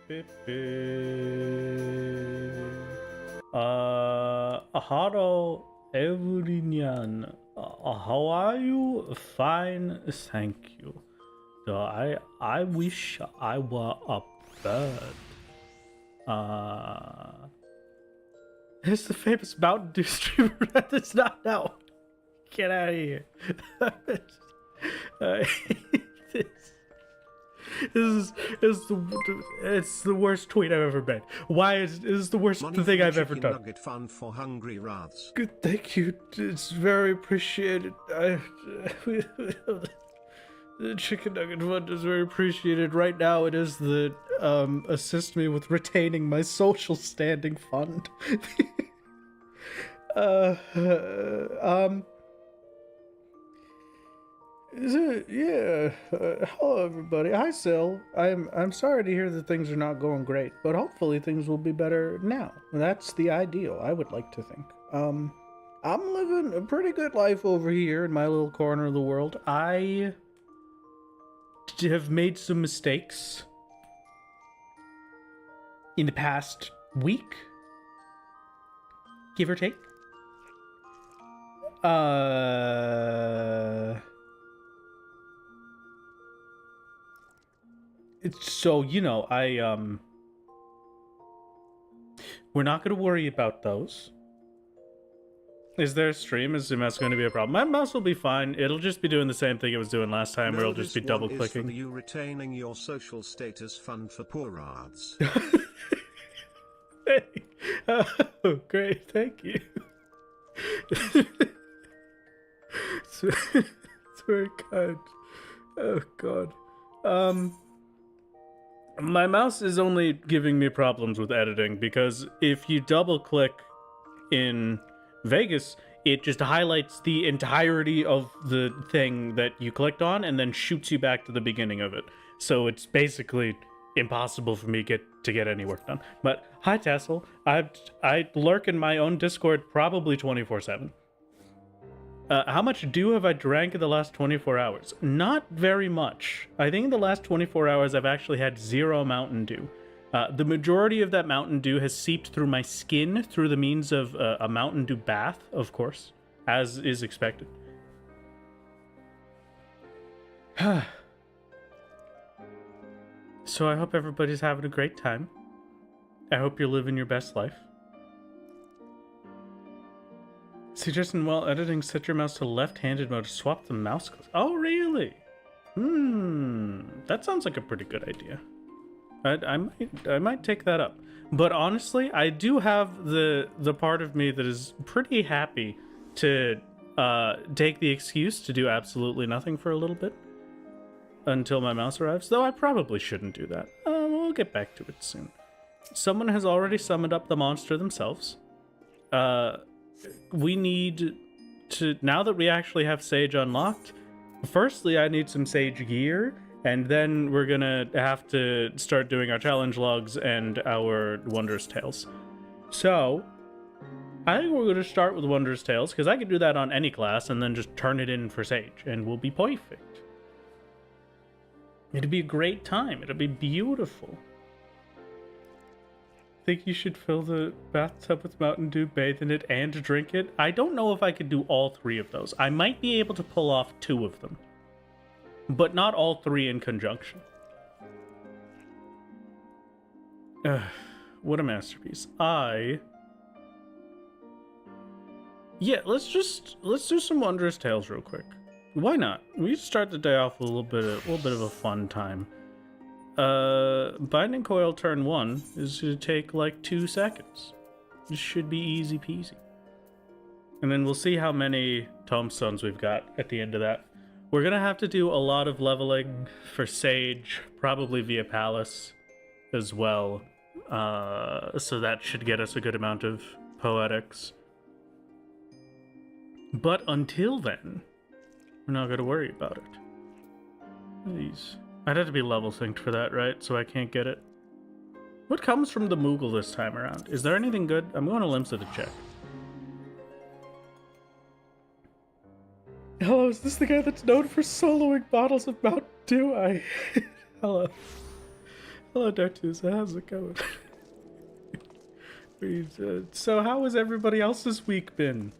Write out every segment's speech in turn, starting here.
Hello, everyone. How are you? Fine, thank you. I wish I were a bird. It's the famous Mountain Dew streamer that is not now. Get out of here. This is the worst tweet I've ever made. Why is this the worst thing I've ever done? Nugget fun for hungry rats. Good, thank you. It's very appreciated. The chicken nugget fund is very appreciated. Right now, it is the assist me with retaining my social standing fund. Hello everybody. Hi Sil. I'm sorry to hear that things are not going great, but hopefully things will be better now. That's the ideal, I would like to think. I'm living a pretty good life over here in my little corner of the world. I have made some mistakes in the past week, give or take. So, you know, we're not going to worry about those. Is there a stream? Is the mouse going to be a problem? My mouse will be fine. It'll just be doing the same thing it was doing last time, where it'll just be double clicking. You retaining your social status fund for poor rads. Hey. Oh, great. Thank you. It's very kind. Oh, God. My mouse is only giving me problems with editing because if you double click in Vegas, it just highlights the entirety of the thing that you clicked on and then shoots you back to the beginning of it. So it's basically impossible for me to get any work done. But hi Tassel, I lurk in my own Discord probably 24/7. How much dew have I drank in the last 24 hours? Not very much. I think in the last 24 hours I've actually had 0 Mountain Dew. The majority of that Mountain Dew has seeped through my skin through the means of a Mountain Dew bath, of course, as is expected. So I hope everybody's having a great time. I hope you're living your best life. Suggesting while editing, set your mouse to left-handed mode to swap the mouse clicks. Oh, really? That sounds like a pretty good idea. I might take that up. But honestly, I do have the part of me that is pretty happy to take the excuse to do absolutely nothing for a little bit until my mouse arrives. Though I probably shouldn't do that. We'll get back to it soon. Someone has already summoned up the monster themselves. We need to, now that we actually have Sage unlocked, firstly I need some Sage gear, and then we're gonna have to start doing our challenge logs and our Wondrous Tales. So, I think we're gonna start with Wondrous Tales, because I can do that on any class and then just turn it in for Sage, and we'll be perfect. It'll be a great time, it'll be beautiful. Think you should fill the bathtub with Mountain Dew, bathe in it, and drink it? I don't know if I could do all 3 of those. I might be able to pull off 2 of them, but not all 3 in conjunction. What a masterpiece. Yeah, let's do some Wondrous Tales real quick. Why not? We start the day off with a little bit of a fun time. Binding coil turn 1 is to take like 2 seconds. This should be easy peasy. And then we'll see how many tomestones we've got at the end of that. We're gonna have to do a lot of leveling for Sage, probably via Palace as well. So that should get us a good amount of poetics. But until then, we're not gonna worry about it. These. I'd have to be level synced for that, right? So I can't get it. What comes from the Moogle this time around? Is there anything good? I'm going to Limsa to check. Hello, is this the guy that's known for soloing bottles of Mountain Dew? Hello. Hello, Dartusa. How's it going? So, how has everybody else's week been?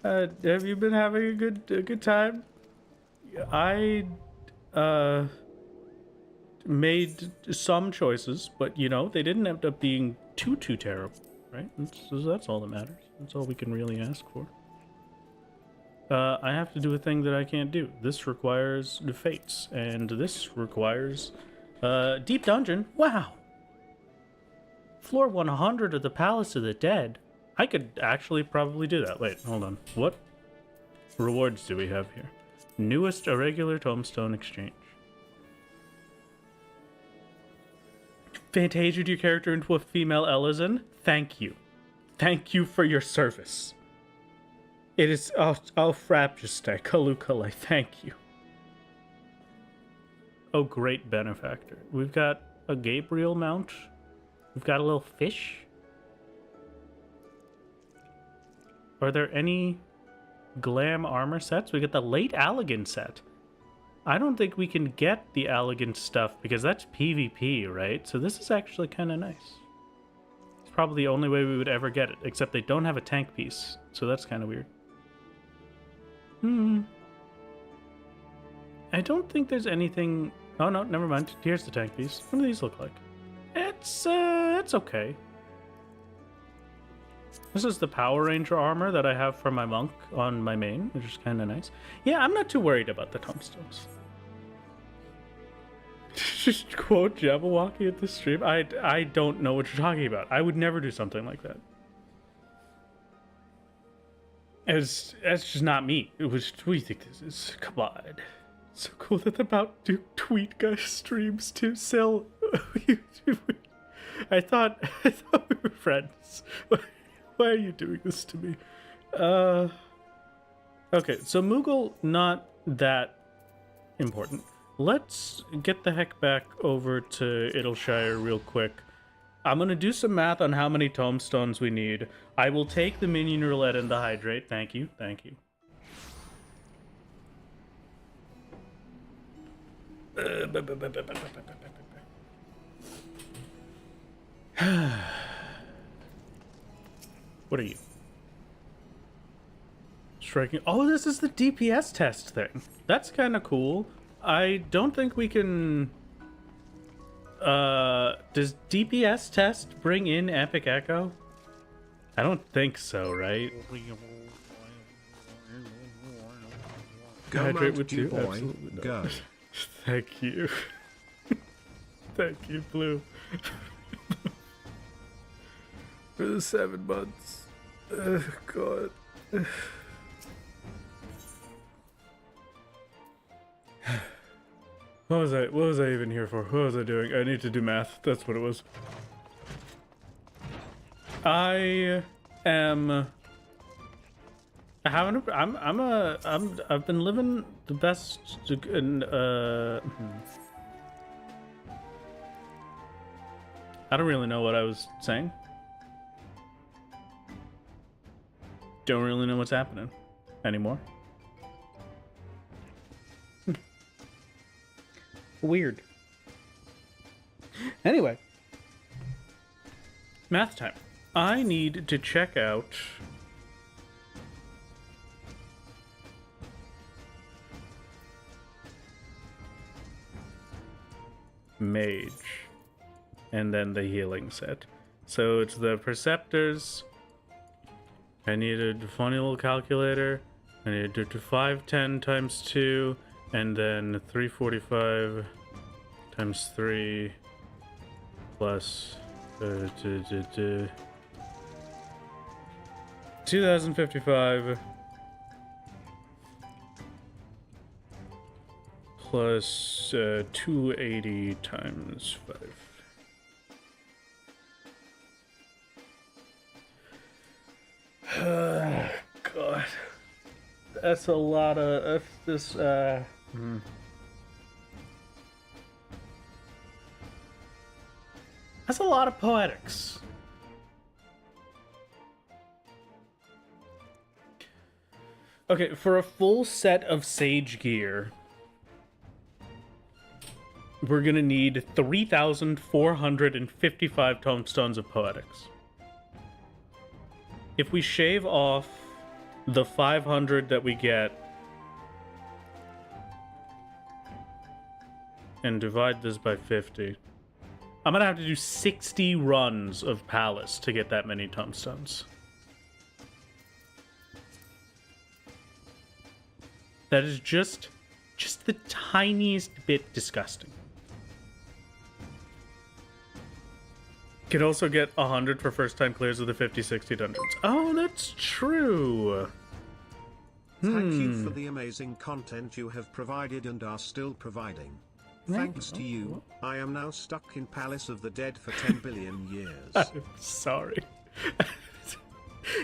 Have you been having a good time? I made some choices, but you know they didn't end up being too terrible, right? That's all that matters. That's all we can really ask for. I have to do a thing that I can't do. This requires the fates, and this requires deep dungeon. Wow. Floor 100 of the Palace of the Dead. I could actually probably do that. Wait, hold on. What rewards do we have here? Newest irregular tombstone exchange. Fantasia'd your character into a female Elizan? Thank you. Thank you for your service. It is... Oh, Frapjeste, Kalukale, thank you. Oh, great benefactor. We've got a Gabriel mount. We've got a little fish. Are there any glam armor sets? We got the late Allegan set. I don't think we can get the Allegan stuff because that's PvP, right? So this is actually kind of nice. It's probably the only way we would ever get it, except they don't have a tank piece, so that's kind of weird. I don't think there's anything... Oh, no, never mind. Here's the tank piece. What do these look like? It's okay. This is the Power Ranger armor that I have for my monk on my main, which is kind of nice. Yeah, I'm not too worried about the tombstones. Just quote Jabberwocky at the stream. I don't know what you're talking about. I would never do something like that. That's just not me. It was. What do you think this is? Come on. It's so cool that the About to Tweet guy streams too. Sil, I thought we were friends. Why are you doing this to me? Okay, so Moogle, not that important. Let's get the heck back over to Idleshire real quick. I'm gonna do some math on how many tombstones we need. I will take the minion roulette and the hydrate. Thank you, thank you. What are you? Striking. Oh, this is the DPS test thing. That's kind of cool. I don't think we can... does DPS test bring in Epic Echo? I don't think so, right? Go Hydrate with Mount you? Boy. Absolutely not. Go. Thank you. Thank you, Blue. For the 7 months. God. What was I even here for? What was I doing? I need to do math. That's what it was. I've been living the best I don't really know what I was saying. Don't really know what's happening anymore. Weird. Anyway. Math time. I need to check out... Mage. And then the healing set. So it's the Perceptors. I need a funny little calculator. I need to do 510 times 2, and then 345 times 3 plus 2055 plus 280 times 5. God, that's a lot of this. That's a lot of poetics. Okay, for a full set of Sage gear, we're gonna need 3,455 tomestones of poetics. If we shave off the 500 that we get and divide this by 50, I'm gonna have to do 60 runs of Palace to get that many tomestones. That is just the tiniest bit disgusting. Could also get 100 for first-time clears of the 50-60 dungeons. Oh, that's true. Thank you for the amazing content you have provided and are still providing. Thanks to you, I am now stuck in Palace of the Dead for 10 billion years. I'm sorry.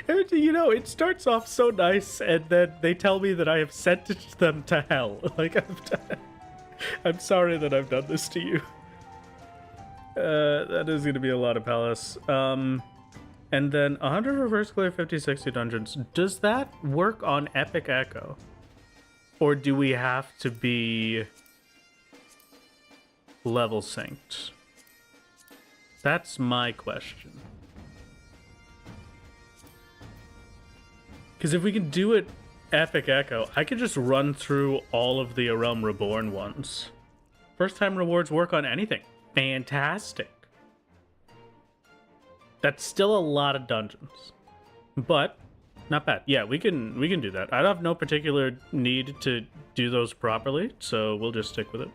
And, you know, it starts off so nice, and then they tell me that I have sentenced them to hell. Like, I'm sorry that I've done this to you. That is going to be a lot of Palace. And then 100 reverse clear 50-60 dungeons. Does that work on Epic Echo? Or do we have to be level synced? That's my question. Because if we can do it Epic Echo, I could just run through all of the A Realm Reborn ones. First time rewards work on anything. Fantastic. That's still a lot of dungeons, but not bad. Yeah, we can do that. I have no particular need to do those properly, so we'll just stick with it.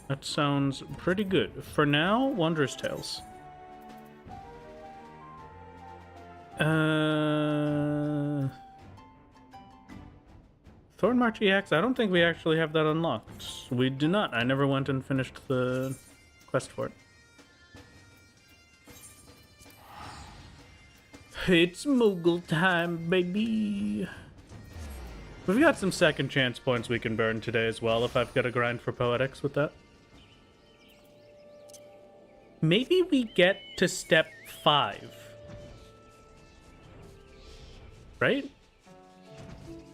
That sounds pretty good. For now, Wondrous Tales. Thornmarch EX, I don't think we actually have that unlocked. We do not. I never went and finished the quest for it. It's Moogle time, baby. We've got some second chance points we can burn today as well, if I've got a grind for poetics with that. Maybe we get to step 5. Right?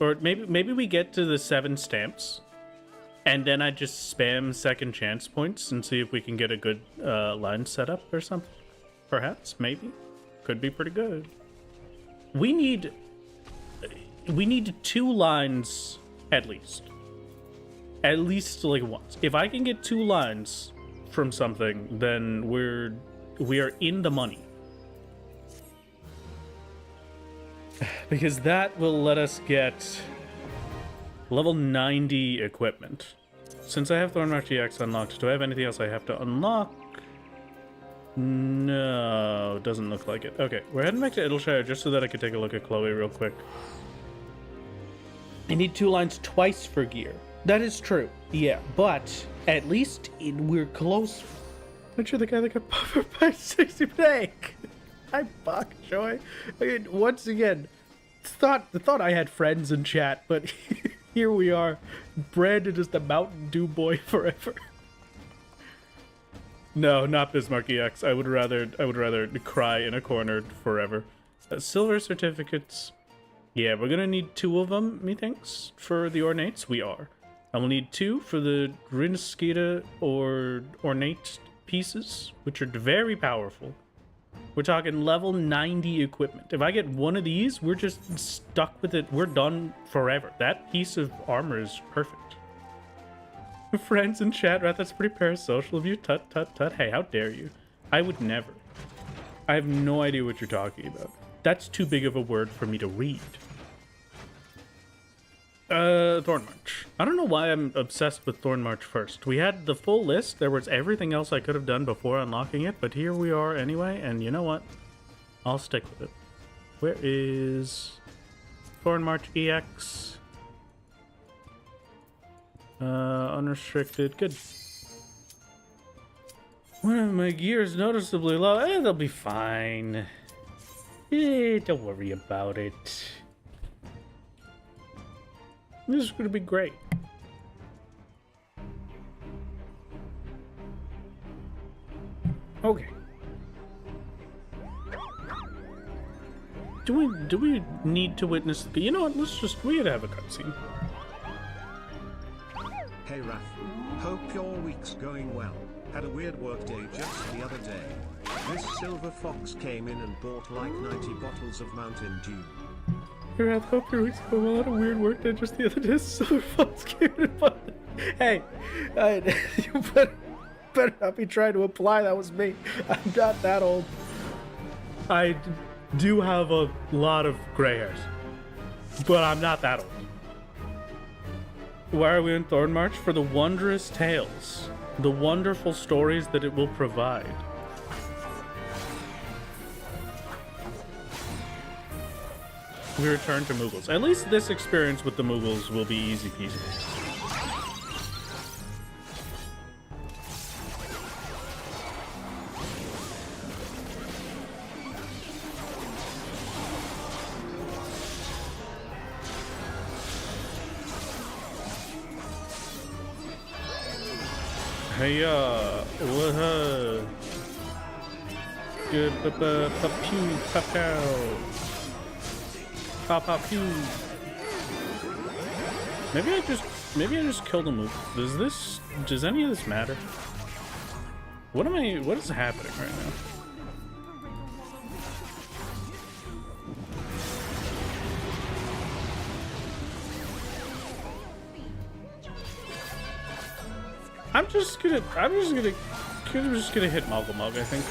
Or maybe we get to the 7 stamps, and then I just spam second chance points and see if we can get a good line setup or something. Perhaps, maybe. Could be pretty good. We need 2 lines at least. At least like once. If I can get 2 lines from something, then we are in the money. Because that will let us get level 90 equipment. Since I have Thornmarch EX unlocked, do I have anything else I have to unlock? No, doesn't look like it. Okay, we're heading back to Idleshire just so that I could take a look at Chloe real quick. I need 2 lines twice for gear. That is true, yeah, but at least we're close. Aren't you the guy that got buffered by 60 tank? Hi, bok joy. I mean, once again, the thought I had friends in chat, but here we are, branded as the Mountain Dew boy forever. No, not Bismarck EX. I would rather cry in a corner forever. Silver certificates. Yeah, we're gonna need 2 of them, methinks, for the ornates. We are. I will need 2 for the Rinskita or ornate pieces, which are very powerful. We're talking level 90 equipment. If I get 1 of these, we're just stuck with it. We're done forever. That piece of armor is perfect. Friends in chat, right? That's pretty parasocial of you. Tut, tut, tut. Hey, how dare you? I would never. I have no idea what you're talking about. That's too big of a word for me to read. Thornmarch. I don't know why I'm obsessed with Thornmarch first. We had the full list. There was everything else I could have done before unlocking it, but here we are anyway, and you know what? I'll stick with it. Where is Thornmarch EX? Unrestricted. Good. One of my gears noticeably low. They'll be fine. Don't worry about it. This is gonna be great. Okay. Do we need to witness? You know what? We gotta have a cutscene. Hey Raph, Hope your week's going well. Had a weird work day just the other day. This silver fox came in and bought like 90 bottles of Mountain Dew. I hope your week's going well. Had a weird work day just the other day. Silver fox came in and bought... Hey, you better not be trying to imply that was me. I'm not that old. I do have a lot of gray hairs, but I'm not that old. Why are we in Thorn March? For the wondrous tales, the wonderful stories that it will provide. We return to Moogles. At least this experience with the Moogles will be easy peasy. Hey, what good, pew, pow. Pop, pop, pew. Maybe I just killed a move. Does any of this matter? What is happening right now? I'm just gonna hit Muggle, I think.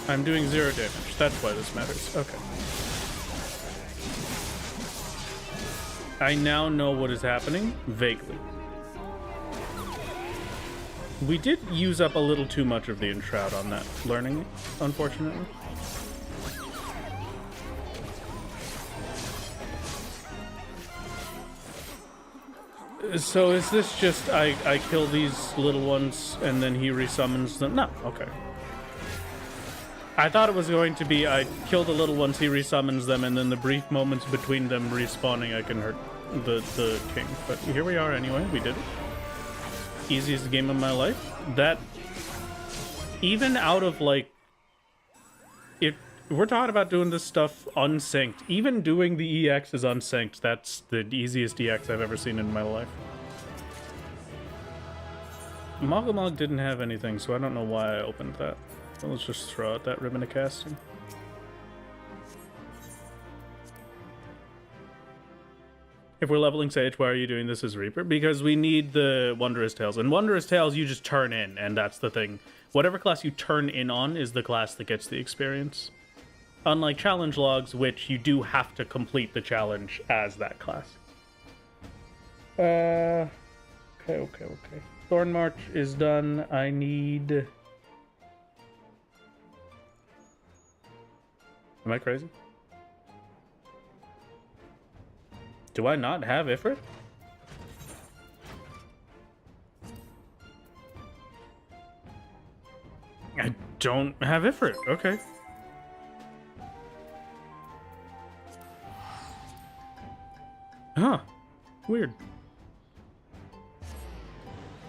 I'm doing 0 damage. That's why this matters. Okay. I now know what is happening, vaguely. We did use up a little too much of the Enshroud on that learning, unfortunately. So is this just I kill these little ones and then he resummons them? No, okay. I thought it was going to be I kill the little ones, he resummons them, and then the brief moments between them respawning I can hurt the king. But here we are anyway, we did it. Easiest game of my life. That, even out of like, if we're talking about doing this stuff unsynced, even doing the EX is unsynced, that's the easiest EX I've ever seen in my life. Moggamog didn't have anything, so I don't know why I opened that. So let's just throw out that ribbon of casting. If we're leveling Sage, why are you doing this as Reaper? Because we need the Wondrous Tales. And Wondrous Tales you just turn in, and that's the thing. Whatever class you turn in on is the class that gets the experience. Unlike challenge logs, which you do have to complete the challenge as that class. Okay. Thorn March is done. I need... Am I crazy? Do I not have Ifrit? I don't have Ifrit. Okay. Huh. Weird.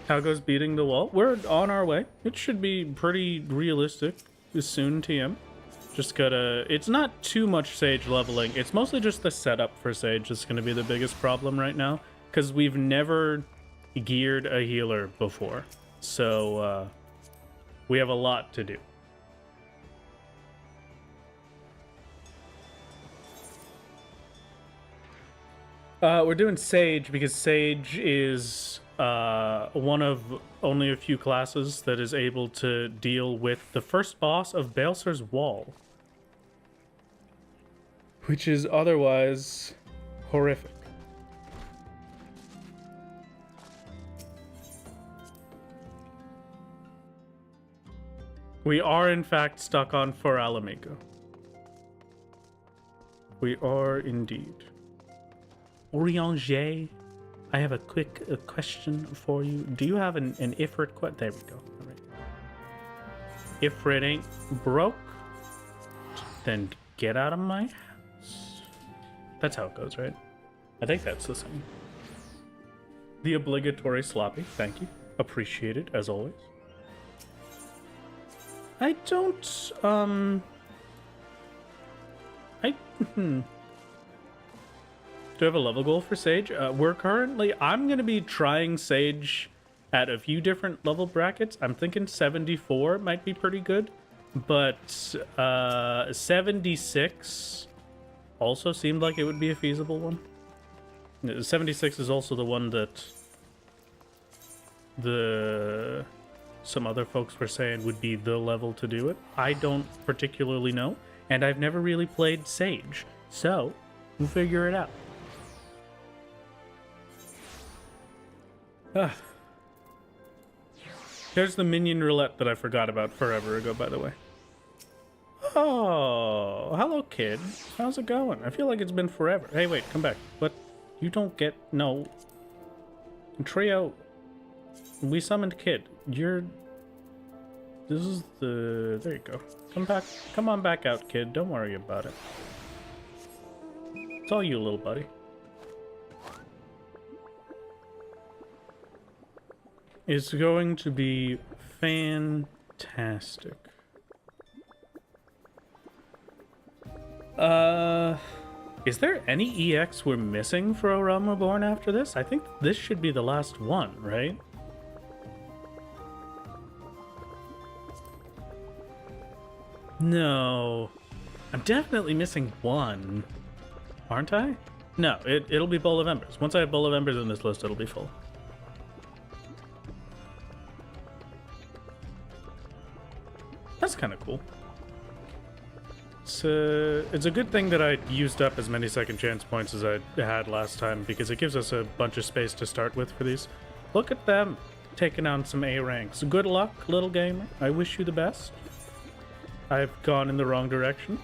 How goes beating the wall? We're on our way. It should be pretty realistic soon, TM. Just gotta... It's not too much Sage leveling. It's mostly just the setup for Sage that's gonna be the biggest problem right now. Because we've never geared a healer before. So, we have a lot to do. We're doing Sage because Sage is one of only a few classes that is able to deal with the first boss of Baelsar's Wall. Which is otherwise horrific. We are in fact stuck on For Alamico. We are indeed. Orianger, I have a quick question for you. Do you have an Ifrit quest? There we go. All right. Ifrit ain't broke, then get out of my house. That's how it goes, right? I think that's the same. The obligatory sloppy, thank you. Appreciated, as always. I don't, Do you have a level goal for Sage? I'm going to be trying Sage at a few different level brackets. I'm thinking 74 might be pretty good, but 76 also seemed like it would be a feasible one. 76 is also the one that some other folks were saying would be the level to do it. I don't particularly know, and I've never really played Sage, so we'll figure it out. There's the minion roulette that I forgot about forever ago, by the way. Oh, hello, kid. How's it going? I feel like it's been forever. Hey, wait, come back. What? You don't get... No. Trio... We summoned Kid. You're... This is the... There you go. Come back. Come on back out, Kid. Don't worry about it. It's all you, little buddy. It's going to be fantastic. Is there any EX we're missing for A Realm Reborn after this? I think this should be the last one, right? No. I'm definitely missing one. Aren't I? No, it'll be Bowl of Embers. Once I have Bowl of Embers in this list, it'll be full. That's kind of cool. It's a good thing that I used up as many second chance points as I had last time, because it gives us a bunch of space to start with for these. Look at them taking on some A ranks. Good luck, little gamer. I wish you the best. I've gone in the wrong direction.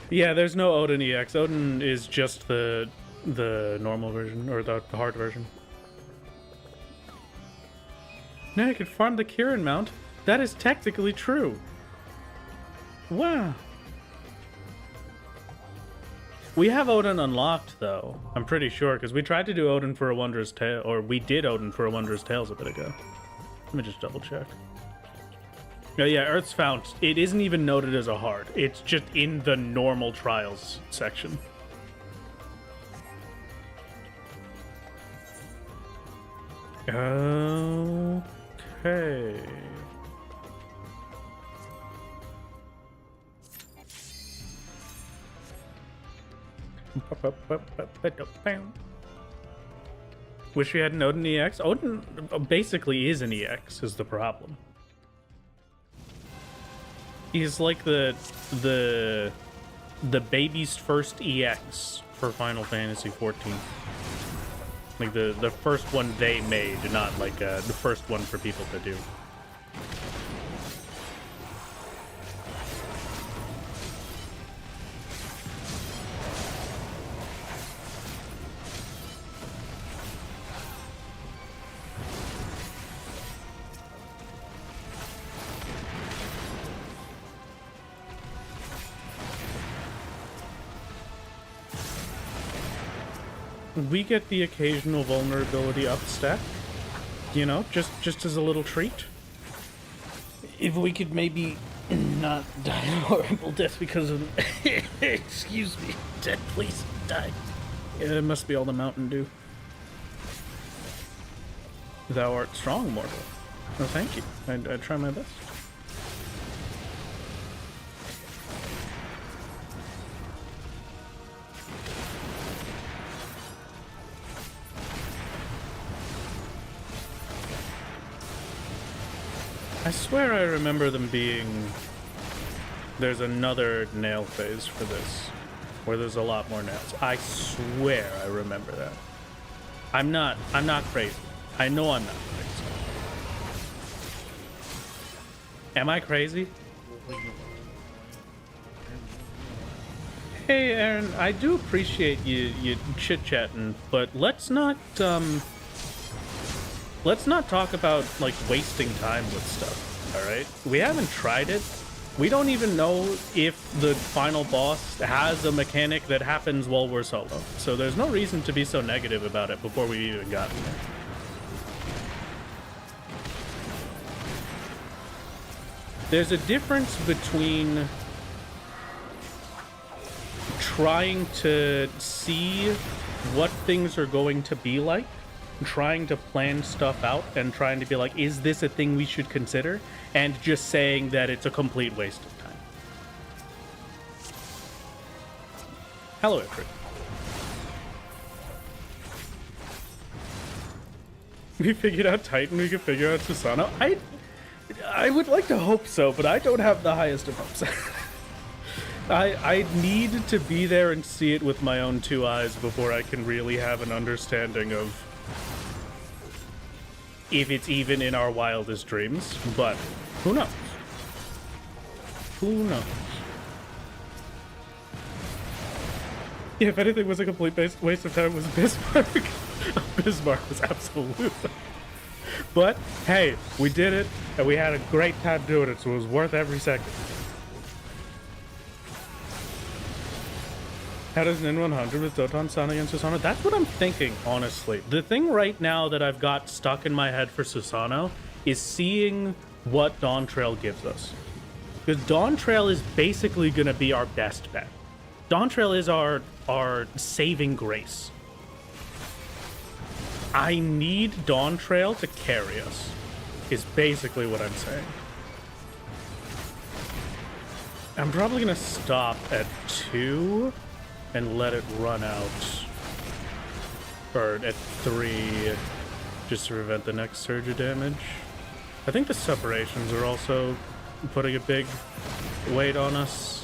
Yeah, there's no Odin EX. Odin is just the normal version, or the hard version. Now I can farm the Kieran mount. That is technically true. Wow. We have Odin unlocked, though. I'm pretty sure, because we tried to do Odin for a Wondrous Tale, or we did Odin for a Wondrous Tales a bit ago. Let me just double check. Oh, yeah, Earth's Fount. It isn't even noted as a hard. It's just in the normal trials section. Okay. Wish we had an Odin EX. Odin basically is an EX, is the problem. He's like the baby's first EX for Final Fantasy 14. Like the first one they made, not like the first one for people to do. We get the occasional vulnerability up stack, you know, just as a little treat. If we could maybe not die a horrible death because of excuse me, dead, please die. Yeah, it must be all the Mountain Dew. Thou art strong, mortal. Oh, thank you. I try my best. I swear I remember them being... There's another nail phase for this, where there's a lot more nails. I swear I remember that. I'm not crazy. I know I'm not crazy. Am I crazy? Hey Aaron, I do appreciate you chit-chatting, but let's not talk about, like, wasting time with stuff, alright? We haven't tried it. We don't even know if the final boss has a mechanic that happens while we're solo. So there's no reason to be so negative about it before we even gotten there. There's a difference between trying to see what things are going to be like, trying to plan stuff out, and trying to be like, is this a thing we should consider? And just saying that it's a complete waste of time. Hello, Ifrit. We figured out Titan, we could figure out Susanoo. I would like to hope so, but I don't have the highest of hopes. I need to be there and see it with my own two eyes before I can really have an understanding of if it's even in our wildest dreams. But who knows? Who knows? Yeah, if anything was a complete waste of time, it was Bismarck. Bismarck was absolutely. But hey, we did it, and we had a great time doing it, so it was worth every second. How does Nin 100 with Doton, Sana, and Susanoo? That's what I'm thinking, honestly. The thing right now that I've got stuck in my head for Susanoo is seeing what Dawn Trail gives us. Because Dawn Trail is basically going to be our best bet. Dawn Trail is our saving grace. I need Dawn Trail to carry us, is basically what I'm saying. I'm probably going to stop at 2 and let it run out. Or at 3, just to prevent the next surge of damage. I think the separations are also putting a big weight on us.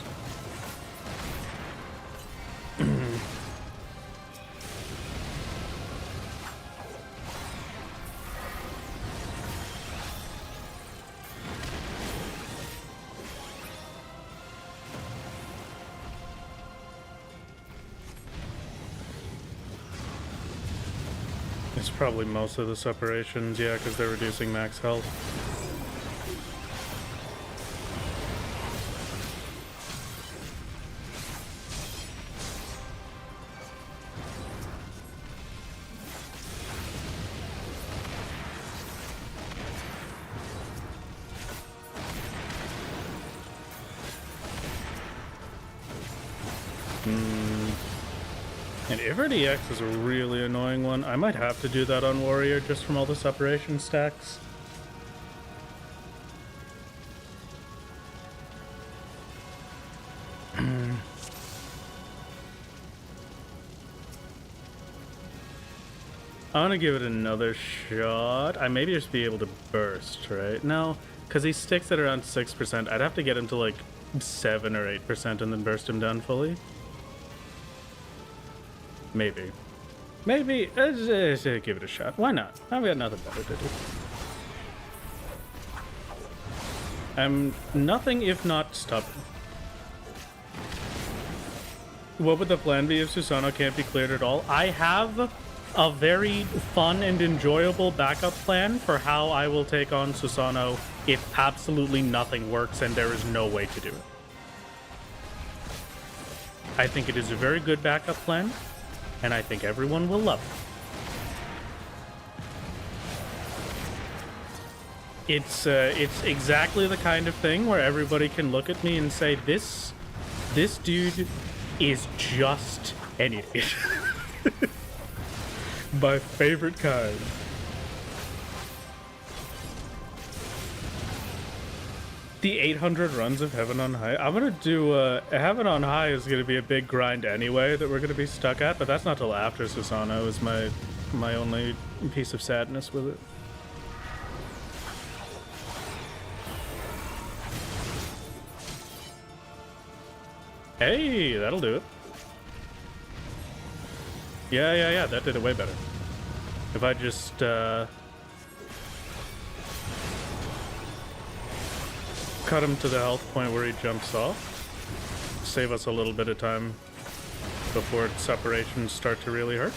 It's probably most of the separations, yeah, because they're reducing max health. And Ifrit EX is a really annoying one. I might have to do that on Warrior just from all the separation stacks. I want to give it another shot. I maybe just be able to burst, right? No, because he sticks at around 6%. I'd have to get him to like 7 or 8% and then burst him down fully. Maybe. Maybe. Give it a shot. Why not? I've got nothing better to do. I'm nothing if not stubborn. What would the plan be if Susanoo can't be cleared at all? I have a very fun and enjoyable backup plan for how I will take on Susanoo if absolutely nothing works and there is no way to do it. I think it is a very good backup plan, and I think everyone will love it. It's exactly the kind of thing where everybody can look at me and say, this dude is just an idiot. My favorite kind. The 800 runs of Heaven on High. I'm gonna do Heaven on High is gonna be a big grind anyway that we're gonna be stuck at, but that's not till after Susanoo is my only piece of sadness with it. Hey, that'll do it. Yeah, that did it way better. If I just cut him to the health point where he jumps off, save us a little bit of time before separations start to really hurt.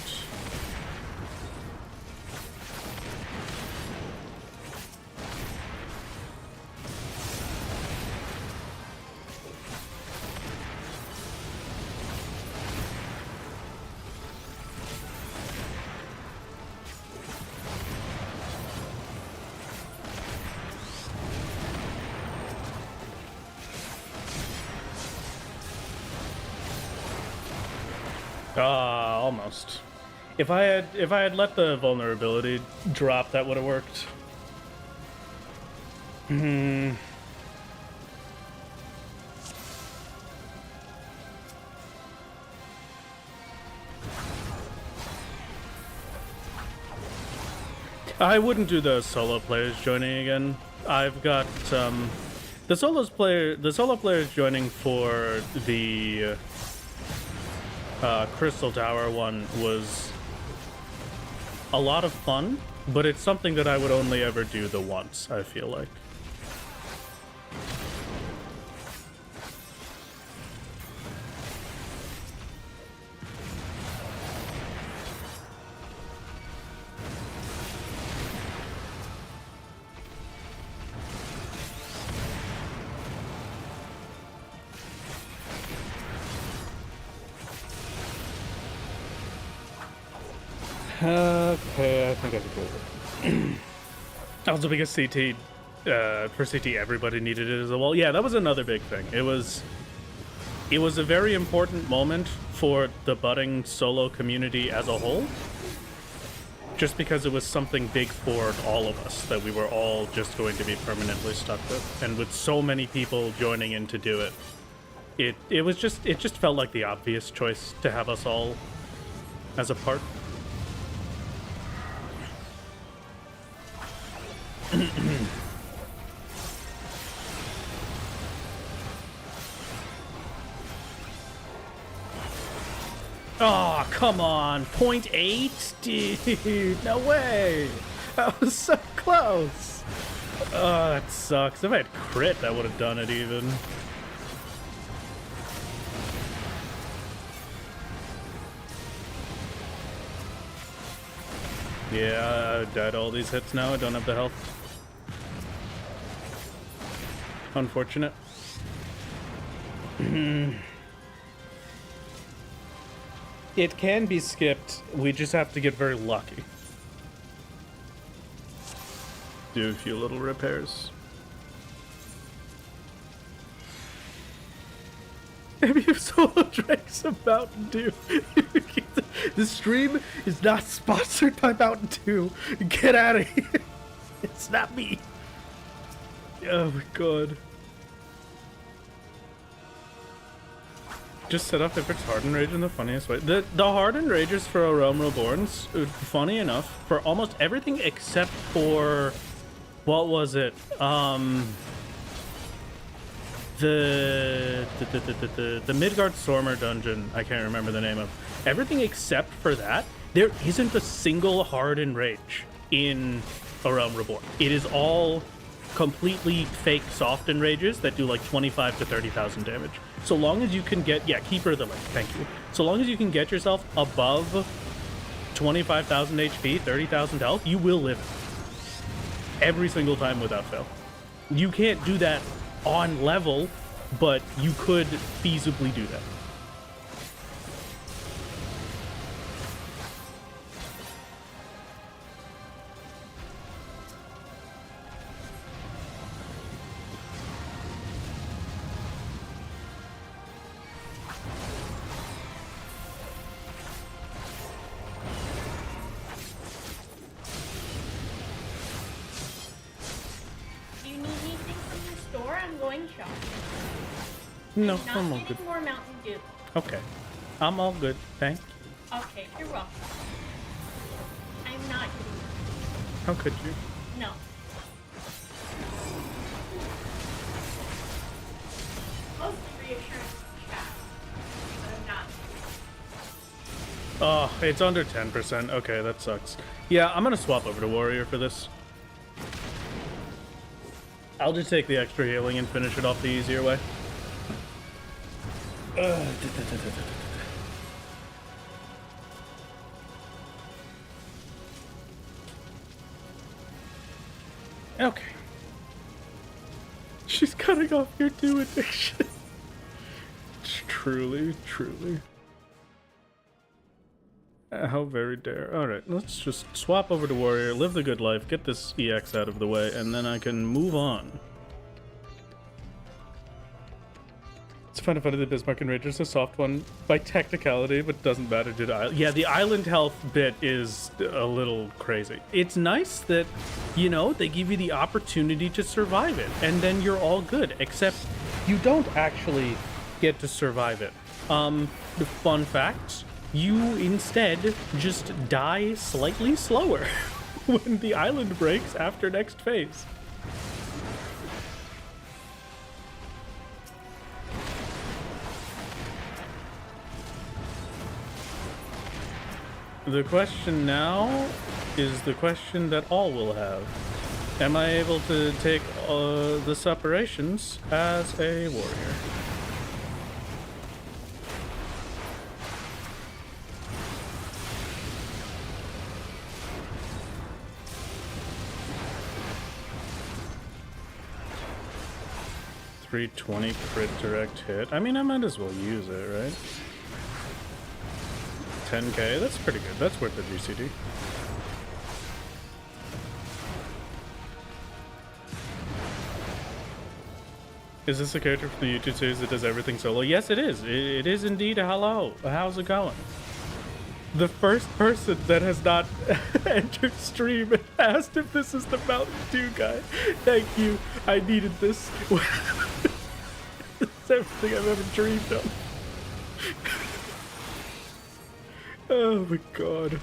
Almost. If I had let the vulnerability drop, that would have worked. I wouldn't do the solo players joining again. I've got the solo players joining for the Crystal Tower one was a lot of fun, but it's something that I would only ever do the once, I feel like. Okay, I think I could do it. Also, because CT, for CT, everybody needed it as a wall. Yeah, that was another big thing. It was a very important moment for the budding solo community as a whole. Just because it was something big for all of us that we were all just going to be permanently stuck with. And with so many people joining in to do it, it just felt like the obvious choice to have us all as a part. Oh, come on. 0.8? Dude, no way. That was so close. Oh, that sucks. If I had crit, that would have done it even. Yeah, I died all these hits now. I don't have the health. Unfortunate. It can be skipped. We just have to get very lucky. Do a few little repairs. Maybe if solo drinks a Mountain Dew. The stream is not sponsored by Mountain Dew. Get out of here. It's not me. Oh my god. Just set off if it's Hardened Rage in the funniest way. The Hardened Rages for A Realm Reborn's, funny enough, for almost everything except for... What was it? The Midgard Stormer dungeon, I can't remember the name of. Everything except for that, there isn't a single Hardened Rage in A Realm Reborn. It is all completely fake soft enrages that do like 25 to 30,000 damage. So long as you can get, yeah, Keeper of the Lake, thank you. So long as you can get yourself above 25,000 HP, 30,000 health, you will live every single time without fail. You can't do that on level, but you could feasibly do that. No, I'm all good. More Mountain Dew. Okay. I'm all good. Thank you. Okay, you're welcome. I'm not getting more. How could you? No. Most reassurance chat, but I'm not. Oh, it's under 10%. Okay, that sucks. Yeah, I'm gonna swap over to Warrior for this. I'll just take the extra healing and finish it off the easier way. Okay. She's cutting off your Dew addiction. Truly, truly. How very dare. Alright, let's just swap over to Warrior, live the good life, get this EX out of the way, and then I can move on. It's kind of funny that Bismarck and Ranger's a soft one by technicality, but doesn't matter due to yeah, the island health bit is a little crazy. It's nice that, you know, they give you the opportunity to survive it, and then you're all good, except you don't actually get to survive it. The fun fact, you instead just die slightly slower when the island breaks after next phase. The question now is the question that all will have. Am I able to take the separations as a warrior? .320 crit direct hit. I mean, I might as well use it, right? 10k, that's pretty good. That's worth the GCD. Is this a character from the YouTube series that does everything solo? Yes, it is. It is indeed. Hello. How's it going? The first person that has not entered stream and asked if this is the Mountain Dew guy. Thank you. I needed this. It's everything I've ever dreamed of. Oh my god.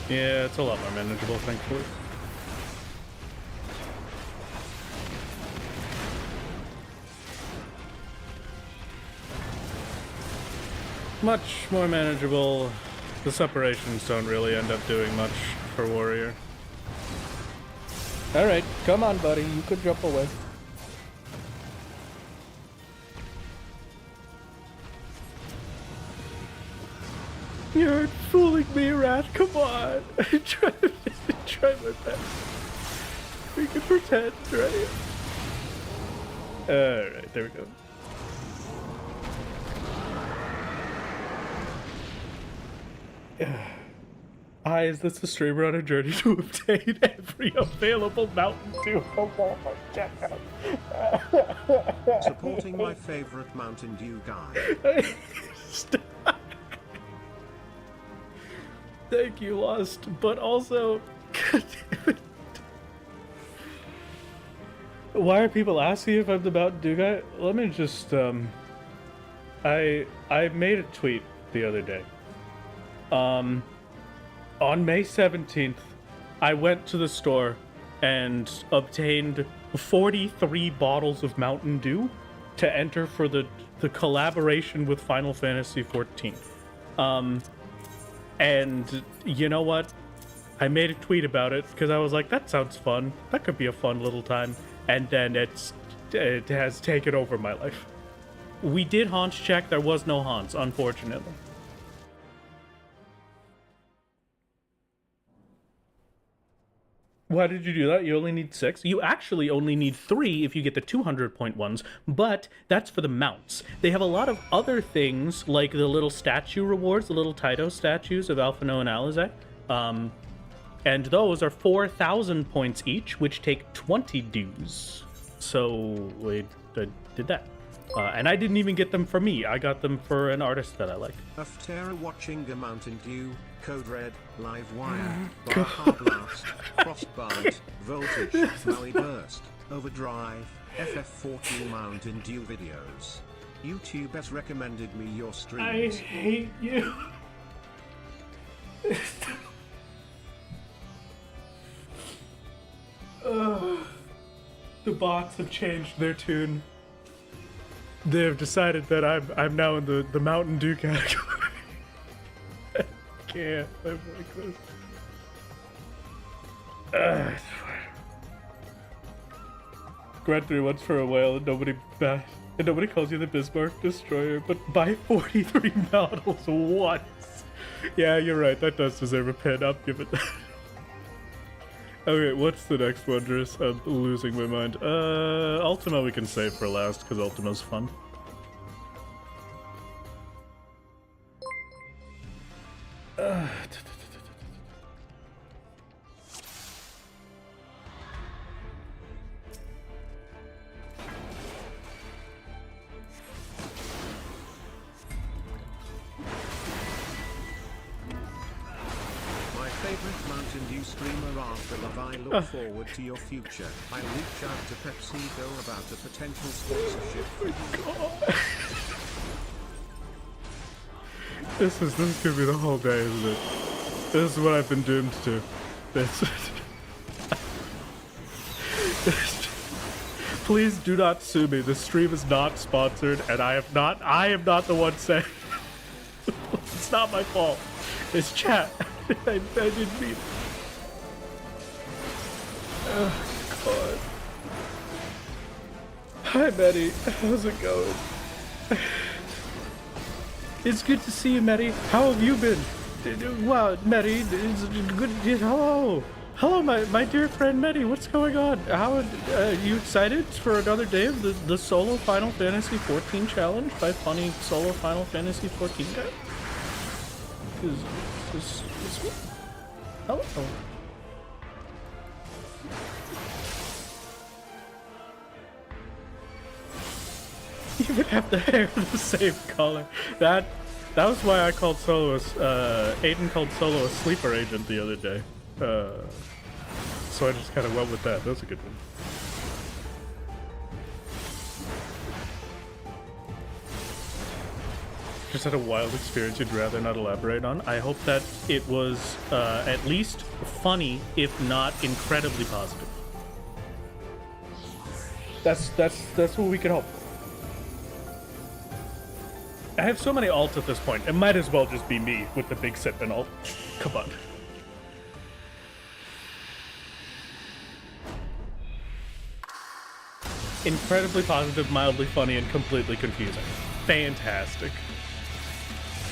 Yeah, it's a lot more manageable, thankfully. Much more manageable. The separations don't really end up doing much for warrior. Alright, come on, buddy. You could jump away. You're fooling me, Rat. Come on. try my best. We can pretend, right? Alright, there we go. Hi, is this the streamer on a journey to obtain every available Mountain Dew? Oh my god. Supporting my favorite Mountain Dew guy. Stop. Thank you, Lost, but also, God damn it. Why are people asking if I'm the Mountain Dew guy? Let me just, I made a tweet the other day. On May 17th, I went to the store and obtained 43 bottles of Mountain Dew to enter for the collaboration with Final Fantasy 14. And you know what? I made a tweet about it because I was like, that sounds fun. That could be a fun little time. And then it has taken over my life. We did haunch check. There was no haunts, unfortunately. Why did you do that? You only need 6? You actually only need 3 if you get the 200-point ones, but that's for the mounts. They have a lot of other things, like the little statue rewards, the little Taito statues of Alphino and Alizé. And those are 4,000 points each, which take 20 dues. So, I did that. And I didn't even get them for me. I got them for an artist that I like. Aftera watching a Mountain Dew, Code Red, Live Wire, Baja Blast, Frostbite, Voltage, Maui Burst, Overdrive, FF14 Mountain Dew videos. YouTube has recommended me your streams. I hate you. The bots have changed their tune. They have decided that I'm now in the Mountain Dew category. I can't live like this. Grant 3 once for a whale and nobody calls you the Bismarck Destroyer, but buy 43 models once. Yeah, you're right. That does deserve a pin. I'll give it that. Okay, what's the next one, Driss? I'm losing my mind. Ultima we can save for last, because Ultima's fun. Favorite Mountain Dew streamer after love. I look forward to your future. I reach out to PepsiCo about a potential sponsorship. This is gonna be the whole day, isn't it? This is what I've been doomed to. Please do not sue me. This stream is not sponsored, and I am not the one saying it's not my fault. It's chat. I didn't mean it. Oh, God. Hi, Maddie. How's it going? It's good to see you, Maddie. How have you been? Wow, Maddie, it's good. Hello. Hello, my dear friend Maddie. What's going on? How are you excited for another day of the solo Final Fantasy 14 challenge by funny solo Final Fantasy 14 guy? Hello. You even have the hair the same color. That was why I called Soloist. Aiden called Solo a sleeper agent the other day. So I just kind of went with that. That was a good one. Just had a wild experience you'd rather not elaborate on. I hope that it was at least funny, if not incredibly positive. That's what we can hope. I have so many alts at this point. It might as well just be me with the big sip and alt. Come on. Incredibly positive, mildly funny, and completely confusing. Fantastic.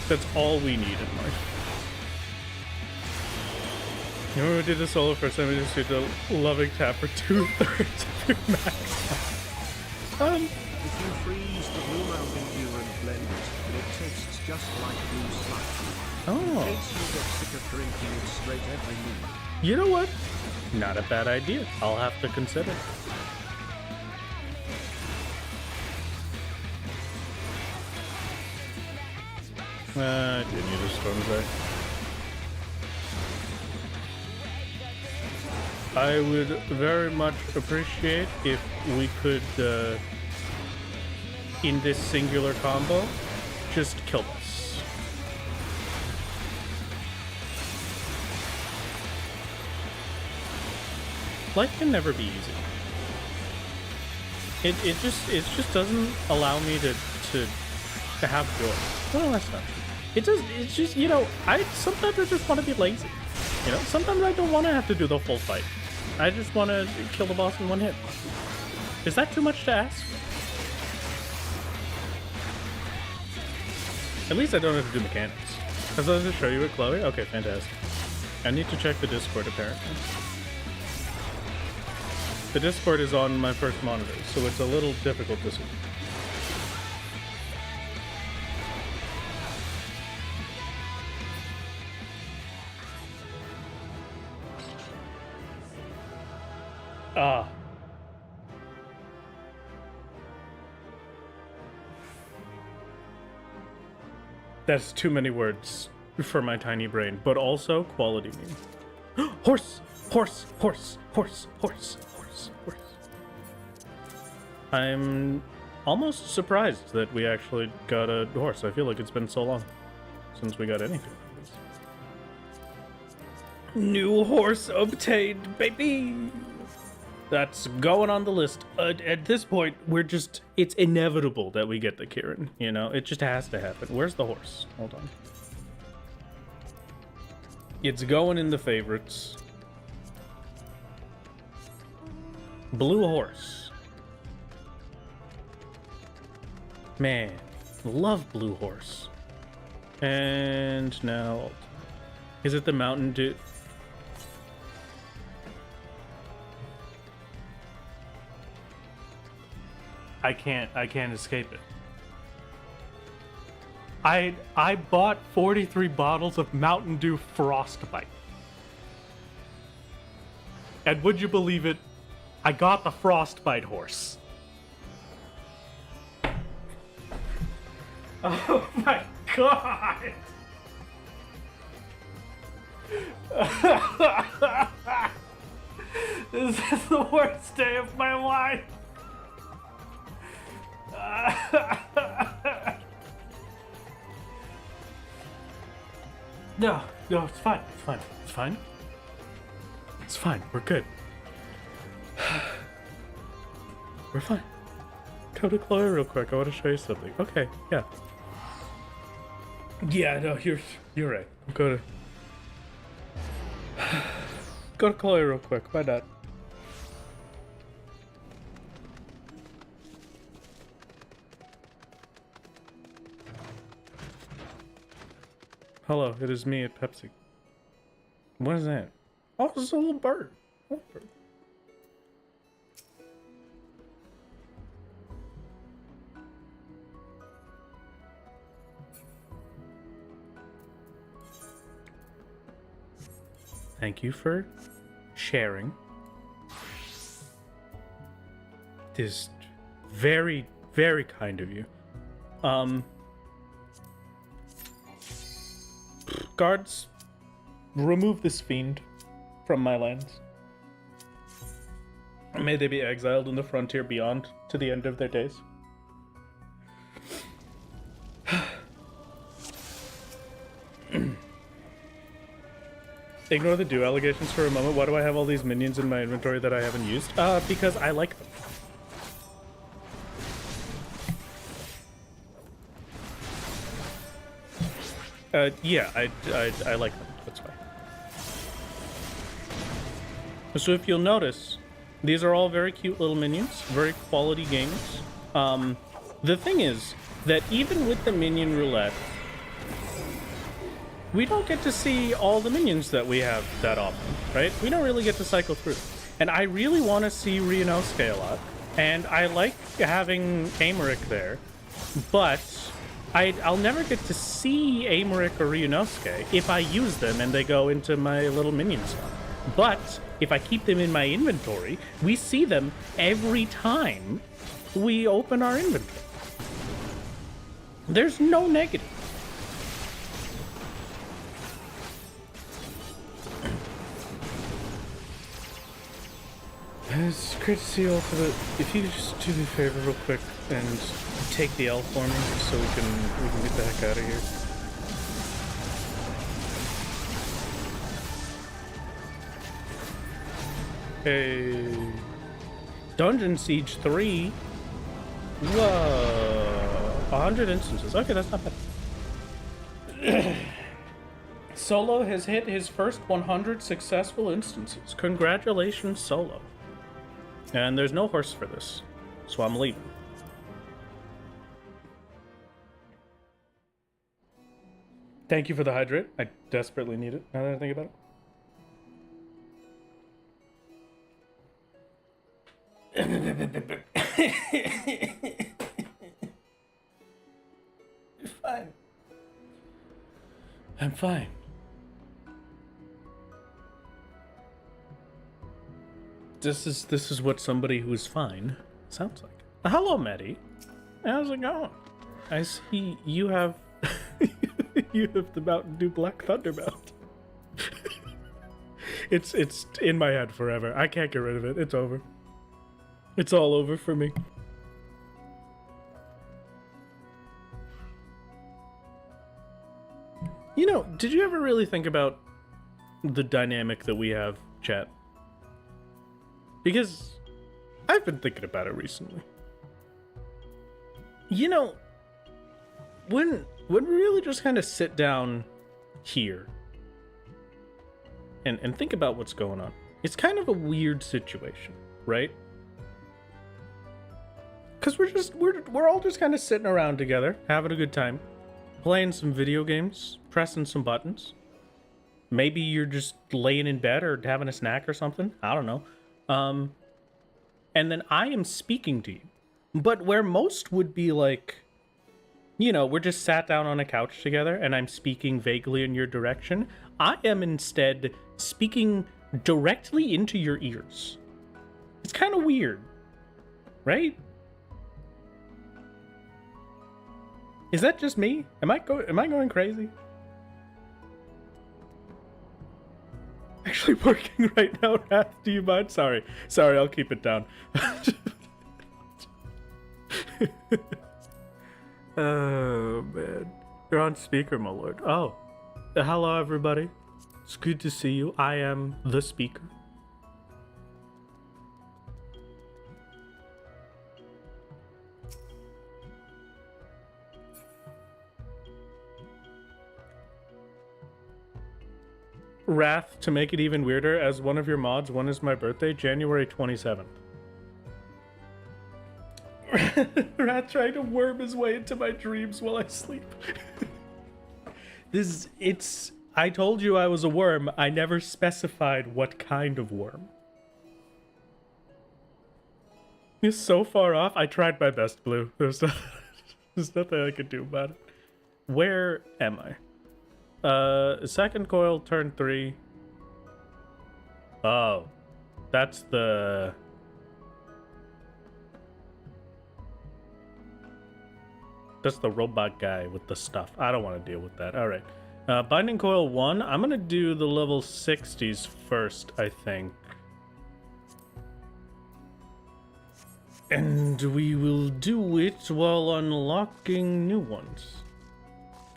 That's all we need in life. You know when we did the solo first time, we just did a loving tap for 2/3 of your max. If you freeze the blue Mountain Dew and blend it tastes just like blue slush. Oh. In case you get sick of drinking it straight every minute. You know what? Not a bad idea. I'll have to consider. I didn't need a storm there. I would very much appreciate if we could, in this singular combo, just kill us. Life can never be easy. It just doesn't allow me to have joy. Well, that's not true. It's just, you know, sometimes I just want to be lazy. You know, sometimes I don't want to have to do the full fight. I just want to kill the boss in one hit. Is that too much to ask? At least I don't have to do mechanics. As long as I show you it, Chloe? Okay, fantastic. I need to check the Discord, apparently. The Discord is on my first monitor, so it's a little difficult to see. Ah. That's too many words for my tiny brain, but also quality meme. Horse! Horse! Horse! Horse! Horse! Horse! Horse! I'm almost surprised that we actually got a horse. I feel like it's been so long since we got anything like this. New horse obtained, baby! That's going on the list. At this point, it's inevitable that we get the Kieran, you know? It just has to happen. Where's the horse? Hold on. It's going in the favorites. Blue horse. Man, love blue horse. And now, is it the Mountain Dew? I can't escape it. I bought 43 bottles of Mountain Dew Frostbite. And would you believe it? I got the Frostbite horse. Oh my god! This is the worst day of my life. No, it's fine. It's fine. We're good. We're fine. Come to Chloe real quick. I want to show you something. Okay, yeah. Yeah, no, you're right. Go to Chloe real quick. Why not? Hello, it is me at Pepsi. What is that? Oh, it's a little bird. Oh, bird. Thank you for sharing. This is very, very kind of you. Guards, remove this fiend from my lands. May they be exiled in the frontier beyond to the end of their days. Ignore the Dew allegations for a moment. Why do I have all these minions in my inventory that I haven't used? Because I like them. Yeah, I like them. That's fine. So if you'll notice, these are all very cute little minions, very quality games. The thing is that even with the minion roulette, we don't get to see all the minions that we have that often, right? We don't really get to cycle through. And I really want to see Ryunosuke a lot, and I like having Amaric there, but I'll never get to see Amaric or Ryunosuke if I use them and they go into my little minion slot. But if I keep them in my inventory, we see them every time we open our inventory. There's no negative. It's great to see you all for the... If you could just do me a favor real quick and take the L for me so we can get the heck out of here. Hey. Dungeon Siege 3? Whoa. 100 instances. Okay, that's not bad. Solo has hit his first 100 successful instances. Congratulations, Solo. And there's no horse for this, so I'm leaving. Thank you for the hydrate. I desperately need it, now that I think about it. You're fine. I'm fine. This is what somebody who's fine sounds like. Hello, Maddie. How's it going? I see you have you have the Mountain Dew Black Thunder mount. It's in my head forever. I can't get rid of it. It's over. It's all over for me. You know, did you ever really think about the dynamic that we have, chat? Because I've been thinking about it recently. You know, when we really just kind of sit down here and think about what's going on, it's kind of a weird situation, right? Because we're all just kind of sitting around together, having a good time, playing some video games, pressing some buttons. Maybe you're just laying in bed or having a snack or something. I don't know. And then I am speaking to you. But where most would be like, you know, we're just sat down on a couch together and I'm speaking vaguely in your direction, I am instead speaking directly into your ears. It's kind of weird, right? Is that just me? Am I going crazy? Actually working right now, Wrath. Do you mind? Sorry, I'll keep it down. Oh man, you're on speaker, my lord. Oh, hello everybody. It's good to see you. I am the speaker. Wrath, to make it even weirder, as one of your mods, when is my birthday? January 27th. Wrath trying to worm his way into my dreams while I sleep. I told you I was a worm. I never specified what kind of worm. He's so far off. I tried my best, Blue. There's nothing I could do about it. Where am I? Second coil, turn 3. Oh, that's the robot guy with the stuff. I don't want to deal with that. All right. Binding coil 1. I'm gonna do the level 60s first, I think. And we will do it while unlocking new ones.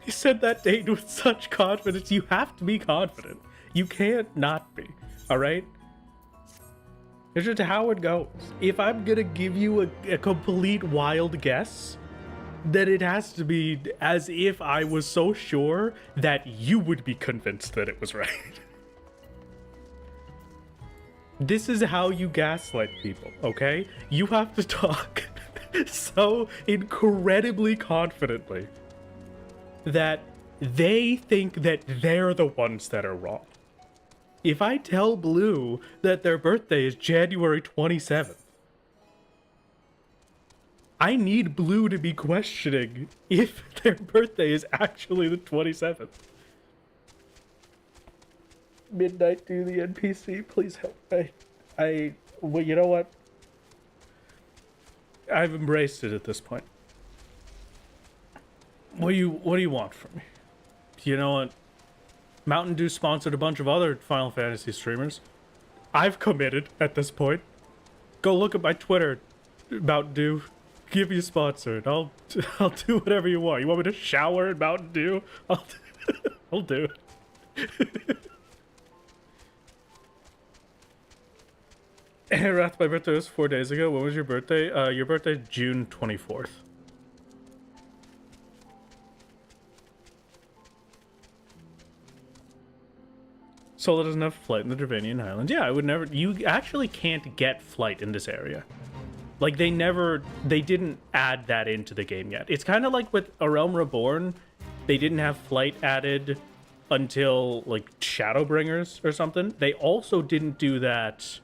He said that date with such confidence. You have to be confident. You can't not be. Alright? It's just how it goes. If I'm gonna give you a complete wild guess, then it has to be as if I was so sure that you would be convinced that it was right. This is how you gaslight people, okay? You have to talk so incredibly confidently that they think that they're the ones that are wrong. If I tell Blue that their birthday is January 27th, I need Blue to be questioning if their birthday is actually the 27th. Midnight to the NPC, please help. Well, you know what? I've embraced it at this point. What do you want from me? You know what? Mountain Dew sponsored a bunch of other Final Fantasy streamers. I've committed at this point. Go look at my Twitter, Mountain Dew. Give me a sponsor. I'll do whatever you want. You want me to shower in Mountain Dew? I'll do it. Hey, Wrath, my birthday was 4 days ago. When was your birthday? Your birthday is June 24th. Sola doesn't have flight in the Dravanian Highlands. Yeah, I would never... You actually can't get flight in this area. Like, they didn't add that into the game yet. It's kind of like with A Realm Reborn. They didn't have flight added until, like, Shadowbringers or something. They also didn't do that...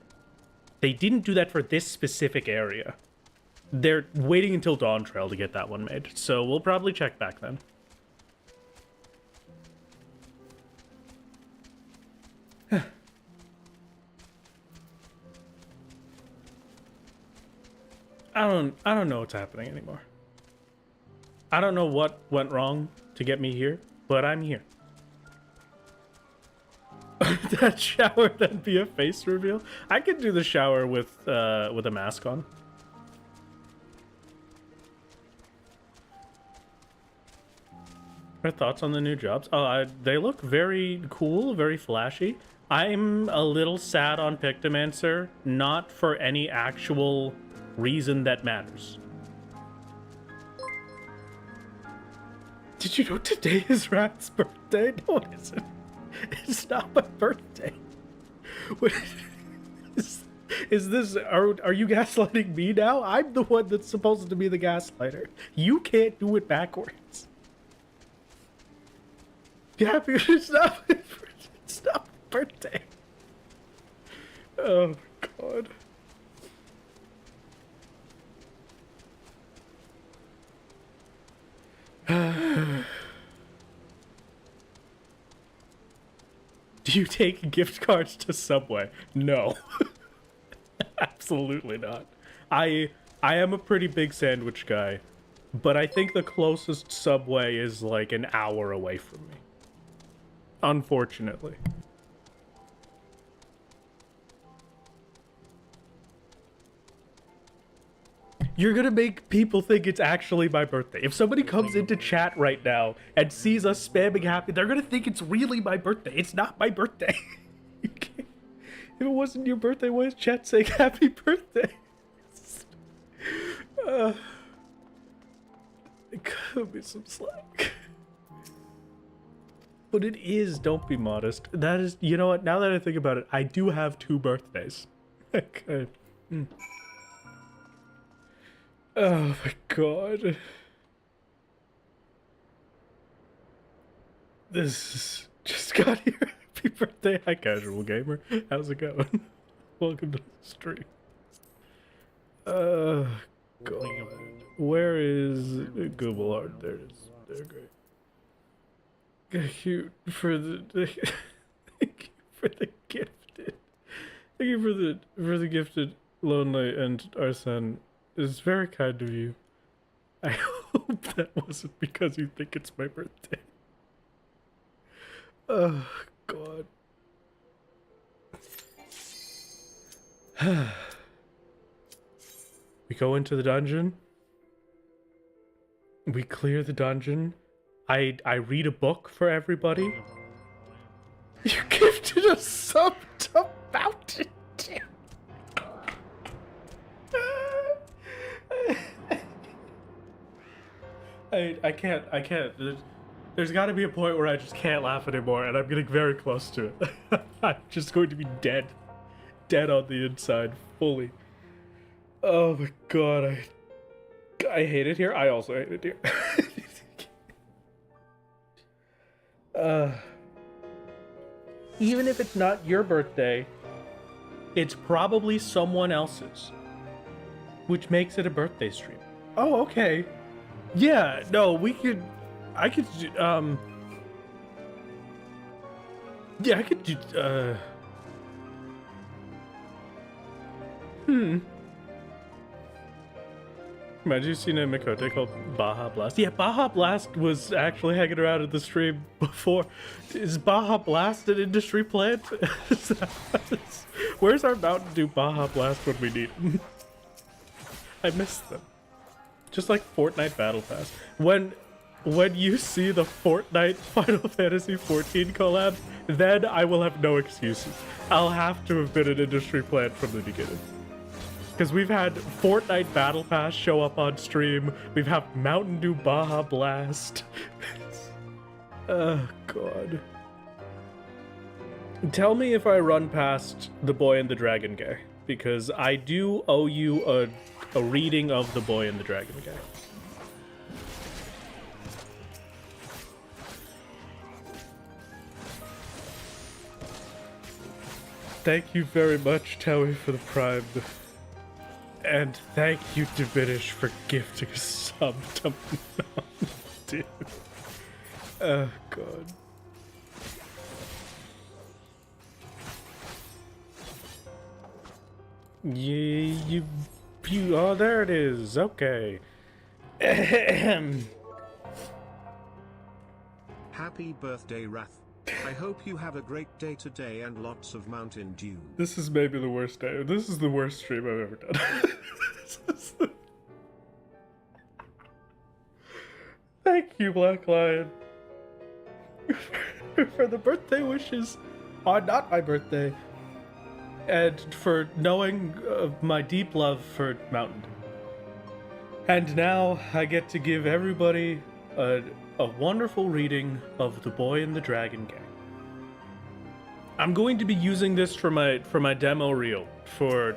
They didn't do that for this specific area. They're waiting until Dawn Trail to get that one made. So we'll probably check back then. I don't know what's happening anymore. I don't know what went wrong to get me here, but I'm here. That shower then be a face reveal? I could do the shower with a mask on. Our thoughts on the new jobs? Oh, they look very cool, very flashy. I'm a little sad on Pictomancer, not for any actual reason that matters. Did you know today is Rat's birthday? No, it isn't. It's not my birthday. What is this? Are you gaslighting me now? I'm the one that's supposed to be the gaslighter. You can't do it backwards. Yeah, because it's not my birthday. It's not my birthday. Oh my god. Do you take gift cards to Subway? No. Absolutely not. I am a pretty big sandwich guy, but I think the closest Subway is like an hour away from me. Unfortunately. You're gonna make people think it's actually my birthday. If somebody comes into chat right now and sees us spamming happy, they're gonna think it's really my birthday. It's not my birthday. You can't. If it wasn't your birthday, why is chat saying happy birthday? Cut me some slack. But it is, don't be modest. That is, you know what, now that I think about it, I do have 2 birthdays. Okay. Oh my god. This is just got here. Happy birthday, hi casual gamer. How's it going? Welcome to the stream. God. Where is Google Art? There it is. They're great. Thank you for the thank you for the gifted. Thank you for the gifted Lonely and Arsene. It's very kind of you. I hope that wasn't because you think it's my birthday. Oh, God. We go into the dungeon. We clear the dungeon. I read a book for everybody. You gifted us some Mountain Dew. I can't. There's got to be a point where I just can't laugh anymore, and I'm getting very close to it. I'm just going to be dead on the inside, fully. Oh my god, I hate it here. I also hate it here. Even if it's not your birthday, it's probably someone else's, which makes it a birthday stream. Oh, okay. Yeah, no, I could do, Imagine you've seen a Mikote called Baja Blast. Yeah, Baja Blast was actually hanging around in the stream before. Is Baja Blast an industry plant? Where's our Mountain Dew Baja Blast when we need them? I miss them. Just like Fortnite Battle Pass. When you see the Fortnite Final Fantasy 14 collab, then I will have no excuses. I'll have to have been an industry plant from the beginning. Because we've had Fortnite Battle Pass show up on stream. We've had Mountain Dew Baja Blast. Oh, God. Tell me if I run past The Boy and the Dragon Guy. Because I do owe you a reading of The Boy and the Dragon Guy. Thank you very much, Towie, for the Prime. And thank you, Diminish, for gifting a sub to Mountain Dew. Oh, God. You, oh, there it is. Okay. Happy birthday, Wrath. I hope you have a great day today and lots of Mountain Dew. This is maybe the worst day. This is the worst stream I've ever done. Thank you, Black Lion, for the birthday wishes. on not my birthday, and for knowing of my deep love for Mountain Dew. And now I get to give everybody a wonderful reading of The Boy and the Dragon Gang. I'm going to be using this for my demo reel for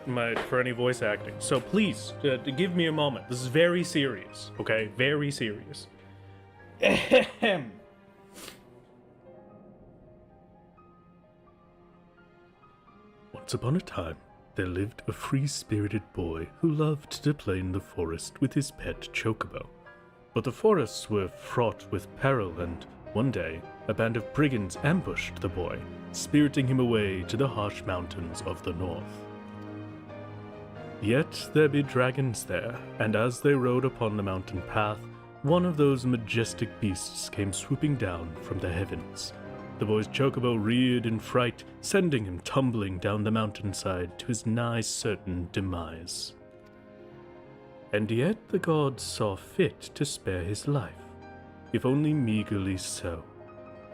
any voice acting. So please give me a moment. This is very serious, okay? Very serious. Ahem. Once upon a time, there lived a free-spirited boy who loved to play in the forest with his pet chocobo. But the forests were fraught with peril, and one day, a band of brigands ambushed the boy, spiriting him away to the harsh mountains of the north. Yet there be dragons there, and as they rode upon the mountain path, one of those majestic beasts came swooping down from the heavens. The boy's chocobo reared in fright, sending him tumbling down the mountainside to his nigh certain demise. And yet the gods saw fit to spare his life, if only meagerly so.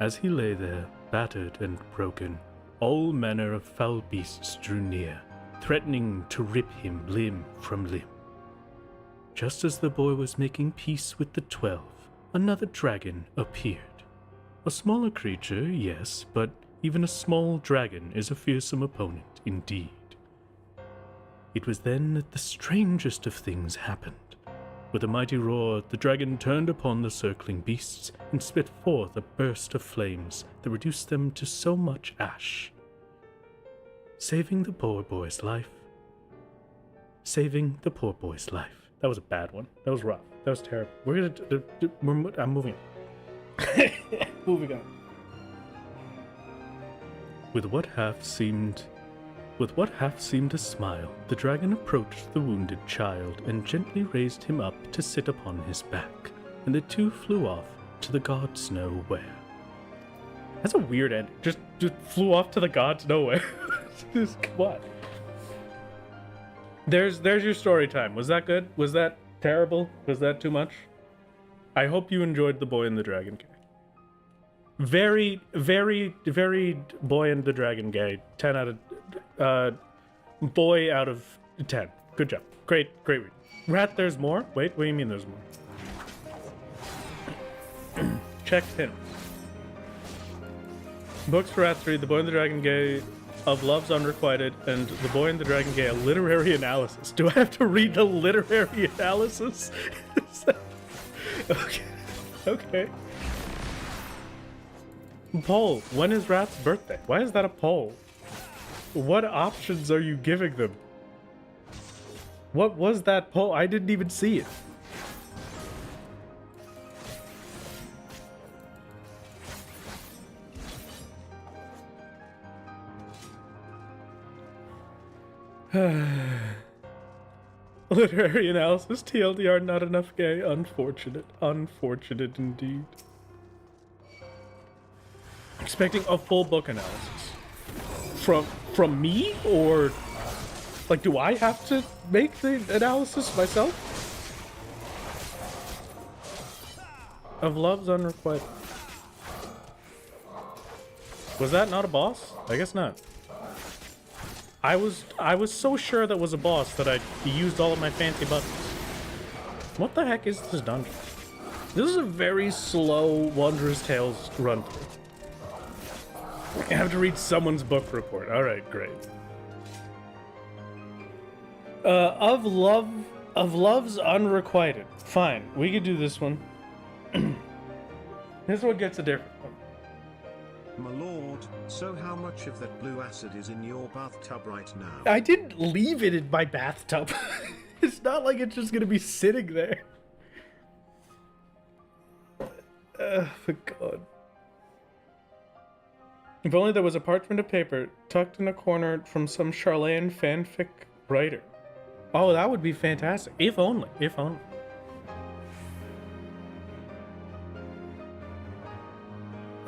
As he lay there, battered and broken, all manner of foul beasts drew near, threatening to rip him limb from limb. Just as the boy was making peace with the 12, another dragon appeared. A smaller creature, yes, but even a small dragon is a fearsome opponent indeed. It was then that the strangest of things happened. With a mighty roar, the dragon turned upon the circling beasts and spit forth a burst of flames that reduced them to so much ash. Saving the poor boy's life. Saving the poor boy's life. That was a bad one. That was rough. That was terrible. We're gonna... I'm moving on. Moving on. With what half seemed a smile, the dragon approached the wounded child and gently raised him up to sit upon his back, and the two flew off to the gods know where. That's a weird ending. Just flew off to the gods know where. Just, come on. There's your story time. Was that good? Was that terrible? Was that too much? I hope you enjoyed The Boy and the Dragon Gang. Very, very, very Boy and the Dragon Gang. 10 out of... boy out of 10. Good job. Great read. Rat, there's more? Wait, what do you mean there's more? Check him. Books for Rats read The Boy and the Dragon Gang, Of Love's Unrequited, and The Boy and the Dragon Gang, a literary analysis. Do I have to read the literary analysis? Okay. Poll. When is Rat's birthday? Why is that a poll? What options are you giving them? What was that poll? I didn't even see it. Literary analysis, TLDR, not enough gay. Unfortunate. Unfortunate indeed. Expecting a full book analysis. From me? Or, like, do I have to make the analysis myself? Of Love's Unrequited. Was that not a boss? I guess not. I was so sure that was a boss that I used all of my fancy buttons. What the heck is this dungeon? This is a very slow Wondrous Tales run through. I have to read someone's book report. Alright, great. Of Love's Unrequited. Fine, we could do this one. This one gets a different one. My lord, so how much of that blue acid is in your bathtub right now? I didn't leave it in my bathtub. It's not like it's just gonna be sitting there. For God. If only there was a parchment of paper tucked in a corner from some Charlene fanfic writer. Oh, that would be fantastic. If only. If only.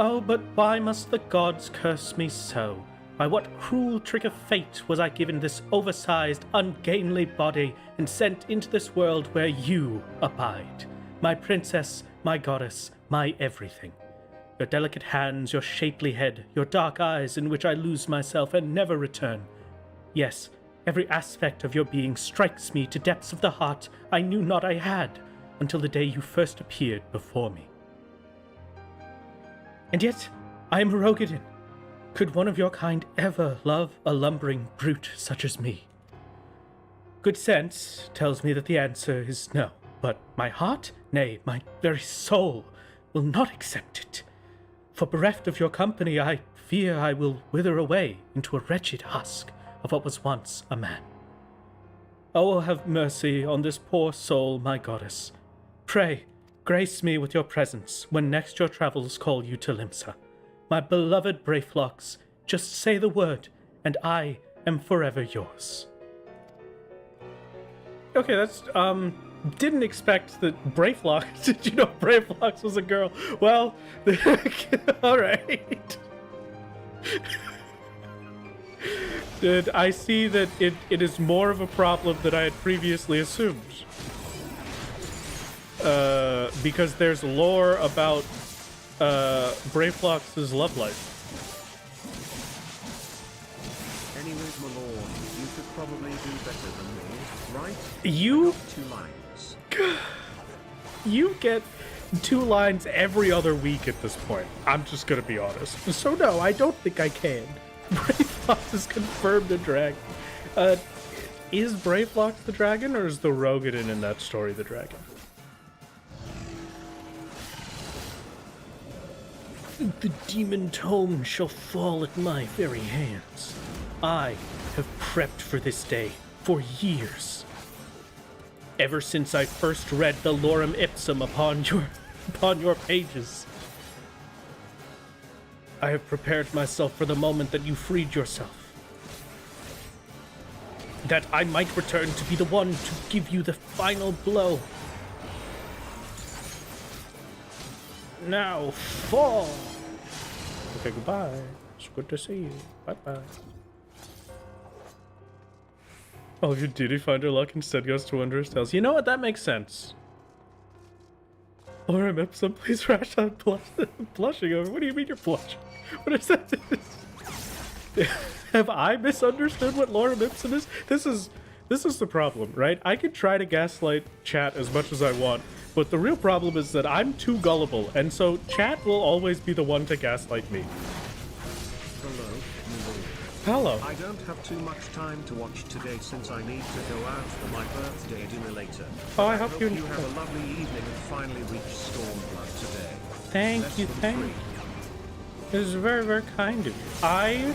Oh, but why must the gods curse me so? By what cruel trick of fate was I given this oversized, ungainly body and sent into this world where you abide? My princess, my goddess, my everything. Your delicate hands, your shapely head, your dark eyes in which I lose myself and never return. Yes, every aspect of your being strikes me to depths of the heart I knew not I had until the day you first appeared before me. And yet, I am Rogadin. Could one of your kind ever love a lumbering brute such as me? Good sense tells me that the answer is no, but my heart, nay, my very soul, will not accept it. For bereft of your company, I fear I will wither away into a wretched husk of what was once a man. Oh, have mercy on this poor soul, my goddess. Pray, grace me with your presence when next your travels call you to Limsa. My beloved Brayflocks, just say the word, and I am forever yours. Okay, that's, didn't expect that Brayflocks, did you know Brayflocks was a girl? Well, alright. Did I see that it is more of a problem than I had previously assumed? Because there's lore about Brayflocks' love life. Anyways, my lord, you could probably do better than me, right? You? 2 lines. You get 2 lines every other week at this point. I'm just gonna be honest. So no, I don't think I can. Brayflocks is confirmed a dragon. Is Brayflocks the dragon, or is the Rogadin in that story the dragon? The demon tome shall fall at my very hands. I have prepped for this day for years. Ever since I first read the lorem ipsum upon your pages. I have prepared myself for the moment that you freed yourself. That I might return to be the one to give you the final blow. Now fall! Okay, goodbye. It's good to see you. Bye-bye. Oh, if you did find her luck instead goes to Wondrous Tales. You know what? That makes sense. Lorem Ipsum, please rash out blushing over. What do you mean you're blushing? What is that? Have I misunderstood what Lorem Ipsum is? This is the problem, right? I could try to gaslight chat as much as I want, but the real problem is that I'm too gullible, and so chat will always be the one to gaslight me. Hello, my lord. Hello. I don't have too much time to watch today since I need to go out for my birthday dinner later. Oh, I hope you have a lovely evening and finally reach Stormblood today. Thank you, thank you. It is very, very kind of you. I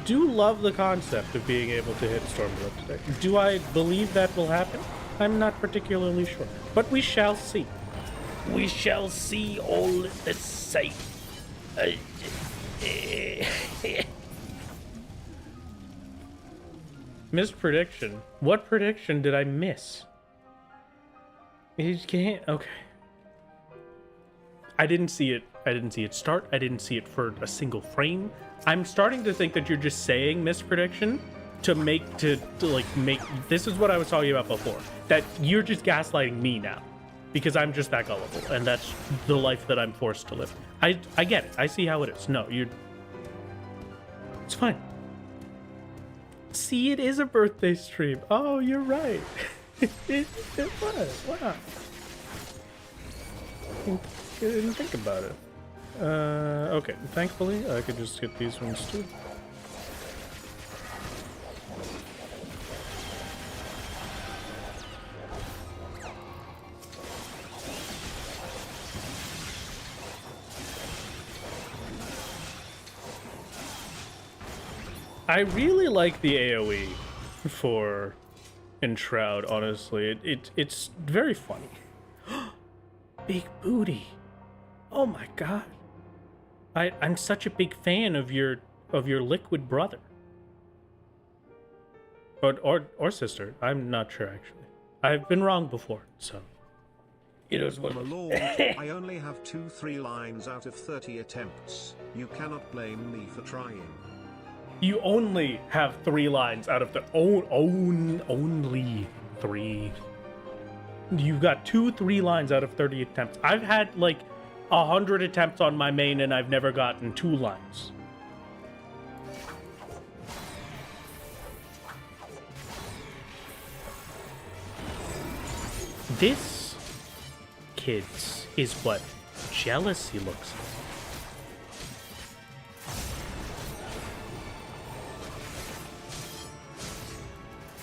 do love the concept of being able to hit Stormblood today. Do I believe that will happen? I'm not particularly sure. But we shall see. We shall see all the same. Missed prediction. What prediction did I miss? You can't. Okay. I didn't see it. I didn't see it start. I didn't see it for a single frame. I'm starting to think that you're just saying missed prediction to make this is what I was talking about before. That you're just gaslighting me now. Because I'm just that gullible, and that's the life that I'm forced to live. I get it. I see how it is. No, you're... It's fine. See, it is a birthday stream. Oh, you're right. it was. Wow. I didn't think about it. Okay. Thankfully, I could just get these ones too. I really like the AoE for Enshroud, honestly. It's very funny. Big booty. Oh my god. I'm such a big fan of your liquid brother. Or sister. I'm not sure actually. I've been wrong before, so it is what My lord, I only have 2-3 lines out of 30 attempts. You cannot blame me for trying. You only have 3 lines out of the only 3. You got 2-3 lines out of 30 attempts. I've had like 100 attempts on my main and I've never gotten 2 lines. This, kids, is what jealousy looks like.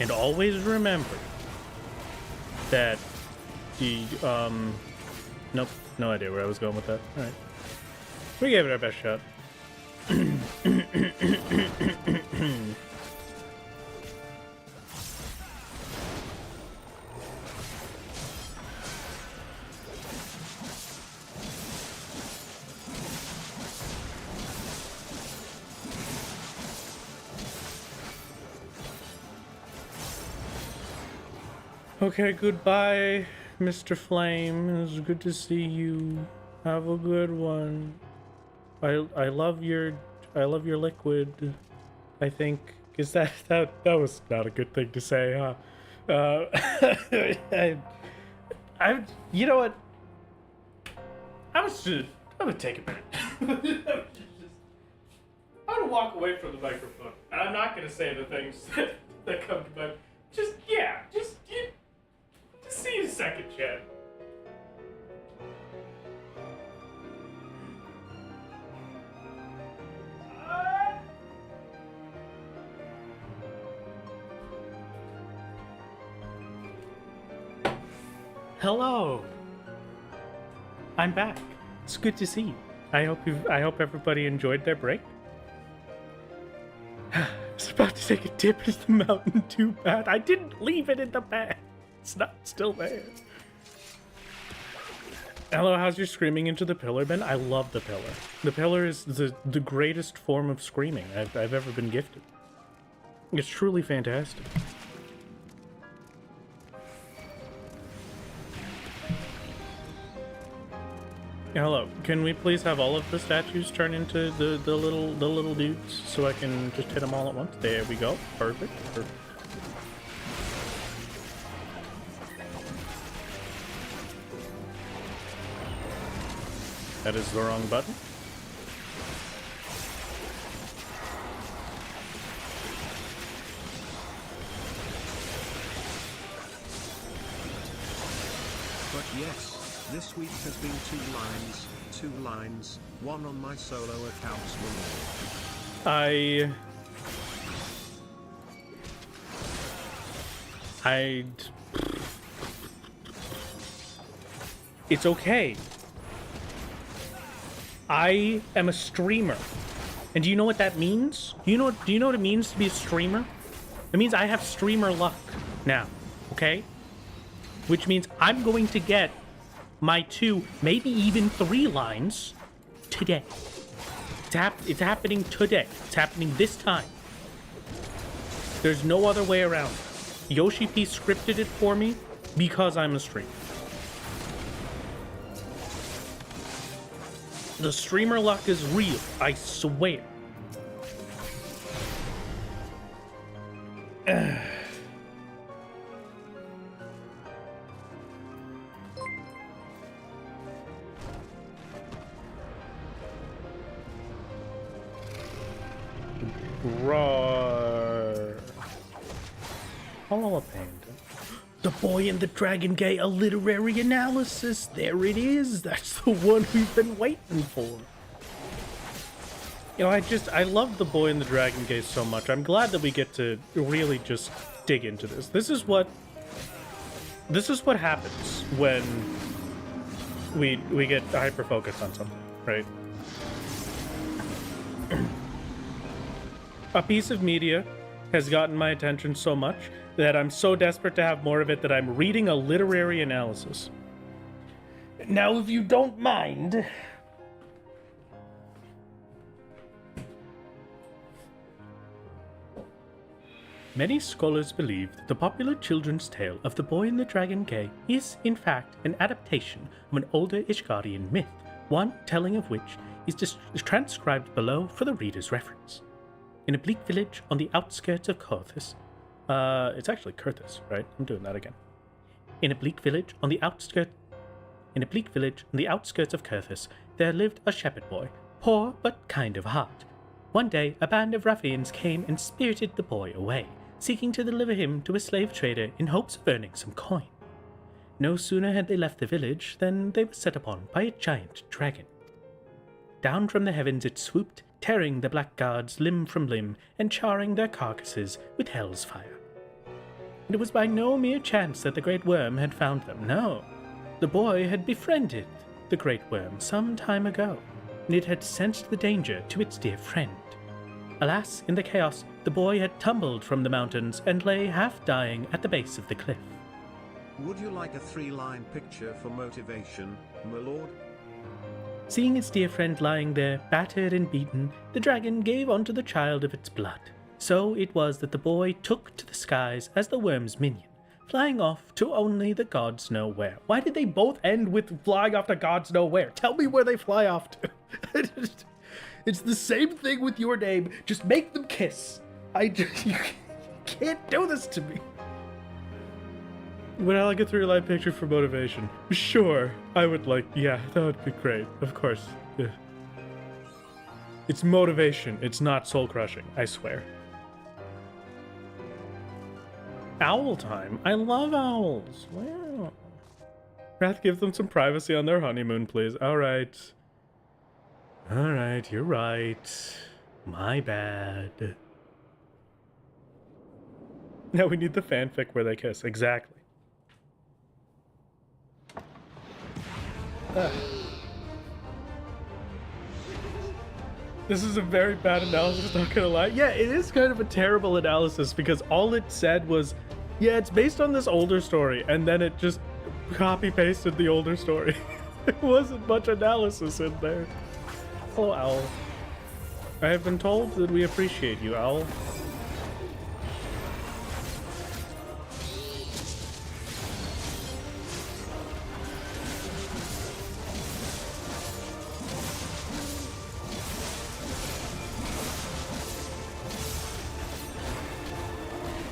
And always remember that the, nope, no idea where I was going with that. All right. We gave it our best shot. Okay, goodbye, Mr. Flame. It was good to see you. Have a good one. I love your liquid. I think is that was not a good thing to say, huh? I you know what? I'm gonna take a minute. I'm gonna walk away from the microphone, and I'm not gonna say the things that come to mind. Just see you a second, Chad. Hello. I'm back. It's good to see you. I hope everybody enjoyed their break. I was about to take a dip into the mountain too bad. I didn't leave it in the bag. It's not still there. Hello, how's your screaming into the pillar been? I love the pillar. The pillar is the greatest form of screaming I've ever been gifted. It's truly fantastic. Hello, can we please have all of the statues turn into the little dudes so I can just hit them all at once? There we go. Perfect. That is the wrong button. But yes, this week has been 2 lines, 1 on my solo accounts. It's okay. I am a streamer. And do you know what that means? Do you know what it means to be a streamer? It means I have streamer luck now, okay? Which means I'm going to get my 2, maybe even 3 lines today. It's happening today. It's happening this time. There's no other way around it. Yoshi P scripted it for me because I'm a streamer. The streamer luck is real, I swear. Roar. Hello, Panda. The Boy and the Dragon Gay, a literary analysis. There it is. That's the one we've been waiting for. You know, I love The Boy and the Dragon Gay so much. I'm glad that we get to really just dig into this. This is what happens when we get hyper focused on something, right? A piece of media has gotten my attention so much that I'm so desperate to have more of it that I'm reading a literary analysis. Now, if you don't mind... Many scholars believe that the popular children's tale of The Boy and the Dragon Gay is, in fact, an adaptation of an older Ishgarian myth, one telling of which is transcribed below for the reader's reference. In a bleak village on the outskirts of Korthus, it's actually Kurthus, right? I'm doing that again. In a bleak village on the outskirts... In a bleak village on the outskirts of Kurthus, there lived a shepherd boy, poor but kind of heart. One day, a band of ruffians came and spirited the boy away, seeking to deliver him to a slave trader in hopes of earning some coin. No sooner had they left the village than they were set upon by a giant dragon. Down from the heavens it swooped, tearing the black guards limb from limb and charring their carcasses with hell's fire. And it was by no mere chance that the great worm had found them, no. The boy had befriended the great worm some time ago, and it had sensed the danger to its dear friend. Alas, in the chaos, the boy had tumbled from the mountains and lay half dying at the base of the cliff. Would you like a 3-line picture for motivation, my lord? Seeing its dear friend lying there, battered and beaten, the dragon gave unto the child of its blood. So it was that the boy took to the skies as the worm's minion, flying off to only the gods know where. Why did they both end with flying off to gods know where? Tell me where they fly off to. It's the same thing with your name. Just make them kiss. You can't do this to me. Would I like a 3-line picture for motivation? Sure, I would like, yeah, that would be great, of course. Yeah. It's motivation, it's not soul-crushing, I swear. Owl time? I love owls. Wow. Wrath, give them some privacy on their honeymoon, please. Alright. Alright, you're right. My bad. Now we need the fanfic where they kiss, exactly. This is a very bad analysis, not gonna lie. Yeah, it is kind of a terrible analysis because all it said was, yeah, it's based on this older story, and then it just copy-pasted the older story. There wasn't much analysis in there. Hello, Owl. I have been told that we appreciate you, Owl.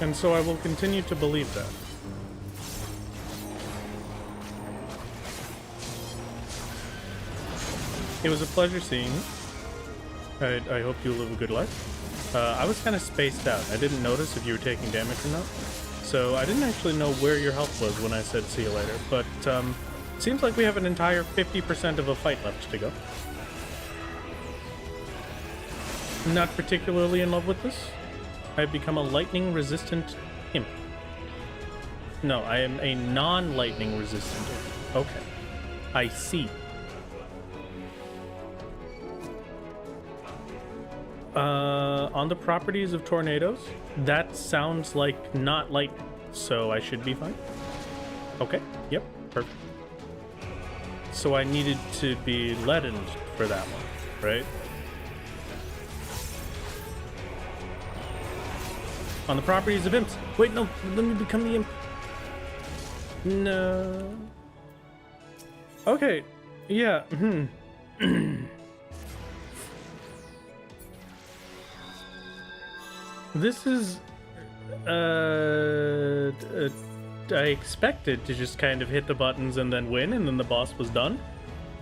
And so I will continue to believe that. It was a pleasure seeing you. I hope you live a good life. I was kind of spaced out. I didn't notice if you were taking damage or not. So I didn't actually know where your health was when I said see you later. But seems like we have an entire 50% of a fight left to go. Not particularly in love with this. I've become a lightning-resistant imp. No, I am a non-lightning resistant imp. Okay. I see. On the properties of tornadoes, that sounds like not lightning, so I should be fine. Okay, yep, perfect. So I needed to be leadened for that one, right? On the properties of imps. Wait, no, let me become the imp. No. Okay, yeah, This is, I expected to just kind of hit the buttons and then win, and then the boss was done.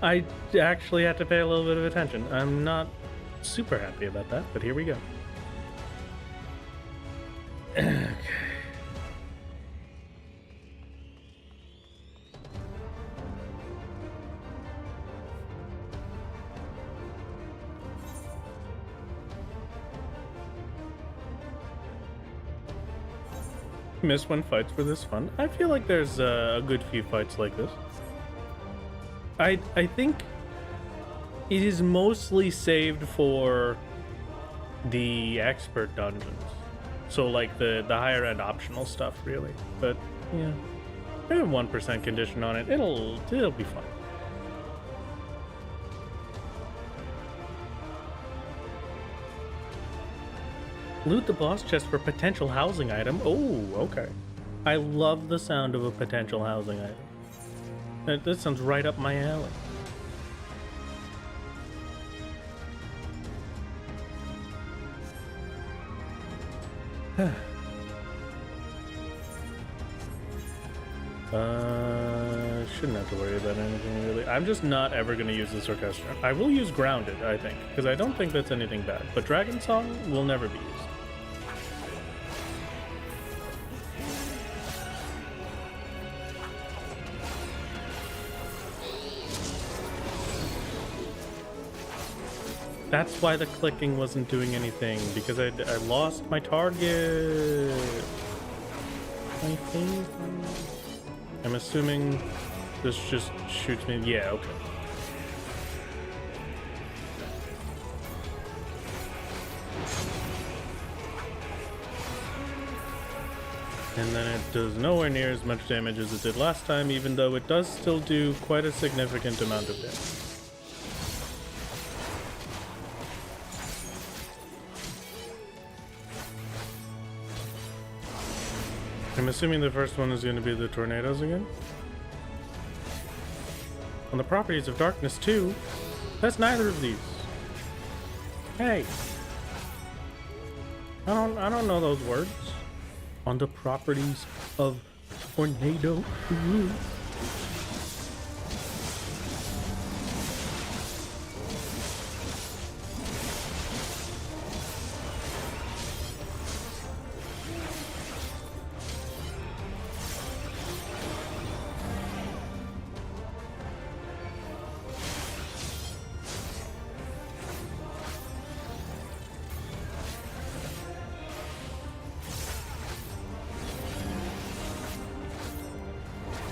I actually had to pay a little bit of attention. I'm not super happy about that, but here we go. Okay. Miss when fights were this fun. I feel like there's a good few fights like this. I think it is mostly saved for the expert dungeons. So like the higher end optional stuff, really. But yeah, I have 1% condition on it. It'll be fun. Loot the boss chest for potential housing item. Oh, okay. I love the sound of a potential housing item. That sounds right up my alley. shouldn't have to worry about anything really. I'm just not ever going to use this orchestra. I will use Grounded, I think, because I don't think that's anything bad. But Dragon Song will never be used. That's why the clicking wasn't doing anything, because I lost my target. I think. I'm assuming this just shoots me. Yeah, okay. And then it does nowhere near as much damage as it did last time, even though it does still do quite a significant amount of damage. I'm assuming the first one is going to be the tornadoes again. On the properties of darkness 2, that's neither of these. Hey, I don't know those words. On the properties of tornado 2.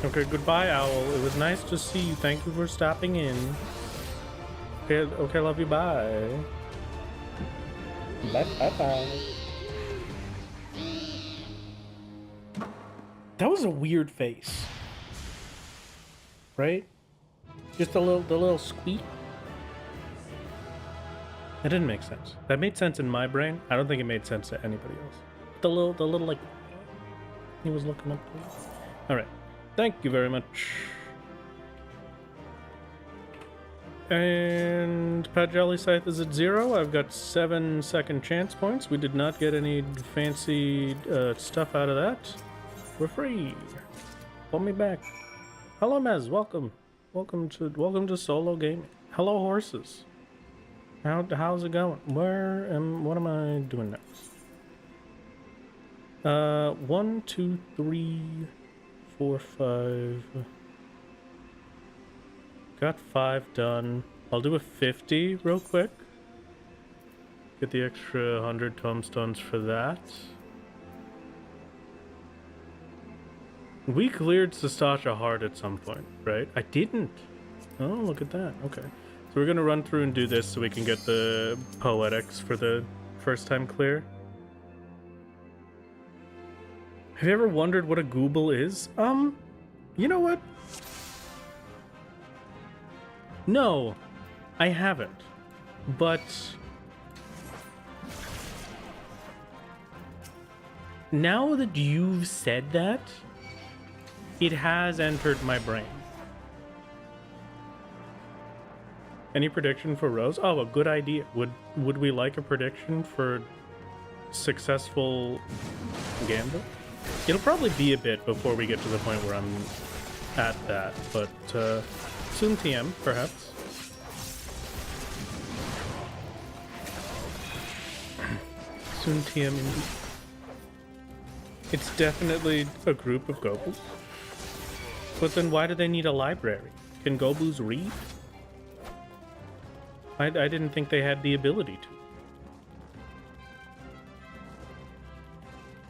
Okay, goodbye, Owl. It was nice to see you. Thank you for stopping in. Okay, love you. Bye. Bye. That was a weird face, right? Just the little squeak. That didn't make sense. That made sense in my brain. I don't think it made sense to anybody else. The little like he was looking up to. All right. Thank you very much. And Pat Jolly Scythe is at 0. I've got 7 second chance points. We did not get any fancy stuff out of that. We're free. Pull me back. Hello, Mez. Welcome. Welcome to solo gaming. Hello, horses. How's it going? What am I doing next? 1, 2, 3, 4, 5. Got 5 done. I'll do a 50 real quick. Get the extra 100 tombstones for that. We cleared Sastasha hard at some point, right? I didn't. Oh, look at that. Okay. So we're gonna run through and do this so we can get the poetics for the first time clear. Have you ever wondered what a gooble is? You know what? No, I haven't. But now that you've said that, it has entered my brain. Any prediction for Rose? Oh, a good idea. Would we like a prediction for successful Gambit? It'll probably be a bit before we get to the point where I'm at that, but soon TM, perhaps. Soon TM indeed. It's definitely a group of Gobus. But then why do they need a library? Can Gobus read? I didn't think they had the ability to.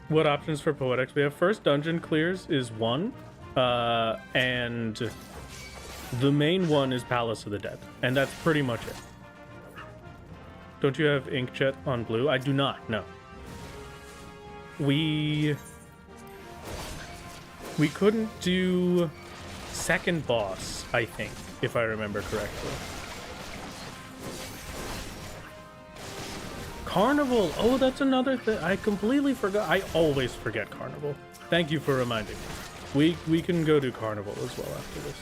What options for poetics? We have first dungeon clears is 1, and the main one is Palace of the Dead, and that's pretty much it. Don't you have Inkjet on blue? I do not, no. We couldn't do second boss, I think, if I remember correctly. Carnival! Oh, that's another thing. I completely forgot. I always forget Carnival. Thank you for reminding me. We can go do Carnival as well after this.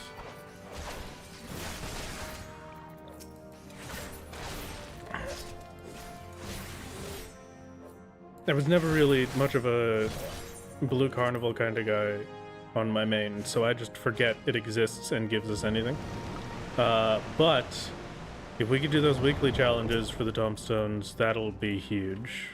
I was never really much of a Blue Carnival kind of guy on my main, so I just forget it exists and gives us anything. But if we could do those weekly challenges for the tombstones, that'll be huge.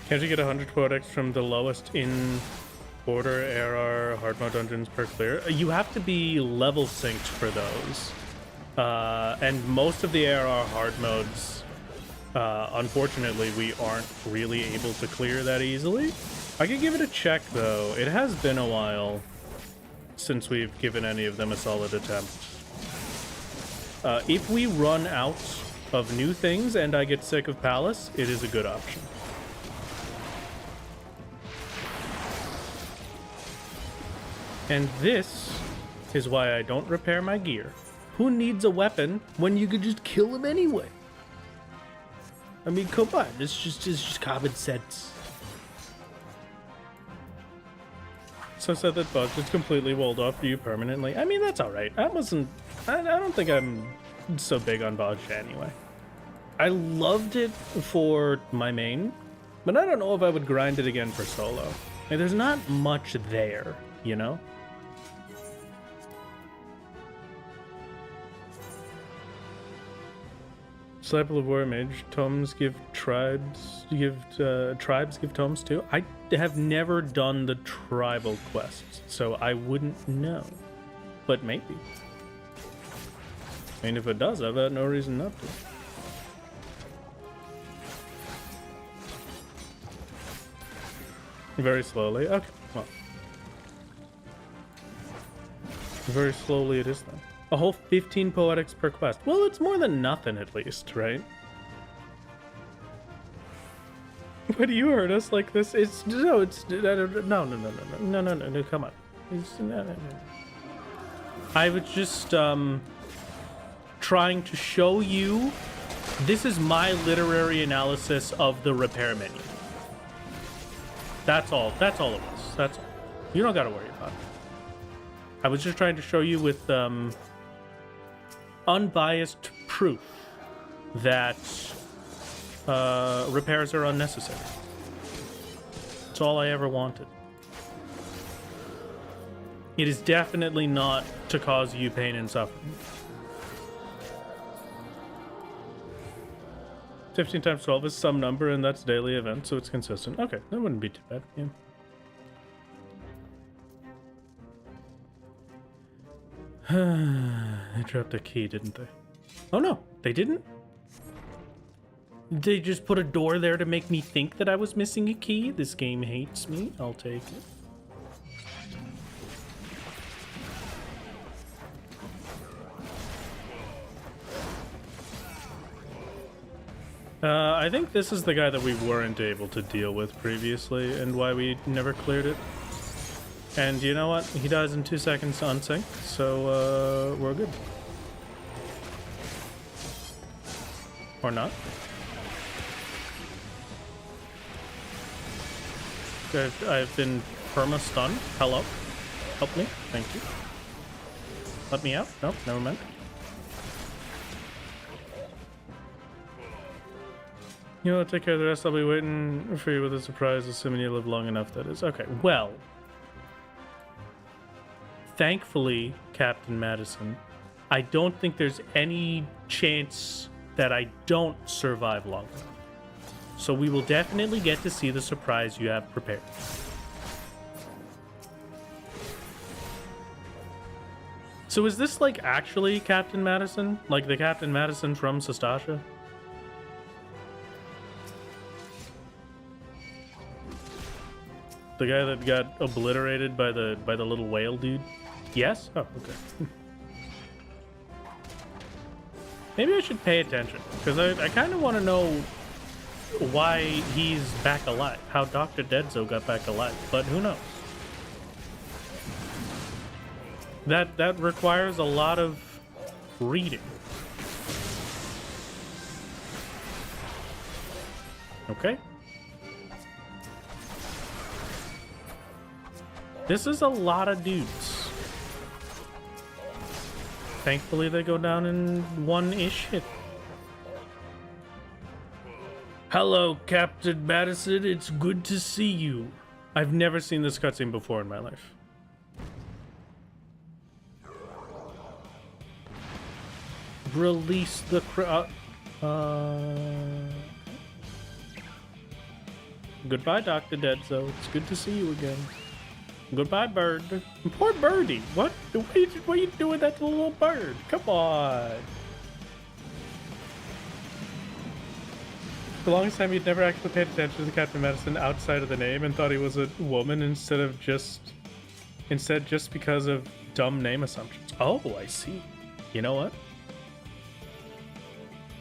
Can't you get 100 codex from the lowest in order ARR hard mode dungeons per clear? You have to be level synced for those. And most of the ARR hard modes, unfortunately, we aren't really able to clear that easily. I could give it a check, though. It has been a while since we've given any of them a solid attempt. If we run out of new things and I get sick of Palace, it is a good option. And this is why I don't repair my gear. Who needs a weapon when you could just kill him anyway? I mean, come on, it's just common sense. So said that budget's completely walled off for you permanently. I mean, that's all right. I don't think I'm so big on Bodge anyway. I loved it for my main, but I don't know if I would grind it again for solo. Like, there's not much there, you know? Disciple of War Mage, tomes give tribes give tomes too. I have never done the tribal quests, so I wouldn't know. But maybe. I mean, if it does, I've had no reason not to. Very slowly. Okay, well. Very slowly it is then. A whole 15 poetics per quest. Well, it's more than nothing at least, right? Why do you hurt us like this? No, come on. No. I was just trying to show you, this is my literary analysis of the repair menu. That's all it was. That's all. You don't gotta worry about it. I was just trying to show you with unbiased proof that repairs are unnecessary. That's all I ever wanted. It is definitely not to cause you pain and suffering. 15 times 12 is some number, and that's daily event, so it's consistent. Okay, that wouldn't be too bad. Yeah. They dropped a key, didn't they? Oh no, they didn't? They just put a door there to make me think that I was missing a key? This game hates me. I'll take it. I think this is the guy that we weren't able to deal with previously and why we never cleared it. And you know what? He dies in 2 seconds to unsync, so we're good. Or not. I've been perma-stunned. Hello. Help me. Thank you. Let me out. Nope, never mind. You know, take care of the rest. I'll be waiting for you with a surprise, assuming you live long enough, that is. Okay, well. Thankfully, Captain Madison, I don't think there's any chance that I don't survive long enough. So we will definitely get to see the surprise you have prepared. So is this like actually Captain Madison? Like the Captain Madison from Sastasha? The guy that got obliterated by the little whale dude? Yes? Oh, okay. Maybe I should pay attention, because I kind of want to know why he's back alive, how Dr. Dedzo got back alive, but who knows? That requires a lot of reading. Okay. This is a lot of dudes. Thankfully, they go down in one-ish hit. Hello, Captain Madison. It's good to see you. I've never seen this cutscene before in my life. Release the Goodbye, Dr. Deadzo. It's good to see you again. Goodbye, bird. Poor birdie. What? What are you doing with that little bird? Come on. For the longest time, he'd never actually paid attention to Captain Madison outside of the name and thought he was a woman instead just because of dumb name assumptions. Oh, I see. You know what?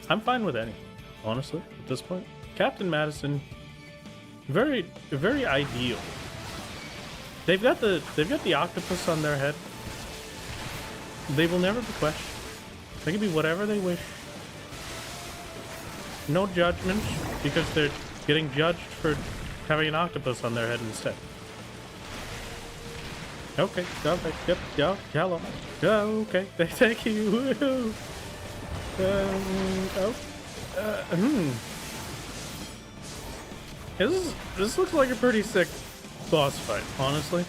I'm fine with any, honestly, at this point. Captain Madison, very ideal. They've got the octopus on their head. They will never be questioned. They can be whatever they wish. No judgment, because they're getting judged for having an octopus on their head instead. Okay, yep, hello. Okay, thank you. Woo-hoo. This looks like a pretty sick boss fight, honestly.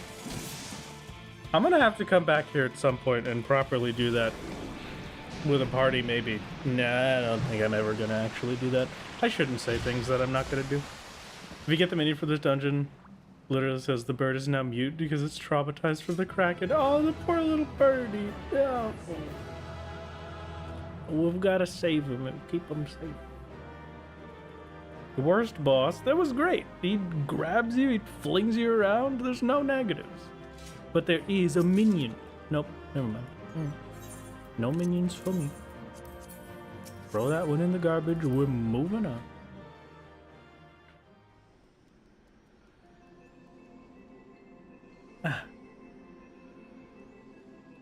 I'm gonna have to come back here at some point and properly do that with a party, maybe. Nah, I don't think I'm ever gonna actually do that. I shouldn't say things that I'm not gonna do. If you get the menu for this dungeon, literally says the bird is now mute because it's traumatized from the Kraken. Oh, the poor little birdie. Oh. We've gotta save him and keep him safe. The worst boss, that was great. He grabs you, he flings you around, there's no negatives. But there is a minion. Nope, never mind. No minions for me. Throw that one in the garbage, we're moving on.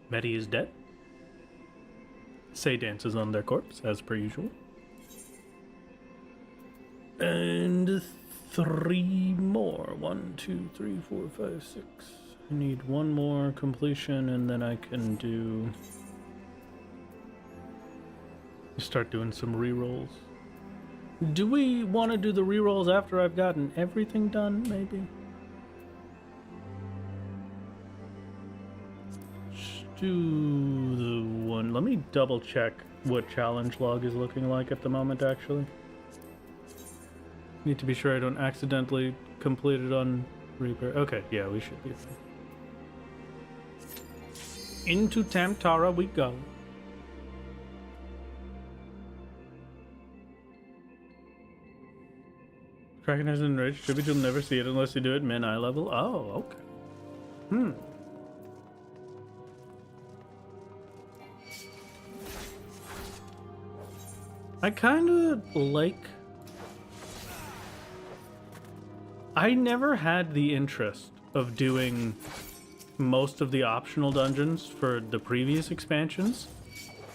Betty is dead. Say dances on their corpse, as per usual. And 3 more. 1, 2, 3, 4, 5, 6. I need 1 more completion, and then I can do... start doing some rerolls. Do we want to do the rerolls after I've gotten everything done, maybe? Let's do the one... Let me double check what challenge log is looking like at the moment, actually. Need to be sure I don't accidentally complete it on repair. Okay, yeah, we should be fine. Into Tamtara we go. Kraken has enraged. Tribute, you'll never see it unless you do it min eye level. Oh, okay. I kinda like... I never had the interest of doing most of the optional dungeons for the previous expansions,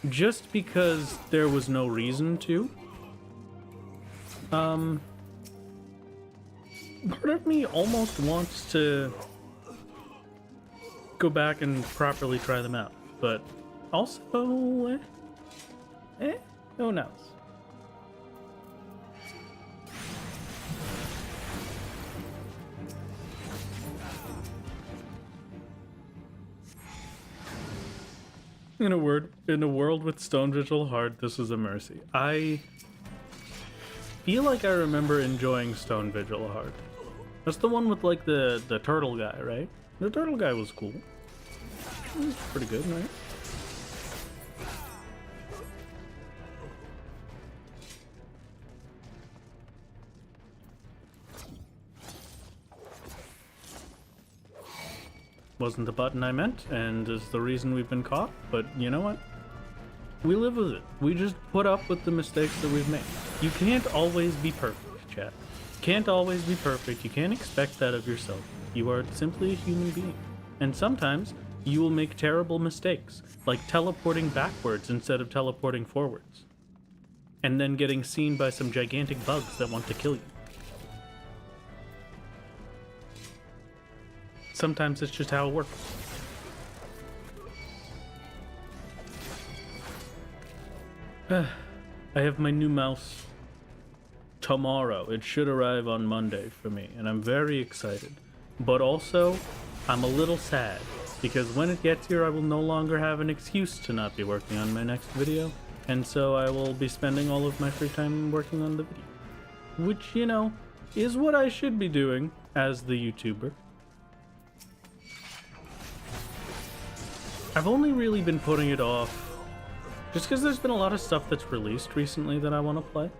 just because there was no reason to. Part of me almost wants to go back and properly try them out, but also, who knows? In a world with Stone Vigil hard, this is a mercy. I feel like I remember enjoying Stone Vigil hard. That's the one with like the turtle guy, right? The turtle guy was cool. He was pretty good, right? Wasn't the button I meant, and is the reason we've been caught, but you know what? We live with it. We just put up with the mistakes that we've made. You can't always be perfect, chat. You can't always be perfect. You can't expect that of yourself. You are simply a human being. And sometimes you will make terrible mistakes, like teleporting backwards instead of teleporting forwards. And then getting seen by some gigantic bugs that want to kill you. sometimes it's just how it works. I have my new mouse tomorrow. It should arrive on Monday for me, and I'm very excited. But also, I'm a little sad, because when it gets here, I will no longer have an excuse to not be working on my next video, and so I will be spending all of my free time working on the video. Which, you know, is what I should be doing as the YouTuber. I've only really been putting it off just because there's been a lot of stuff that's released recently that I want to play.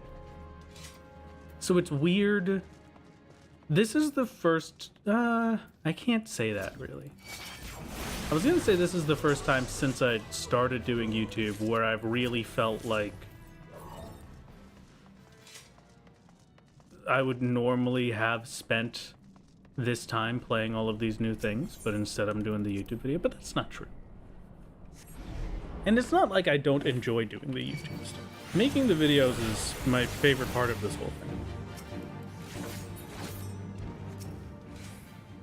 So it's weird. This is the first... I can't say that, really. I was going to say this is the first time since I started doing YouTube where I've really felt like I would normally have spent this time playing all of these new things, but instead I'm doing the YouTube video, but that's not true. And it's not like I don't enjoy doing the YouTube stuff. Making the videos is my favorite part of this whole thing.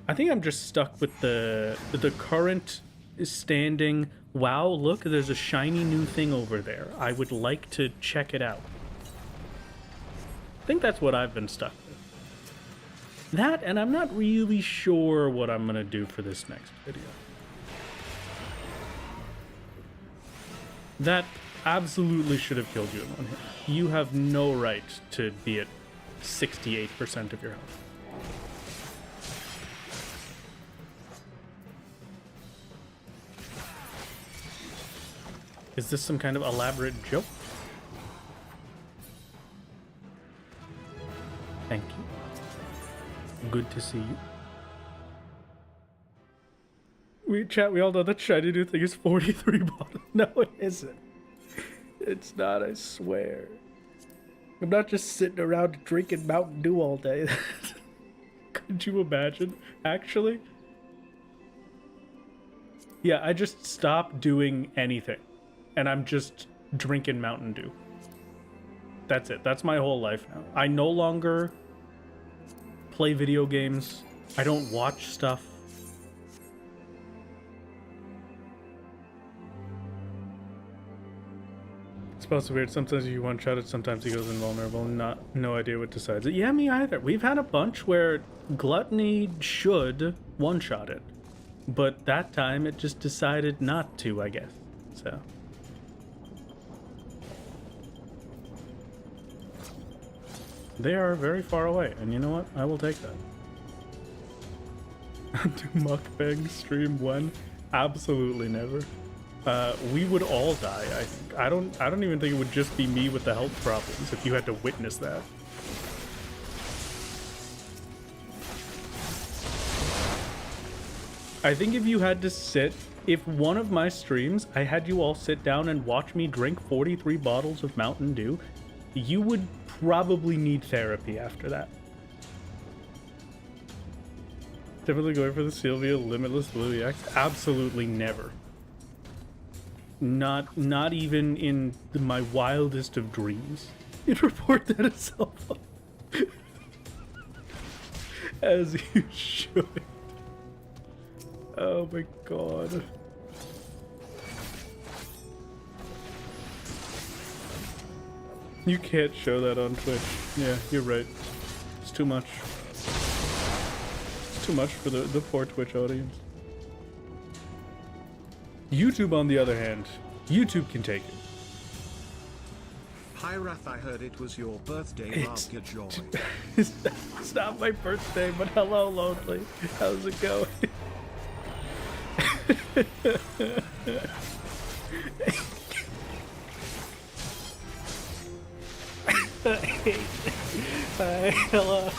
I think I'm just stuck with the current standing, wow, look, there's a shiny new thing over there. I would like to check it out. I think that's what I've been stuck with. That, and I'm not really sure what I'm going to do for this next video. That absolutely should have killed you in one hit. You have no right to be at 68% of your health. Is this some kind of elaborate joke? Thank you. Good to see you. We all know that shiny new thing is 43 bottles. No, it isn't. It's not, I swear. I'm not just sitting around drinking Mountain Dew all day. Could you imagine? Actually? Yeah, I just stopped doing anything. And I'm just drinking Mountain Dew. That's it. That's my whole life now. I no longer play video games. I don't watch stuff. It's also weird. Sometimes you one-shot it, sometimes he goes invulnerable. No idea what decides it. Yeah, me either. We've had a bunch where Gluttony should one-shot it. But that time it just decided not to, I guess. So... they are very far away, and you know what? I will take that. Do mukbang stream when? Absolutely never. We would all die, I think. I don't even think it would just be me with the health problems if you had to witness that. I think if you had to sit, if one of my streams, I had you all sit down and watch me drink 43 bottles of Mountain Dew, you would probably need therapy after that. Typically going for the Sylvia Limitless Louis X? Absolutely never. Not even in my wildest of dreams. You'd report that itself. As you should. Oh my god. You can't show that on Twitch. Yeah, you're right. It's too much. It's too much for the poor Twitch audience. YouTube, on the other hand, YouTube can take it. Pyrath, I heard it was your birthday last year, Joy. It's not my birthday, but hello, Lonely. How's it going? Hi, hello.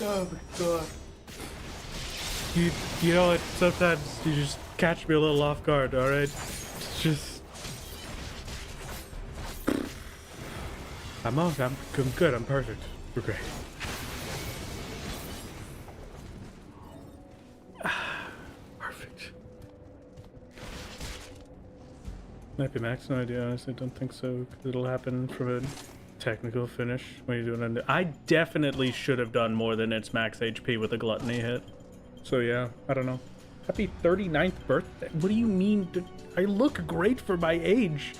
Oh my god. You know what? Sometimes you just catch me a little off guard, alright? It's just... I'm good, I'm perfect. We're great. Perfect. Might be Max, no idea, honestly, don't think so, because it'll happen from Technical finish. What are you doing? I definitely should have done more than its max HP with a gluttony hit. So yeah, I don't know. Happy 39th birthday. What do you mean? I look great for my age.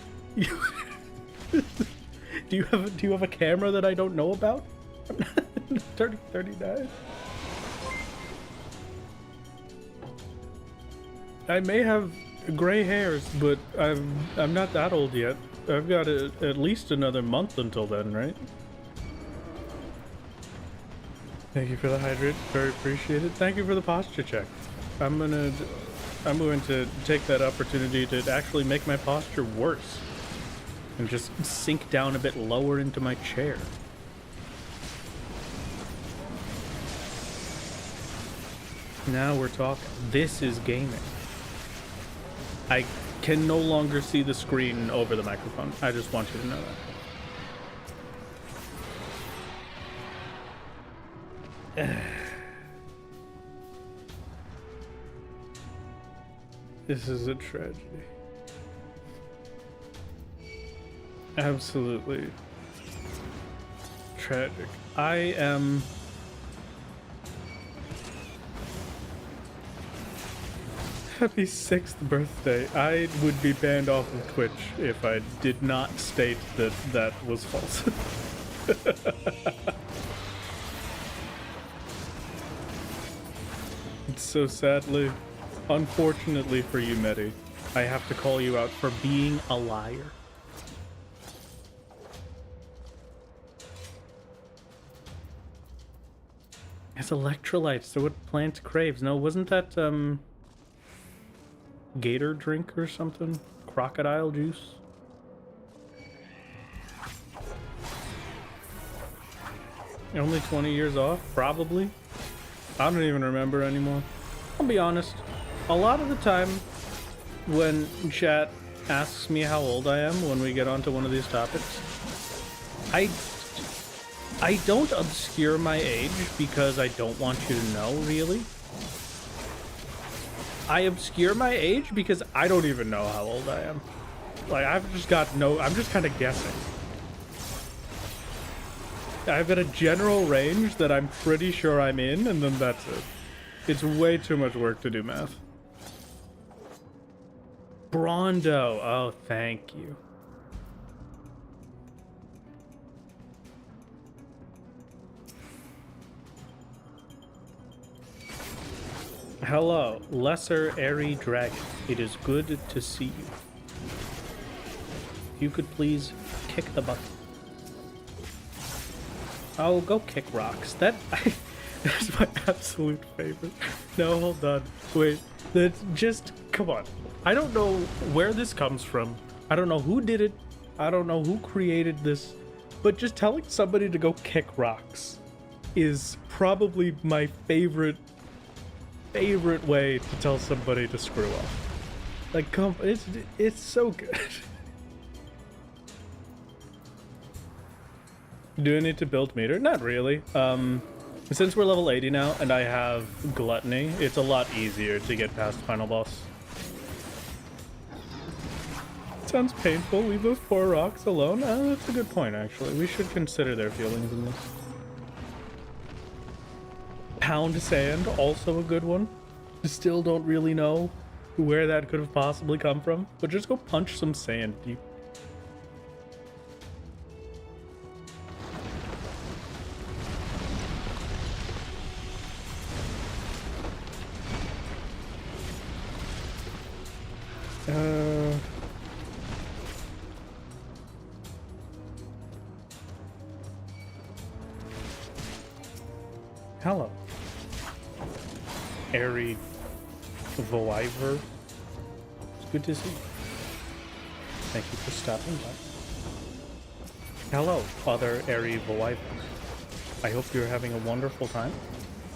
Do you have a camera that I don't know about? I'm not 39. I may have gray hairs, but I'm not that old yet. I've got at least another month until then, right? Thank you for the hydrate. Very appreciated. Thank you for the posture check. I'm going to take that opportunity to actually make my posture worse and just sink down a bit lower into my chair. Now we're talking. This is gaming. I can no longer see the screen over the microphone. I just want you to know that. This is a tragedy. Absolutely tragic. I am... Happy 6th birthday. I would be banned off of Twitch if I did not state that that was false. It's so sadly, unfortunately for you, Medi, I have to call you out for being a liar. It's electrolytes, so what plant craves. No, wasn't that, gator drink or something? Crocodile juice? Only 20 years off? Probably. I don't even remember anymore. I'll be honest. A lot of the time when chat asks me how old I am when we get onto one of these topics, I don't obscure my age because I don't want you to know, really. I obscure my age because I don't even know how old I am. Like, I've just got no... I'm just kind of guessing. I've got a general range that I'm pretty sure I'm in, and then that's it. It's way too much work to do math. Brondo. Oh, thank you. Hello, lesser airy dragon. It is good to see you. If you could please kick the button. Oh, go kick rocks. That's my absolute favorite. No, hold on. Wait. That's just... Come on. I don't know where this comes from. I don't know who did it. I don't know who created this. But just telling somebody to go kick rocks is probably my favorite way to tell somebody to screw off. Like, it's so good. Do I need to build meter? Not really. Since we're level 80 now and I have gluttony, it's a lot easier to get past final boss. Sounds painful. Leave those poor rocks alone. Oh, that's a good point, actually. We should consider their feelings in this. Pound sand, also a good one. Still don't really know where that could have possibly come from, but just go punch some sand. Hello. Airy Voiver. It's good to see you. Thank you for stopping by. Hello, other Airy Voivers. I hope you're having a wonderful time.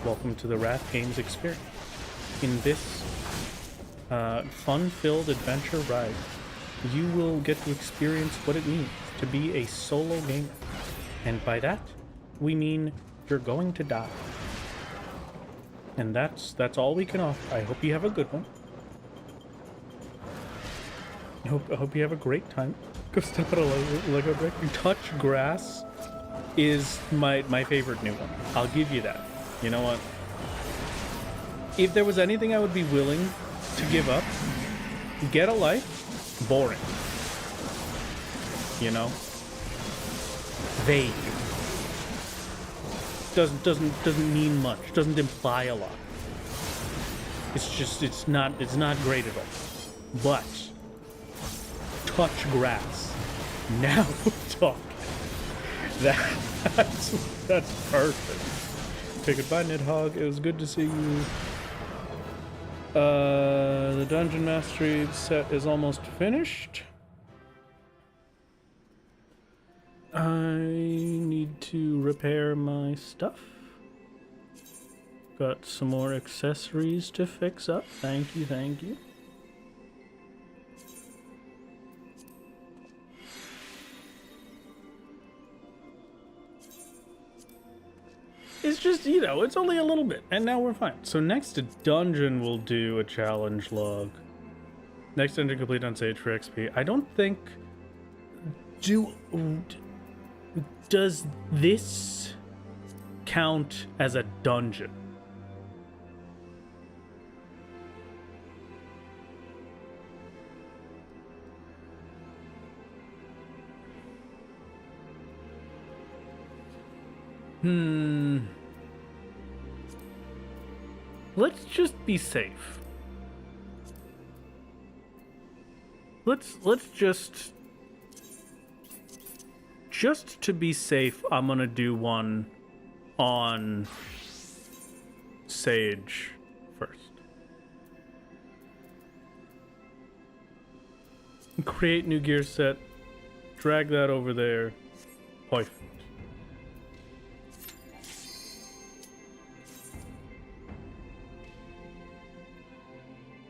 Welcome to the Wrath Games experience. In this fun-filled adventure ride, you will get to experience what it means to be a solo gamer. And by that, we mean you're going to die. And that's all we can offer. I hope you have a good one. I hope you have a great time. Go step on a Lego brick. Touch grass is my favorite new one. I'll give you that. You know what? If there was anything I would be willing to give up, get a life, boring. You know? Vague. Doesn't mean much. Doesn't imply a lot. It's just it's not great at all. But touch grass. Now we're talking. That's perfect. Okay, goodbye, Nidhogg. It was good to see you. The Dungeon Mastery set is almost finished. I need to repair my stuff. Got some more accessories to fix up. Thank you, thank you. It's just, you know, it's only a little bit, and now we're fine. So next dungeon we'll do a challenge log. Next dungeon complete on Sage for XP. I don't think... Does this count as a dungeon? Let's just be safe. Let's just to be safe, I'm gonna do one on Sage first. Create new gear set. Drag that over there. Perfect.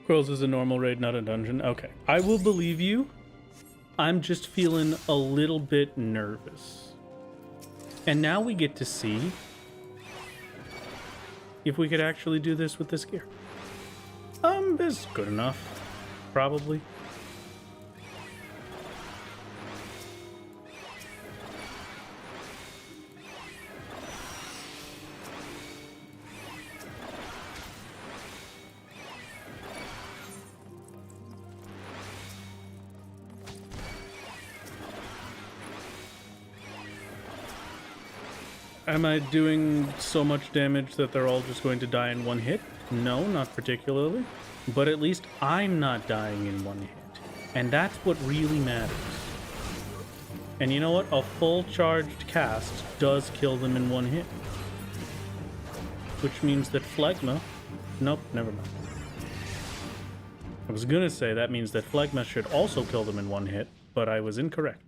Squirrels is a normal raid, not a dungeon. Okay. I will believe you. I'm just feeling a little bit nervous. And now we get to see if we could actually do this with this gear. This is good enough. Probably. Am I doing so much damage that they're all just going to die in one hit? No, not particularly. But at least I'm not dying in one hit. And that's what really matters. And you know what? A full charged cast does kill them in one hit. Which means that Phlegma... Nope, never mind. I was gonna say that means that Phlegma should also kill them in one hit, but I was incorrect.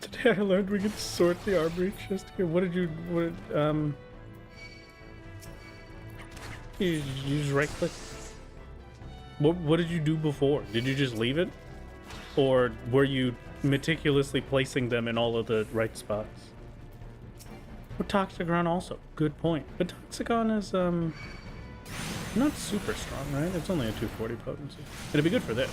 Today I learned we could sort the armory chest here. What did you... You just right click? What did you do before? Did you just leave it? Or were you meticulously placing them in all of the right spots? Well, Toxicron also. Good point. But Toxicron is, not super strong, right? It's only a 240 potency. It'd be good for this.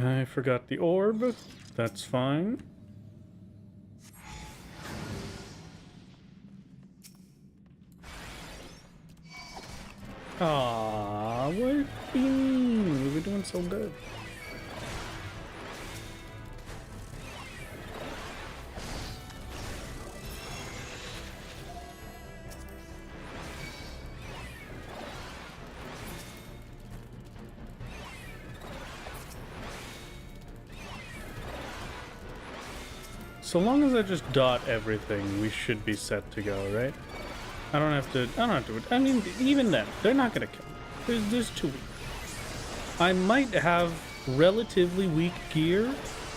I forgot the orb. That's fine. Ah, what do you mean? We were doing so good. So long as I just dot everything, we should be set to go, right? I don't have to, I mean, even then, they're not gonna kill me. There's too weak. I might have relatively weak gear,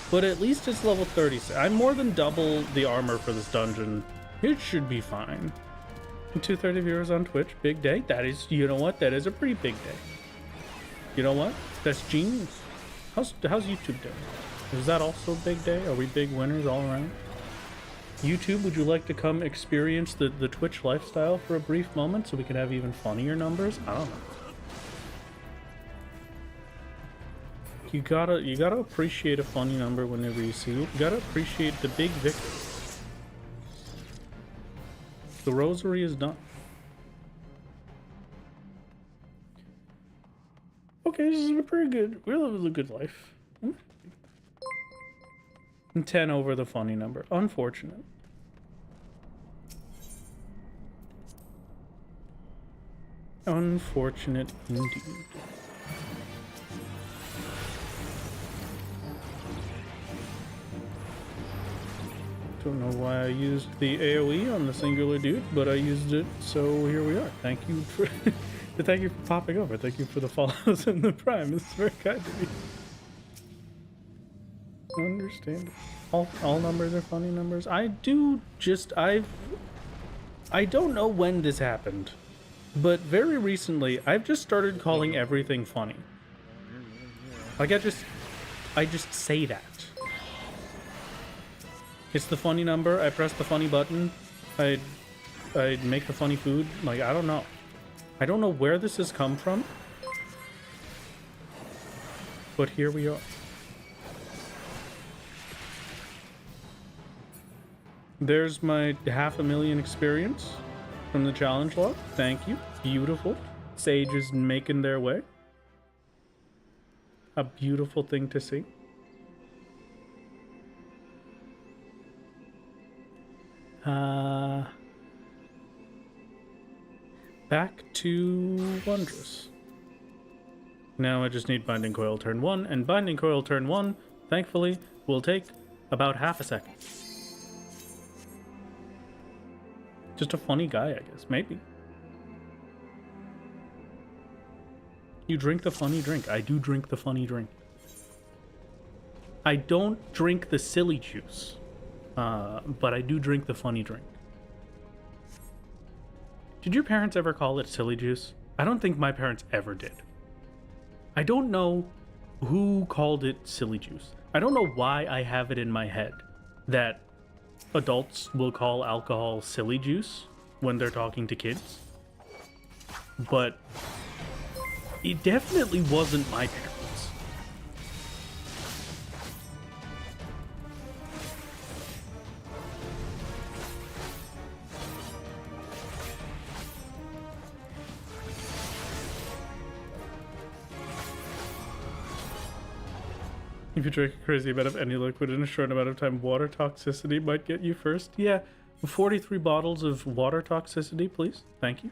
but at least it's level 36. I'm more than double the armor for this dungeon. It should be fine. 230 viewers on Twitch, big day. That is, you know what? That is a pretty big day. You know what? That's genius. How's YouTube doing? Is that also a big day? Are we big winners all around? YouTube, would you like to come experience the Twitch lifestyle for a brief moment so we can have even funnier numbers? I don't know. You gotta appreciate a funny number whenever you see it. You gotta appreciate the big victory. The rosary is done. Okay, this is a pretty good. We're living a good life. 10 over the funny number. Unfortunate. Unfortunate indeed. Don't know why I used the AoE on the singular dude, but I used it, so here we are. Thank you for thank you for popping over. Thank you for the follows and the prime. This is very kind of you. Understand. All numbers are funny numbers. I don't know when this happened, but very recently I've just started calling everything funny. Like I just say that. It's the funny number. I press the funny button. I make the funny food. Like, I don't know. I don't know where this has come from. But here we are. There's my 500,000 experience from the challenge log. Thank you. Beautiful. Sages making their way. A beautiful thing to see. Back to Wondrous. Now I just need Binding Coil turn 1, and Binding Coil turn 1, thankfully, will take about half a second. Just a funny guy, I guess. Maybe. You drink the funny drink. I do drink the funny drink. I don't drink the silly juice. But I do drink the funny drink. Did your parents ever call it silly juice? I don't think my parents ever did. I don't know who called it silly juice. I don't know why I have it in my head that adults will call alcohol silly juice when they're talking to kids. But it definitely wasn't my parents. If you drink a crazy amount of any liquid in a short amount of time, water toxicity might get you first. Yeah, 43 bottles of water toxicity, please. Thank you.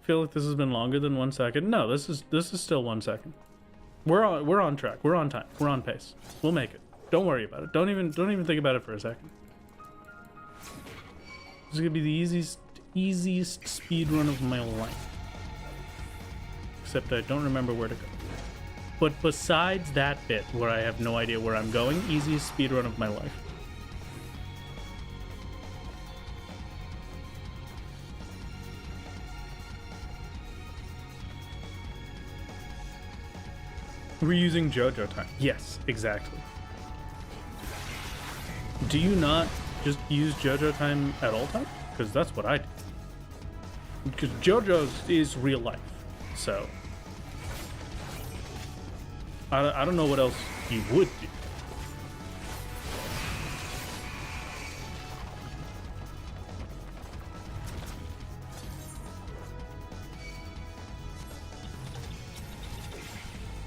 Feel like this has been longer than 1 second. No, this is still 1 second. We're on track. We're on time. We're on pace. We'll make it. Don't worry about it. Don't even think about it for a second. This is gonna be the easiest speed run of my life. Except I don't remember where to go. But besides that bit where I have no idea where I'm going, easiest speedrun of my life. We're using JoJo time. Yes, exactly. Do you not just use JoJo time at all times? Because that's what I do. Because JoJo's is real life. So I don't know what else you would do.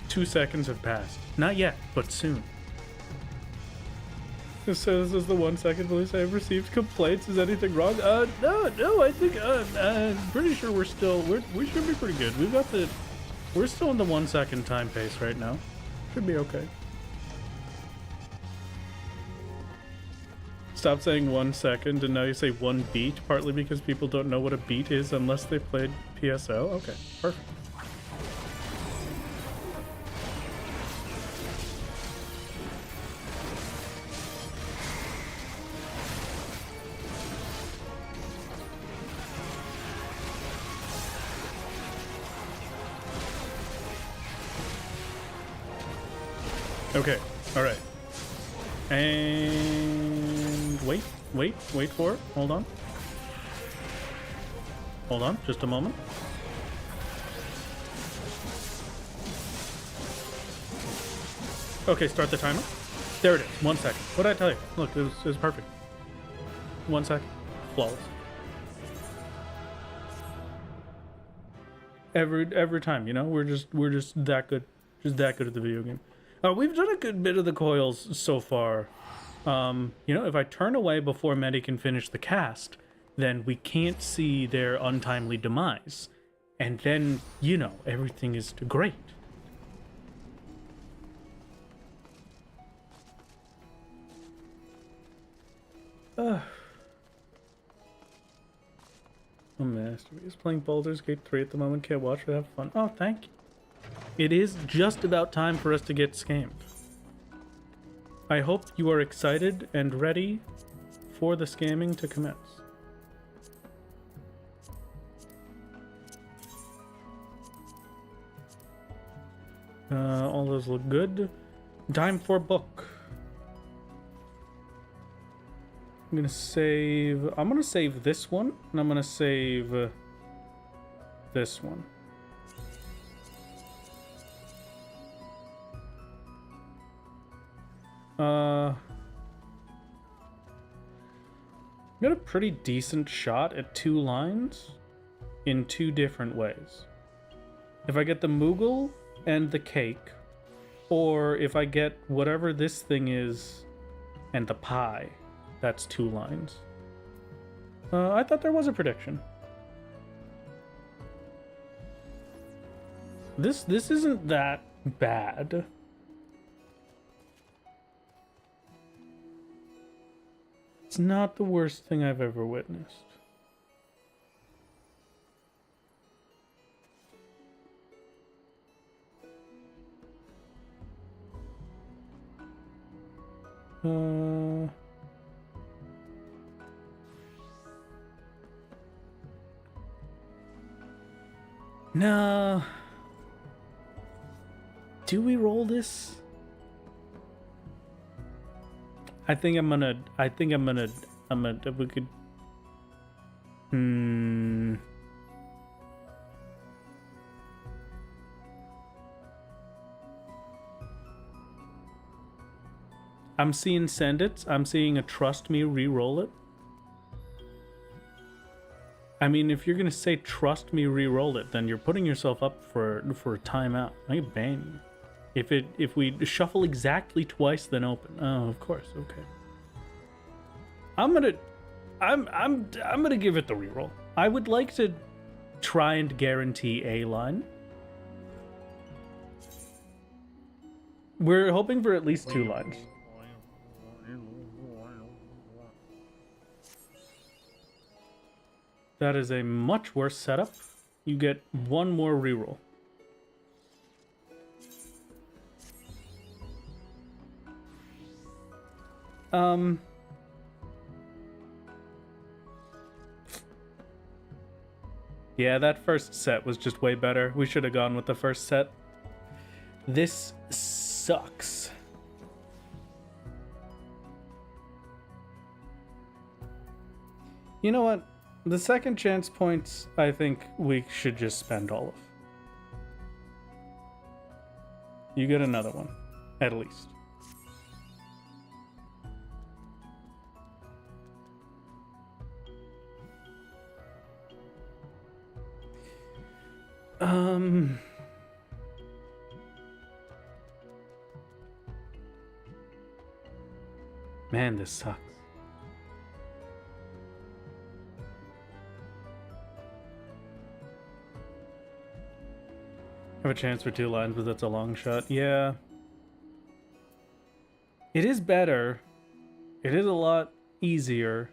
Two seconds have passed. Not yet, but soon. So this is the 1 second police I have received complaints. Is anything wrong? No, I think, I'm pretty sure we should be pretty good. We're still in the 1 second time pace right now. Should be okay. Stop saying 1 second and now you say 1 beat, partly because people don't know what a beat is unless they played PSO. Okay, perfect. Okay, alright. And wait for it. Hold on. Hold on, just a moment. Okay, start the timer. There it is. 1 second. What did I tell you? Look, it was perfect. 1 second. Flawless. Every time, you know, we're just that good. Just that good at the video game. We've done a good bit of the coils so far. You know, if I turn away before Medi can finish the cast, then we can't see their untimely demise. And then, you know, everything is great. A masterpiece. Playing Baldur's Gate 3 at the moment. Can't watch but have fun. Oh, thank you. It is just about time for us to get scammed. I hope you are excited and ready for the scamming to commence. All those look good. Time for book. I'm gonna save this one, and I'm gonna save this one. Got a pretty decent shot at 2 lines in 2 different ways. If I get the Moogle and the cake, or if I get whatever this thing is and the pie, that's 2 lines. I thought there was a prediction. This isn't that bad. It's not the worst thing I've ever witnessed. No. Do we roll this? I think I'm gonna, we could, I'm seeing send it. I'm seeing a trust me re-roll it. I mean, if you're gonna say trust me re-roll it, then you're putting yourself up for a timeout. I can ban you. If we shuffle exactly twice, then open. Oh, of course. Okay. I'm gonna give it the reroll. I would like to try and guarantee a line. We're hoping for at least 2 lines. That is a much worse setup. You get 1 more reroll. Yeah, that first set was just way better. We should have gone with the first set. This sucks. You know what? The second chance points, I think we should just spend all of. You get another one, at least. Man, this sucks. Have a chance for 2 lines, but that's a long shot. Yeah. It is better. It is a lot easier.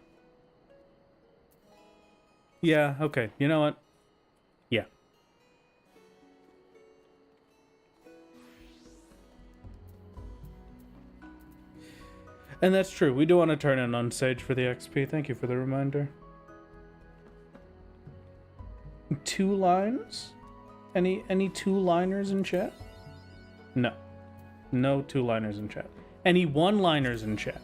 Yeah, okay. You know what? Yeah. And that's true. We do want to turn in on Sage for the XP. Thank you for the reminder. 2 lines? Any 2-liners in chat? No. No two-liners in chat. Any one-liners in chat?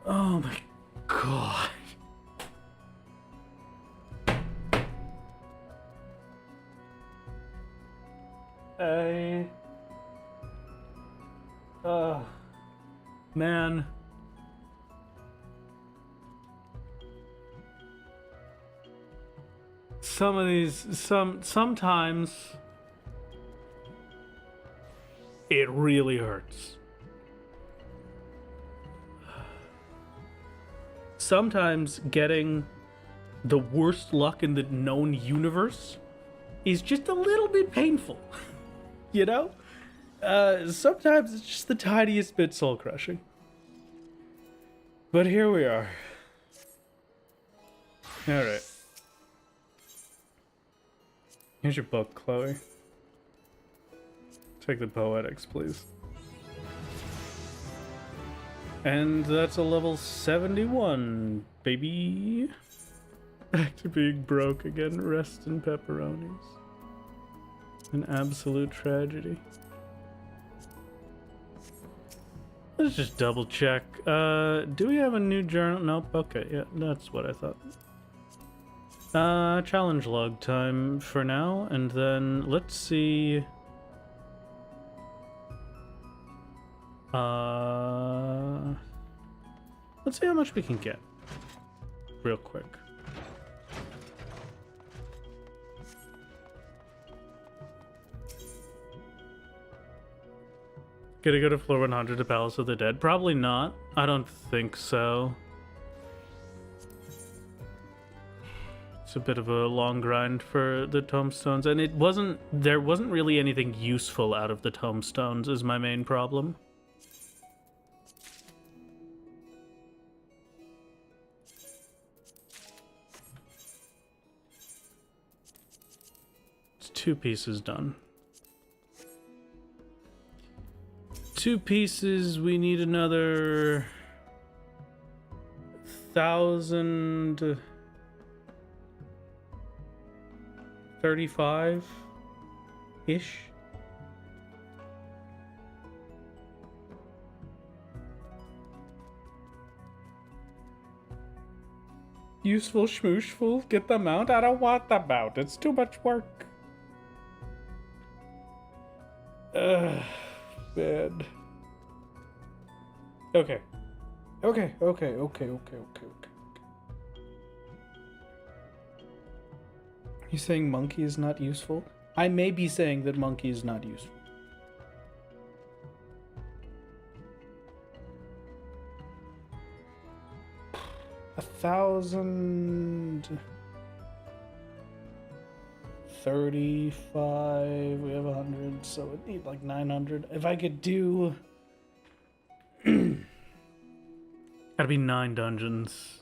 Oh my god. Man. Some of these, sometimes it really hurts. Sometimes getting the worst luck in the known universe is just a little bit painful. You know? Sometimes it's just the tiniest bit soul crushing. But here we are. Alright. Here's your book, Chloe. Take the poetics, please. And that's a level 71, baby. Back to being broke again. Rest in pepperonis. An absolute tragedy. Let's just double check. Do we have a new journal? Nope. Okay, yeah, that's what I thought. Challenge log time for now, and then let's see. Let's see how much we can get. Real quick. Gonna go to floor 100 to Palace of the Dead? Probably not. I don't think so. It's a bit of a long grind for the tombstones, and there wasn't really anything useful out of the tombstones is my main problem. It's 2 pieces done. 2 pieces, we need another 1,035-ish. Useful schmooshful, get the mount? I don't want the mount, it's too much work. Man. Okay. Okay. You saying monkey is not useful? I may be saying that monkey is not useful. A 1,035. We have 100, so it need like 900. If I could do, gotta be 9 dungeons.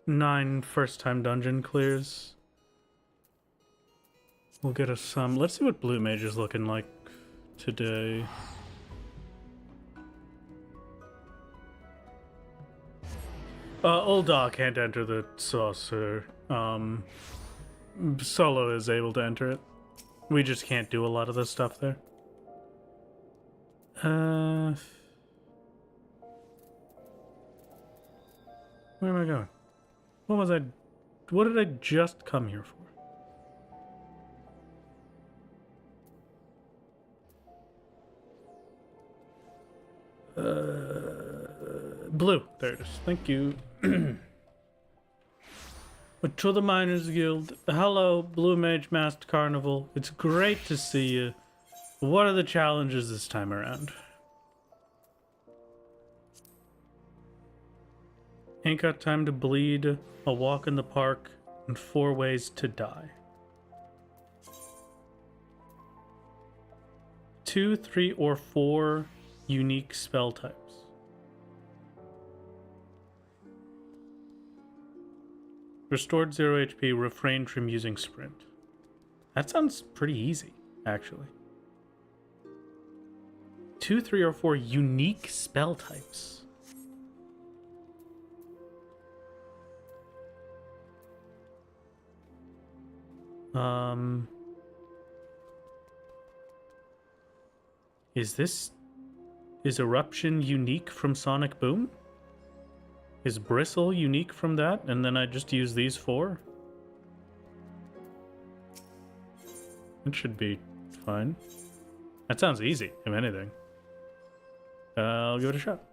9 first-time dungeon clears. We'll get us some. Let's see what Blue Mage is looking like today. Old Dog can't enter the saucer. Solo is able to enter it. We just can't do a lot of the stuff there. Where am I going? What did I just come here for? Blue. There it is. Thank you. To the Miners Guild. Hello, Blue Mage Masked Carnival. It's great to see you. What are the challenges this time around? Ain't got time to bleed. A walk in the park. And 4 ways to die. 2, 3, or 4 unique spell types. Restored 0 HP, refrained from using sprint. That sounds pretty easy, actually. 2, 3, or 4 unique spell types. Is Eruption unique from Sonic Boom? Is Bristle unique from that? And then I just use these 4? It should be fine. That sounds easy, if anything. I'll give it a shot.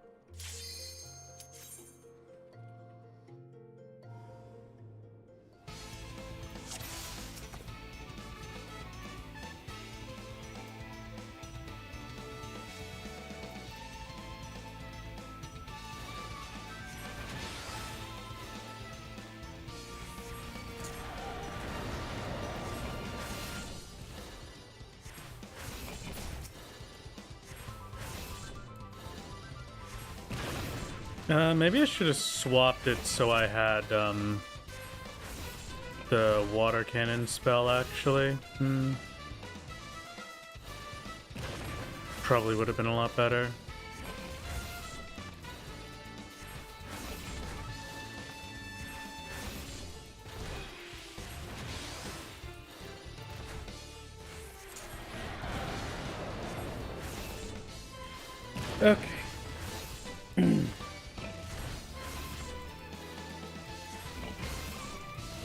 Maybe I should have swapped it so I had, the water cannon spell, actually. Probably would have been a lot better. Okay.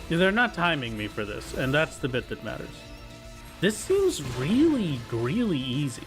They're not timing me for this, and that's the bit that matters. This seems really, really easy.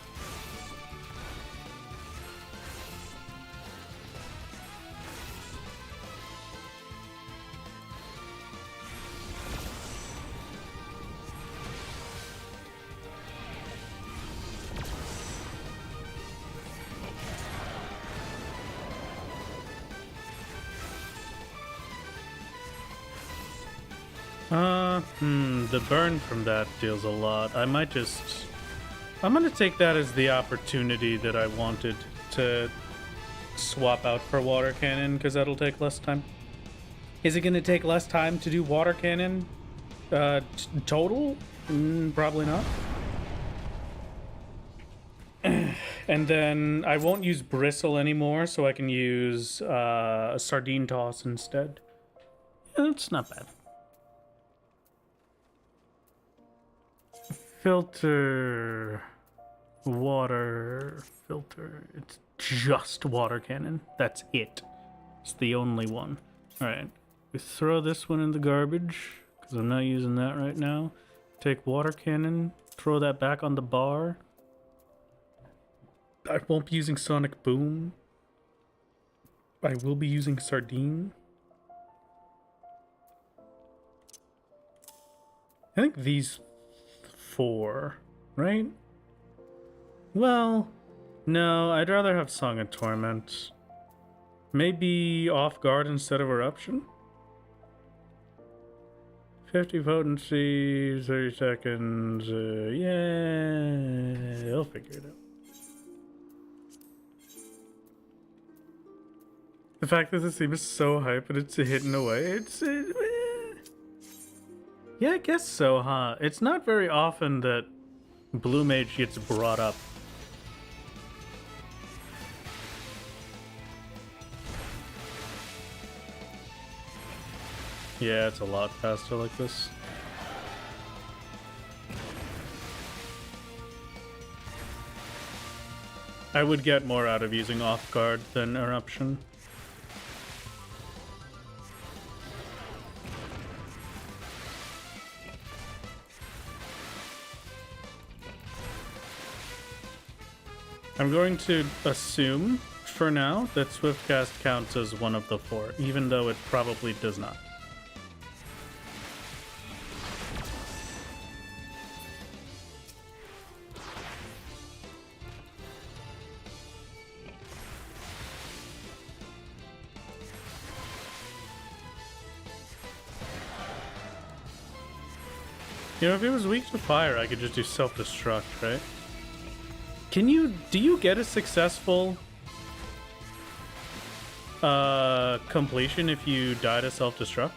The burn from that deals a lot. I'm gonna take that as the opportunity that I wanted to swap out for water cannon, because that'll take less time. Is it gonna take less time to do water cannon total? Probably not. And then I won't use Bristle anymore, so I can use a Sardine Toss instead. Yeah, that's not bad. Filter, water, filter. It's just water cannon. That's it. It's the only one. Alright. We throw this one in the garbage, because I'm not using that right now. Take water cannon, throw that back on the bar. I won't be using Sonic Boom. I will be using Sardine. I think these 4, right? Well, no, I'd rather have Song of Torment. Maybe Off Guard instead of Eruption? 50 potency, 30 seconds, yeah, I'll figure it out. The fact that this theme is so hype and it's hidden away, yeah, I guess so, huh? It's not very often that Blue Mage gets brought up. Yeah, it's a lot faster like this. I would get more out of using Off Guard than Eruption. I'm going to assume, for now, that Swiftcast counts as one of the 4, even though it probably does not. You know, if it was weak to fire, I could just do self-destruct, right? Do you get a successful completion if you die to self-destruct?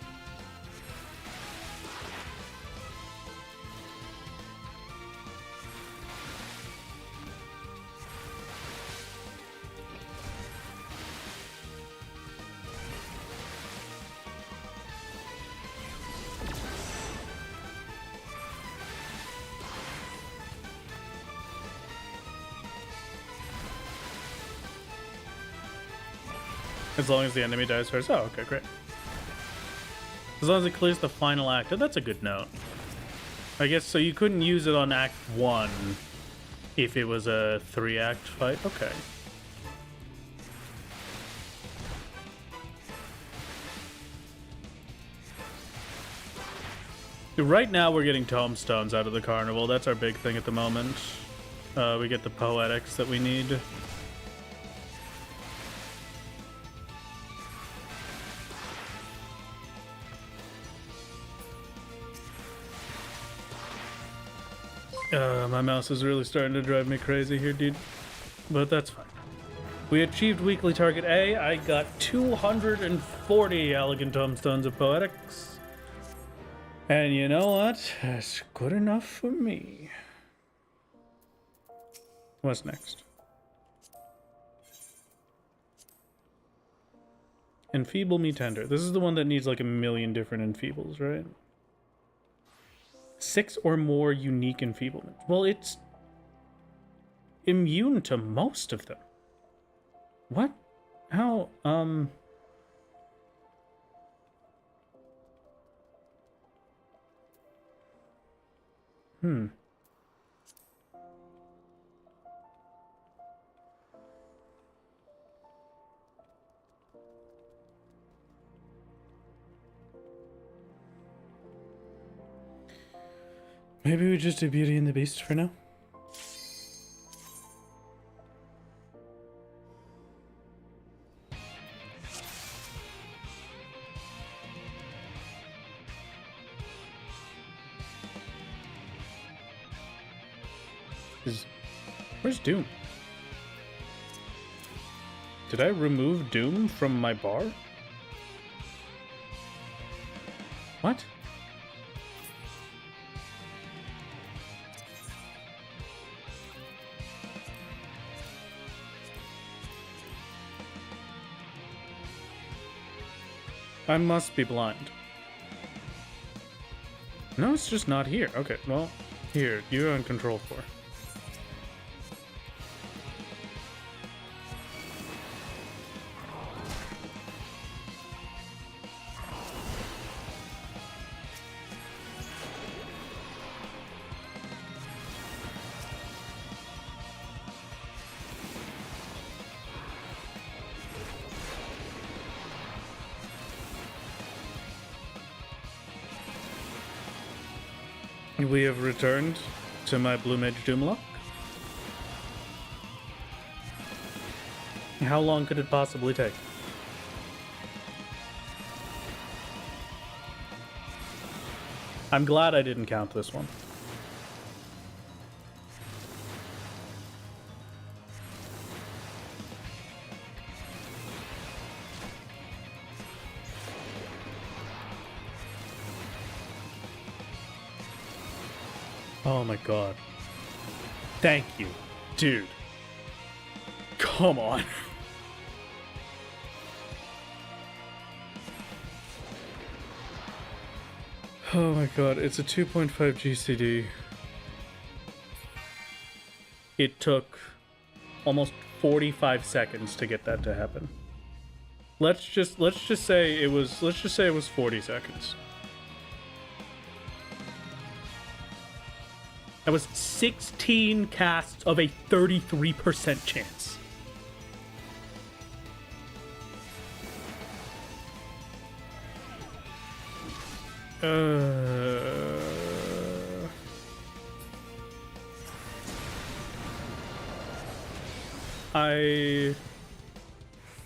As long as the enemy dies first. Oh, okay, great. As long as it clears the final act. Oh, that's a good note. I guess, so you couldn't use it on Act 1 if it was a 3-act fight? Okay. Right now we're getting tombstones out of the carnival. That's our big thing at the moment. We get the poetics that we need. My mouse is really starting to drive me crazy here, dude. But that's fine. We achieved weekly target A. I got 240 elegant tombstones of poetics. And you know what? That's good enough for me. What's next? Enfeeble me tender. This is the one that needs like a million different enfeebles, right? 6 or more unique enfeeblements. Well, it's immune to most of them. What? How? Maybe we just do Beauty and the Beast for now. Where's Doom? Did I remove Doom from my bar? What? I must be blind. No, it's just not here. Okay, well, here, you're on control 4. We have returned to my Blue Mage Doomlock. How long could it possibly take? I'm glad I didn't count this one. Oh my god. Thank you, dude. Come on. Oh my god, it's a 2.5 GCD. It took almost 45 seconds to get that to happen. Let's just say it was 40 seconds. That was 16 casts of a 33% chance.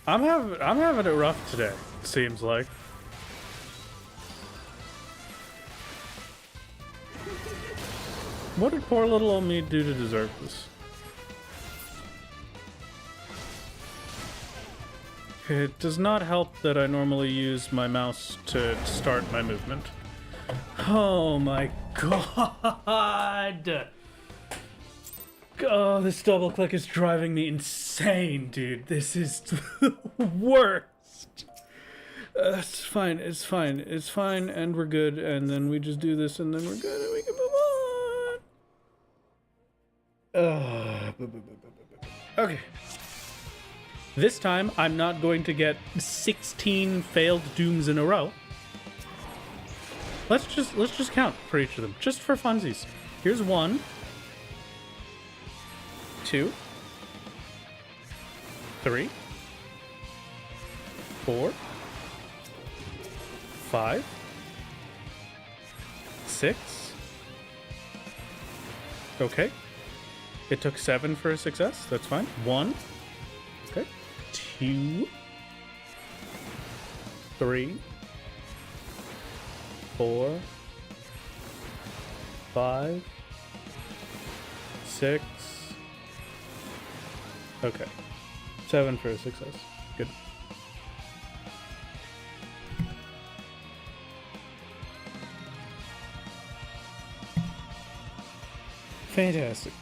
I'm having it rough today, it seems like. What did poor little old me do to deserve this? It does not help that I normally use my mouse to start my movement. Oh my god! Oh, this double click is driving me insane, dude. This is the worst. It's fine, it's fine, it's fine, and we're good, and then we just do this, and then we're good, and we can move on. Okay. This time, I'm not going to get 16 failed dooms in a row. Let's just count for each of them, just for funsies. Here's 1, 2, 3, 4, 5, 6. Okay. It took 7 for a success. That's fine. 1. Okay. 2, 3, 4, 5, 6. Okay. 7 for a success. Good. Fantastic.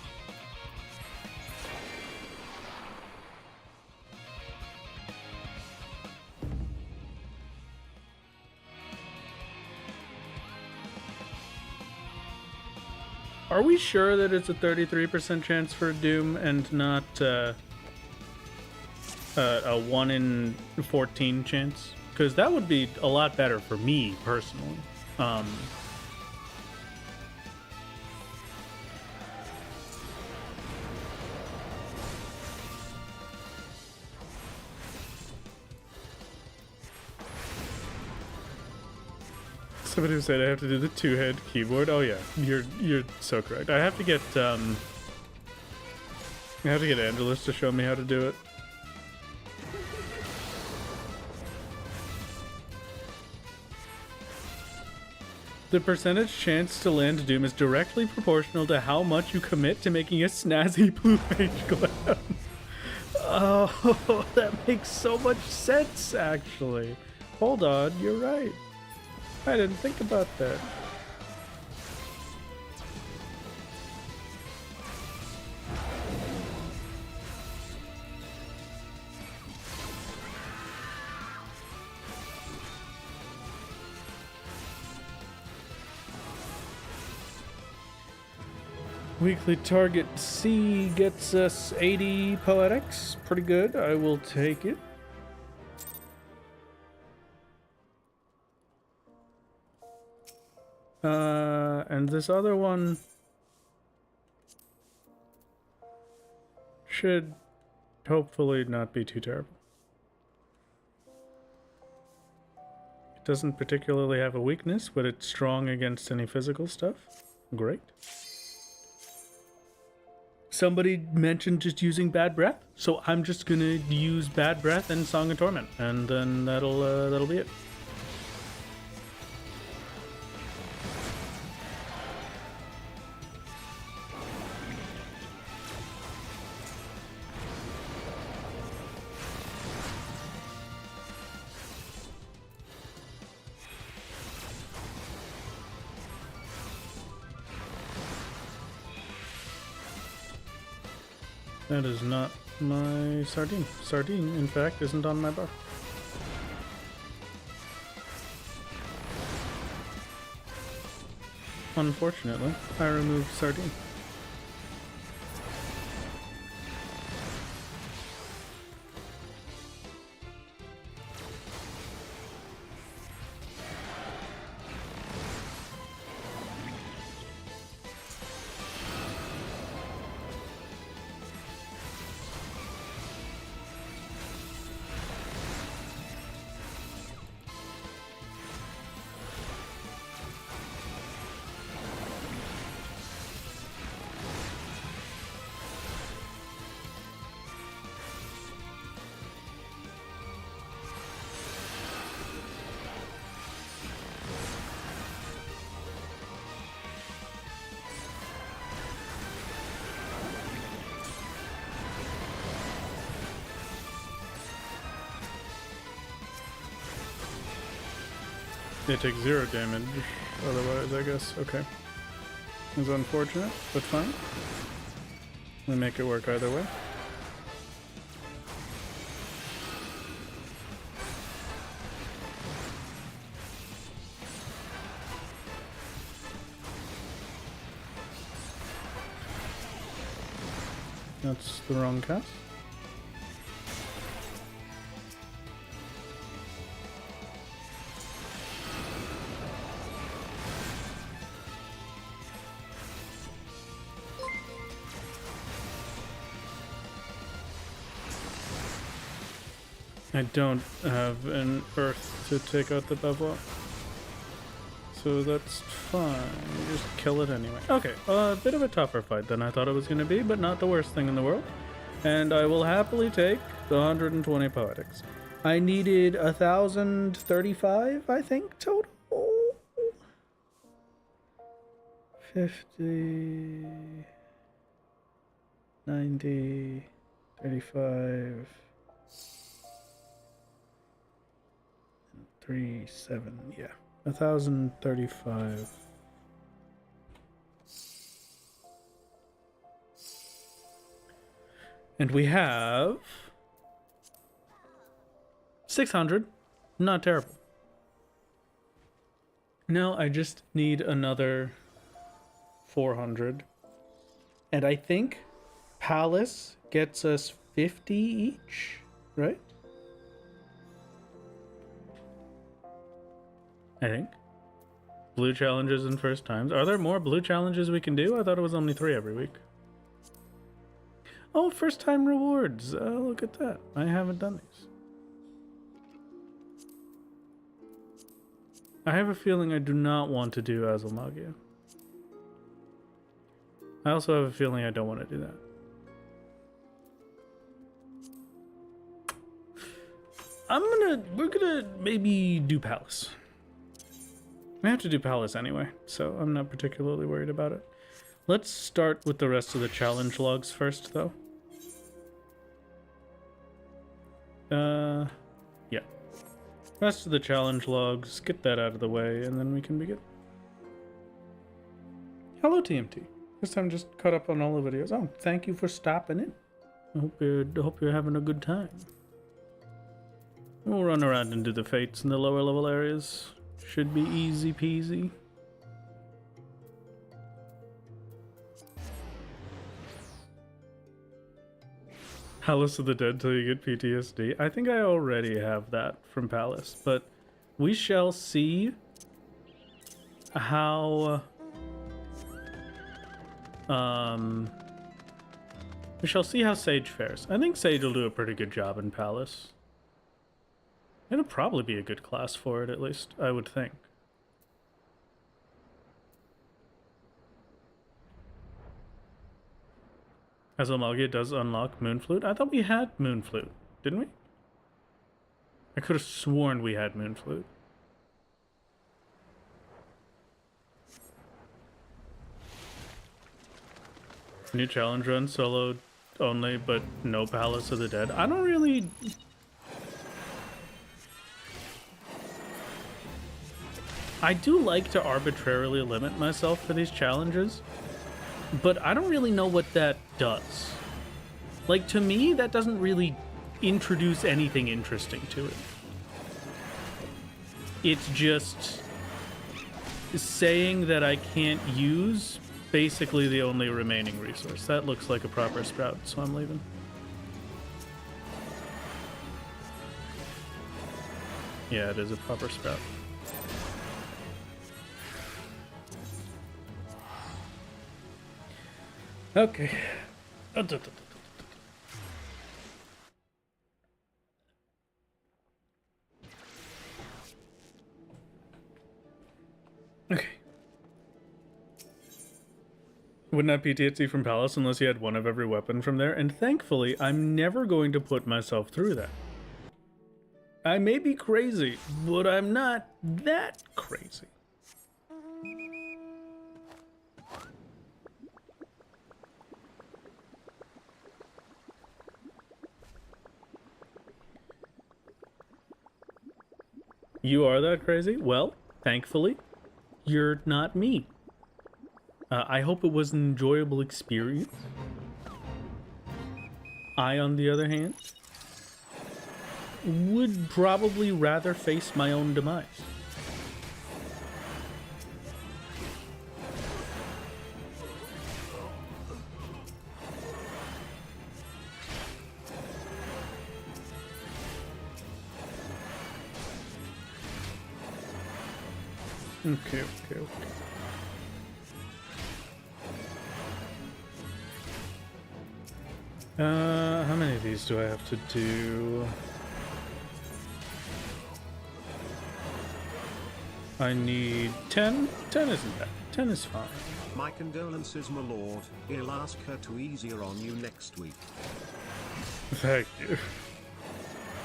Are we sure that it's a 33% chance for Doom and not a 1 in 14 chance? Because that would be a lot better for me personally. Somebody who said I have to do the 2-head keyboard. Oh yeah, you're so correct. I have to get Angelus to show me how to do it. The percentage chance to land Doom is directly proportional to how much you commit to making a snazzy blue page glam. Oh, that makes so much sense, actually. Hold on, you're right. I didn't think about that. Weekly target C gets us 80 poetics. Pretty good. I will take it. And this other one should hopefully not be too terrible. It doesn't particularly have a weakness, but it's strong against any physical stuff. Great. Somebody mentioned just using Bad Breath, so I'm just gonna use Bad Breath and Song of Torment, and then that'll be it. That is not my sardine. Sardine, in fact, isn't on my bar. Unfortunately, I removed sardine. It takes 0 damage, otherwise, I guess. Okay. It's unfortunate, but fine. We make it work either way. That's the wrong cast. I don't have an earth to take out the Bavois. So that's fine. Just kill it anyway. Okay, a bit of a tougher fight than I thought it was going to be, but not the worst thing in the world. And I will happily take the 120 poetics. I needed 1,035, I think, total. 50, 90, 35, 3, 7, yeah. 1,035. And we have 600. Not terrible. Now I just need another 400. And I think Palace gets us 50 each, right? I think. Blue challenges and first times. Are there more blue challenges we can do? I thought it was only 3 every week. Oh, first time rewards. Look at that. I haven't done these. I have a feeling I do not want to do Azulmagia. I also have a feeling I don't want to do that. We're gonna maybe do Palace. I have to do Palace anyway, so I'm not particularly worried about it. Let's start with the rest of the challenge logs first, though. Yeah. Rest of the challenge logs, get that out of the way, and then we can begin. Hello, TMT. This time just caught up on all the videos. Oh, thank you for stopping in. I hope you're having a good time. We'll run around and do the fates in the lower level areas. Should be easy peasy. Palace of the Dead till you get PTSD. I think I already have that from Palace, but we shall see how we shall see how Sage fares. I think Sage will do a pretty good job in Palace. It'll probably be a good class for it, at least, I would think. Azulmagia does unlock Moonflute. I thought we had Moonflute, didn't we? I could have sworn we had Moonflute. New challenge run, solo only, but no Palace of the Dead. I don't really... I do like to arbitrarily limit myself for these challenges, but I don't really know what that does. Like, to me, that doesn't really introduce anything interesting to it. It's just saying that I can't use basically the only remaining resource. That looks like a proper sprout, so I'm leaving. Yeah, it is a proper sprout. Okay. Okay. Wouldn't have PTSD from Palace unless you had one of every weapon from there, and thankfully, I'm never going to put myself through that. I may be crazy, but I'm not that crazy. You are that crazy? Well, thankfully, you're not me. I hope it was an enjoyable experience. I, on the other hand, would probably rather face my own demise. Okay. How many of these do I have to do? I need 10. 10 isn't bad. 10 is fine. My condolences, my lord. I'll ask her to easier on you next week. Thank you.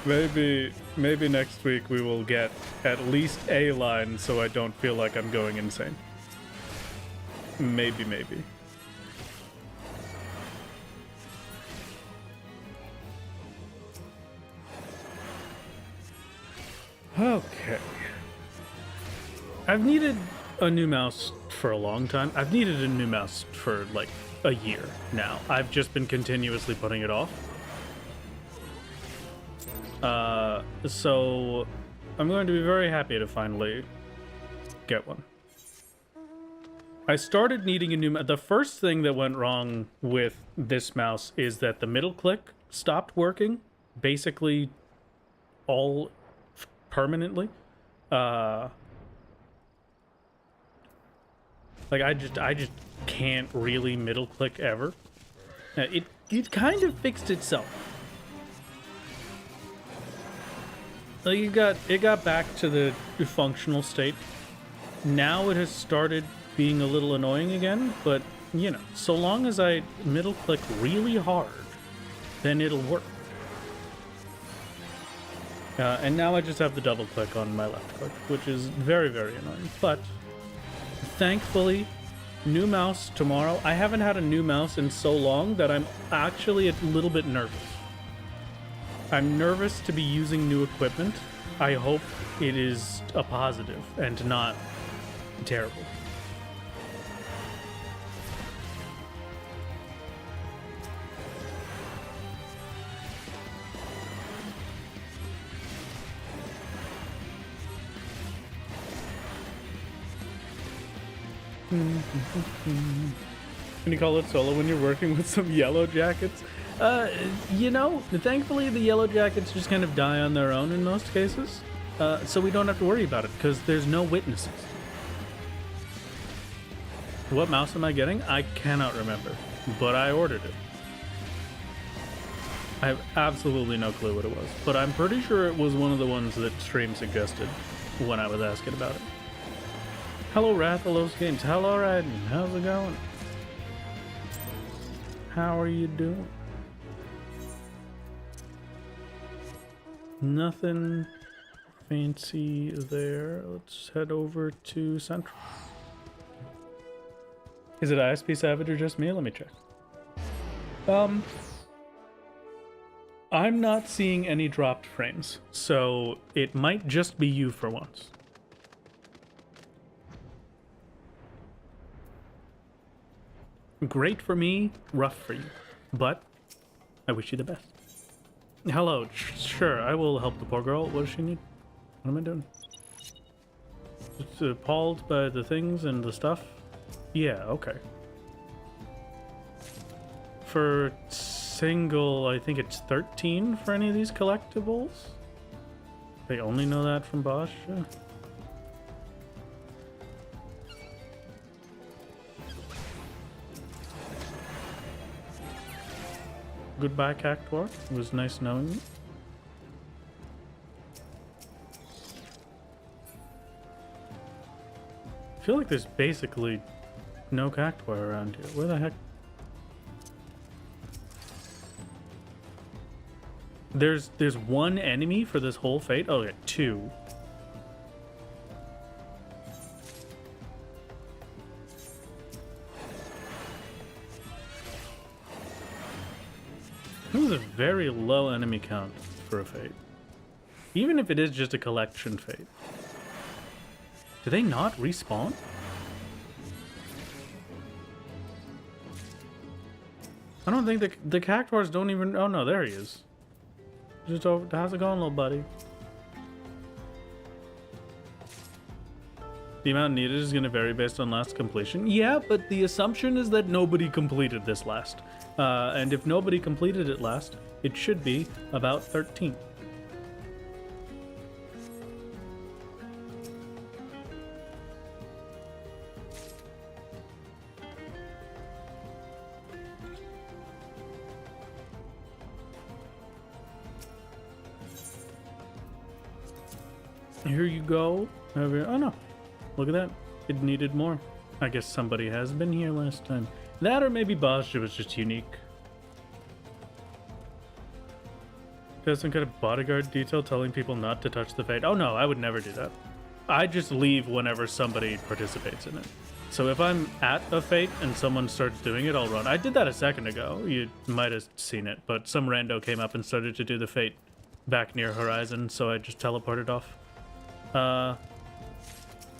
Maybe next week we will get at least a line so I don't feel like I'm going insane. Maybe. Okay. I've needed a new mouse for a long time. I've needed a new mouse for like a year now. I've just been continuously putting it off. So I'm going to be very happy to finally get one. I started needing a new mouse. The first thing that went wrong with this mouse is that the middle click stopped working, basically all permanently. Like I just can't really middle click ever. It kind of fixed itself. Like it got back to the functional state. Now it has started being a little annoying again, but you know, so long as I middle click really hard, then it'll work. And now I just have the double click on my left click, which is very, very annoying. But thankfully, new mouse tomorrow. I haven't had a new mouse in so long that I'm actually a little bit nervous. I'm nervous to be using new equipment. I hope it is a positive and not terrible. Can you call it solo when you're working with some yellow jackets? You know, thankfully the yellow jackets just kind of die on their own in most cases. So we don't have to worry about it because there's no witnesses. What mouse am I getting? I cannot remember, but I ordered it. I have absolutely no clue what it was, but I'm pretty sure it was one of the ones that stream suggested when I was asking about it. Hello, Rathalos Games. Hello, Raiden. How's it going? How are you doing? Nothing fancy there. Let's head over to Central. Is it ISP Savage or just me? Let me check. I'm not seeing any dropped frames, so it might just be you for once. Great for me, rough for you, but I wish you the best. Hello, sure, I will help the poor girl. What does she need? What am I doing? Just appalled by the things and the stuff? Yeah, okay. For single, I think it's 13 for any of these collectibles. They only know that from Bosch. Yeah. Goodbye, Cactuar. It was nice knowing you. I feel like there's basically no Cactuar around here. Where the heck? There's one enemy for this whole fate? Oh, yeah, two. This is a very low enemy count for a fate. Even if it is just a collection fate. Do they not respawn? I don't think the Cactuars don't even... Oh no, there he is. Just over... How's it going, little buddy? The amount needed is going to vary based on last completion. Yeah, but the assumption is that nobody completed this last. And if nobody completed it last, it should be about 13. Here you go. Oh no. Look at that. It needed more. I guess somebody has been here last time. That or maybe Basha was just unique. There's some kind of bodyguard detail telling people not to touch the fate. Oh no, I would never do that. I just leave whenever somebody participates in it. So if I'm at a fate and someone starts doing it, I'll run. I did that a second ago. You might have seen it, but some rando came up and started to do the fate back near Horizon, so I just teleported off. I'll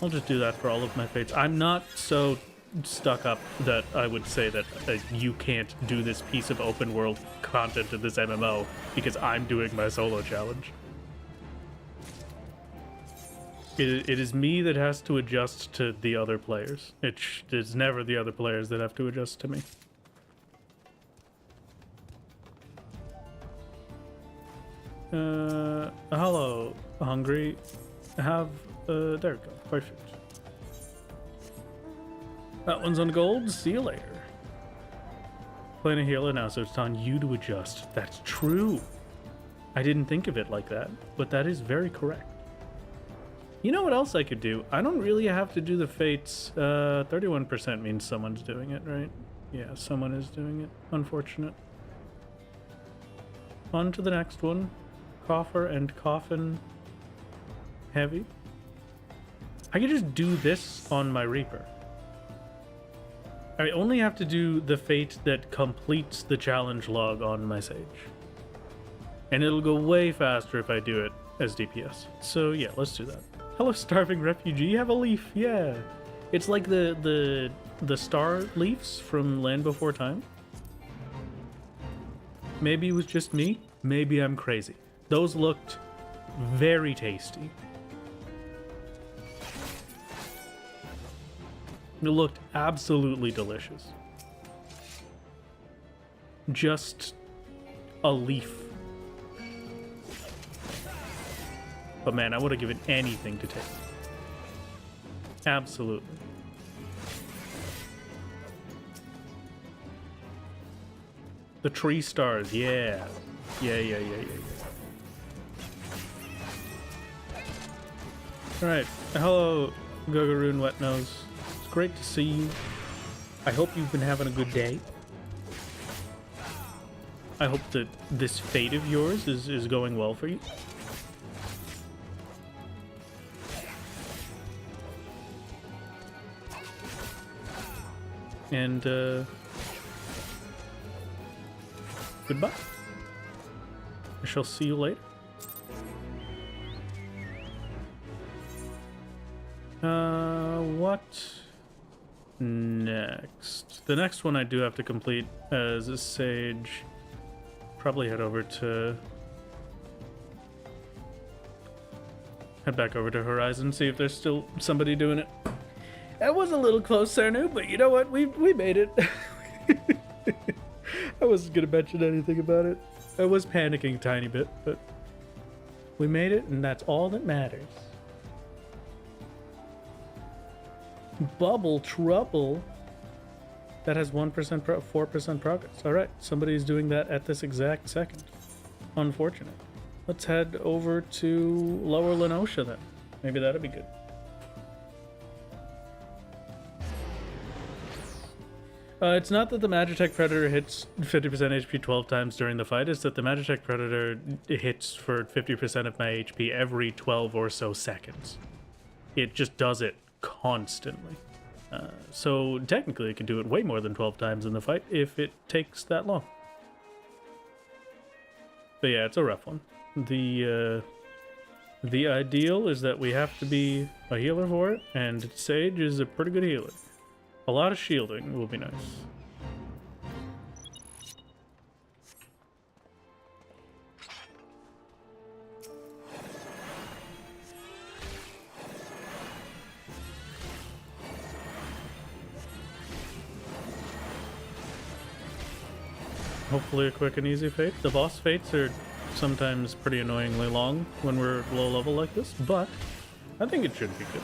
just do that for all of my fates. I'm not so stuck up that I would say that you can't do this piece of open world content in this MMO because I'm doing my solo challenge. It is me that has to adjust to the other players. It's never the other players that have to adjust to me. Hello, hungry. There we go. Perfect. That one's on gold. See you later. Playing a healer now, so it's on you to adjust. That's true. I didn't think of it like that, but that is very correct. You know what else I could do? I don't really have to do the fates. 31% means someone's doing it, right? Yeah, someone is doing it. Unfortunate. On to the next one. Coffer and coffin heavy. I could just do this on my Reaper. I only have to do the fate that completes the challenge log on my Sage. And it'll go way faster if I do it as DPS. So yeah, let's do that. Hello, starving refugee. You have a leaf. Yeah. It's like the star leaves from Land Before Time. Maybe it was just me. Maybe I'm crazy. Those looked very tasty. It looked absolutely delicious. Just a leaf. But man, I would have given anything to take. Absolutely. The tree stars, yeah. Yeah. Alright, hello, Gogoroon Wetnose. It's great to see you. I hope you've been having a good day. I hope that this fate of yours is going well for you. And, goodbye. I shall see you later. What next? The next one I do have to complete as a Sage. Probably head back over to Horizon, see if there's still somebody doing it. That was a little close, Sarnu, but you know what? We made it. I wasn't gonna mention anything about it. I was panicking a tiny bit, but we made it, and that's all that matters. Bubble trouble. That has 4% progress. All right, somebody's doing that at this exact second. Unfortunate. Let's head over to Lower Lenosha then. Maybe that'll be good. It's not that the Magitech Predator hits 50% HP 12 times during the fight, it's that the Magitech Predator hits for 50% of my HP every 12 or so seconds. It just does it constantly. So technically it can do it way more than 12 times in the fight if it takes that long. But yeah, it's a rough one. The ideal is that we have to be a healer for it, and Sage is a pretty good healer. A lot of shielding will be nice. Hopefully a quick and easy fate. The boss fates are sometimes pretty annoyingly long when we're low level like this, but I think it should be good.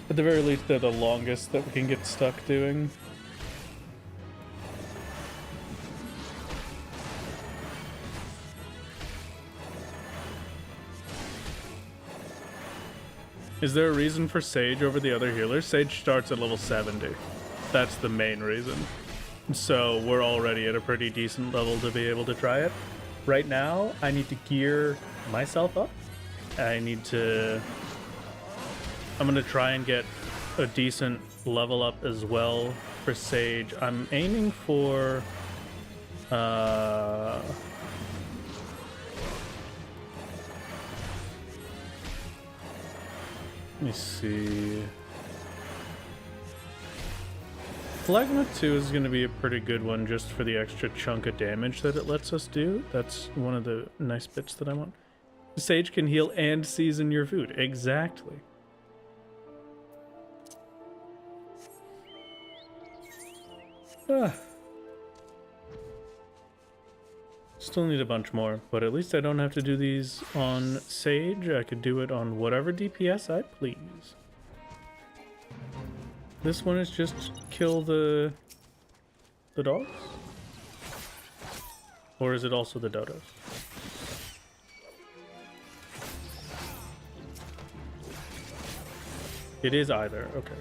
At the very least, they're the longest that we can get stuck doing. Is there a reason for Sage over the other healers? Sage starts at level 70. That's the main reason. So we're already at a pretty decent level to be able to try it. Right now, I need to gear myself up. I'm gonna try and get a decent level up as well for Sage. I'm aiming for let me see. Phlegma 2 is going to be a pretty good one just for the extra chunk of damage that it lets us do. That's one of the nice bits that I want. Sage can heal and season your food. Exactly. Still need a bunch more, but at least I don't have to do these on Sage. I could do it on whatever DPS I please. This one is just kill the dogs? Or is it also the dodos? It is either, okay.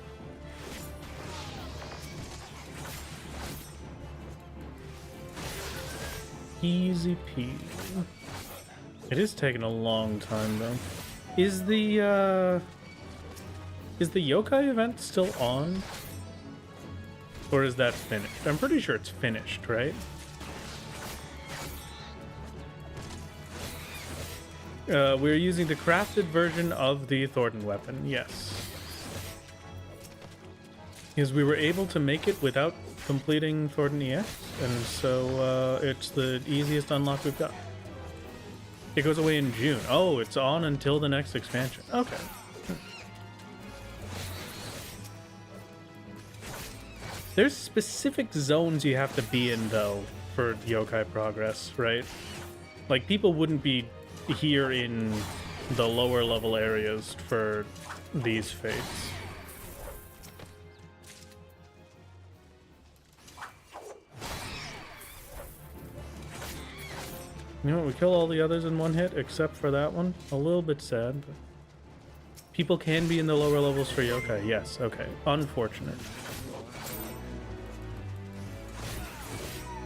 Easy peasy. It is taking a long time though. Is the yokai event still on? Or is that finished? I'm pretty sure it's finished, right? We're using the crafted version of the Thornton weapon, yes. Because we were able to make it without completing Thornton EX, and so it's the easiest unlock we've got. It goes away in June. Oh, it's on until the next expansion. Okay. There's specific zones you have to be in, though, for yokai progress, right? Like, people wouldn't be here in the lower level areas for these fates. You know what, we kill all the others in one hit, except for that one. A little bit sad, but... People can be in the lower levels for yokai, yes, okay. Unfortunate.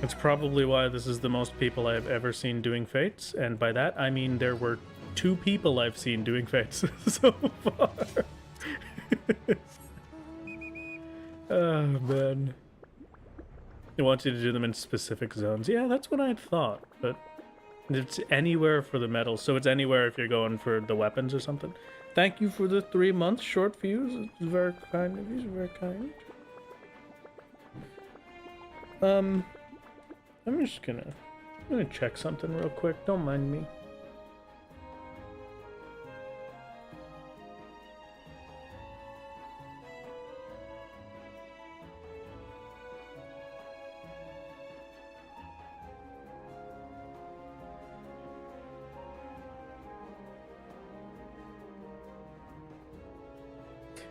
It's probably why this is the most people I've ever seen doing fates, and by that I mean there were 2 people I've seen doing fates so far. Oh, man. It wants you to do them in specific zones. Yeah, that's what I had thought, but... It's anywhere for the medals, so it's anywhere if you're going for the weapons or something. Thank you for the 3 months short fuse. It's very kind of you. Very kind. I'm just gonna check something real quick. Don't mind me.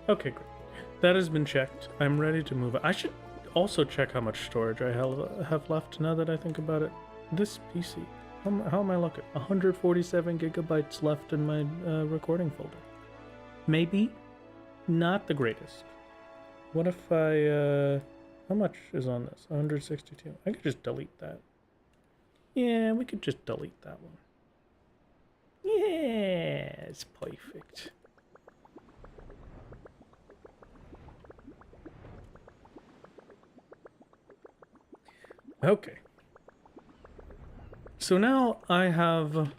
Okay, great. That has been checked. I'm ready to move on. I should also check how much storage I have left now that I think about it. This PC. How am I looking? 147 gigabytes left in my recording folder. Maybe not the greatest. What if I... how much is on this? 162. I could just delete that. Yeah, we could just delete that one. Yeah, it's perfect. Okay. So now I have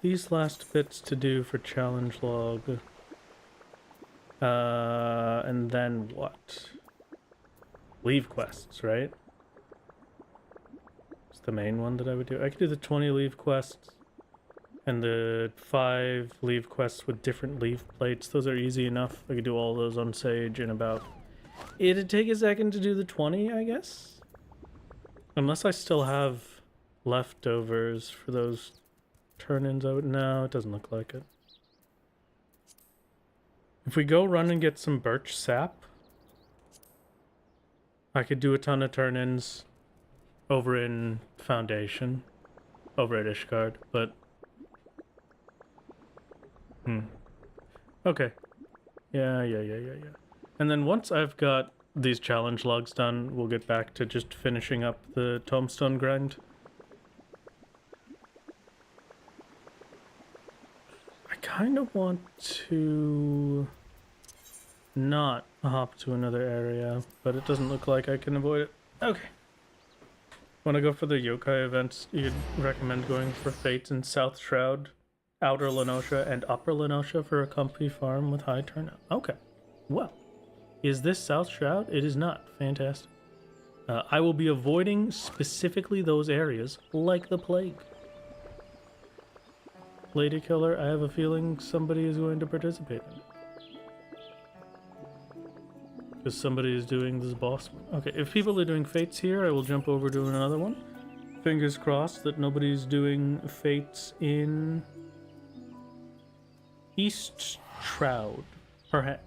these last bits to do for challenge log. And then what? Leave quests, right? It's the main one that I would do. I could do the 20 leave quests and the 5 leave quests with different leave plates. Those are easy enough. I could do all those on Sage in about... It'd take a second to do the 20, I guess? Unless I still have leftovers for those turn-ins. No, it doesn't look like it. If we go run and get some birch sap, I could do a ton of turn-ins over in Foundation, over at Ishgard, but Okay. Yeah. And then once I've got these challenge logs done, we'll get back to just finishing up the tombstone grind. I kind of want to not hop to another area, but it doesn't look like I can avoid it. Okay. When I go for the yokai events, you'd recommend going for Fates in South Shroud, Outer Lenosha, and Upper Lenosha for a comfy farm with high turnout. Okay. Well, is this South Shroud? It is not. Fantastic. I will be avoiding specifically those areas like the plague. Lady Killer, I have a feeling somebody is going to participate in it. Because somebody is doing this boss one. Okay, if people are doing Fates here, I will jump over to another one. Fingers crossed that nobody's doing Fates in East Shroud, perhaps.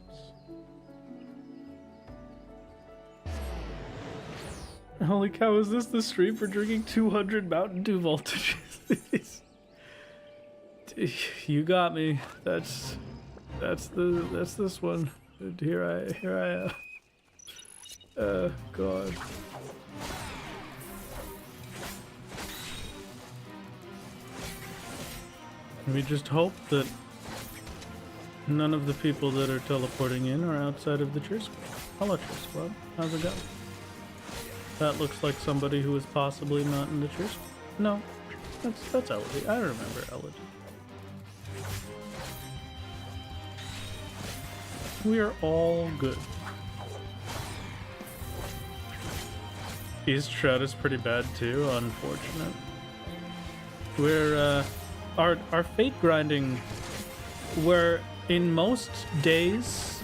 Holy cow, is this the stream for drinking 200 Mountain Dew voltages? You got me. That's this one. Here I am. God. We just hope that none of the people that are teleporting in are outside of the cheer squad. Hello, cheer squad. How's it going? That looks like somebody who is possibly not in the cheer squad. No, that's Elodie. I remember Elodie. We are all good. East Shroud is pretty bad too, unfortunate. We're our fate grinding, where in most days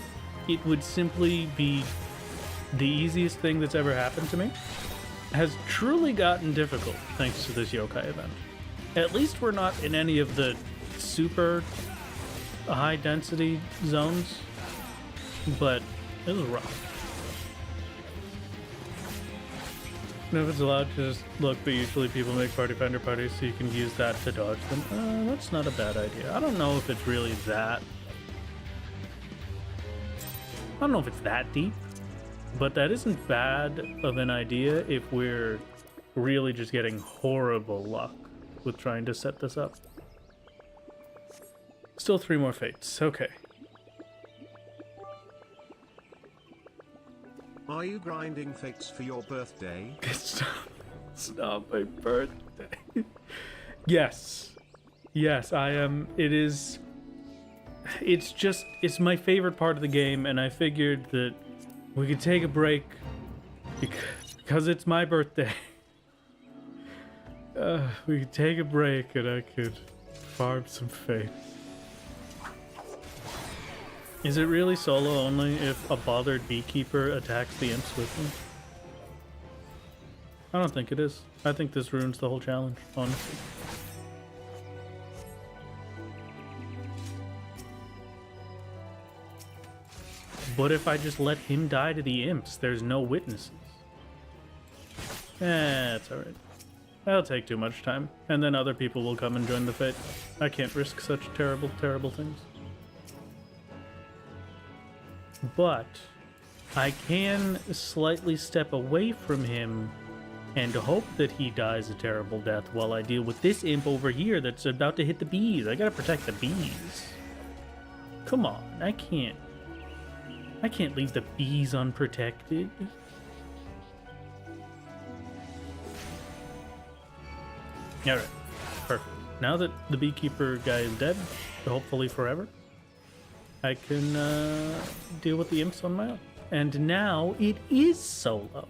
it would simply be the easiest thing that's ever happened to me, has truly gotten difficult thanks to this yokai event. At least we're not in any of the super high density zones, but it was rough. know if it's allowed to just look, but usually people make party finder parties so you can use that to dodge them. That's not a bad idea. I don't know if it's really that. I don't know if it's that deep, but that isn't bad of an idea if we're really just getting horrible luck with trying to set this up. Still 3 more fates. Okay. Are you grinding fates for your birthday? It's not my birthday. Yes. Yes, I am. It is. It's my favorite part of the game, and I figured that we could take a break because it's my birthday. We could take a break and I could farm some fates. Is it really solo only if a bothered beekeeper attacks the imps with me? I don't think it is. I think this ruins the whole challenge, honestly. But if I just let him die to the imps, there's no witnesses. It's alright. That'll take too much time, and then other people will come and join the fate. I can't risk such terrible, terrible things. But I can slightly step away from him and hope that he dies a terrible death while I deal with this imp over here that's about to hit the bees. I gotta protect the bees. Come on, I can't leave the bees unprotected. Alright, perfect. Now that the beekeeper guy is dead, hopefully forever, I can deal with the imps on my own. And now it is solo.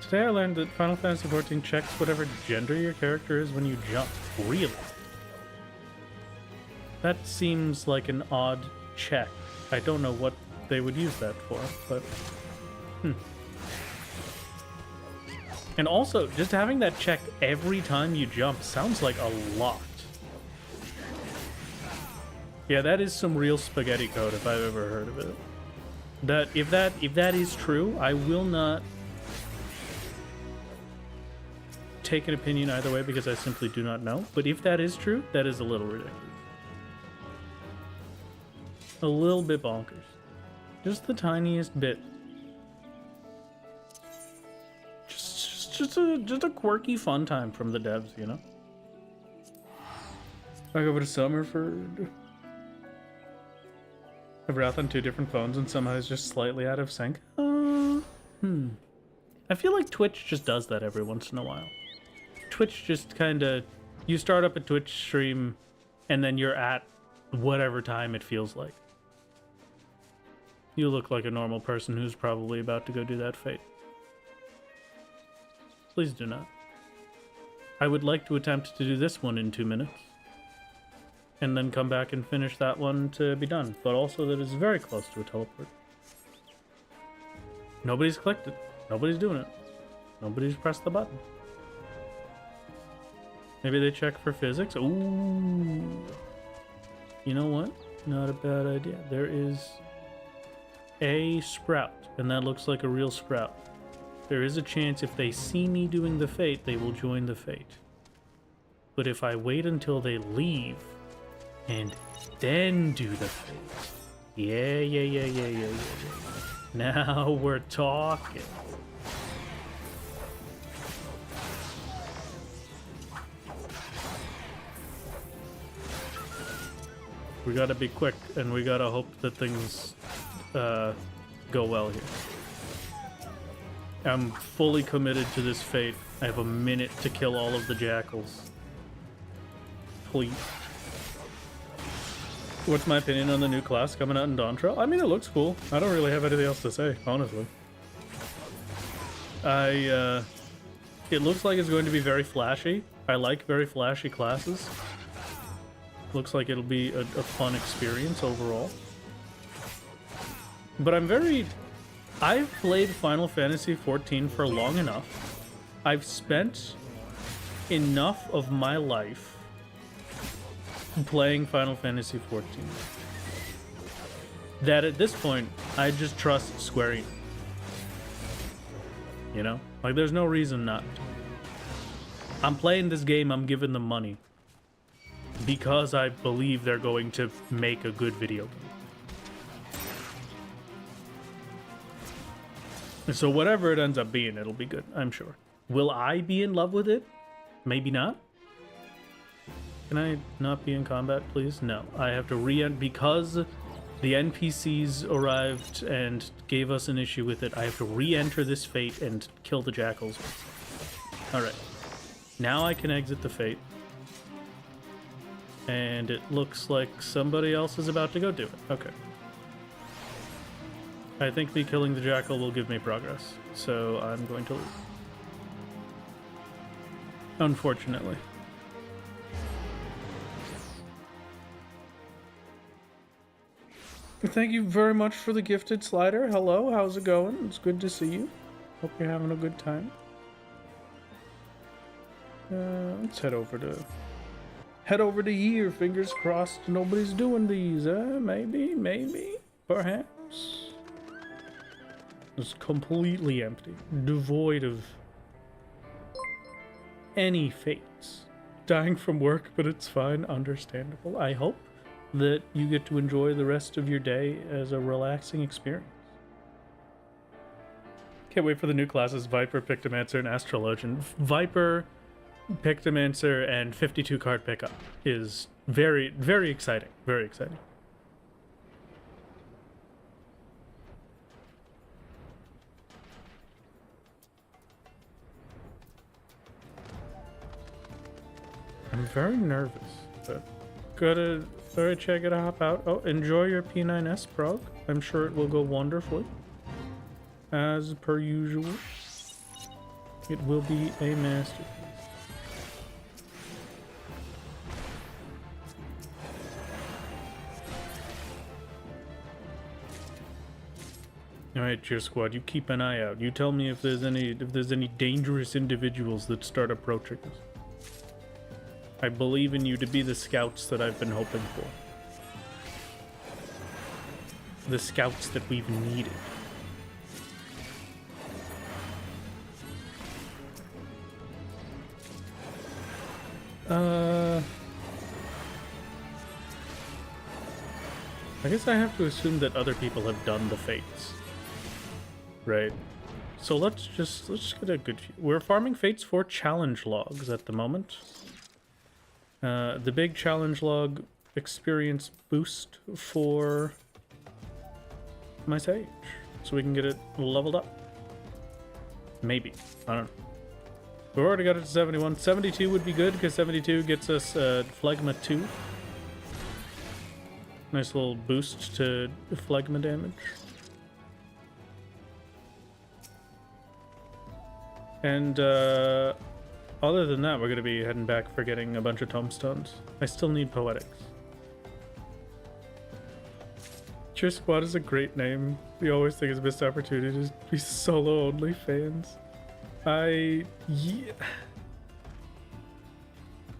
Today I learned that Final Fantasy XIV checks whatever gender your character is when you jump. Really? That seems like an odd check. I don't know what they would use that for, but... And also, just having that checked every time you jump sounds like a lot. Yeah, that is some real spaghetti code if I've ever heard of it. That if that is true, I will not take an opinion either way because I simply do not know. But if that is true, that is a little ridiculous. A little bit bonkers. Just the tiniest bit. Just a quirky fun time from the devs, you know? Back over to Summerford. I've Wrath on 2 different phones and somehow it's just slightly out of sync. I feel like Twitch just does that every once in a while. Twitch just kind of... You start up a Twitch stream and then you're at whatever time it feels like. You look like a normal person who's probably about to go do that fate. Please do not. I would like to attempt to do this one in 2 minutes. And then come back and finish that one to be done. But also that is very close to a teleport. Nobody's clicked it. Nobody's doing it. Nobody's pressed the button. Maybe they check for physics. Ooh. You know what? Not a bad idea. There is a sprout. And that looks like a real sprout. There is a chance if they see me doing the fate, they will join the fate. But if I wait until they leave and then do the fate, yeah. Now we're talking. We gotta be quick, and we gotta hope that things go well here. I'm fully committed to this fate. I have a minute to kill all of the jackals. Please. What's my opinion on the new class coming out in Dawn Trail? I mean, it looks cool. I don't really have anything else to say, honestly. It looks like it's going to be very flashy. I like very flashy classes. Looks like it'll be a fun experience overall. But I've played Final Fantasy XIV for long enough. I've spent enough of my life playing Final Fantasy XIV that at this point, I just trust Square Enix. You know? Like, there's no reason not to. I'm playing this game, I'm giving them money. Because I believe they're going to make a good video game. So whatever it ends up being, it'll be good, I'm sure. Will I be in love with it? Maybe not. Can I not be in combat, please? No. I have to re-enter because the NPCs arrived and gave us an issue with it. I have to re-enter this fate and kill the jackals. Alright. Now I can exit the fate. And it looks like somebody else is about to go do it. Okay. I think me killing the jackal will give me progress, so I'm going to leave. Unfortunately. Thank you very much for the gifted slider. Hello, how's it going? It's good to see you. Hope you're having a good time. Let's head over to here. Fingers crossed nobody's doing these. Maybe, perhaps. It's completely empty, devoid of any fates. Dying from work, but it's fine, understandable. I hope that you get to enjoy the rest of your day as a relaxing experience. Can't wait for the new classes, Viper, Pictomancer, and Astrologian. Viper, Pictomancer, and 52 card pickup is very, very exciting. Very exciting. I'm very nervous, but gotta check it hop out. Oh, enjoy your P9S prog. I'm sure it will go wonderfully. As per usual. It will be a masterpiece. Alright, Cheer Squad, you keep an eye out. You tell me if there's any dangerous individuals that start approaching us. I believe in you to be the scouts that I've been hoping for. the scouts that we've needed. I guess I have to assume that other people have done the fates. Right. So let's just get a good... We're farming fates for challenge logs at the moment. The big challenge log experience boost for my sage. So we can get it leveled up. Maybe. I don't know. We've already got it to 71. 72 would be good because 72 gets us Phlegma 2. Nice little boost to Phlegma damage. And other than that, we're going to be heading back for getting a bunch of tomestones. I still need poetics. Cheer Squad is a great name. We always think it's a missed opportunity to be solo only fans. Yeah.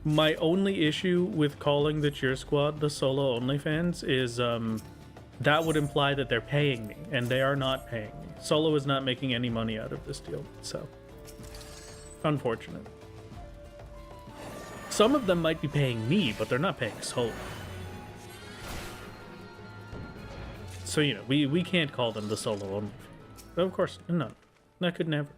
My only issue with calling the Cheer Squad the solo OnlyFans is that would imply that they're paying me, and they are not paying me. Solo is not making any money out of this deal, so unfortunate. Some of them might be paying me, but they're not paying Solo. So, you know, we can't call them the solo OnlyFans. Of course, no. I could never.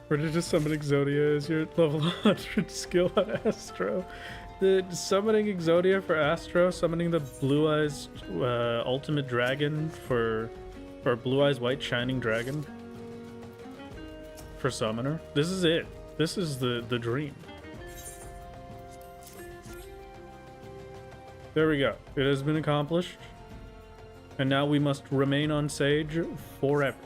Ready to summon Exodia as your level 100 skill on Astro. The summoning Exodia for Astro, summoning the Blue Eyes Ultimate Dragon for Blue Eyes White Shining Dragon for Summoner. This is it. This is the dream. There we go. It has been accomplished. And now we must remain on Sage forever.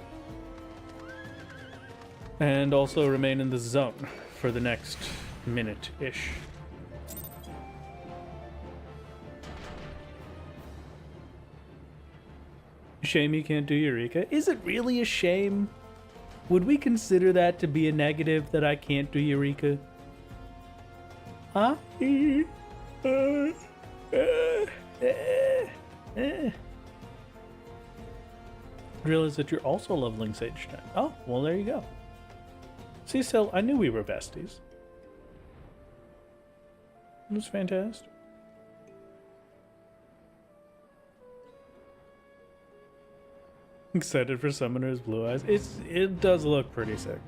And also remain in the zone for the next minute-ish. Shame you can't do Eureka. Is it really a shame? Would we consider that to be a negative that I can't do Eureka? Realize that you're also leveling Sage 10. Oh, well, there you go. See, Sil, I knew we were besties. It was fantastic. Excited for Summoner's Blue Eyes. It does look pretty sick.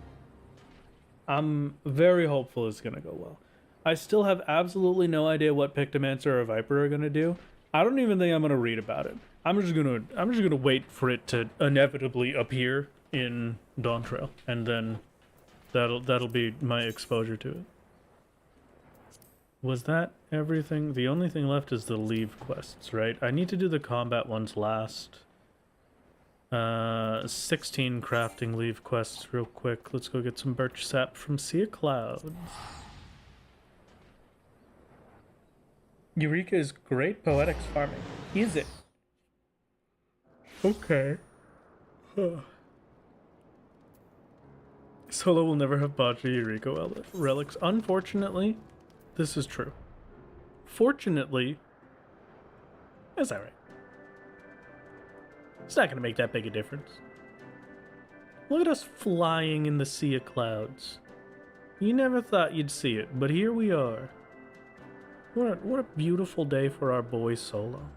I'm very hopeful it's gonna go well. I still have absolutely no idea what Pictomancer or Viper are gonna do. I don't even think I'm gonna read about it. I'm just gonna wait for it to inevitably appear in Dawn Trail, and then that'll be my exposure to it. Was that everything? The only thing left is the leave quests, right? I need to do the combat ones last. 16 crafting leave quests real quick. Let's go get some birch sap from Sea of Clouds. Eureka is great poetics farming. Is it? Okay. Solo will never have botched Eureka relics. Unfortunately, this is true. Fortunately, that's alright. It's not going to make that big a difference. Look at us flying in the Sea of Clouds. You never thought you'd see it, but here we are. What a beautiful day for our boy Solo.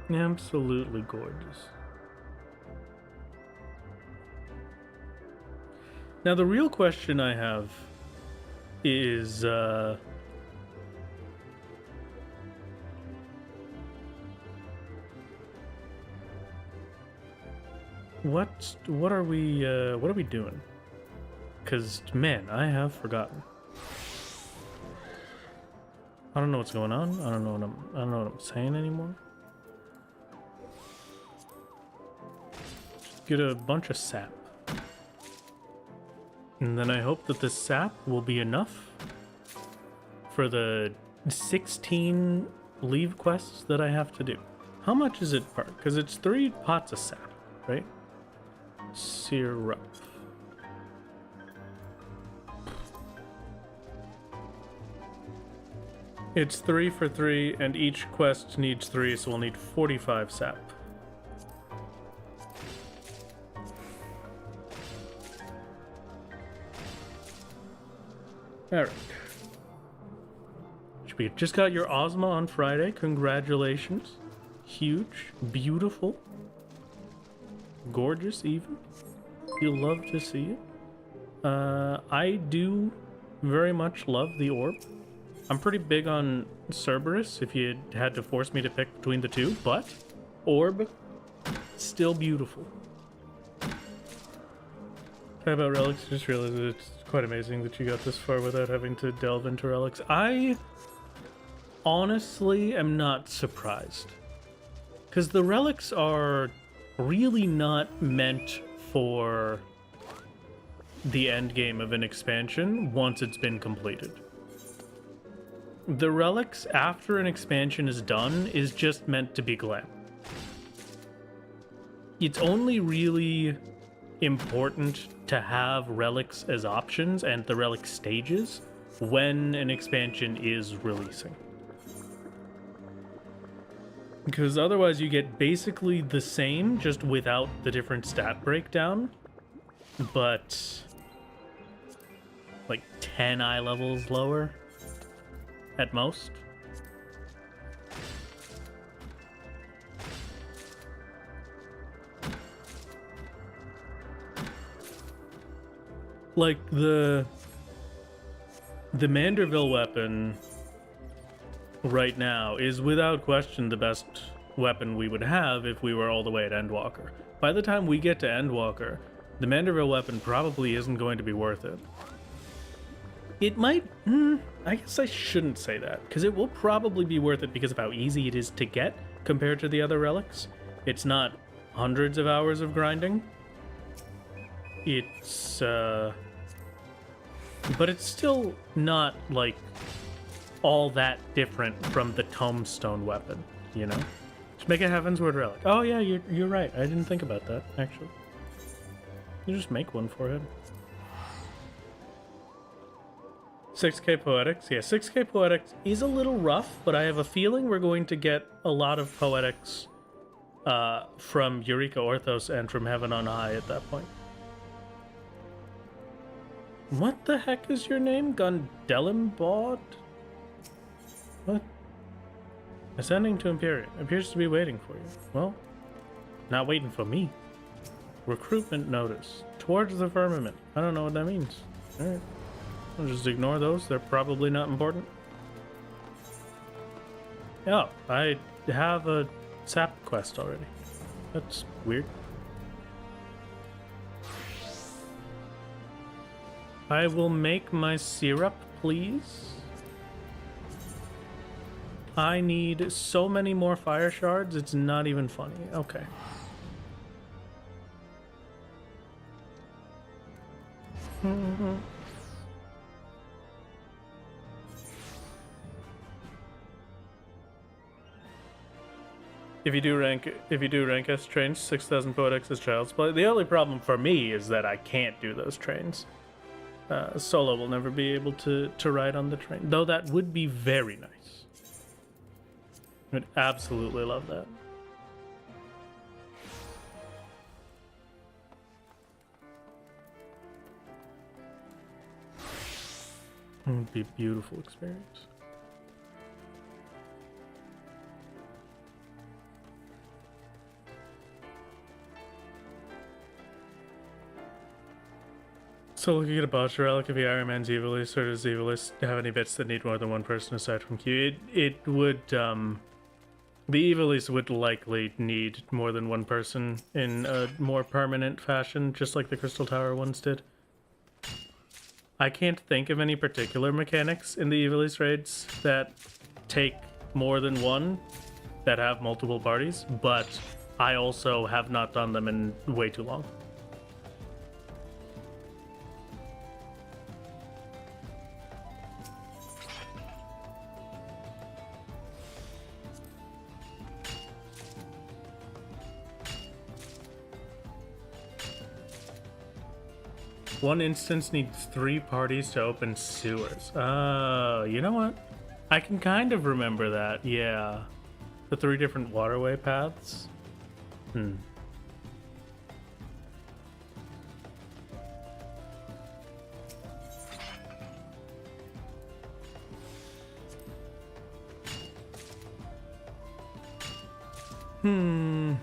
Absolutely gorgeous. Now the real question I have is what are we doing? Cause man, I have forgotten. I don't know what's going on. I don't know what I'm saying anymore. Just get a bunch of sap. And then I hope that the sap will be enough for the 16 leave quests that I have to do. How much is it per? Because it's 3 pots of sap, right? syrup. It's 3 for 3, and each quest needs 3, so we'll need 45 sap. Alright. We just got your Ozma on Friday. Congratulations. Huge. Beautiful. Gorgeous, even. You'll love to see it. I do very much love the orb. I'm pretty big on Cerberus, if you had to force me to pick between the two, but orb, still beautiful. How about relics? Just realized that it's quite amazing that you got this far without having to delve into relics. I honestly am not surprised, because the relics are really not meant for the end game of an expansion once it's been completed. The relics after an expansion is done is just meant to be glam. It's only really important to have relics as options and the relic stages when an expansion is releasing. Because otherwise you get basically the same, just without the different stat breakdown, but like 10 eye levels lower at most. Like the Manderville weapon right now is without question the best weapon we would have if we were all the way at Endwalker. By the time we get to Endwalker, the Manderville weapon probably isn't going to be worth it. It might, I guess I shouldn't say that, because it will probably be worth it because of how easy it is to get compared to the other relics. It's not hundreds of hours of grinding. It's, but it's still not, like, all that different from the Tombstone weapon, you know? Just make a Heavensward relic. Oh yeah, you're right. I didn't think about that, actually. You just make one for him. 6k Poetics. Yeah, 6k Poetics is a little rough, but I have a feeling we're going to get a lot of Poetics from Eureka Orthos and from Heaven on High at that point. What the heck is your name? Gundelimbod? What? Ascending to Imperium. Appears to be waiting for you. Well, not waiting for me. Recruitment notice. Towards the firmament. I don't know what that means. Alright. I'll just ignore those. They're probably not important. Oh, I have a sap quest already. That's weird. I will make my syrup, please. I need so many more fire shards, it's not even funny. Okay. If you do rank S trains, 6,000 Poetics is child's play. The only problem for me is that I can't do those trains. Solo will never be able to ride on the train, though that would be very nice. I would absolutely love that. It would be a beautiful experience. So looking at a boss relic, if you Iron Man's Evilist, or does Evilist have any bits that need more than one person aside from Q? It would, the Evilist would likely need more than one person in a more permanent fashion, just like the Crystal Tower ones did. I can't think of any particular mechanics in the Evilist raids that take more than one, that have multiple parties, but I also have not done them in way too long. One instance needs 3 parties to open sewers. Oh, you know what? I can kind of remember that, yeah. The 3 different waterway paths. Hmm. Hmm.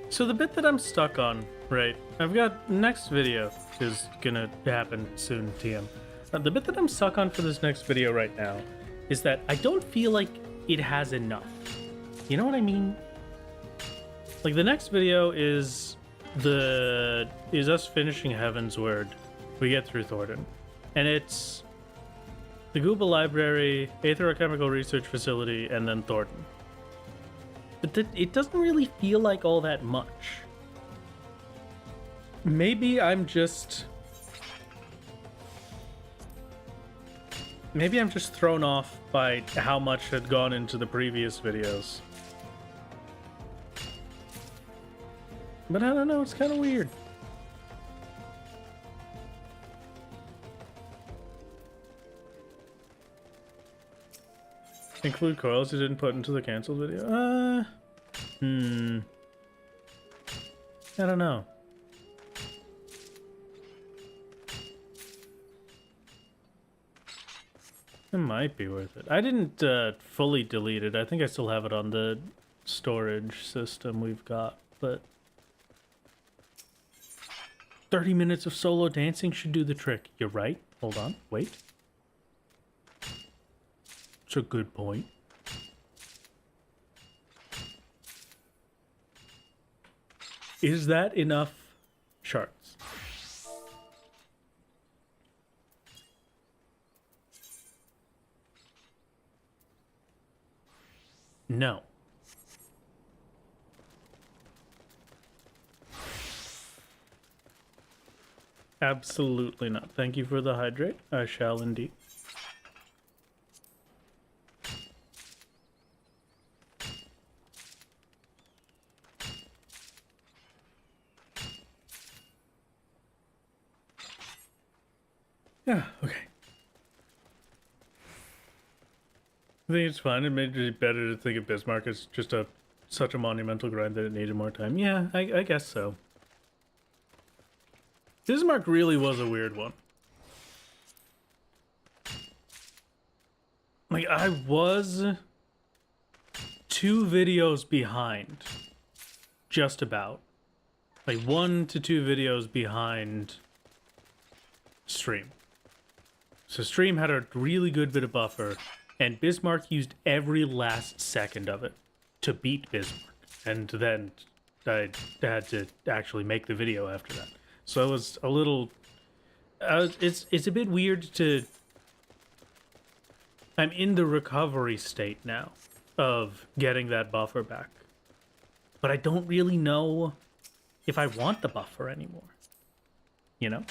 So the bit that I'm stuck on, right? I've got next video is gonna happen soon, TM. The bit that I'm stuck on for this next video right now is that I don't feel like it has enough. You know what I mean? Like the next video is us finishing Heaven's Word. We get through Thornton, and it's the Gooba Library, Aetherochemical Research Facility, and then Thornton. But it doesn't really feel like all that much. Maybe I'm just thrown off by how much had gone into the previous videos. But I don't know, it's kind of weird. Include coils you didn't put into the canceled video? I don't know. It might be worth it. I didn't fully delete it. I think I still have it on the storage system we've got, but 30 minutes of solo dancing should do the trick. You're right. Hold on. Wait. It's a good point. Is that enough charts? No. Absolutely not. Thank you for the hydrate. I shall indeed. Yeah, okay. I think it's fine. It made it better to think of Bismarck as just such a monumental grind that it needed more time. Yeah, I guess so. Bismarck really was a weird one. Like, I was 2 videos behind. Just about. Like, 1 to 2 videos behind Stream. So Stream had a really good bit of buffer, and Bismarck used every last second of it to beat Bismarck. And then I had to actually make the video after that. So it was a little... it's a bit weird to... I'm in the recovery state now of getting that buffer back. But I don't really know if I want the buffer anymore. You know?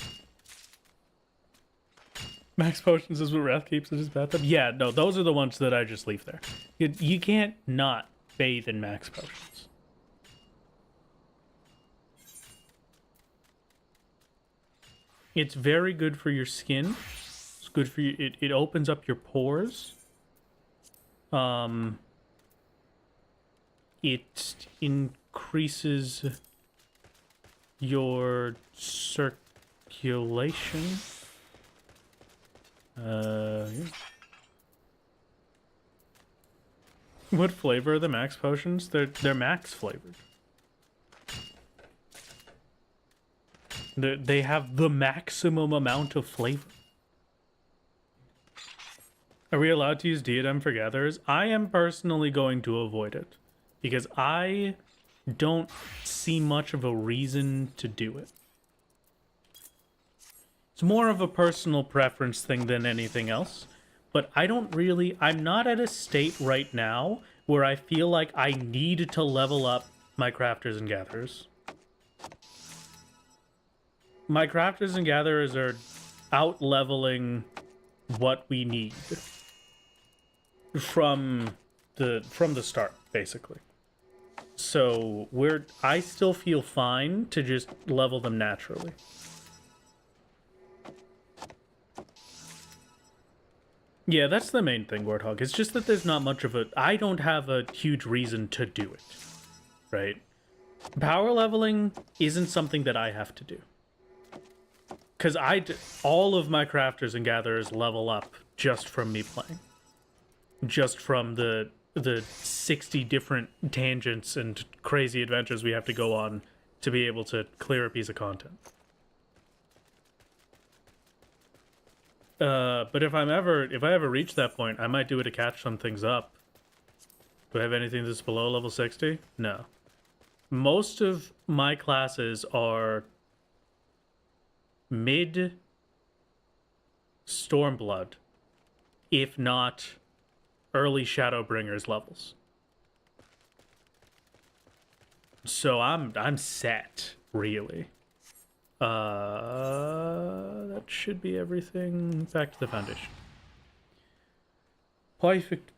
Max Potions is what Wrath keeps in his bathtub? Yeah, no, those are the ones that I just leave there. You can't not bathe in Max Potions. It's very good for your skin. It's good for you. It opens up your pores. It increases your circulation. Yeah. What flavor are the Max Potions? They're Max flavored. They have the maximum amount of flavor. Are we allowed to use diadem for gatherers? I am personally going to avoid it because I don't see much of a reason to do it. It's more of a personal preference thing than anything else, but I'm not at a state right now where I feel like I need to level up my crafters and gatherers. My crafters and gatherers are out leveling what we need. from the start, basically. So I still feel fine to just level them naturally. Yeah, that's the main thing, Warthog. It's just that there's not much of I don't have a huge reason to do it, right? Power leveling isn't something that I have to do. Because all of my crafters and gatherers level up just from me playing. Just from the 60 different tangents and crazy adventures we have to go on to be able to clear a piece of content. But if I ever reach that point, I might do it to catch some things up. Do I have anything that's below level 60? No. Most of my classes are mid Stormblood, if not early Shadowbringers levels. So I'm set, really. That should be everything. Back to the foundation. Perfect.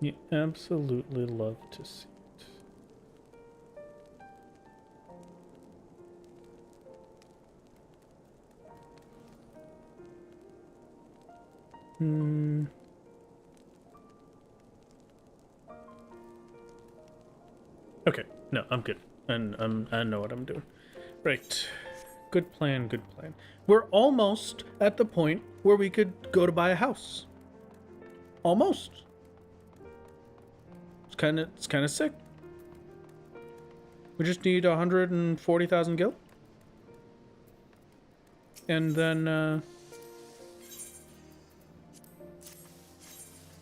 You absolutely love to see it. Okay, no, I'm good. And I know what I'm doing. Right. Good plan, good plan. We're almost at the point where we could go to buy a house. Almost. It's kind of sick. We just need 140,000 gil. And then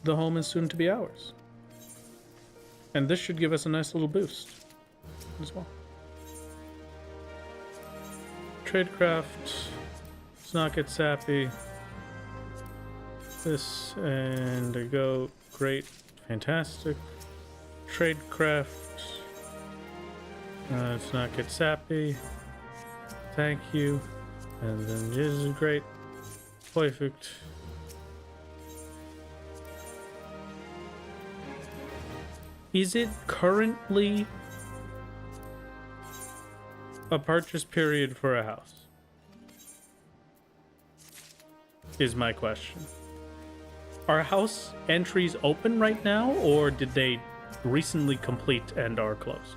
the home is soon to be ours. And this should give us a nice little boost as well. Tradecraft. Let's not get sappy. This and a go. Great. Fantastic. Tradecraft. Let's not get sappy. Thank you. And then this is great. Perfect. Is it currently a purchase period for a house? Is my question. Are house entries open right now, or did they recently complete and are closed?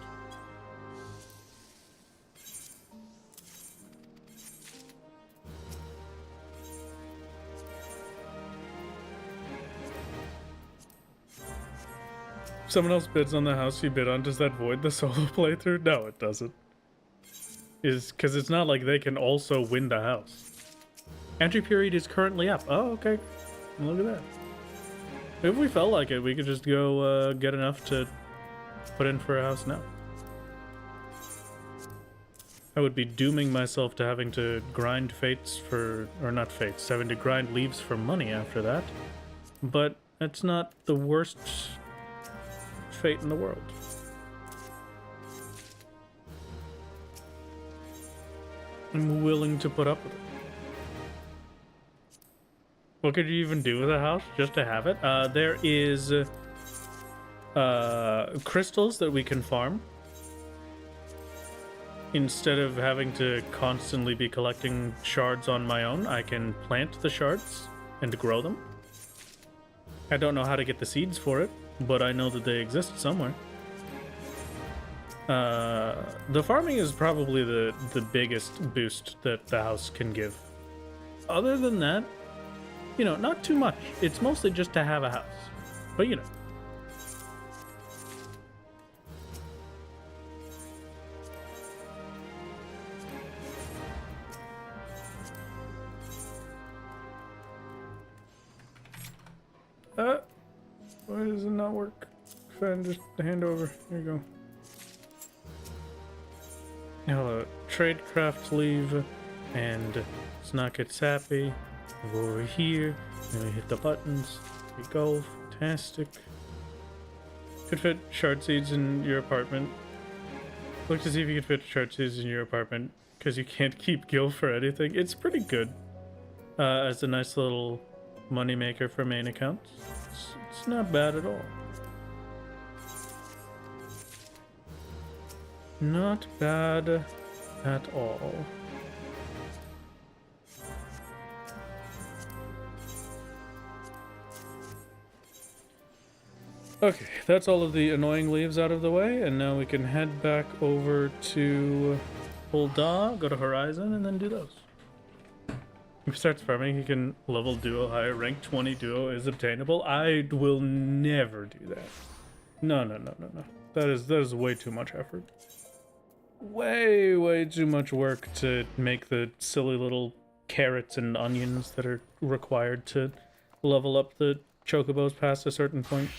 Someone else bids on the house you bid on, does that void the solo playthrough? No, it doesn't. Because it's not like they can also win the house. Entry period is currently up. Oh, okay. Look at that. If we felt like it, we could just go get enough to put in for a house now. I would be dooming myself to having to grind fates for... or not fates, having to grind leaves for money after that. But that's not the worst fate in the world. I'm willing to put up with it. What could you even do with a house just to have it? There is crystals that we can farm. Instead of having to constantly be collecting shards on my own, I can plant the shards and grow them. I don't know how to get the seeds for it, but I know that they exist somewhere. The farming is probably the biggest boost that the house can give. Other than that, you know, not too much. It's mostly just to have a house. But you know. Why does it not work? Fine, just hand over. Here you go. Hello, Tradecraft leave, and let's not get sappy. Go over here, and we hit the buttons. Here we go, fantastic. Could fit shard seeds in your apartment. Look to see if you can fit churches in your apartment, because you can't keep gil for anything. It's pretty good. As a nice little moneymaker for main accounts. It's not bad at all. Not bad at all. Okay, that's all of the annoying leaves out of the way, and now we can head back over to Ul'dah, go to Horizon, and then do those. If he starts farming, he can level duo higher. Rank 20 duo is obtainable. I will never do that. No. That is way too much effort. Way too much work to make the silly little carrots and onions that are required to level up the chocobos past a certain point.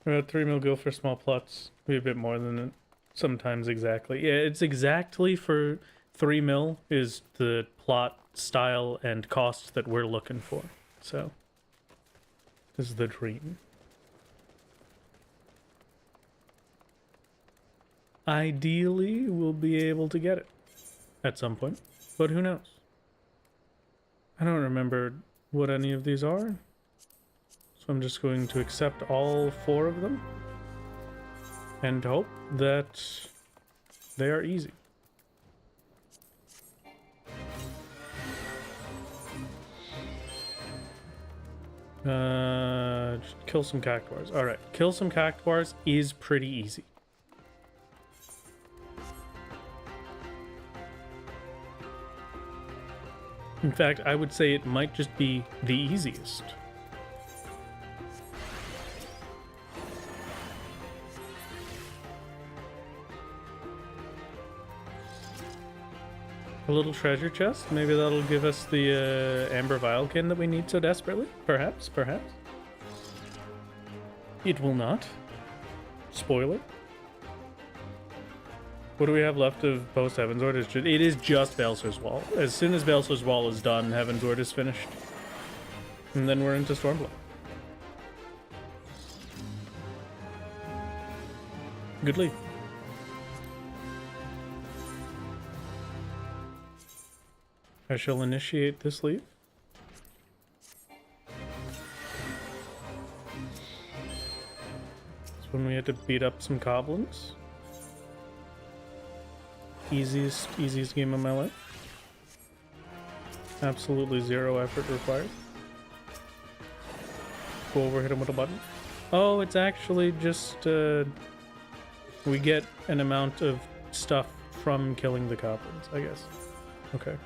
We're at 3 mil gil for small plots. Be a bit more than it. Sometimes exactly. Yeah, it's exactly for 3 mil is the plot style and cost that we're looking for. So, this is the dream. Ideally, we'll be able to get it at some point, but who knows? I don't remember what any of these are. So I'm just going to accept all 4 of them and hope that they are easy. Just kill some cactuars. Alright, kill some cactuars is pretty easy. In fact, I would say it might just be the easiest. A little treasure chest. Maybe that'll give us the amber vialkin that we need so desperately. Perhaps. It will not. Spoiler. What do we have left of post Heavensward? It is just Baelsar's Wall. As soon as Baelsar's Wall is done, Heavensward is finished. And then we're into Stormblood. Good lead. I shall initiate this leave. That's when we had to beat up some goblins. Easiest game of my life. Absolutely 0 effort required. Go over, hit him with a button. Oh, it's actually just we get an amount of stuff from killing the goblins, I guess. Okay.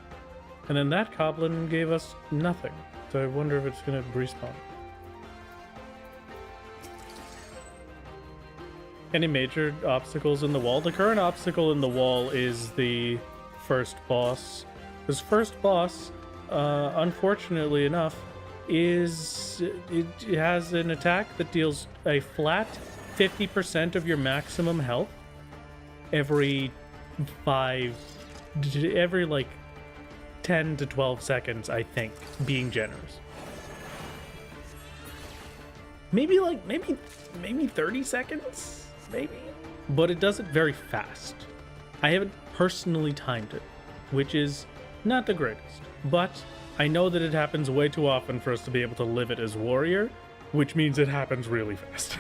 And then that goblin gave us nothing. So I wonder if it's gonna respawn. Any major obstacles in the wall? The current obstacle in the wall is the first boss. This first boss, unfortunately enough, it has an attack that deals a flat 50% of your maximum health every like 10 to 12 seconds, I think, being generous. Maybe 30 seconds? Maybe? But it does it very fast. I haven't personally timed it, which is not the greatest. But I know that it happens way too often for us to be able to live it as warrior, which means it happens really fast.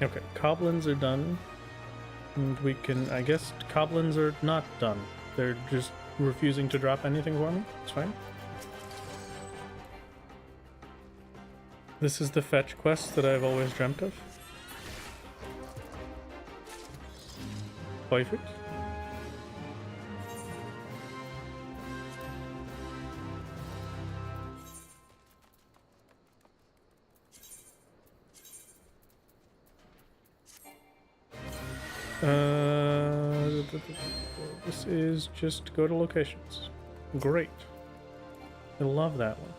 Okay, goblins are done. And we can, I guess, goblins are not done. They're just refusing to drop anything for me. It's fine. This is the fetch quest that I've always dreamt of. Perfect. This is just go to locations. Great. I love that one.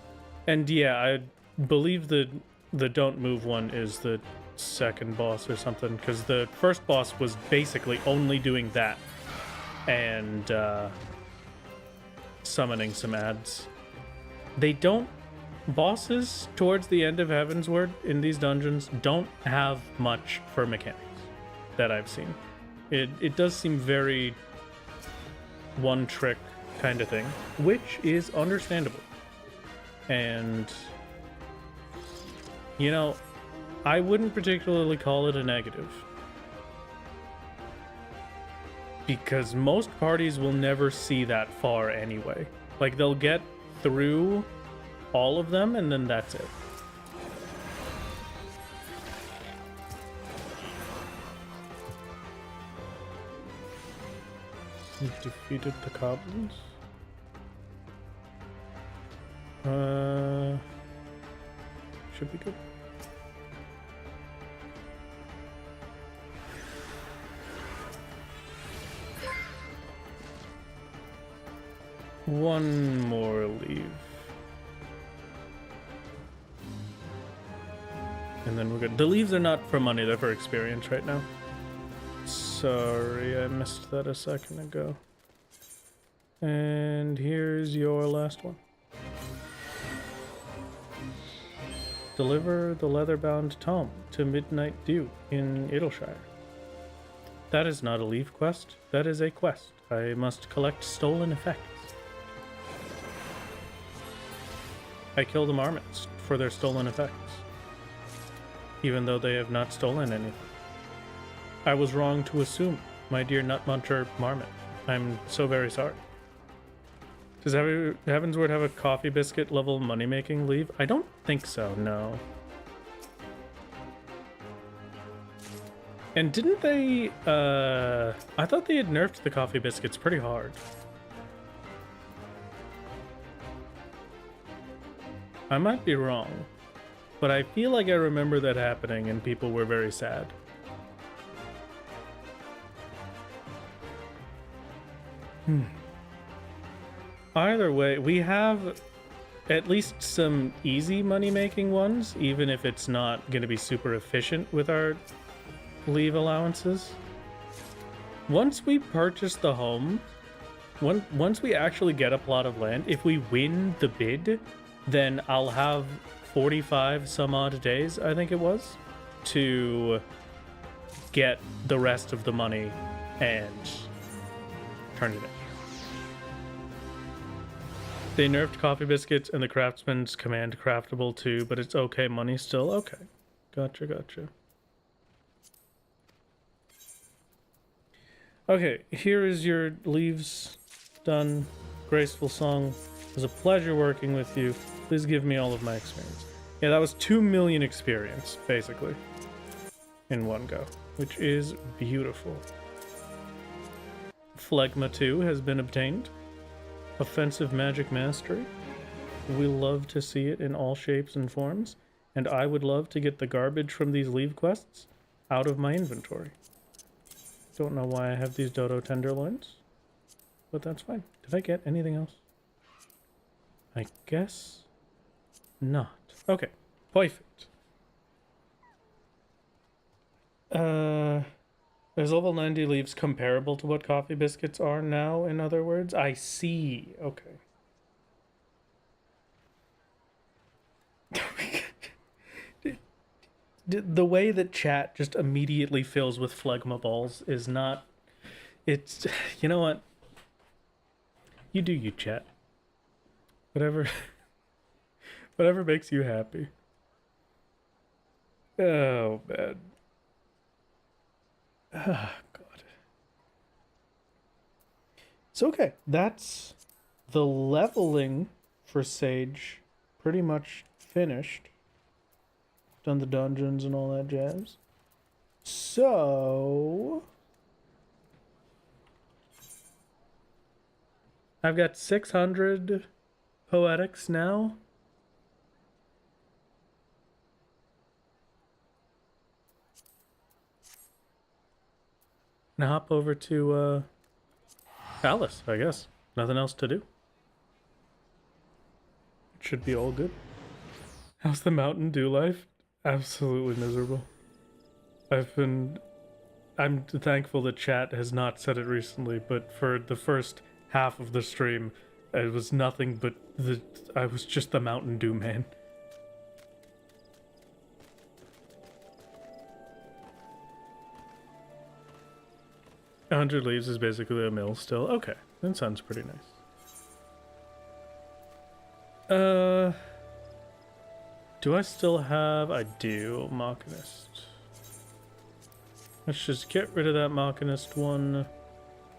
And yeah, I believe the the don't move one is the second boss or something, because the first boss was basically only doing that and summoning some ads. They don't... Bosses towards the end of Heavensward in these dungeons don't have much for mechanics that I've seen. It does seem very one-trick kind of thing, which is understandable. And, you know, I wouldn't particularly call it a negative, because most parties will never see that far anyway. Like, they'll get through all of them, and then that's it. You've defeated the goblins? Should be good. One more leave. And then we're good. The leaves are not for money, they're for experience right now. Sorry, I missed that a second ago. And here's your last one. Deliver the leather-bound tome to Midnight Dew in Idleshire. That is not a leave quest, that is a quest. I must collect stolen effects. I kill the marmots for their stolen effects, even though they have not stolen anything. I was wrong to assume, my dear Nutmuncher Marmot. I'm so very sorry. Does Heavensward have a coffee biscuit level money-making leave? I don't think so, no. And didn't they, I thought they had nerfed the coffee biscuits pretty hard. I might be wrong, but I feel like I remember that happening and people were very sad. Either way, we have at least some easy money-making ones, even if it's not going to be super efficient with our leave allowances. Once we purchase the home, once we actually get a plot of land, if we win the bid, then I'll have 45 some odd days, I think it was, to get the rest of the money and turn it in. They nerfed coffee biscuits and the craftsman's command craftable too, but it's okay, money still? Okay. Gotcha. Okay, here is your leaves done. Graceful song. It was a pleasure working with you. Please give me all of my experience. Yeah, that was 2 million experience, basically, in one go, which is beautiful. Phlegma 2 has been obtained. Offensive magic mastery. We love to see it in all shapes and forms, and I would love to get the garbage from these leave quests out of my inventory. Don't know why I have these dodo tenderloins, but that's fine. Did I get anything else? I guess not. Okay, perfect. Is level 90 leaves comparable to what coffee biscuits are now, in other words? I see. Okay. The way that chat just immediately fills with phlegma balls is not... It's... You know what? You do you, chat. Whatever makes you happy. Oh, man. Ah, God. It's okay. That's the leveling for Sage pretty much finished. Done the dungeons and all that jazz. So... I've got 600 poetics now. Now hop over to Alice, I guess. Nothing else to do. It should be all good. How's the Mountain Dew life? absolutely miserable. I'm thankful that chat has not said it recently, but for the first half of the stream, it was nothing but I was just the Mountain Dew man. "100 leaves is basically a mill still." Okay, that sounds pretty nice. Do I still have... I do. Machinist. Let's just get rid of that Machinist one.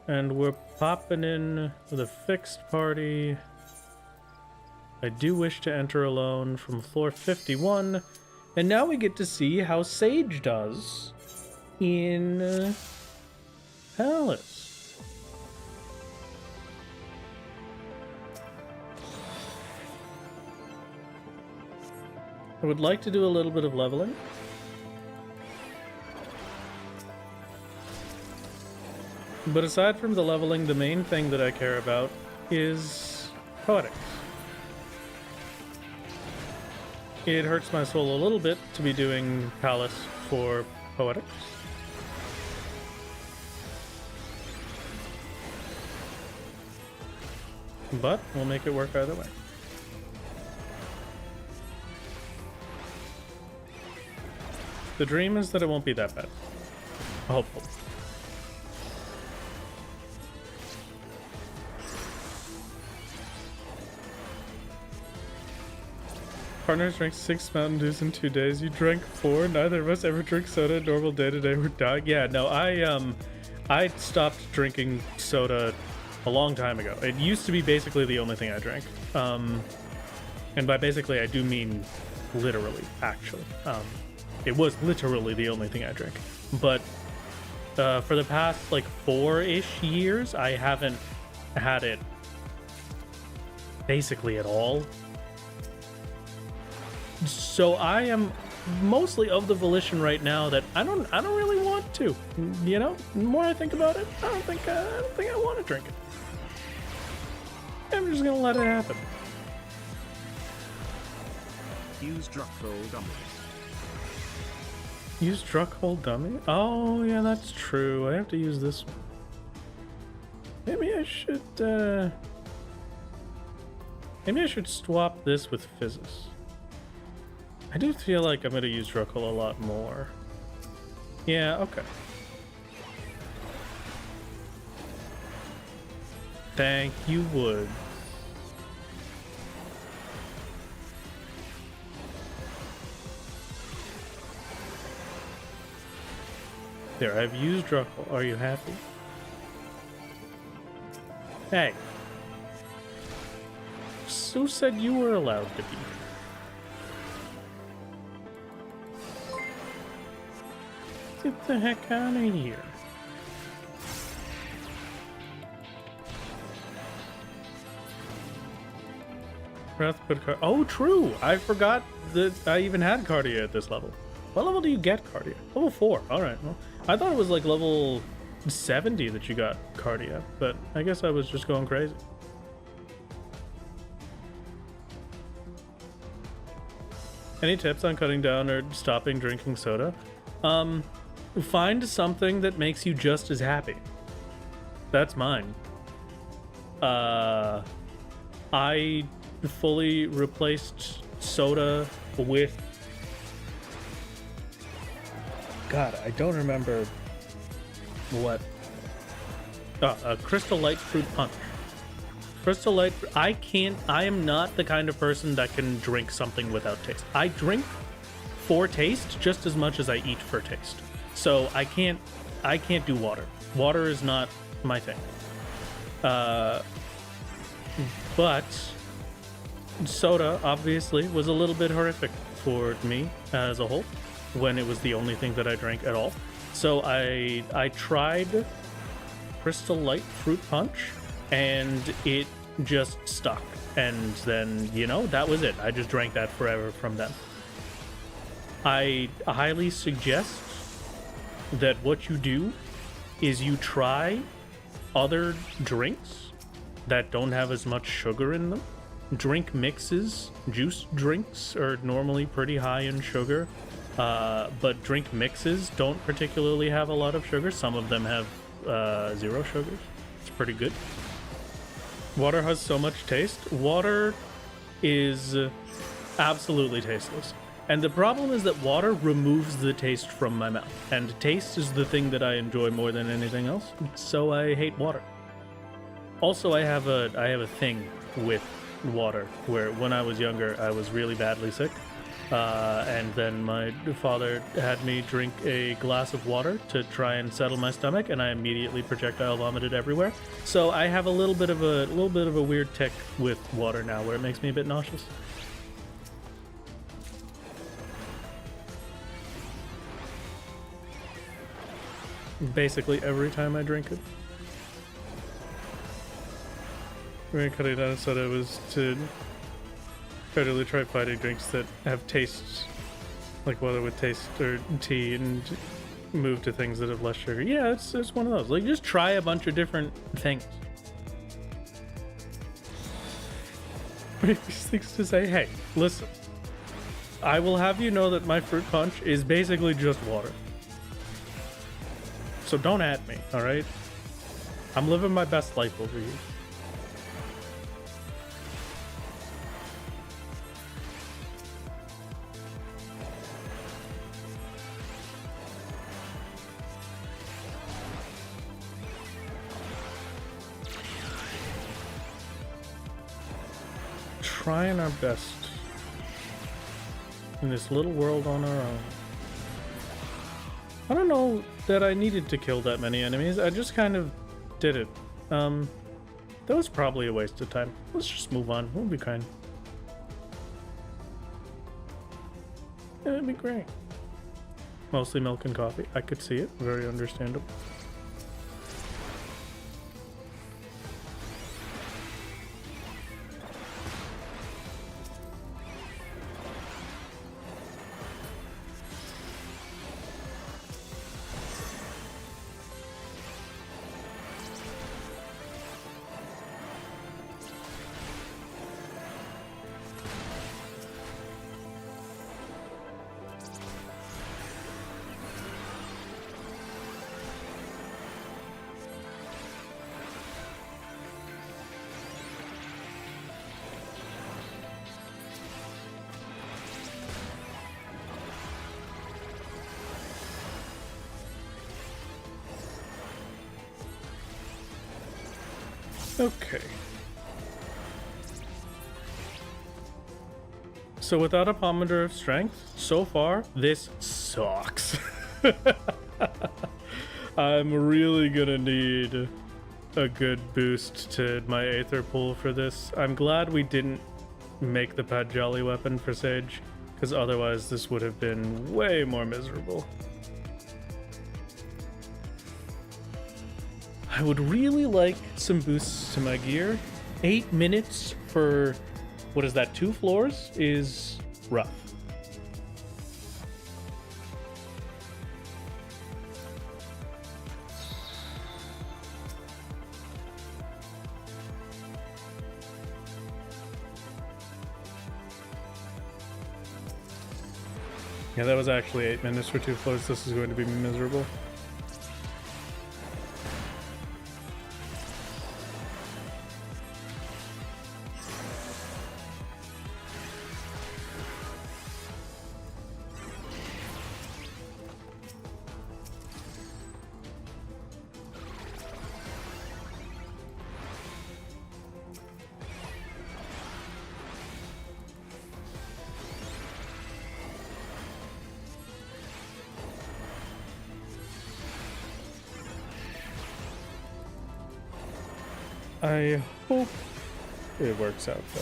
And we're popping in with a fixed party. I do wish to enter alone from floor 51. And now we get to see how Sage does in Palace. I would like to do a little bit of leveling. But aside from the leveling, the main thing that I care about is poetics. It hurts my soul a little bit to be doing Palace for poetics. But we'll make it work either way. The dream is that it won't be that bad. Hopefully. Partners drank 6 Mountain Dews in 2 days. You drank 4. Neither of us ever drink soda. Normal day to day. We're dying. Yeah, no, I stopped drinking soda a long time ago. It used to be basically the only thing I drank. And by basically, I do mean literally, actually. It was literally the only thing I drank. But for the past, like, 4-ish years, I haven't had it basically at all. So I am mostly of the volition right now that I don't really want to. You know, the more I think about it, I don't think I want to drink it. I'm just gonna let it happen. Use Druckhold dummy. Use Druckhold dummy? Oh yeah, that's true. I have to use this one. Maybe I should swap this with Physis. I do feel like I'm gonna use Druckhold a lot more. Yeah, okay. Thank you, Wood. There, I've used Druckhold. Are you happy? Hey. Who said you were allowed to be? Get the heck out of here. Oh, true! I forgot that I even had Cardia at this level. What level do you get Cardia? Level 4. Alright, well, I thought it was like level 70 that you got Cardia, but I guess I was just going crazy. Any tips on cutting down or stopping drinking soda? Find something that makes you just as happy. That's mine. I fully replaced soda with... God, I don't remember what... Crystal Light Fruit Punch. Crystal Light... I am not the kind of person that can drink something without taste. I drink for taste just as much as I eat for taste. So I can't do water. Water is not my thing. But soda obviously was a little bit horrific for me as a whole when it was the only thing that I drank at all. So I tried Crystal Light Fruit Punch and it just stuck. And then, you know, that was it. I just drank that forever from then. I highly suggest that what you do is you try other drinks that don't have as much sugar in them. Drink mixes, juice drinks are normally pretty high in sugar. but drink mixes don't particularly have a lot of sugar. Some of them have 0 sugars. It's pretty good. Water has so much taste. Water is absolutely tasteless. And the problem is that water removes the taste from my mouth. And taste is the thing that I enjoy more than anything else. So I hate water. Also, I have a thing with water where when I was younger, I was really badly sick. And then my father had me drink a glass of water to try and settle my stomach, and I immediately projectile vomited everywhere. So I have a little bit of a weird tick with water now, where it makes me a bit nauseous. Basically every time I drink it. When cutting down soda was to totally try fighting drinks that have tastes like water with taste or tea, and move to things that have less sugar. Yeah, it's one of those. Like, just try a bunch of different things. These things to say, hey, listen, I will have you know that my fruit punch is basically just water. So don't at me, alright? I'm living my best life over here. Trying our best in this little world on our own. I don't know that I needed to kill that many enemies. I just kind of did it. That was probably a waste of time. Let's just move on. We'll be kind. Yeah, it'd be great. Mostly milk and coffee. I could see it. Very understandable. Okay. So without a Pomander of Strength, so far, this sucks. I'm really gonna need a good boost to my Aether pool for this. I'm glad we didn't make the Pad Jolly weapon for Sage, because otherwise this would have been way more miserable. I would really like some boosts to my gear. 8 minutes for, what is that, 2 floors is rough. Yeah, that was actually 8 minutes for 2 floors. This is going to be miserable. I hope it works out, though.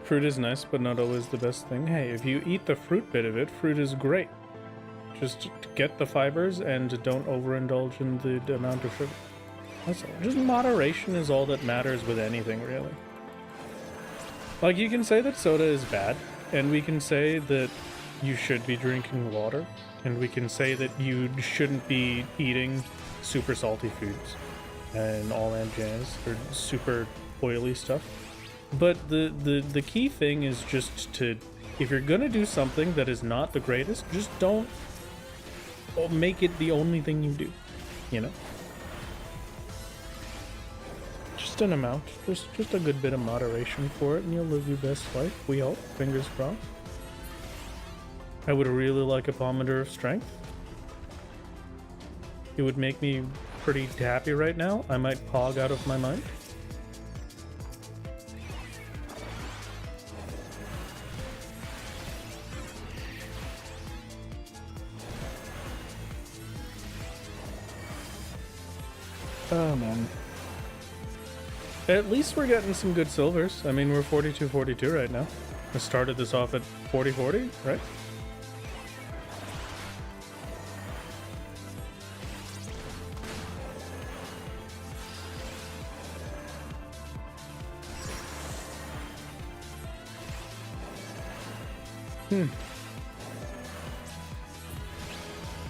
Fruit is nice, but not always the best thing. Hey, if you eat the fruit bit of it, fruit is great. Just get the fibers and don't overindulge in the amount of sugar. That's all. Just moderation is all that matters with anything, really. Like, you can say that soda is bad, and we can say that you should be drinking water. And we can say that you shouldn't be eating super salty foods and all that jazz, or super oily stuff. But the key thing is just to, if you're gonna do something that is not the greatest, just don't make it the only thing you do, you know? Just an amount, just a good bit of moderation for it, and you'll live your best life, we hope, fingers crossed. I would really like a Pomander of Strength. It would make me pretty happy right now. I might pog out of my mind. Oh man. At least we're getting some good silvers. I mean, we're 42-42 right now. I started this off at 40-40, right?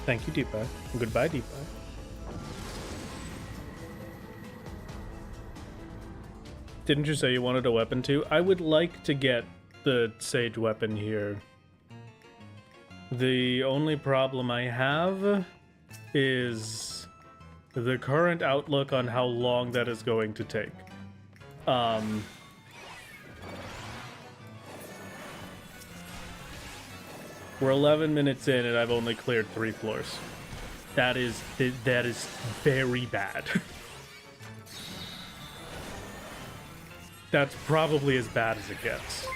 Thank you, Deepak. Goodbye, Deepak. Didn't you say you wanted a weapon too? I would like to get the Sage weapon here. The only problem I have is the current outlook on how long that is going to take. We're 11 minutes in and I've only cleared 3 floors. That is very bad. That's probably as bad as it gets.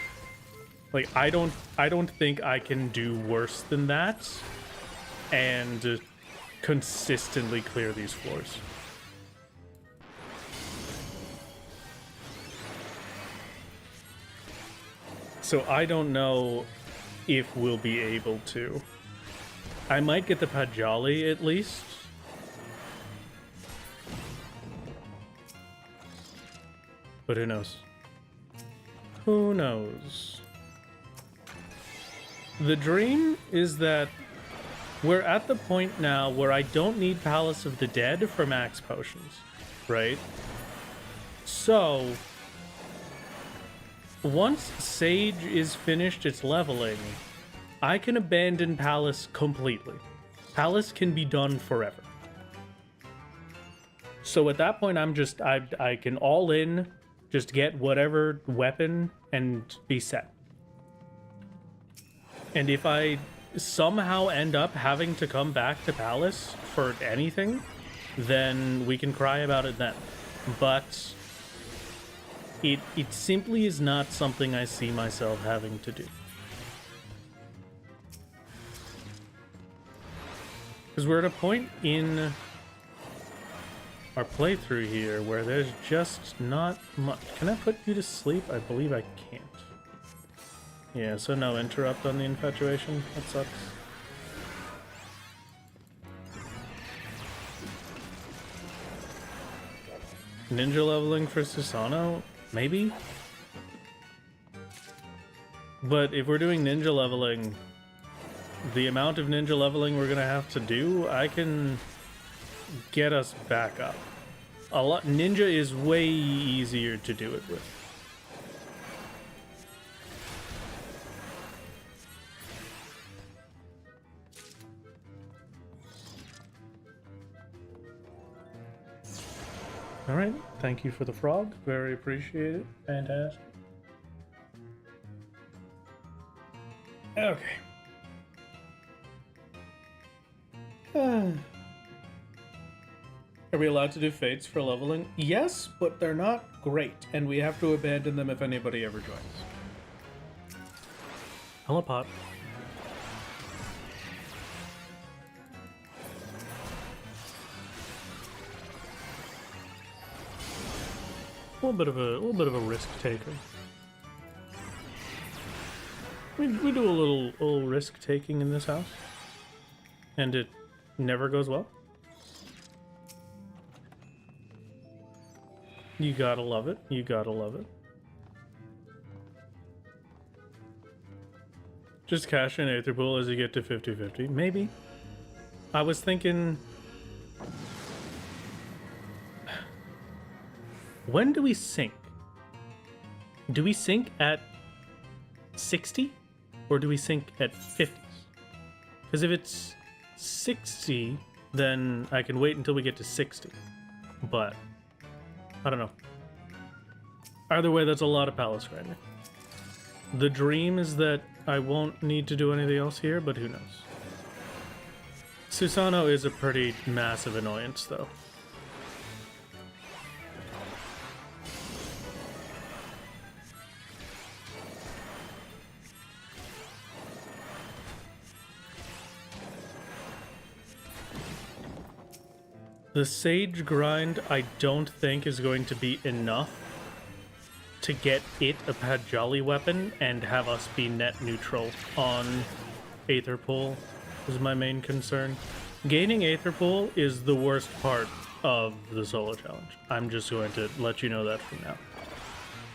Like, I don't think I can do worse than that and consistently clear these floors. So I don't know if we'll be able to. I might get the Pajali at least. But who knows? Who knows? The dream is that we're at the point now where I don't need Palace of the Dead for max potions, right? So, once Sage is finished its leveling, I can abandon Palace completely. Palace can be done forever. So at that point, I can all in, just get whatever weapon and be set. And if I somehow end up having to come back to Palace for anything, then we can cry about it then. But it simply is not something I see myself having to do. Because we're at a point in our playthrough here where there's just not much. Can I put you to sleep? I believe I can't. Yeah, so no interrupt on the infatuation. That sucks. Ninja leveling for Susano? Maybe? But if we're doing ninja leveling, the amount of ninja leveling we're gonna have to do, I can get us back up. A lot. Ninja is way easier to do it with. All right, thank you for the frog. Very appreciated. Fantastic. Okay. Are we allowed to do fates for leveling? Yes, but they're not great, and we have to abandon them if anybody ever joins. Hello, Pot. A little bit of a risk taker. We do a little risk taking in this house, and it never goes well. You gotta love it. You gotta love it. Just cash in Aether Pool as you get to 50-50. Maybe. I was thinking, when do we sync? Do we sync at 60 or do we sync at 50? Because if it's 60, then I can wait until we get to 60. But I don't know. Either way, that's a lot of palace grinding. The dream is that I won't need to do anything else here, but who knows. Susano is a pretty massive annoyance, though. The Sage grind, I don't think, is going to be enough to get it a Pajali weapon and have us be net neutral on Aether Pool, is my main concern. Gaining Aether Pool is the worst part of the solo challenge. I'm just going to let you know that from now.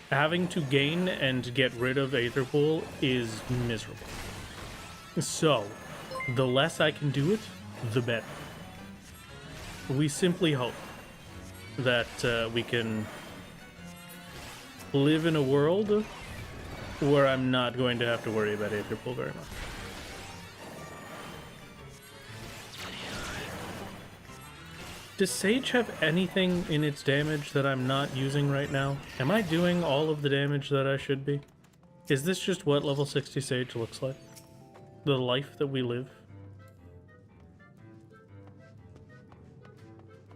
Having to gain and get rid of Aether Pool is miserable. So, the less I can do it, the better. We simply hope that we can live in a world where I'm not going to have to worry about Aether Pool very much. Does Sage have anything in its damage that I'm not using right now? Am I doing all of the damage that I should be? Is this just what level 60 Sage looks like? The life that we live?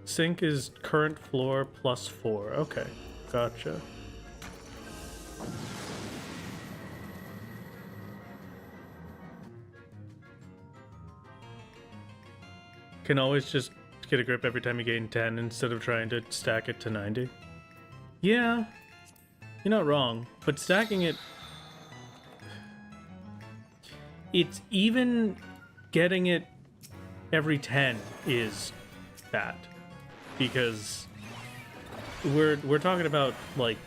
Sync is current floor plus 4. Okay, gotcha. Can always just get a grip every time you gain 10 instead of trying to stack it to 90. Yeah, you're not wrong, but stacking it... It's even getting it every 10 is bad. Because we're talking about, like,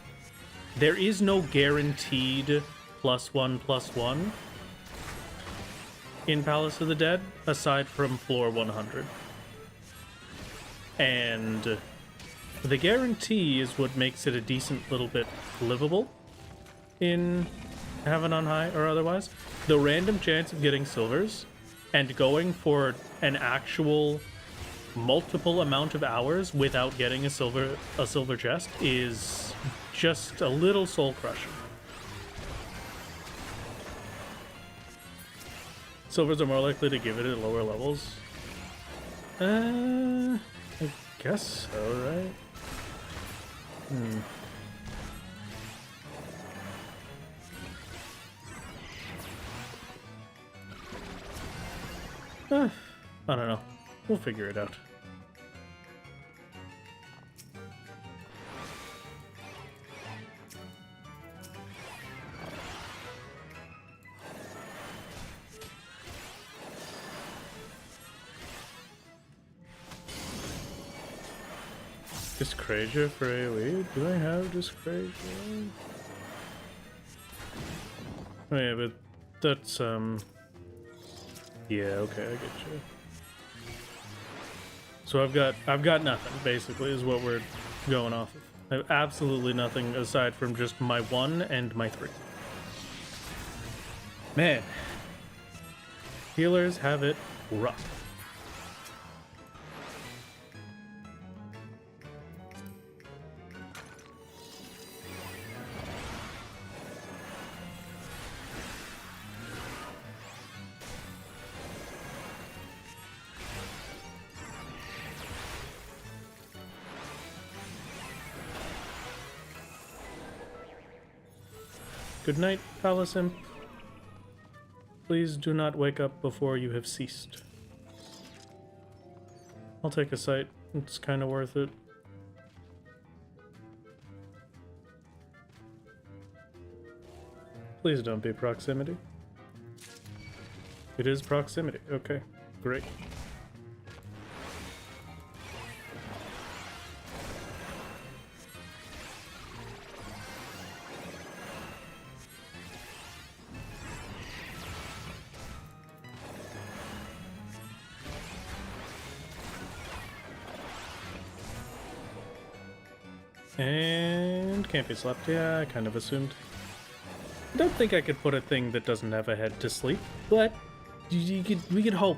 there is no guaranteed +1/+1 in Palace of the Dead aside from floor 100. And the guarantee is what makes it a decent little bit livable in Heaven on High or otherwise. The random chance of getting silvers and going for an actual multiple amount of hours without getting a silver chest is just a little soul crushing. Silvers are more likely to give it at lower levels. I guess so, right? I don't know. We'll figure it out. Discrasia for AoE? Do I have Discrasia? Oh yeah, but that's yeah, okay, I get you. So I've got nothing, basically, is what we're going off of. I have absolutely nothing aside from just my 1 and my 3. Man. Healers have it rough. Good night, Palace Imp. Please do not wake up before you have ceased. I'll take a sight. It's kind of worth it. Please don't be proximity. It is proximity. Okay, great. And can't be slept. Yeah, I kind of assumed. I don't think I could put a thing that doesn't have a head to sleep, but we could hope,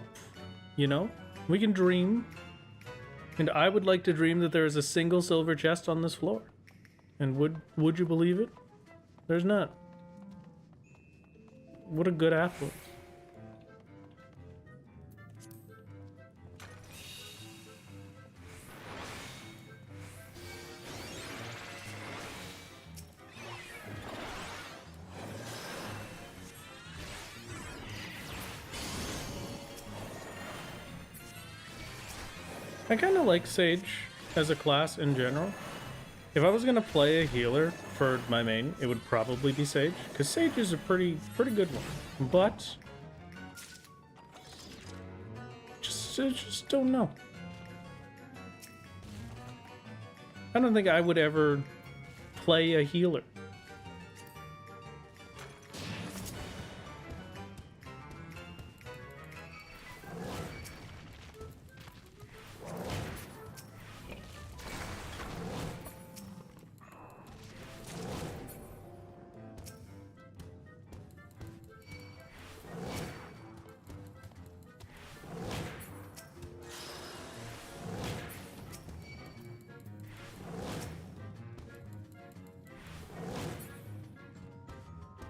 you know? We can dream. And I would like to dream that there is a single silver chest on this floor. And would you believe it? There's not. What a good affluence. I kind of like Sage as a class in general. If I was gonna play a healer for my main, it would probably be Sage, because Sage is a pretty good one. But just don't know. I don't think I would ever play a healer.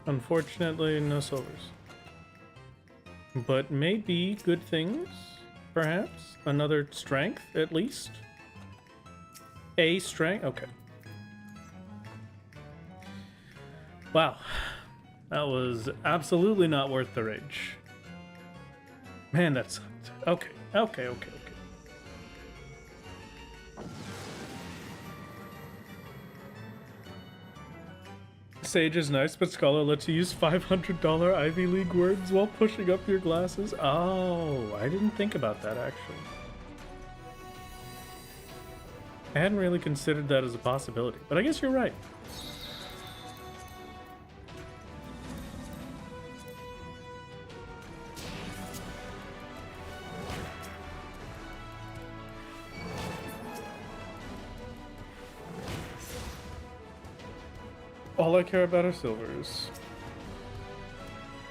Unfortunately, no silvers. But maybe good things, perhaps? Another strength, at least? A strength? Okay. Wow. That was absolutely not worth the rage. Man, that sucked. Okay. Sage is nice, but Scholar lets you use $500 Ivy League words while pushing up your glasses. Oh, I didn't think about that, actually. I hadn't really considered that as a possibility, but I guess you're right. All I care about are silvers.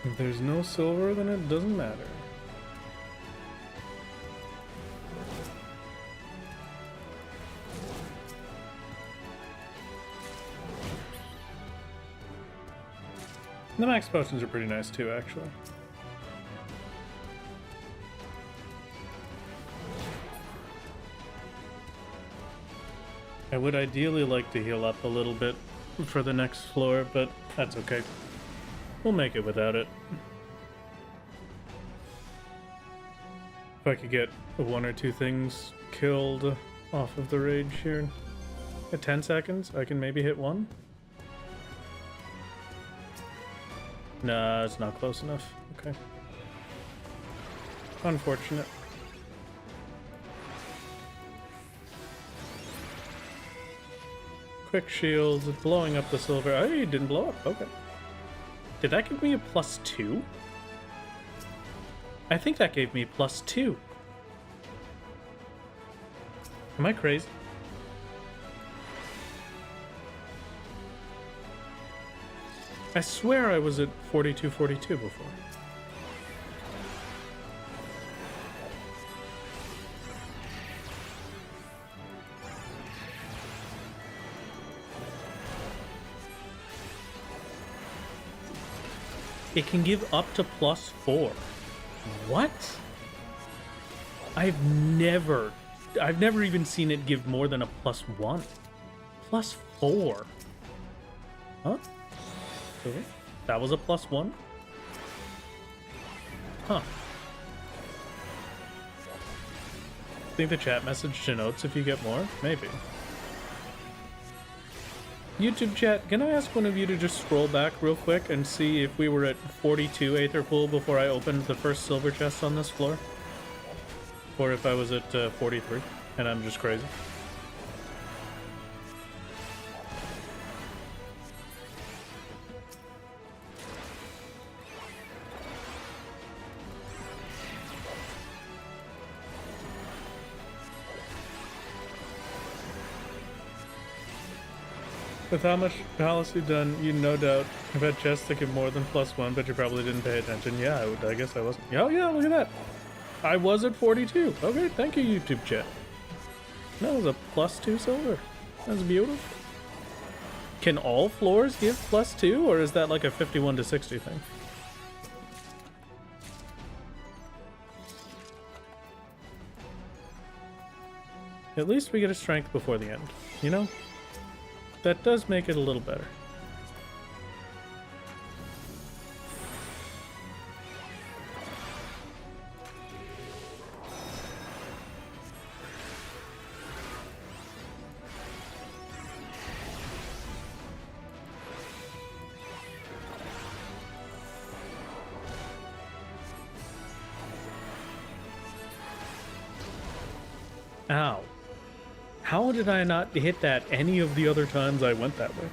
If there's no silver, then it doesn't matter. The max potions are pretty nice too, actually. I would ideally like to heal up a little bit for the next floor, but that's okay. We'll make it without it. If I could get one or two things killed off of the rage here at 10 seconds, I can maybe hit one. Nah, it's not close enough. Okay. Unfortunate. Quick shields, blowing up the silver. Oh, it didn't blow up. Okay. Did that give me a +2? I think that gave me +2. Am I crazy? I swear I was at 42 before. It can give up to +4. What? I've never even seen it give more than a +1. +4. Huh? Okay. That was a +1? Huh. Think the chat message denotes if you get more? Maybe. YouTube chat, can I ask one of you to just scroll back real quick and see if we were at 42 Aether Pool before I opened the first silver chest on this floor? Or if I was at 43 and I'm just crazy. With how much palace you've done, you no doubt have had chests that give more than +1, but you probably didn't pay attention. Yeah, I guess I wasn't. Oh yeah, look at that. I was at 42. Okay, thank you, YouTube chat. That was a +2 silver. That's beautiful. Can all floors give +2, or is that like a 51 to 60 thing? At least we get a strength before the end, you know? That does make it a little better. Ow. How did I not hit that any of the other times I went that way?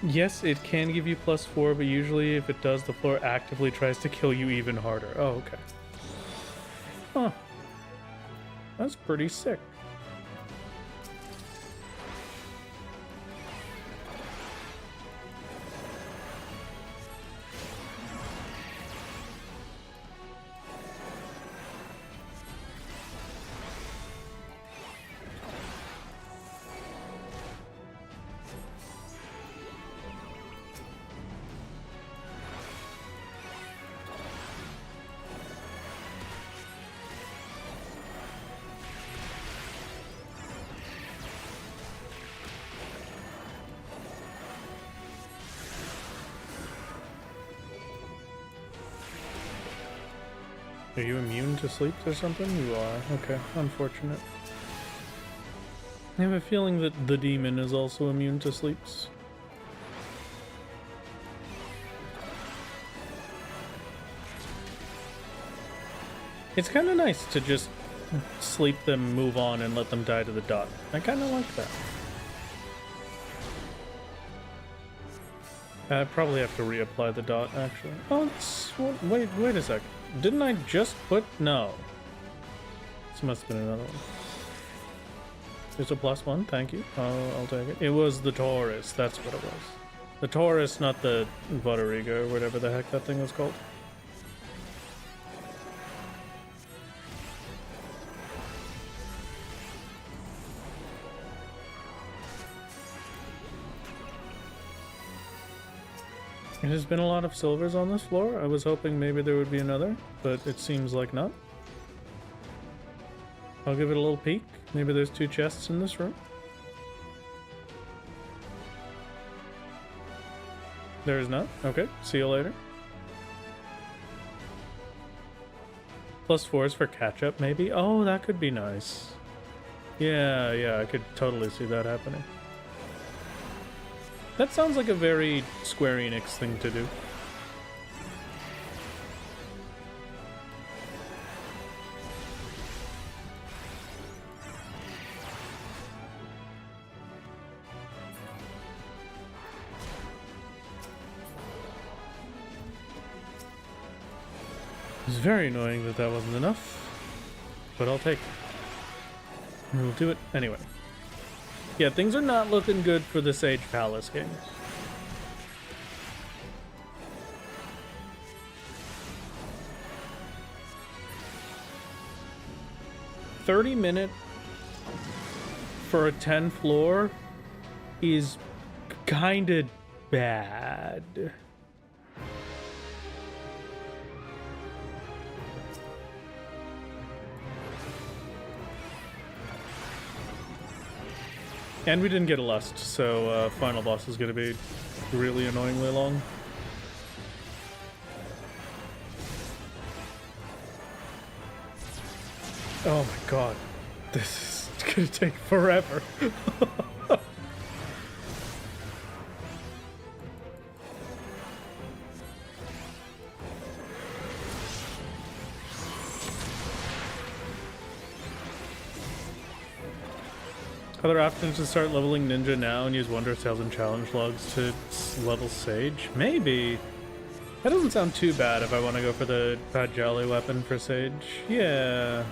Yes, it can give you +4, but usually if it does, the floor actively tries to kill you even harder. Oh, okay. Huh. That's pretty sick. Are you immune to sleeps or something? You are. Okay, unfortunate. I have a feeling that the demon is also immune to sleeps. It's kind of nice to just sleep them, move on, and let them die to the dot. I kind of like that. I probably have to reapply the dot, actually. Oh, it's, wait a second. Didn't I just put... No. This must have been another one. There's a +1, thank you. I'll take it. It was the Taurus, that's what it was. The Taurus, not the Butteriga, or whatever the heck that thing was called. It has been a lot of silvers on this floor. I was hoping maybe there would be another, but it seems like not. I'll give it a little peek. Maybe there's 2 chests in this room. There is not. Okay, see you later. +4 is for catch-up, maybe? Oh, that could be nice. Yeah, I could totally see that happening. That sounds like a very Square Enix thing to do. It's very annoying that that wasn't enough, but I'll take it. We'll do it anyway. Yeah, things are not looking good for the Sage Palace game. $30 for a 10 floor is kinda bad. And we didn't get a lust, so final boss is going to be really annoyingly long. Oh my god, this is going to take forever. Are there options to start leveling Ninja now and use Wonder Cells and Challenge Logs to level Sage? Maybe. That doesn't sound too bad if I want to go for the bad jolly weapon for Sage. Yeah.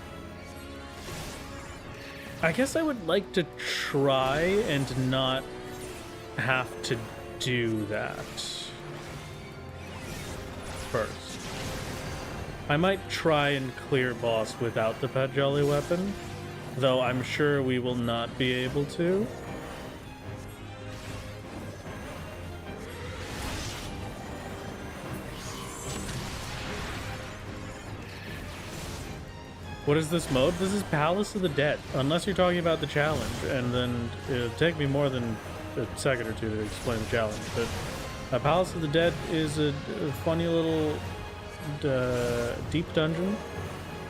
I guess I would like to try and not have to do that first. I might try and clear boss without the bad jolly weapon, though I'm sure we will not be able to. What is this mode? This is Palace of the Dead, unless you're talking about the challenge, and then it'll take me more than a second or two to explain the challenge. But Palace of the Dead is a funny little deep dungeon.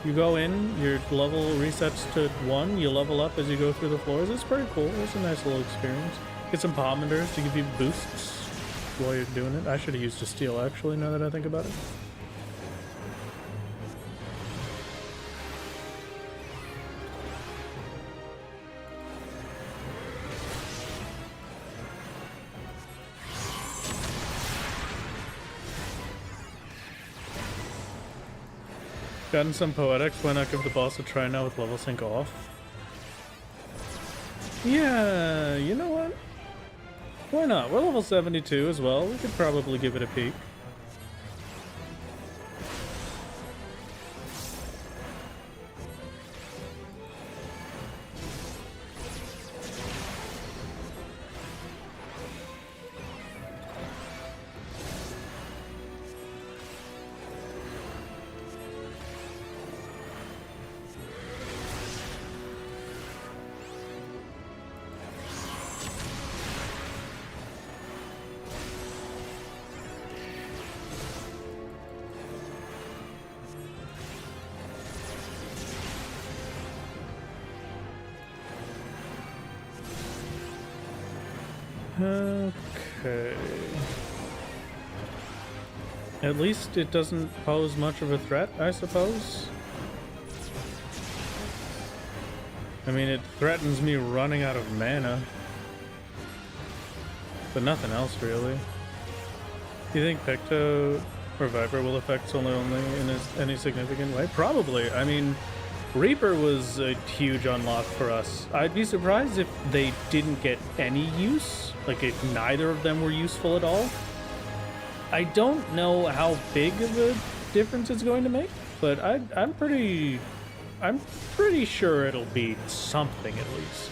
You go in, your level resets to 1, you level up as you go through the floors. It's pretty cool. It's a nice little experience. Get some pommanders to give you boosts while you're doing it. I should have used a steel, actually, now that I think about it. Gotten some poetics, why not give the boss a try now with level sync off? Yeah, you know what? Why not? We're level 72 as well. We could probably give it a peek. Okay. At least it doesn't pose much of a threat, I suppose. I mean, it threatens me running out of mana. But nothing else, really. Do you think Picto or Viper will affect Solar only in any significant way? Probably. I mean, Reaper was a huge unlock for us. I'd be surprised if they didn't get any use. Like, if neither of them were useful at all. I don't know how big of a difference it's going to make, but I'm pretty sure it'll be something at least.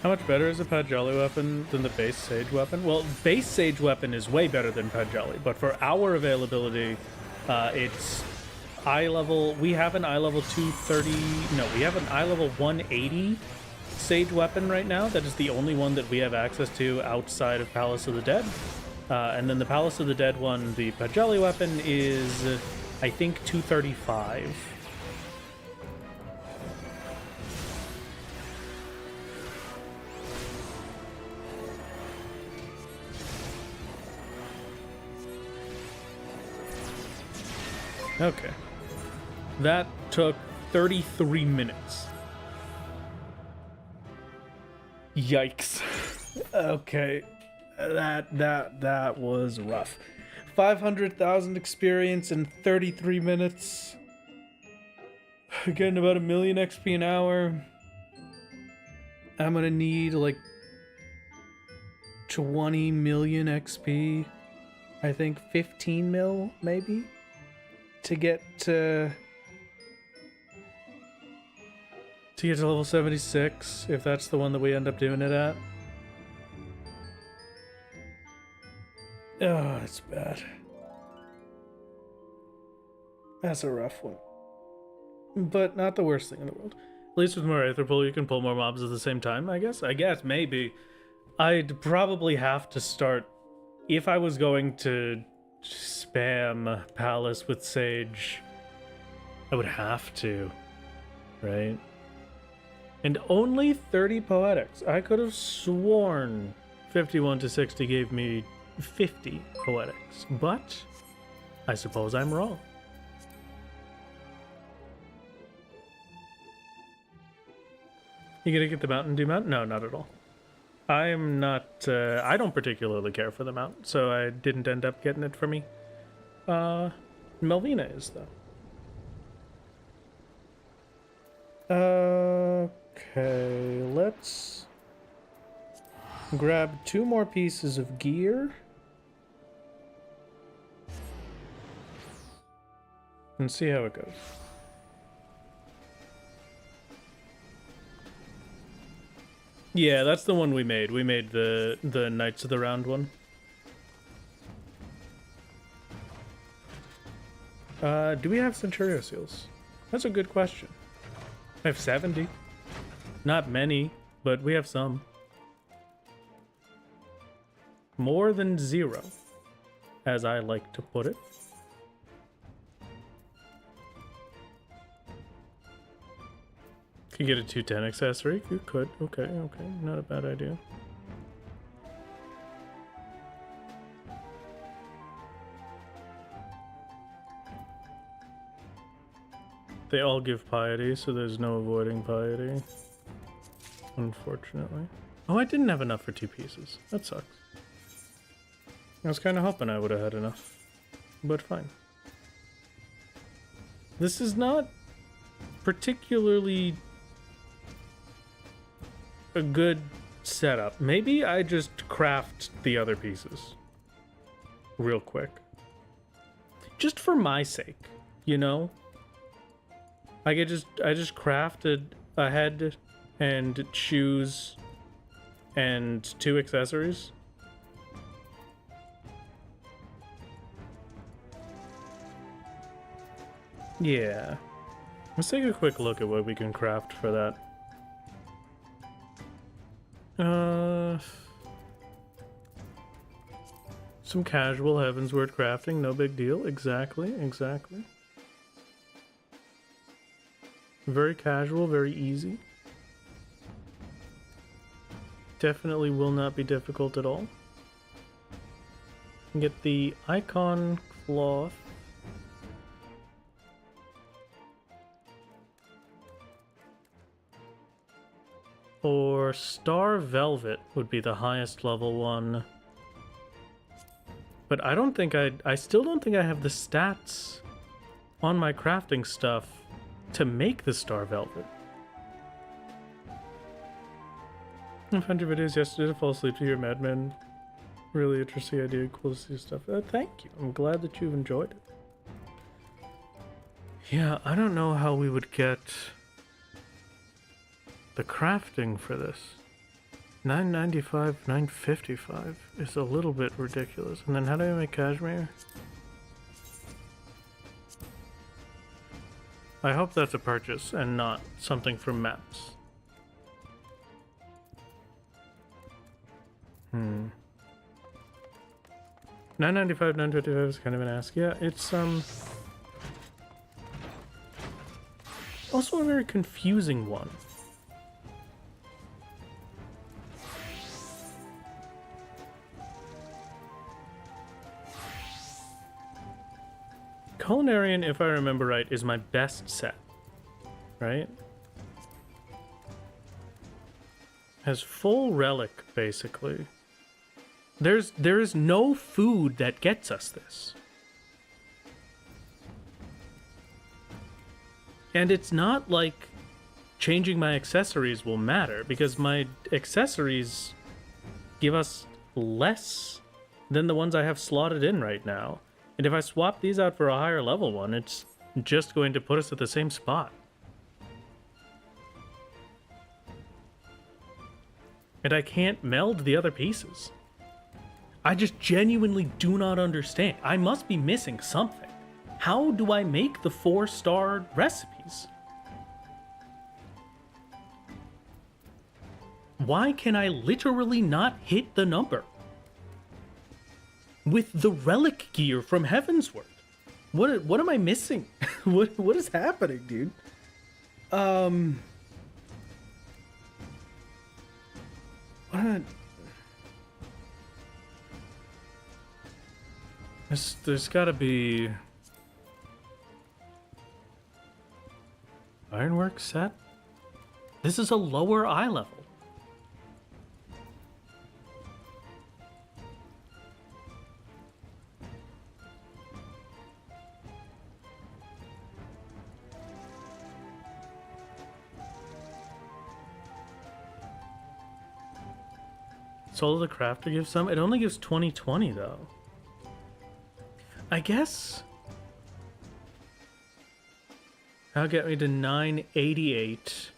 How much better is a Pajali weapon than the base Sage weapon? Well, base Sage weapon is way better than Pajali, but for our availability, it's eye level. We have an eye level 230. No, we have an eye level 180 Sage weapon right now. That is the only one that we have access to outside of Palace of the Dead. And then the Palace of the Dead one, the Pajali weapon, is I think 235. Okay. That took 33 minutes. Yikes. Okay. That was rough. 500,000 experience in 33 minutes. Getting about 1 million XP an hour. I'm gonna need like 20 million XP. I think 15 mil, maybe? To get to level 76, if that's the one that we end up doing it at. Oh, it's bad. That's a rough one. But not the worst thing in the world. At least with more Aether Pull, you can pull more mobs at the same time, I guess. I guess, maybe. I'd probably have to start... If I was going to spam Palace with Sage, I would have to, right? And only 30 poetics. I could have sworn 51 to 60 gave me 50 poetics, but I suppose I'm wrong. You gonna get the Mountain Dew mount? No, not at all. I am not, I don't particularly care for the mount, so I didn't end up getting it for me. Melvina is, though. Okay, let's grab 2 more pieces of gear. And see how it goes. Yeah, that's the one we made. We made the Knights of the Round one. Do we have Centurio seals? That's a good question. I have 70. Not many, but we have some. More than 0, as I like to put it. Could get a 210 accessory. You could. Okay, okay. Not a bad idea. They all give piety, so there's no avoiding piety. Unfortunately. Oh, I didn't have enough for 2 pieces. That sucks. I was kind of hoping I would have had enough. But fine. This is not particularly a good setup. Maybe I just craft the other pieces real quick. Just for my sake, you know? I just crafted a head and shoes and 2 accessories. Yeah. Let's take a quick look at what we can craft for that. Some casual Heavensward crafting, no big deal. Exactly, exactly. Very casual, very easy. Definitely will not be difficult at all. Get the icon cloth. Or Star Velvet would be the highest level one. But I don't think I still don't think I have the stats on my crafting stuff to make the Star Velvet. I found your videos yesterday to fall asleep to your Madman. Really interesting idea, cool to see stuff. Thank you. I'm glad that you've enjoyed it. Yeah, I don't know how we would get the crafting for this. 995, 955 is a little bit ridiculous. And then how do I make cashmere? I hope that's a purchase and not something from maps. 995, 955 is kind of an ask. Yeah, it's also a very confusing one. Culinarian, if I remember right, is my best set, right? Has full relic, basically. There is no food that gets us this. And it's not like changing my accessories will matter, because my accessories give us less than the ones I have slotted in right now. And if I swap these out for a higher level one, it's just going to put us at the same spot. And I can't meld the other pieces. I just genuinely do not understand. I must be missing something. How do I make the 4-star recipes? Why can I literally not hit the number? With the relic gear from Heavensward. What am I missing? what is happening, dude? There's gotta be Ironwork set? This is a lower eye level. Soul of the Crafter gives some. It only gives 20/20 though. I guess that'll get me to 988.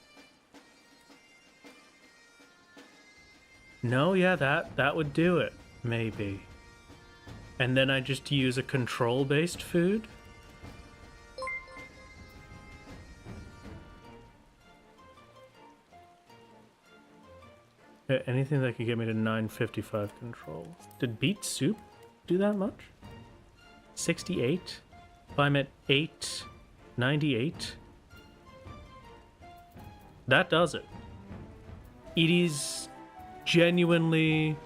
No, yeah, that would do it, maybe. And then I just use a control-based food. Anything that could get me to 955 control. Did beet soup do that much? 68? If I'm at 898? That does it. It is genuinely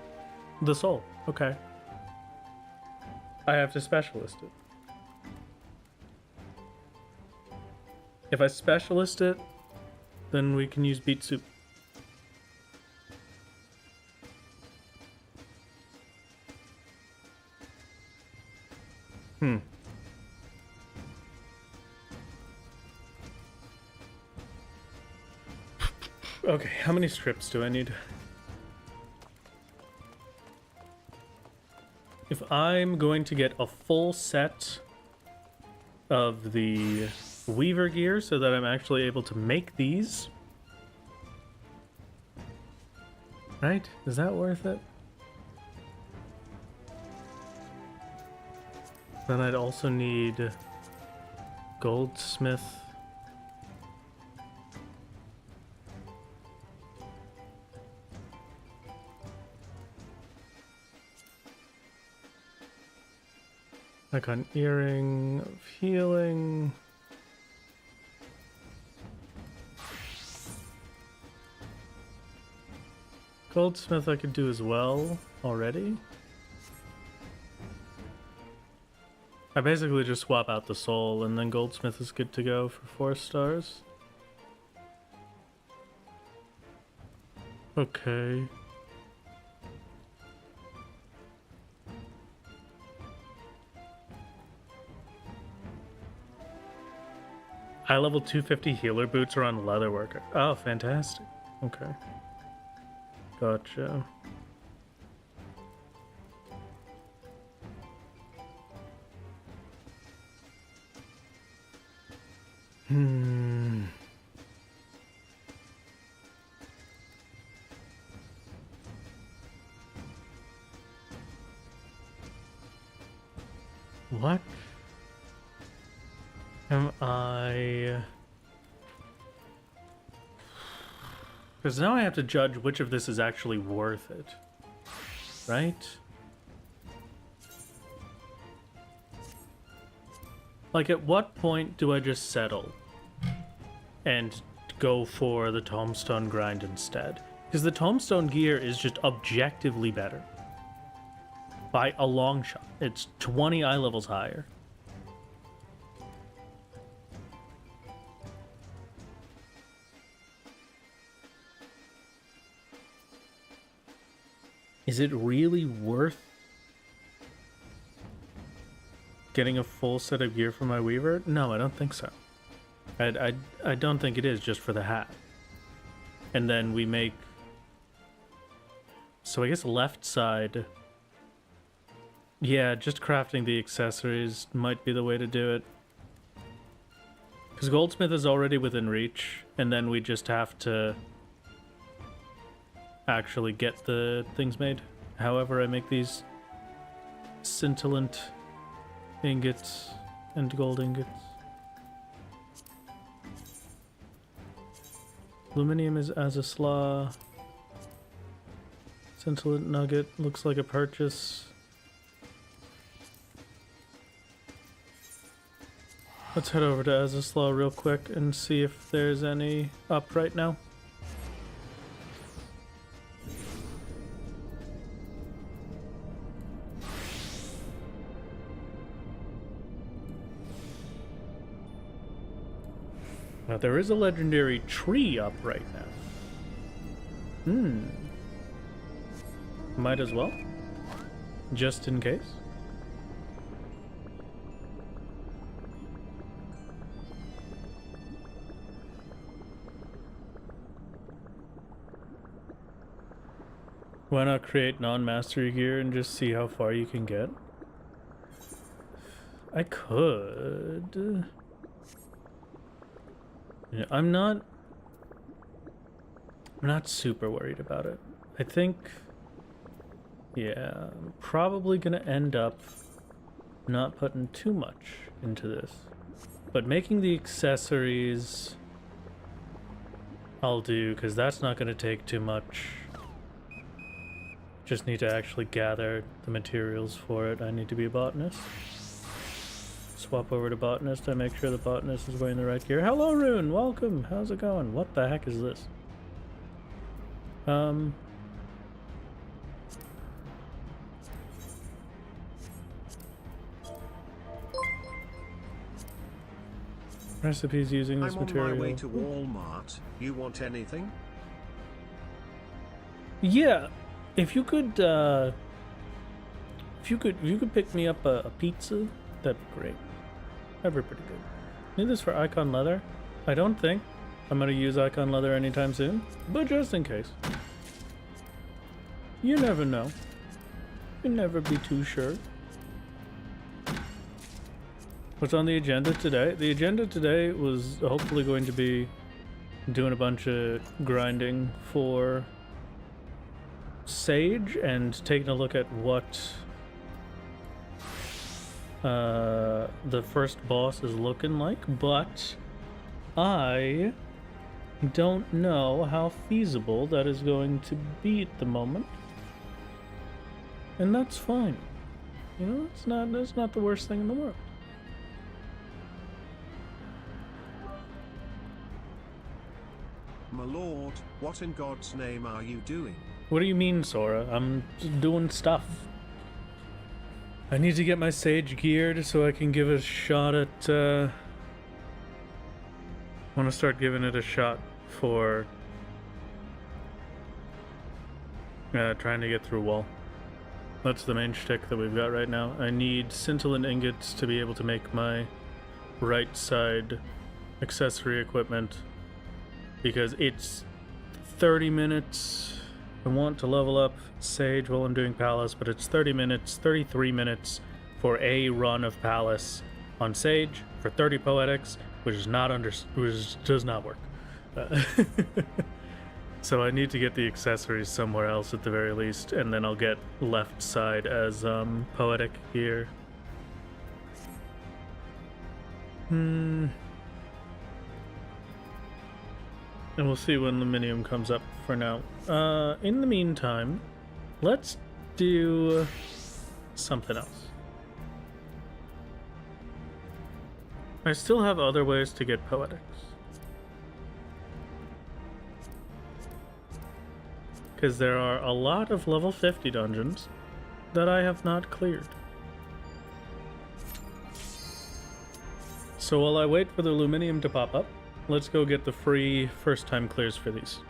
the soul. Okay. I have to specialist it. If I specialist it, then we can use beet soup. Okay, how many strips do I need? If I'm going to get a full set of the Weaver gear so that I'm actually able to make these, right? Is that worth it? Then I'd also need goldsmith. Like an earring of healing. Goldsmith I could do as well already. I basically just swap out the soul and then goldsmith is good to go for 4 stars. Okay. High level 250 healer boots are on leatherworker. Oh, fantastic. Okay. Gotcha. What am I? Because now I have to judge which of this is actually worth it, right? Like, at what point do I just settle and go for the tombstone grind instead? Because the tombstone gear is just objectively better. By a long shot. It's 20 eye levels higher. Is it really worth getting a full set of gear for my Weaver? No, I don't think so. I don't think it is just for the hat. And then we make... So I guess left side... Yeah, just crafting the accessories might be the way to do it. Because goldsmith is already within reach, and then we just have to actually get the things made. However I make these scintillant ingots and gold ingots. Aluminium is Azazla. Scintillant nugget looks like a purchase. Let's head over to Azazla real quick and see if there's any up right now. Now, there is a legendary tree up right now. Might as well. Just in case. Why not create non-mastery gear and just see how far you can get? I could. Yeah, I'm not super worried about it. I think, yeah, I'm probably gonna end up not putting too much into this. But making the accessories, I'll do, because that's not gonna take too much. Just need to actually gather the materials for it. I need to be a botanist. Swap over to botanist. I make sure the botanist is wearing the right gear. Hello, Rune. Welcome. How's it going? What the heck is this? Recipes using this material. I'm on my way to Walmart. You want anything? Yeah. If you could pick me up a pizza, that'd be great. That'd be pretty good. Need this for Icon Leather? I don't think I'm gonna use Icon Leather anytime soon, but just in case. You never know. You can never be too sure. What's on the agenda today? The agenda today was hopefully going to be doing a bunch of grinding for Sage and taking a look at what the first boss is looking like, but I don't know how feasible that is going to be at the moment, and that's fine. You know, that's not the worst thing in the world. My lord, what in God's name are you doing? What do you mean, Sora? I'm just doing stuff. I need to get my Sage geared so I can give it a shot at, I want to start giving it a shot for trying to get through wall. That's the main shtick that we've got right now. I need scintillant ingots to be able to make my right side accessory equipment, because it's 30 minutes. I want to level up Sage while I'm doing Palace, but it's 30 minutes, 33 minutes for a run of Palace on Sage for 30 Poetics, which does not work. So I need to get the accessories somewhere else at the very least, and then I'll get left side as Poetic gear. And we'll see when Luminium comes up for now. In the meantime, let's do something else. I still have other ways to get Poetics. Because there are a lot of level 50 dungeons that I have not cleared. So while I wait for the Luminium to pop up, let's go get the free first-time clears for these.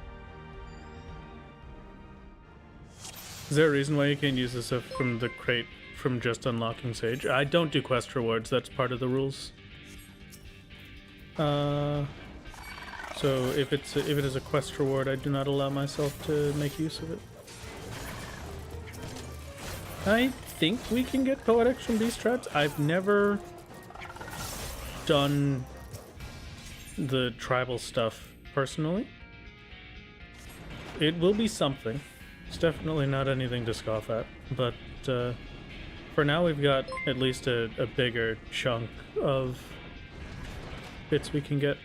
Is there a reason why you can't use this stuff from the crate from just unlocking Sage? I don't do quest rewards, that's part of the rules. So if it is a quest reward, I do not allow myself to make use of it. I think we can get Poetics from these strats. I've never done the tribal stuff personally. It will be something. It's definitely not anything to scoff at, but for now we've got at least a bigger chunk of bits we can get.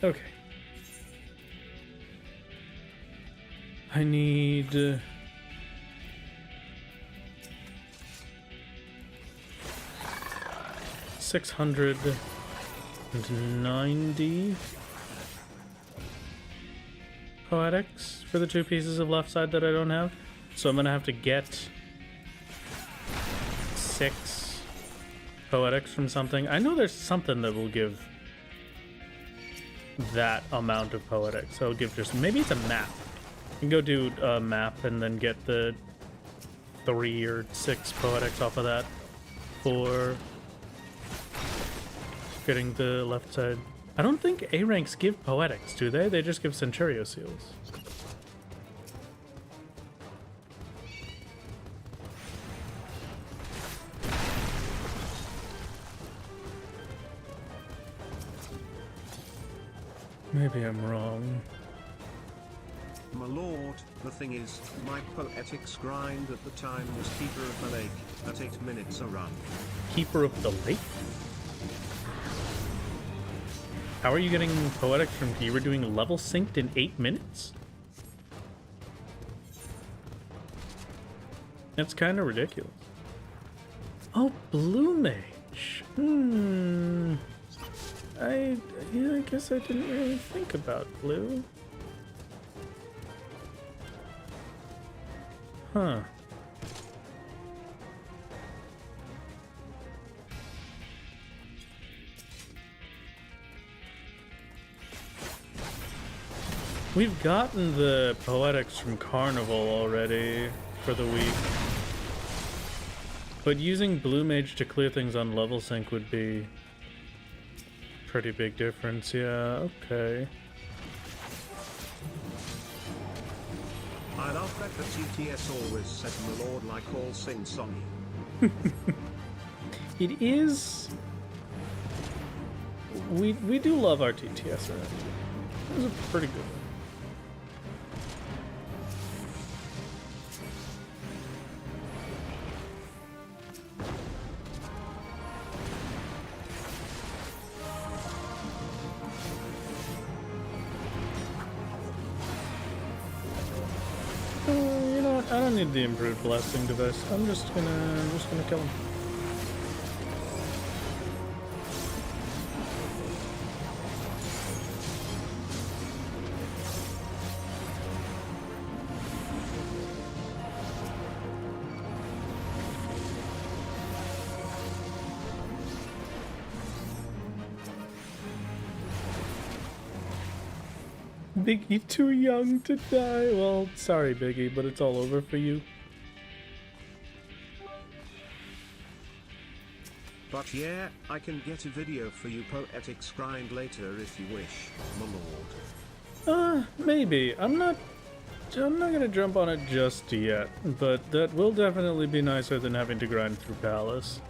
Okay. I need 690 poetics for the 2 pieces of left side that I don't have. So I'm gonna have to get 6 poetics from something. I know there's something that will give that amount of poetics. I'll give just, maybe it's a map. You can go do a map and then get the 3 or 6 poetics off of that for getting the left side. I don't think A ranks give poetics, do they? They just give Centurio seals. Maybe I'm wrong. My lord, the thing is, my poetics grind at the time was Keeper of the Lake, at 8 minutes a run. Keeper of the Lake? How are you getting poetics from you were doing level synced in 8 minutes? That's kind of ridiculous. Oh, Blue Mage. I guess I didn't really think about blue. Huh. We've gotten the poetics from Carnival already for the week. But using Blue Mage to clear things on level sync would be pretty big difference. Yeah, okay. I love that the TTS always said my lord like all sing-songy. It is... We do love our TTS around here. It was a pretty good one. You know what? I don't need the improved blasting device. I'm just gonna kill him. Biggie too young to die. Well, sorry, Biggie, but it's all over for you. But yeah, I can get a video for you poetics grind later if you wish, my lord. Maybe. I'm not gonna jump on it just yet, but that will definitely be nicer than having to grind through Palace.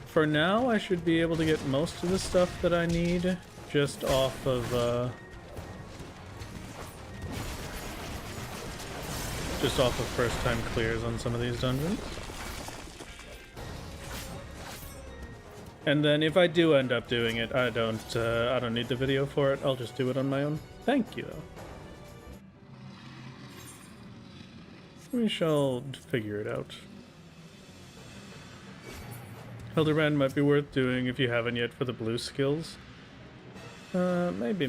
For now, I should be able to get most of the stuff that I need just off of, first time clears on some of these dungeons. And then if I do end up doing it, I don't need the video for it. I'll just do it on my own. Thank you, though. We shall figure it out. Hildebrand might be worth doing if you haven't yet for the blue skills. Maybe.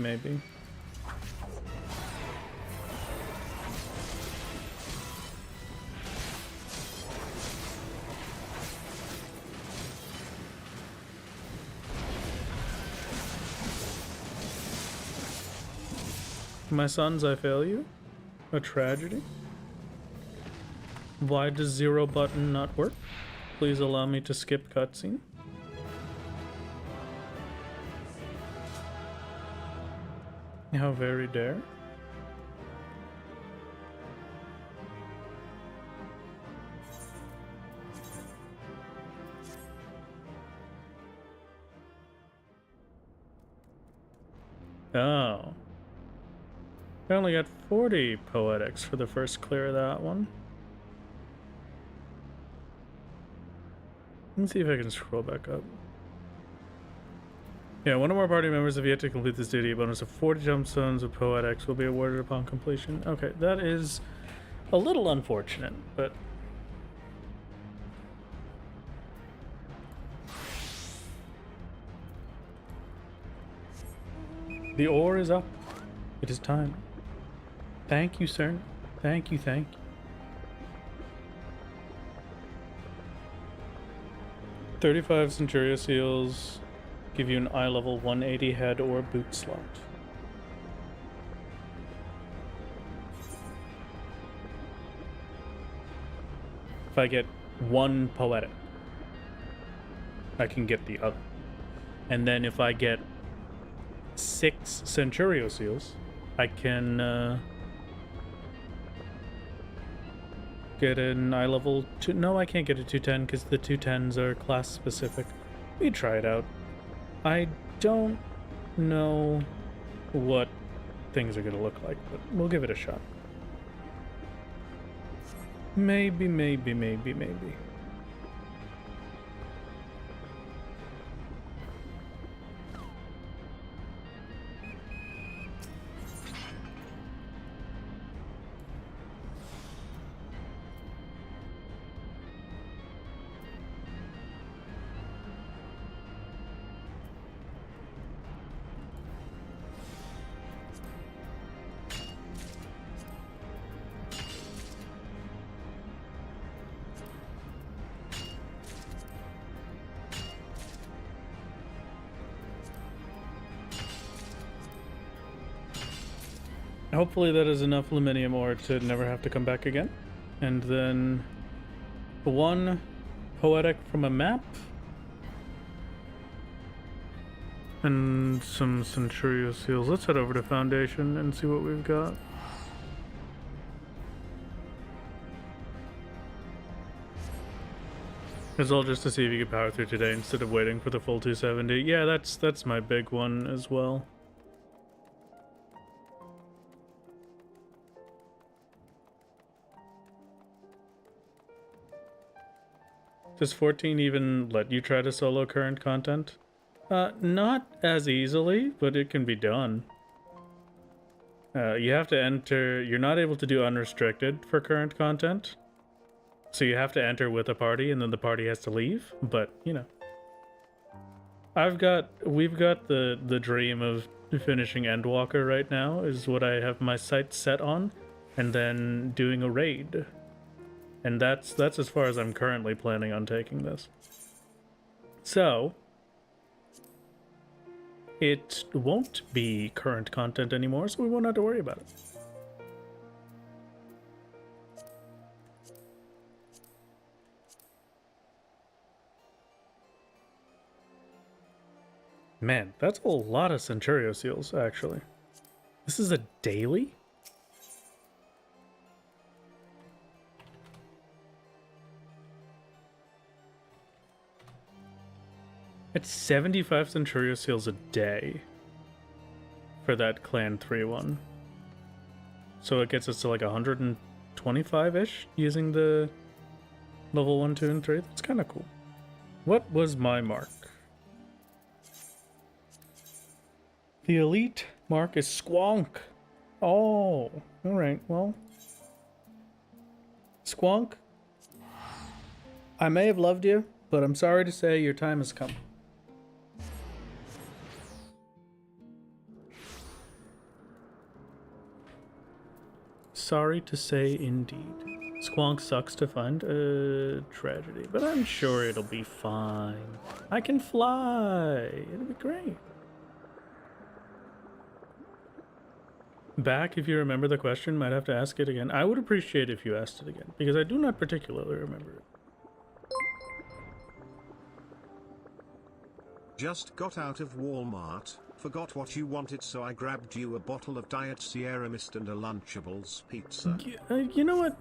My sons, I fail you? A tragedy? Why does 0 button not work? Please allow me to skip cutscene. How very dare. Oh. I only got 40 poetics for the first clear of that one. Let's see if I can scroll back up. Yeah, one or more party members have yet to complete this duty. A bonus of 40 tombstones of poetics will be awarded upon completion. Okay, that is a little unfortunate, but... The ore is up. It is time. Thank you, sir. Thank you, thank you. 35 Centuria seals give you an eye level 180 head or boot slot. If I get one poetic, I can get the other. And then if I get 6 Centurio seals, I can get an eye level 2. No, I can't get a 210 because the 210s are class specific. We try it out. I don't know what things are gonna look like, but we'll give it a shot. Maybe. Hopefully that is enough Luminium ore to never have to come back again. And then 1 poetic from a map. And some Centurio seals. Let's head over to Foundation and see what we've got. It's all just to see if you can power through today instead of waiting for the full 270. Yeah, that's my big one as well. Does 14 even let you try to solo current content? Not as easily, but it can be done. You have to enter... You're not able to do unrestricted for current content. So you have to enter with a party, and then the party has to leave. But, you know. We've got the dream of finishing Endwalker right now, is what I have my sights set on. And then doing a raid. And that's as far as I'm currently planning on taking this. So, it won't be current content anymore, so we won't have to worry about it. Man, that's a lot of Centurio seals, actually. This is a daily? It's 75 Centurio seals a day for that Clan 3 one. So it gets us to like 125-ish using the level 1, 2, and 3. That's kind of cool. What was my mark? The elite mark is Squonk. Oh, alright, well. Squonk, I may have loved you, but I'm sorry to say your time has come. Sorry to say indeed. Squonk sucks to find a tragedy, but I'm sure it'll be fine. I can fly. It'll be great. Back, if you remember the question, might have to ask it again. I would appreciate if you asked it again, because I do not particularly remember it. Just got out of Walmart, forgot what you wanted, so I grabbed you a bottle of Diet Sierra Mist and a Lunchables pizza. You know what?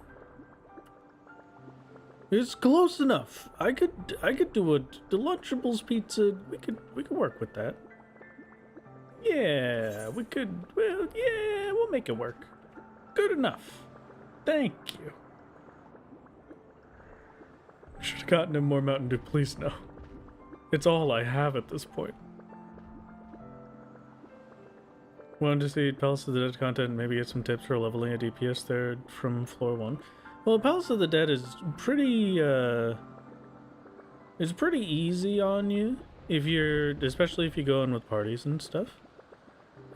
It's close enough. I could do the Lunchables pizza. We could work with that. Yeah, we could. Well, yeah, we'll make it work. Good enough. Thank you. Should have gotten him more Mountain Dew, please no. It's all I have at this point. Wanted to see Palace of the Dead content and maybe get some tips for leveling a DPS there from floor 1. Well, Palace of the Dead is pretty, it's pretty easy on you if you're, especially if you go in with parties and stuff.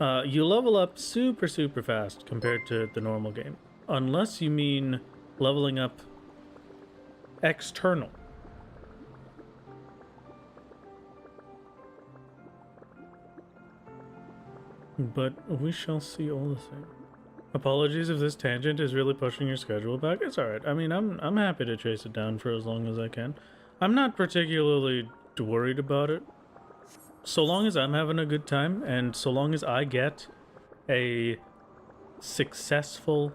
You level up super, super fast compared to the normal game. Unless you mean leveling up external. But we shall see all the same. Apologies if this tangent is really pushing your schedule back. It's alright. I mean, I'm happy to chase it down for as long as I can. I'm not particularly worried about it. So long as I'm having a good time, and so long as I get a successful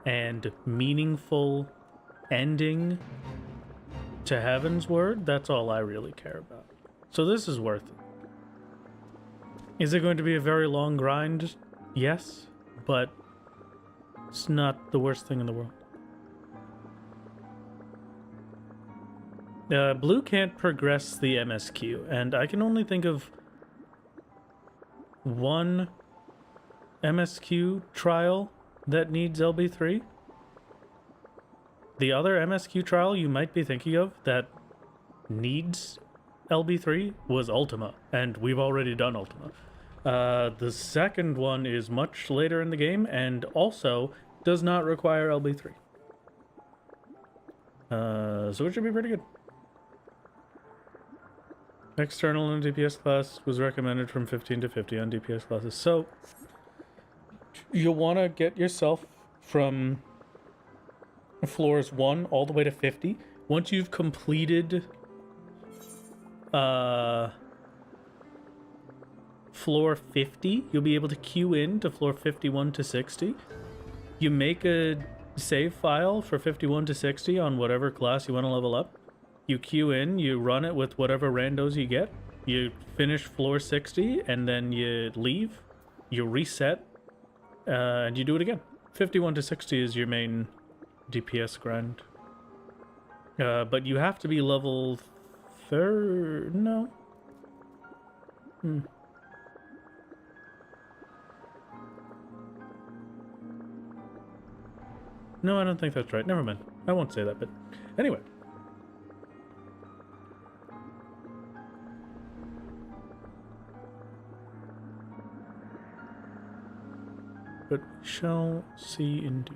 and meaningful ending to Heaven's Word, that's all I really care about. So this is worth it. Is it going to be a very long grind? Yes, but it's not the worst thing in the world. Blue can't progress the MSQ, and I can only think of one MSQ trial that needs LB3. The other MSQ trial you might be thinking of that needs LB3 was Ultima, and we've already done Ultima. The second one is much later in the game and also does not require LB3. So it should be pretty good. External and DPS class was recommended from 15 to 50 on DPS classes. So you'll want to get yourself from floors 1 all the way to 50. Once you've completed floor 50, you'll be able to queue in to floor 51 to 60. You make a save file for 51 to 60 on whatever class you want to level up. You queue in, you run it with whatever randos you get. You finish floor 60, and then you leave. You reset, and you do it again. 51 to 60 is your main DPS grind. But you have to be level 3rd. No. No, I don't think that's right. Never mind. I won't say that, but anyway. But we shall see indeed.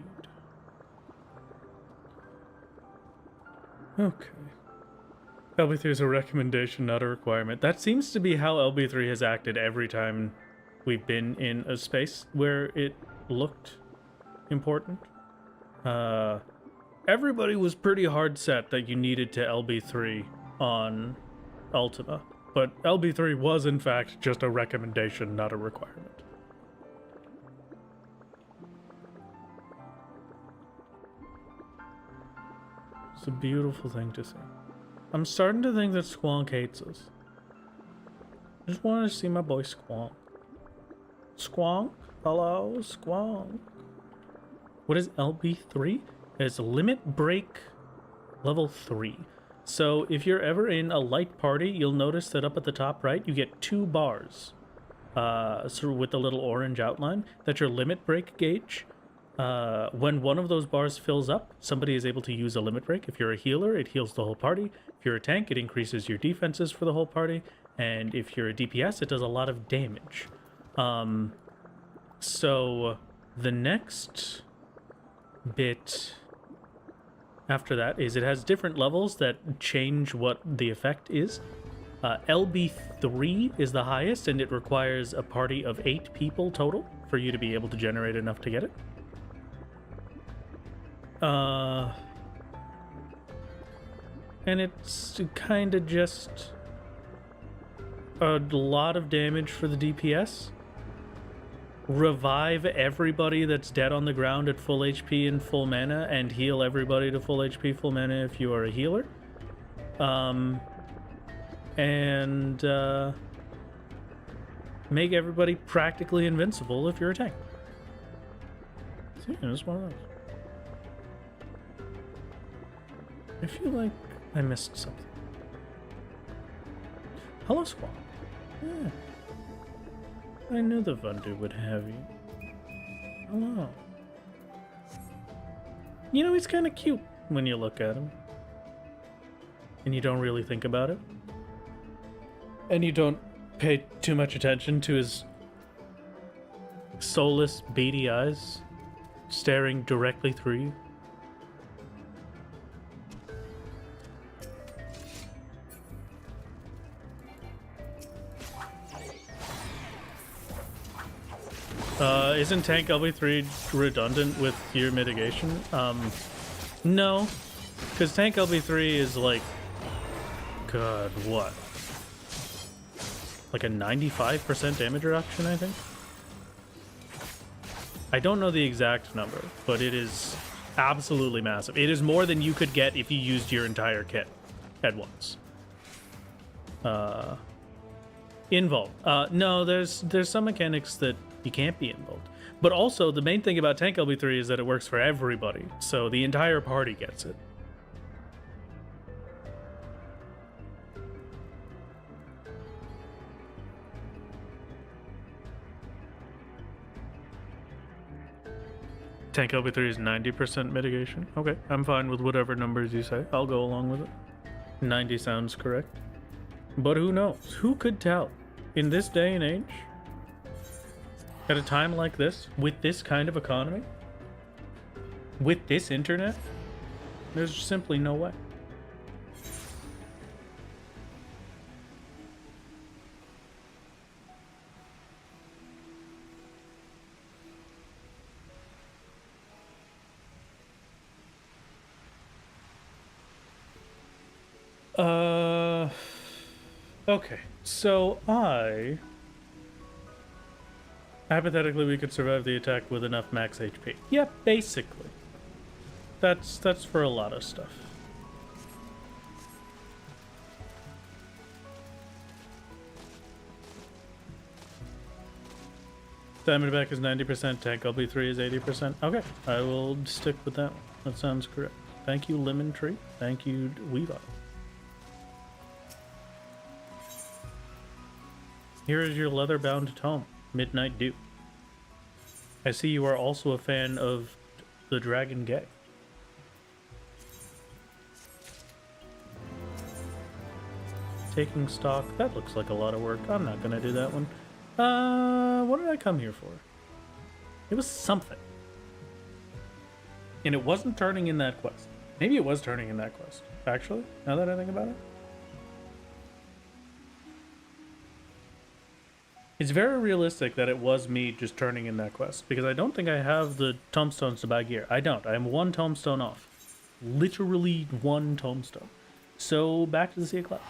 Okay. LB3 is a recommendation, not a requirement. That seems to be how LB3 has acted every time we've been in a space where it looked important. Everybody was pretty hard set that you needed to LB3 on Ultima, but LB3 was in fact just a recommendation, not a requirement. It's a beautiful thing to see. I'm starting to think that Squonk hates us. I just wanted to see my boy Squonk. Squonk? Hello, Squonk. What is LB3? It's limit break level 3. So if you're ever in a light party, you'll notice that up at the top right, you get 2 bars. So with the little orange outline. That's your limit break gauge. When one of those bars fills up, somebody is able to use a limit break. If you're a healer, it heals the whole party. If you're a tank, it increases your defenses for the whole party. And if you're a DPS, it does a lot of damage. So the next bit after that is it has different levels that change what the effect is. LB3 is the highest, and it requires a party of 8 people total for you to be able to generate enough to get it. And it's kind of just a lot of damage for the DPS. Revive everybody that's dead on the ground at full HP and full mana, and heal everybody to full HP, full mana if you are a healer. Make everybody practically invincible if you're a tank. So, yeah, it's one of those. I feel like I missed something. Hello, Squall. Yeah. I knew the Vundu would have you. Hello. You know, he's kind of cute when you look at him. And you don't really think about it. And you don't pay too much attention to his Soulless, beady eyes staring directly through you. Isn't Tank LB3 redundant with your mitigation? No. Because Tank LB3 is like... God, what? Like a 95% damage reduction, I think? I don't know the exact number, but it is absolutely massive. It is more than you could get if you used your entire kit at once. Invul. No, there's some mechanics that you can't be involved. But also, the main thing about Tank LB3 is that it works for everybody, so the entire party gets it. Tank LB3 is 90% mitigation. Okay, I'm fine with whatever numbers you say. I'll go along with it. 90 sounds correct. But who knows? Who could tell? In this day and age, at a time like this, with this kind of economy, with this internet, there's simply no way. Okay, so hypothetically, we could survive the attack with enough max HP. Yeah, basically. That's for a lot of stuff. Diamond back is 90%, Tank LB3 is 80%. Okay, I will stick with that one. That sounds correct. Thank you, Lemon Tree. Thank you, Weavile. Here is your leather-bound tome, Midnight Dew. I see you are also a fan of the Dragon Gay. Taking stock, that looks like a lot of work. I'm not gonna do that one. What did I come here for? It was something. And it wasn't turning in that quest. Maybe it was turning in that quest, actually, now that I think about it. It's very realistic that it was me just turning in that quest, because I don't think I have the tomestones to buy gear. I don't. I am one tomestone off. Literally one tomestone. So, back to the Sea of Clouds.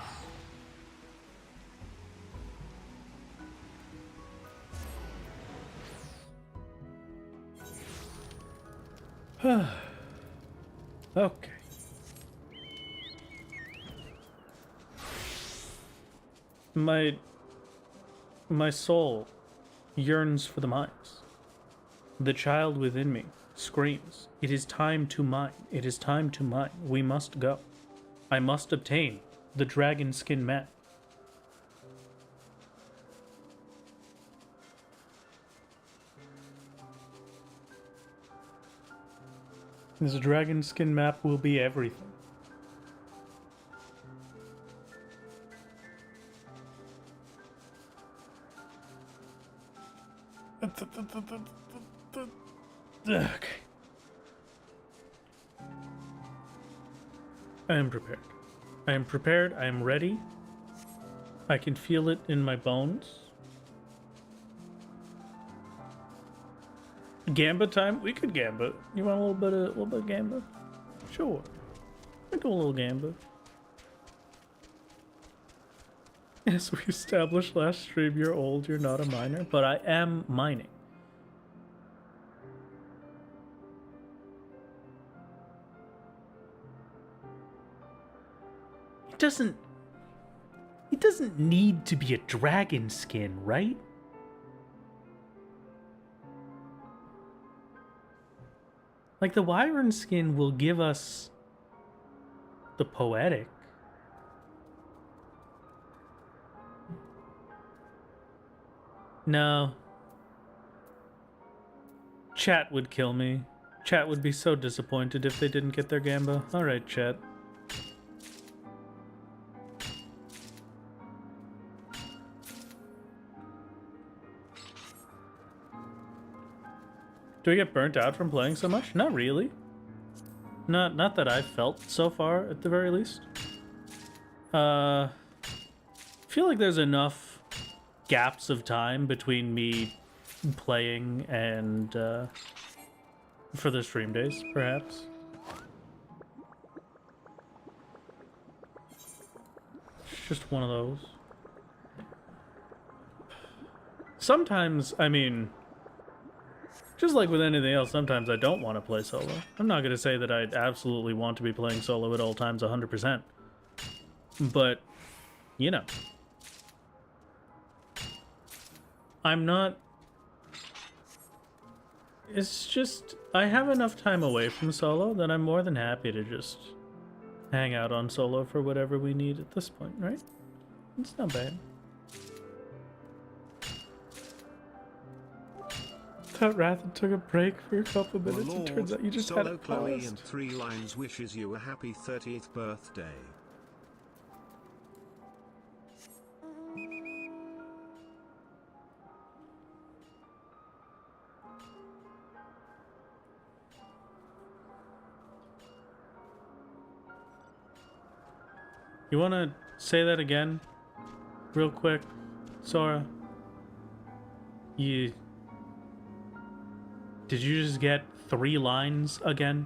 Okay. My soul yearns for the mines. The child within me screams, "It is time to mine. It is time to mine. We must go. I must obtain the dragon skin map." This dragon skin map will be everything. Okay. I am prepared. I am prepared. I am ready. I can feel it in my bones. Gamba time? We could gamba. You want a little bit of gamba? Sure. I do a little gamba. As we established last stream, you're old, you're not a miner, but I am mining. It doesn't need to be a dragon skin, right? Like, the Wyvern skin will give us the poetic. No. Chat would kill me. Chat would be so disappointed if they didn't get their gamba. Alright, chat. Do I get burnt out from playing so much? Not really. Not that I've felt so far, at the very least. I feel like there's enough gaps of time between me playing and for the stream days, perhaps. It's just one of those. Sometimes, I mean, just like with anything else, sometimes I don't want to play solo. I'm not going to say that I absolutely want to be playing solo at all times 100%. But, you know. I'm not... It's just, I have enough time away from solo that I'm more than happy to just hang out on solo for whatever we need at this point, right? It's not bad. Thought Rathan took a break for a couple minutes. Lord, It turns out you just had Solo it Chloe paused. and 3 lines wishes you a happy 30th birthday. You want to say that again? Real quick, Sora? Did you just get 3 lines again?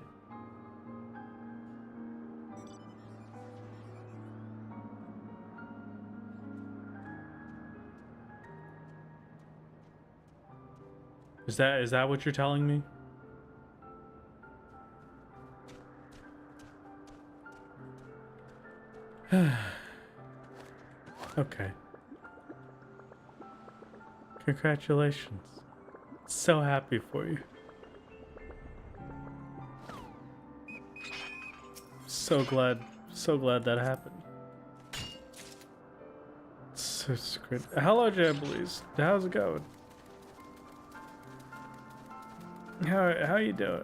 Is that what you're telling me? Okay. Congratulations. So happy for you. So glad that happened. So great. Hello, Jamblies. How's it going? How you doing?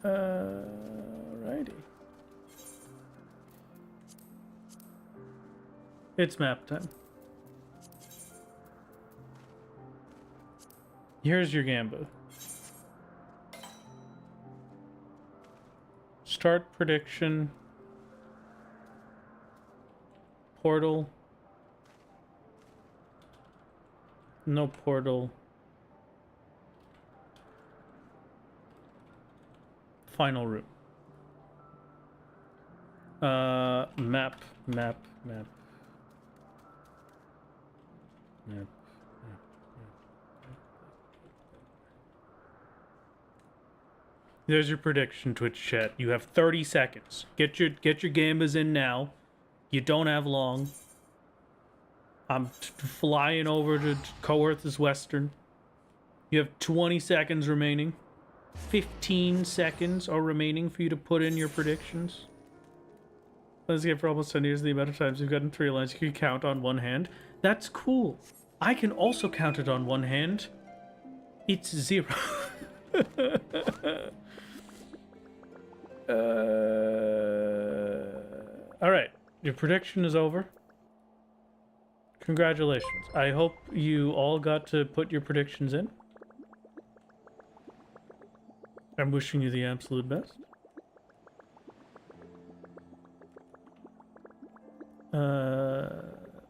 Righty. It's map time. Here's your Gamba. Start prediction. Portal. No portal. Final route. Map. There's your prediction, Twitch chat. You have 30 seconds. Get your gambas in now. You don't have long. I'm flying over to Coerth's Western. You have 20 seconds remaining. 15 seconds are remaining for you to put in your predictions. Let's get for almost 10 years the amount of times you've gotten 3 lines you can count on one hand. That's cool. I can also count it on one hand. It's 0. Alright, your prediction is over. Congratulations. I hope you all got to put your predictions in. I'm wishing you the absolute best.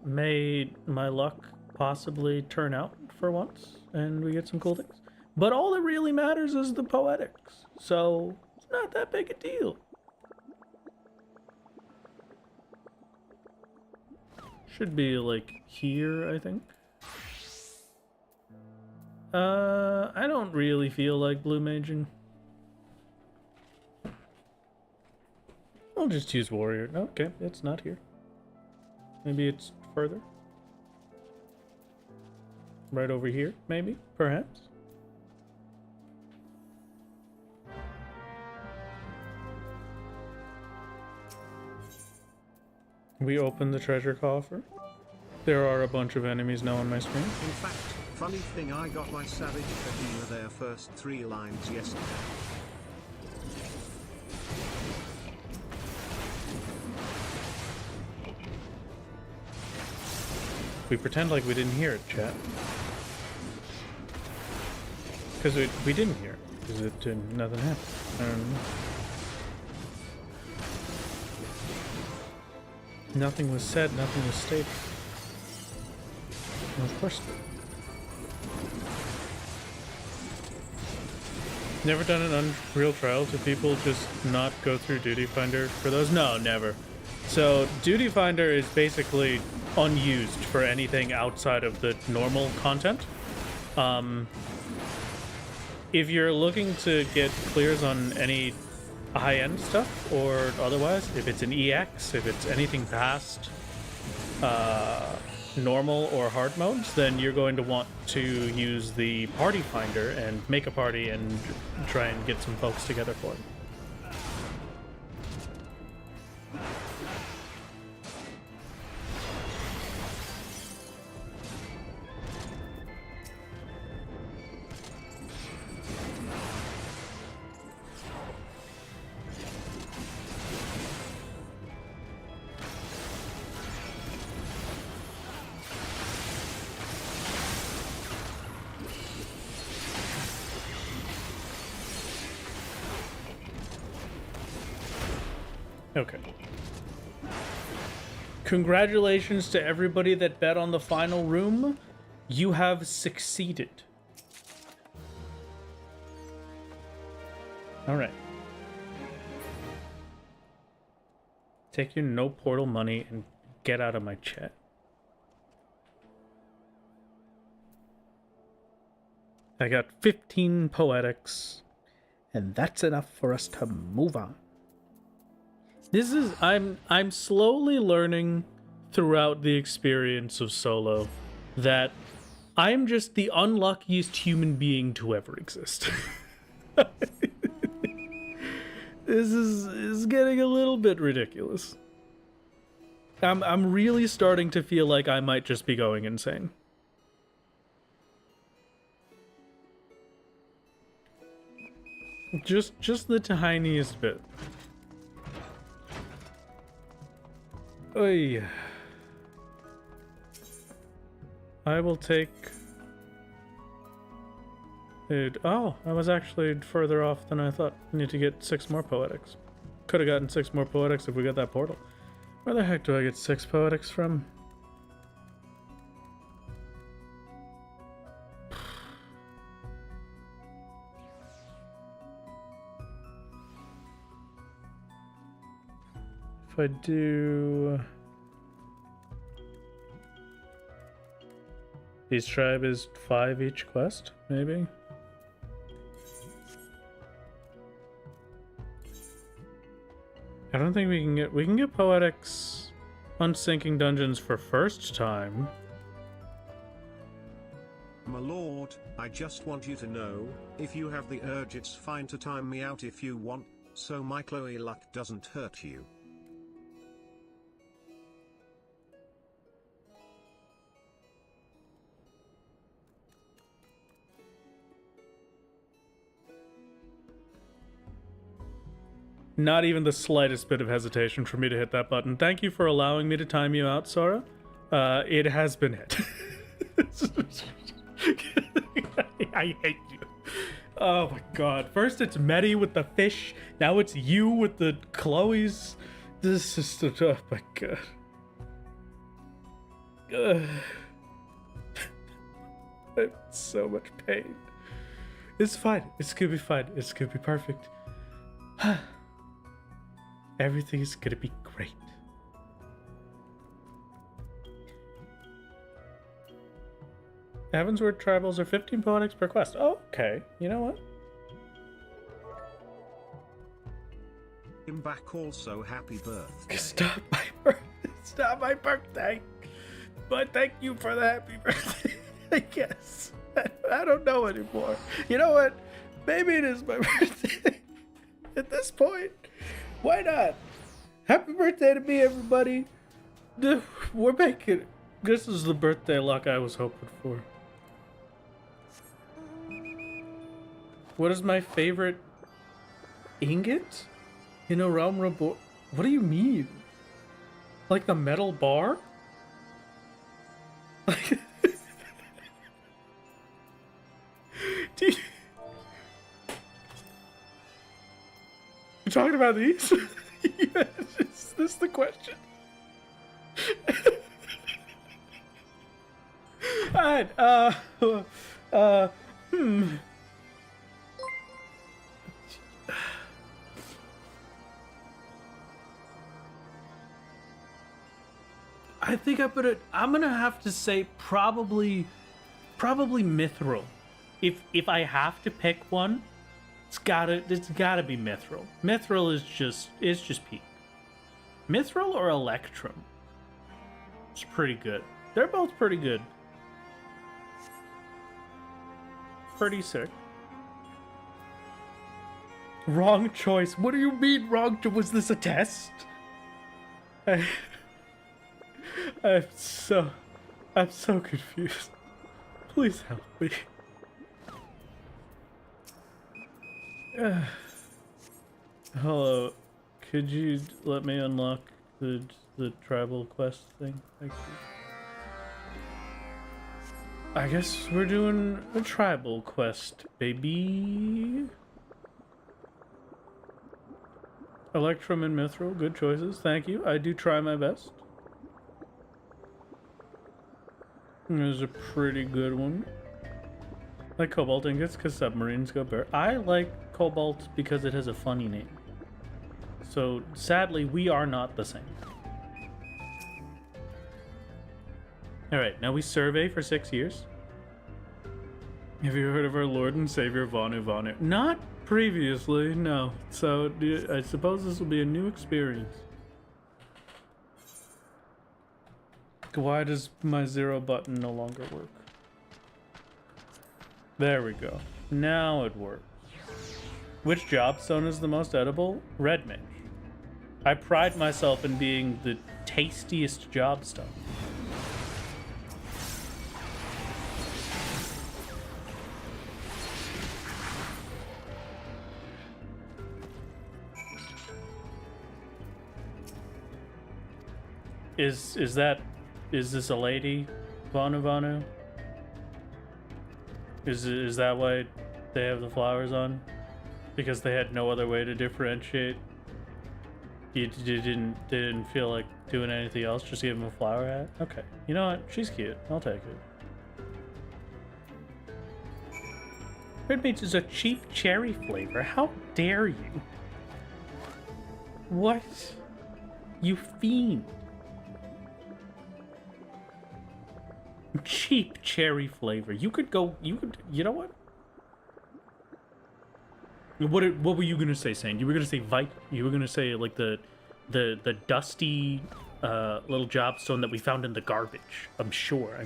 May my luck possibly turn out for once and we get some cool things. But all that really matters is the poetics. So it's not that big a deal. Should be like here, I think. I don't really feel like blue maging. I'll just use warrior. Okay, it's not here. Maybe it's further. Right over here, maybe, perhaps. We open the treasure coffer. There are a bunch of enemies now on my screen. In fact, funny thing, I got my Savage Kadima their first 3 lines yesterday. We pretend like we didn't hear it, chat. Because we didn't hear. Because it didn't, nothing happened. I don't know. Nothing was said, nothing was stated. And of course. Never done an Unreal Trial to people just not go through Duty Finder for those? No, never. So Duty Finder is basically unused for anything outside of the normal content. If you're looking to get clears on any high-end stuff or otherwise, if it's an EX, if it's anything past normal or hard modes, then you're going to want to use the party finder and make a party and try and get some folks together for it. Okay. Congratulations to everybody that bet on the final room. You have succeeded. Alright. Take your no portal money and get out of my chat. I got 15 poetics, and that's enough for us to move on. This is I'm slowly learning throughout the experience of solo that I'm just the unluckiest human being to ever exist. This is getting a little bit ridiculous. I'm really starting to feel like I might just be going insane. Just the tiniest bit. Oy. I will take it. Oh, I was actually further off than I thought. I need to get 6 more poetics. Could have gotten 6 more poetics if we got that portal. Where the heck do I get 6 poetics from? If I do... Each tribe is 5 each quest, maybe? I don't think we can get poetics unsinking dungeons for first time. My lord, I just want you to know, if you have the urge it's fine to time me out if you want, so my Chloe luck doesn't hurt you. Not even the slightest bit of hesitation for me to hit that button. Thank you for allowing me to time you out, Sora. It has been hit. I hate you. Oh my god. First it's Medi with the fish. Now it's you with the Chloe's. This is so... Oh my god. I'm in so much pain. It's fine. It's gonna be fine. It's gonna be perfect. Everything is gonna be great. Heavensward tribals are 15 poetics per quest. Oh, okay. You know what? Him back also happy birthday. Stop my birthday. Stop my birthday. But thank you for the happy birthday. I guess. I don't know anymore. You know what? Maybe it is my birthday. At this point. Why not? Happy birthday to me, everybody. We're making it. This is the birthday luck I was hoping for. What is my favorite ingot? In a realm reborn? What do you mean? Like the metal bar? Like... talking about these? Is this the question? Alright, I think I'm gonna have to say probably Mithril. If I have to pick one, it's gotta be Mithril. Mithril is just peak. Mithril or Electrum? It's pretty good. They're both pretty good. Pretty sick. Wrong choice. What do you mean wrong choice? Was this a test? I'm so confused. Please help me. Hello. Could you let me unlock the tribal quest thing? Thank you. I guess we're doing a tribal quest, baby. Electrum and Mithril, good choices. Thank you. I do try my best. It was a pretty good one. I like Cobalt ingots because submarines go bare. I like Cobalt because it has a funny name. So sadly, we are not the same. Alright, now we survey for 6 years. Have you heard of our Lord and Savior Vanu Vanu? Not previously, no. So I suppose this will be a new experience. Why does my 0 button no longer work? There we go. Now it works. Which job stone is the most edible? Red Mage. I pride myself in being the tastiest job stone. Is this a lady, Vanu Vanu? Is that why they have the flowers on? Because they had no other way to differentiate? You didn't feel like doing anything else, just give him a flower hat? Okay. You know what? She's cute. I'll take it. Red Mage is a cheap cherry flavor. How dare you? What? You fiend. Cheap cherry flavor. You know what? What were you gonna say, Saint? You were gonna say you were gonna say like the dusty little jobstone that we found in the garbage. I'm sure.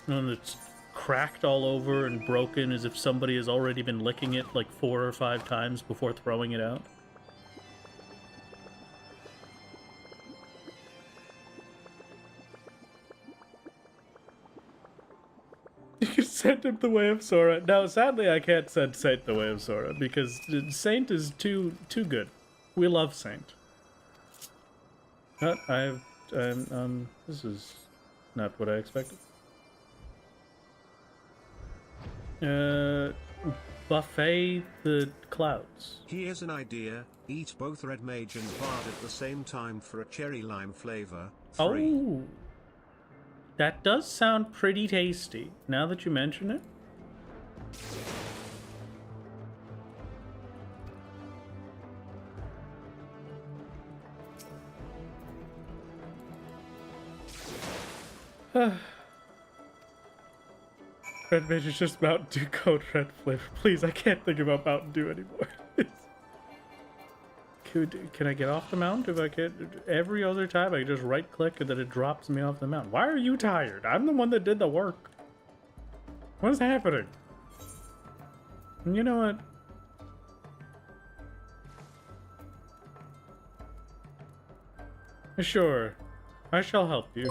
And it's cracked all over and broken as if somebody has already been licking it like 4 or 5 times before throwing it out. You can send him the Way of Sora. No, sadly I can't send Saint the Way of Sora because Saint is too good. We love Saint. This is not what I expected. Buffet the clouds. Here's an idea. Eat both Red Mage and Bard at the same time for a cherry lime flavor. 3. Oh. That does sound pretty tasty, now that you mention it. Red Mage is just Mountain Dew Code Red flavor. Please, I can't think about Mountain Dew anymore. Can I get off the mount if I can't? Every other time I just right click and then it drops me off the mount. Why are you tired? I'm the one that did the work. What is happening? You know what? Sure. I shall help you.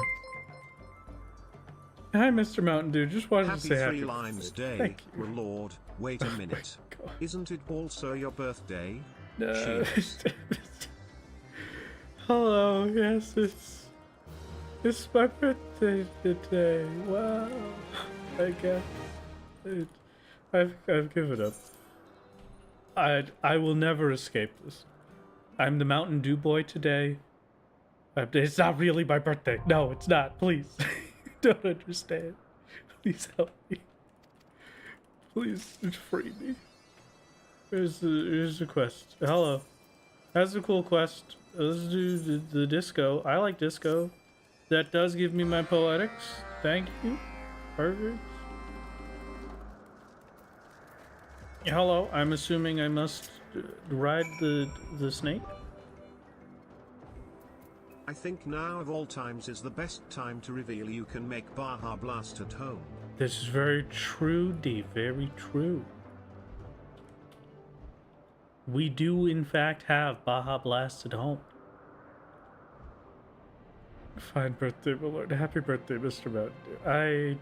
Hi, Mr. Mountain Dew. Just wanted to say happy 3 Limes Day. Thank you. Lord, wait a minute. Isn't it also your birthday? No. Hello, yes, it's my birthday today. Wow. I guess I've given up. I will never escape this. I'm the Mountain Dew boy today. It's not really my birthday. No, it's not. Please. Don't understand. Please help me. Please free me. Here's the quest. Hello. That's a cool quest. Let's do the disco. I like disco. That does give me my poetics. Thank you. Perfect. Hello. I'm assuming I must ride the snake. I think now of all times is the best time to reveal you can make Baja Blast at home. This is very true, D. Very true. We do, in fact, have Baja Blast at home. Fine birthday, my lord. Happy birthday, Mr. Mountain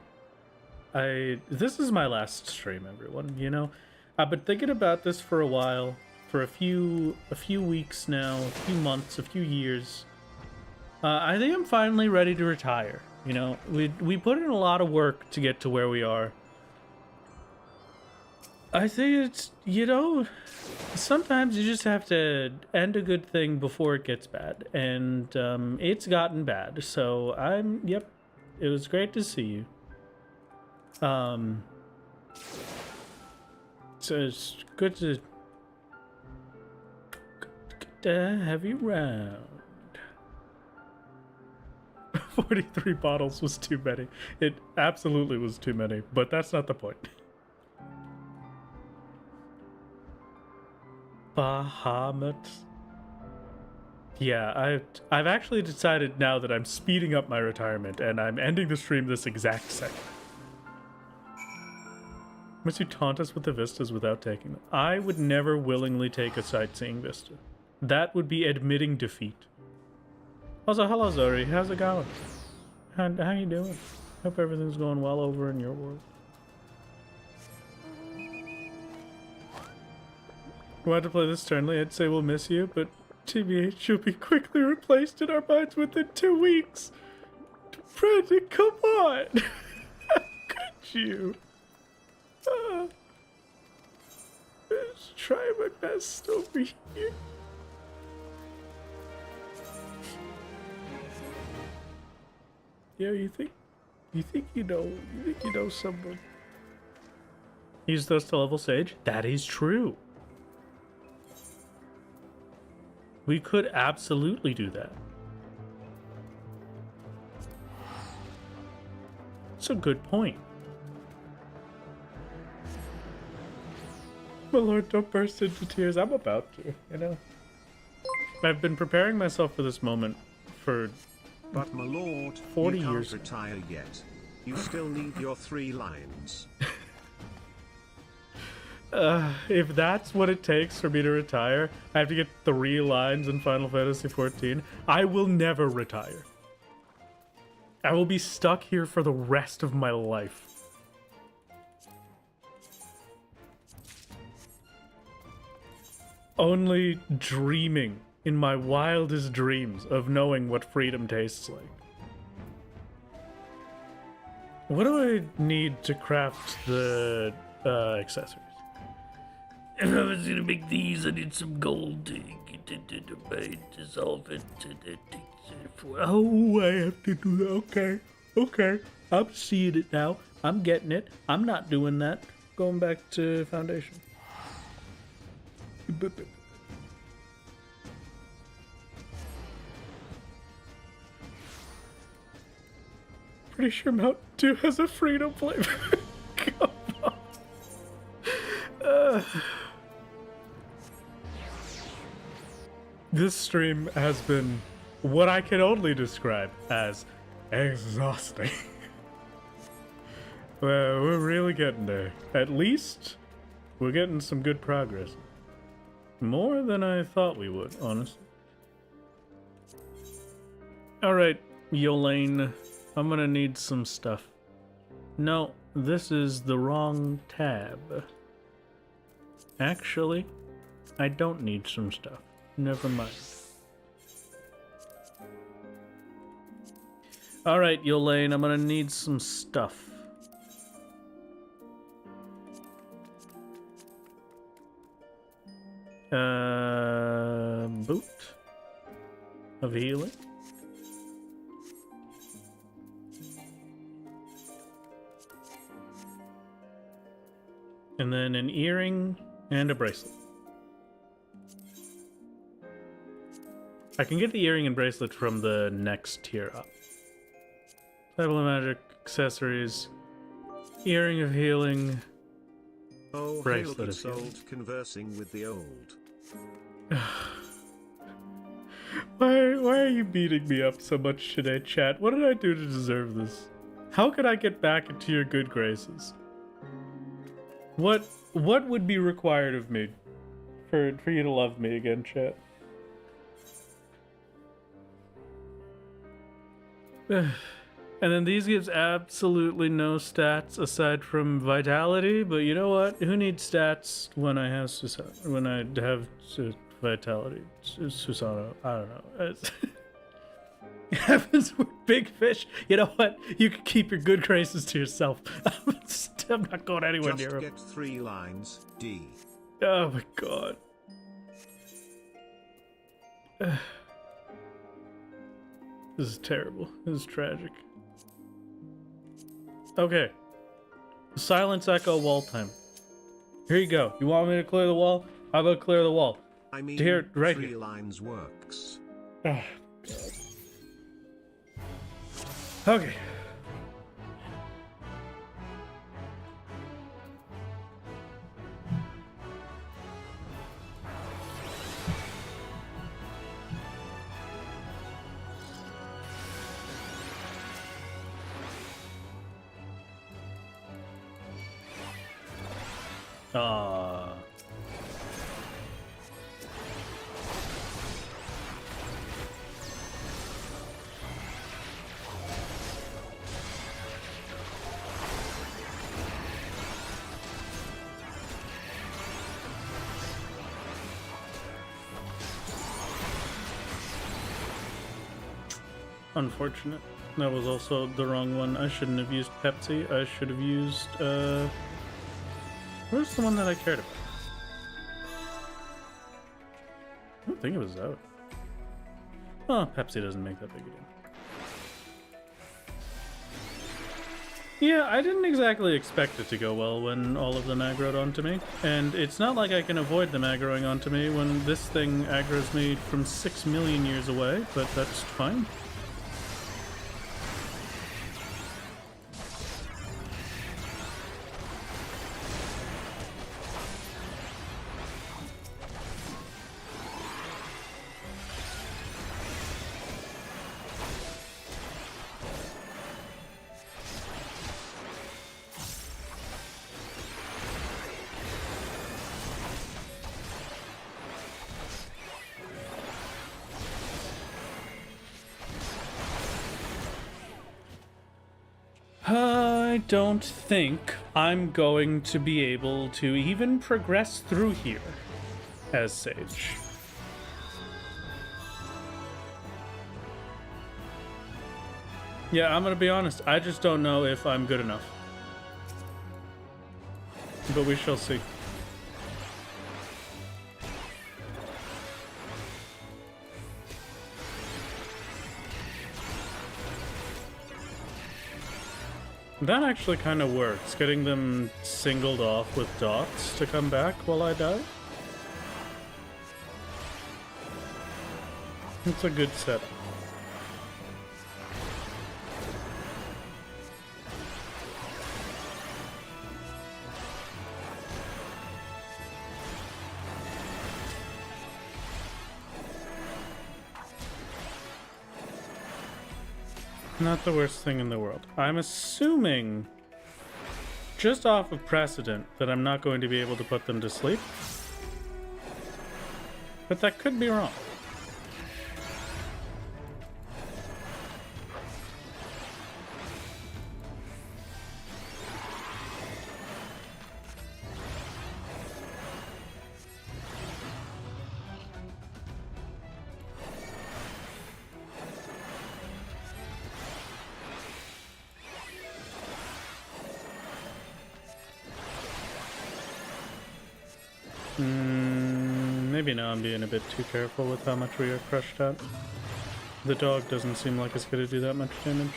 Dew. This is my last stream, everyone. You know, I've been thinking about this for a while, for a few weeks now, a few months, a few years. I think I'm finally ready to retire. You know, we put in a lot of work to get to where we are. I think it's, you know, sometimes you just have to end a good thing before it gets bad. And it's gotten bad. So yep, it was great to see you. So it's good to have you around. 43 bottles was too many. It absolutely was too many, but that's not the point. Bahamut. Yeah, I've actually decided now that I'm speeding up my retirement and I'm ending the stream this exact second. Must you taunt us with the vistas without taking them? I would never willingly take a sightseeing vista. That would be admitting defeat. Also, hello Zori, how's it going? How you doing? Hope everything's going well over in your world. Wanted to play this sternly, I'd say we'll miss you, but TBH, you'll be quickly replaced in our minds within 2 weeks. Brandon, come on! How could you? Just try my best over here. Yeah, you think you know someone. Use those to level Sage? That is true. We could absolutely do that. It's a good point. My lord, don't burst into tears. I'm about to, you know. I've been preparing myself for this moment for But my lord, 40 you can't years. retire yet. You still need your 3 lines. If that's what it takes for me to retire, I have to get 3 lines in Final Fantasy XIV. I will never retire. I will be stuck here for the rest of my life. Only dreaming in my wildest dreams of knowing what freedom tastes like. What do I need to craft the accessories? If I was gonna make these, I need some gold to get into the brain to solve it. Oh, I have to do that. Okay. I'm seeing it now. I'm getting it. I'm not doing that. Going back to Foundation. Pretty sure Mountain Dew has a freedom flavor. Come on. This stream has been what I can only describe as exhausting. Well, we're really getting there. At least we're getting some good progress. More than I thought we would, honestly. Alright, Yolane. I'm gonna need some stuff. No, this is the wrong tab. Actually, I don't need some stuff. Never mind. Alright, Yolane, I'm gonna need some stuff. Boot of healing. And then an earring and a bracelet. I can get the earring and bracelet from the next tier up. Bible of magic, accessories, earring of healing, Oh, bracelet hail of good healing. soul conversing with the old. Why are you beating me up so much today, chat? What did I do to deserve this? How could I get back into your good graces? What would be required of me for you to love me again, chat? And then these gives absolutely no stats aside from vitality, but you know what? Who needs stats when I have vitality? Susano, I don't know. It happens with big fish. You know what? You can keep your good graces to yourself. I'm not going anywhere Just near him. get 3 lines, D. Oh my god. This is terrible. This is tragic. Okay. Silence echo wall time. Here you go. You want me to clear the wall? How about clear the wall? I mean, Here, right 3 here. lines works. Oh, God. Okay. Ah. Unfortunate. That was also the wrong one. I shouldn't have used Pepsi. I should have used, where's the one that I cared about? I don't think it was out. Oh, Pepsi doesn't make that big a deal. Yeah, I didn't exactly expect it to go well when all of them aggroed onto me. And it's not like I can avoid them aggroing onto me when this thing aggroes me from 6 million years away, but that's fine. I don't think I'm going to be able to even progress through here as Sage. Yeah, I'm gonna be honest. I just don't know if I'm good enough. But we shall see. That actually kind of works, getting them singled off with dots to come back while I die. It's a good setup. Not the worst thing in the world. I'm assuming, just off of precedent, that I'm not going to be able to put them to sleep. But that could be wrong. maybe now I'm being a bit too careful with how much we are crushed at. The dog doesn't seem like it's gonna do that much damage.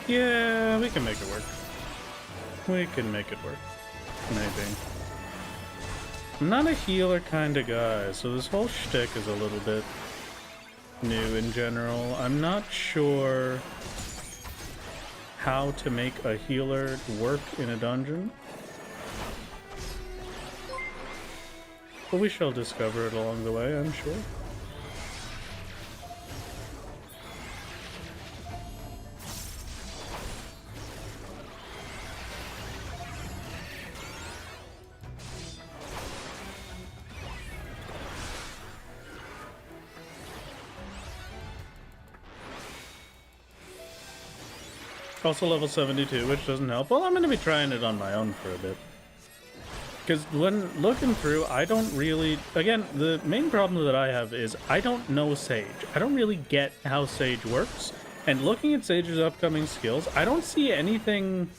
Yeah, we can make it work. We can make it work. Maybe. I'm not a healer kind of guy, so this whole shtick is a little bit new in general. I'm not sure how to make a healer work in a dungeon. But we shall discover it along the way, I'm sure. Also level 72, which doesn't help. Well, I'm going to be trying it on my own for a bit. Because when looking through, I don't really... Again, the main problem that I have is I don't know Sage. I don't really get how Sage works. And looking at Sage's upcoming skills, I don't see anything...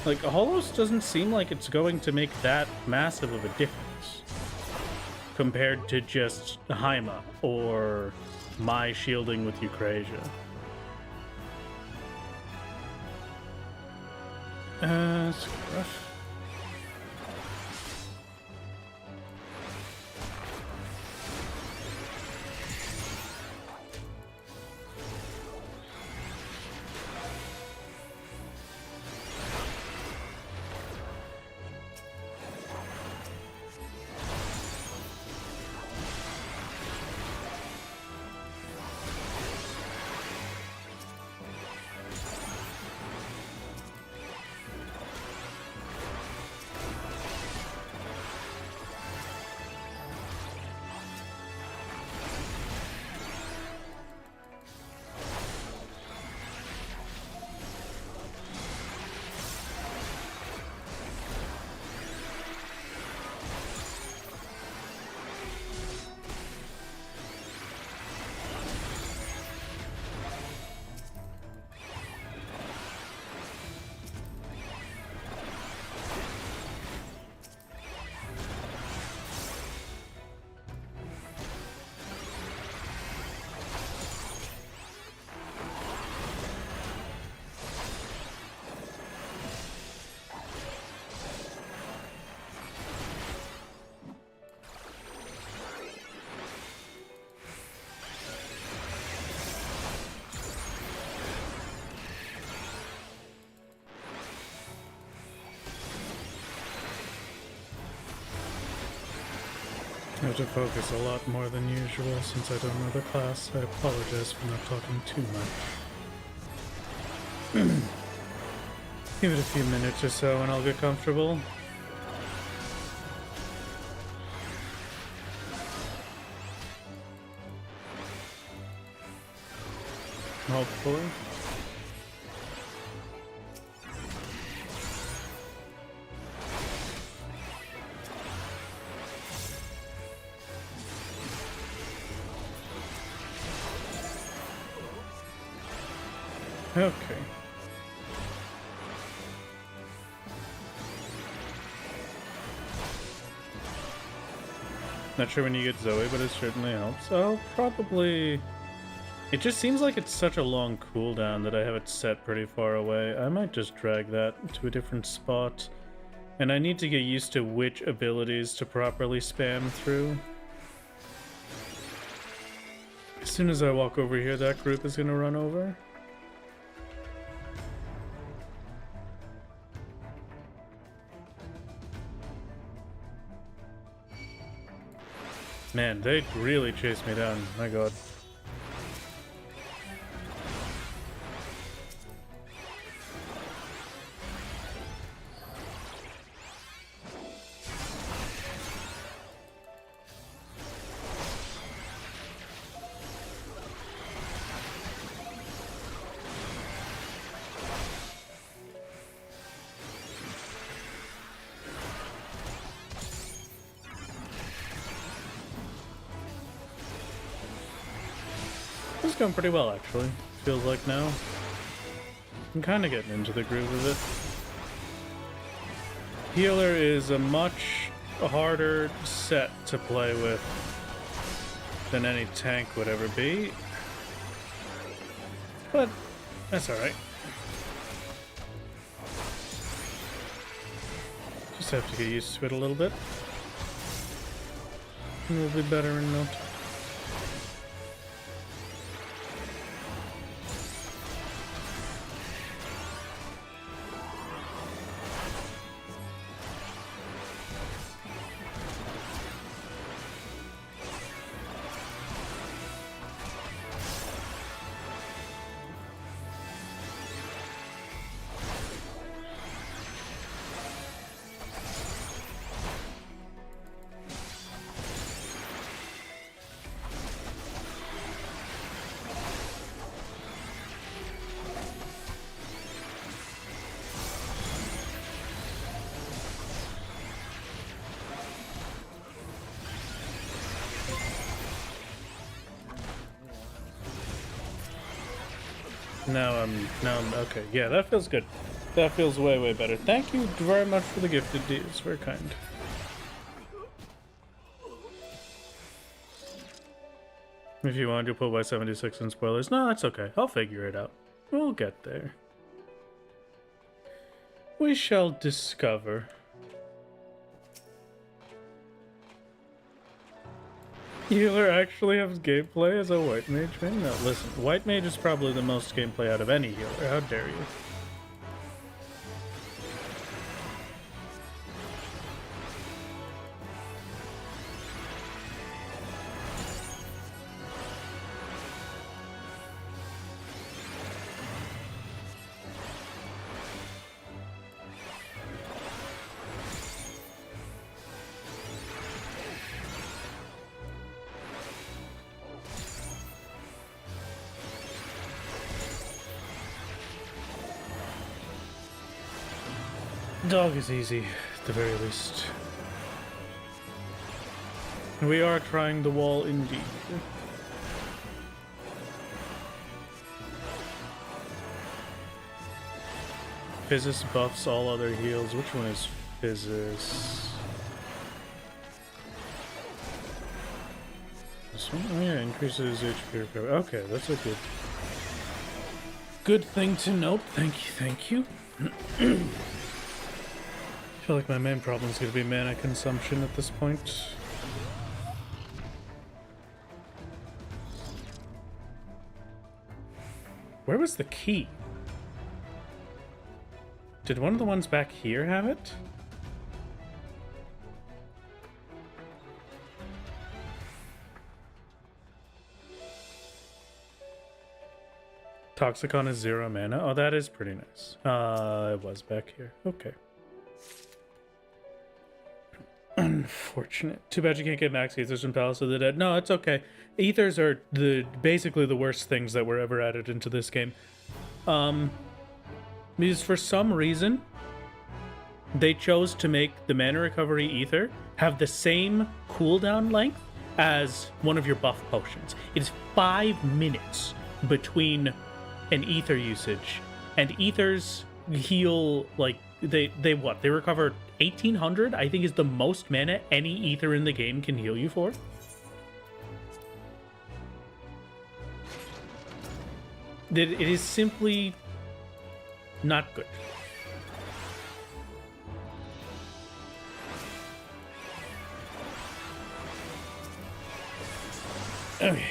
Like, Holos doesn't seem like it's going to make that massive of a difference. Compared to just Haima or my shielding with Eucrasia. Scruff. I have to focus a lot more than usual since I don't know the class. I apologize for not talking too much. Give it a few minutes or so and I'll get comfortable. Hopefully. Okay. Not sure when you get Zoe, but it certainly helps. I'll probably... It just seems like it's such a long cooldown that I have it set pretty far away. I might just drag that to a different spot. And I need to get used to which abilities to properly spam through. As soon as I walk over here, that group is going to run over. Man, they really chased me down. My god. This is going pretty well, actually. Feels like now. I'm kind of getting into the groove of it. Healer is a much harder set to play with than any tank would ever be. But that's alright. Just have to get used to it a little bit. And we'll be better in no time. Now I'm okay. Yeah, that feels good. That feels way better. Thank you very much for the gifted deals. Very kind. If you want to put Y76 in spoilers, no, that's okay. I'll figure it out. We'll get there. We shall discover. Healer actually has gameplay as a white mage? Maybe not. Listen, white mage is probably the most gameplay out of any healer. How dare you? Dog is easy, at the very least. We are trying the wall indeed. Physis buffs all other heals. Which one is Physis? This one? Oh yeah, increases HP recovery. Okay, that's a good thing to note. Thank you. I feel like my main problem is going to be mana consumption at this point. Where was the key? Did one of the ones back here have it? Toxicon is 0 mana. Oh, that is pretty nice. It was back here. Okay. Unfortunate. Too bad you can't get max ethers from Palace of the Dead. No, it's okay. Ethers are basically the worst things that were ever added into this game. Because for some reason, they chose to make the mana recovery ether have the same cooldown length as one of your buff potions. It is 5 minutes between an ether usage, and ethers heal like they recover 1800, I think, is the most mana any ether in the game can heal you for. It is simply not good. Okay.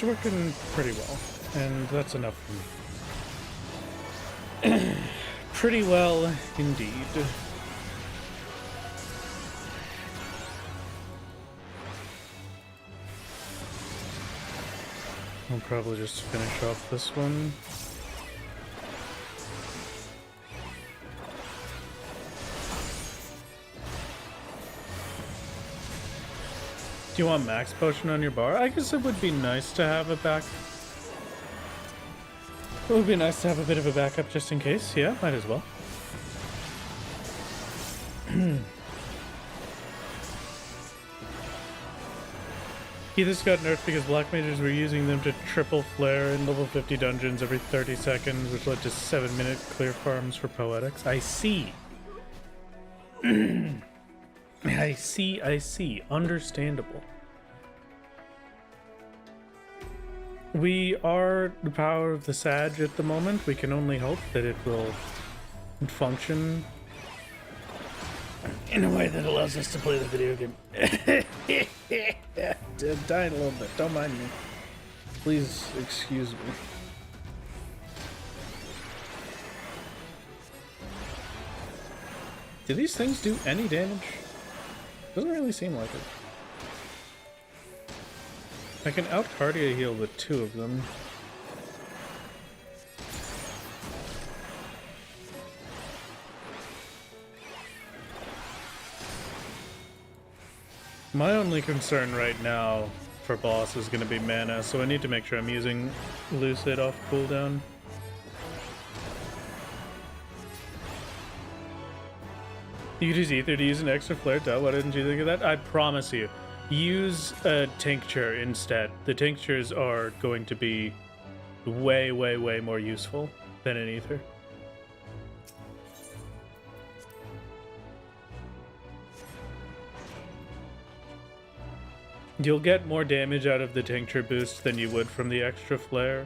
working pretty well, and that's enough for me. Pretty well indeed. I'll probably just finish off this one. Do you want max potion on your bar? I guess it would be nice to have a back. It would be nice to have a bit of a backup just in case. Yeah, might as well. This got nerfed because black mages were using them to triple flare in level 50 dungeons every 30 seconds, which led to 7-minute clear farms for poetics. I see. I see. Understandable. We are the power of the Sag at the moment. We can only hope that it will function in a way that allows us to play the video game. I'm dying a little bit. Don't mind me. Please excuse me. Do these things do any damage? Doesn't really seem like it. I can out-cardio heal with 2 of them. My only concern right now for boss is going to be mana, so I need to make sure I'm using Lucid off cooldown. You could use Ether to use an extra flare. Duh, why didn't you think of that? I promise you. Use a tincture instead. The tinctures are going to be way, way, way more useful than an Ether. You'll get more damage out of the tincture boost than you would from the extra flare.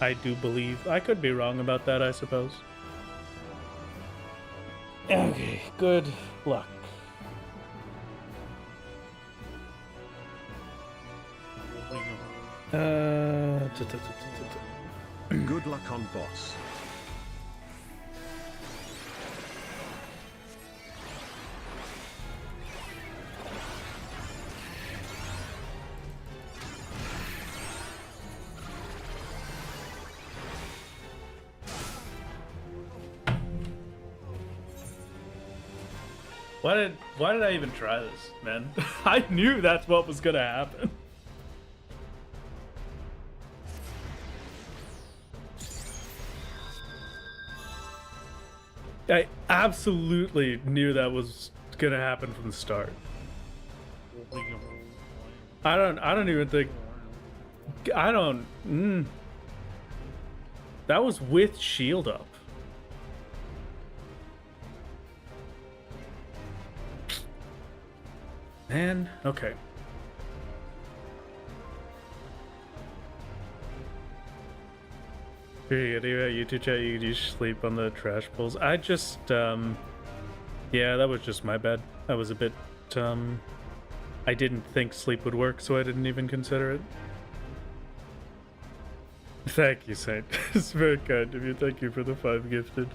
I do believe. I could be wrong about that, I suppose. Okay, good luck. Good luck on boss. Why did I even try this, man? I knew that's what was gonna happen. I absolutely knew that was gonna happen from the start. I don't even think that was with shield up. Man, okay. YouTube chat, you could use sleep on the trash pulls. I just, yeah, that was just my bad. I was a bit, I didn't think sleep would work, so I didn't even consider it. Thank you, Saint. It's very kind of you. Thank you for the 5 gifted.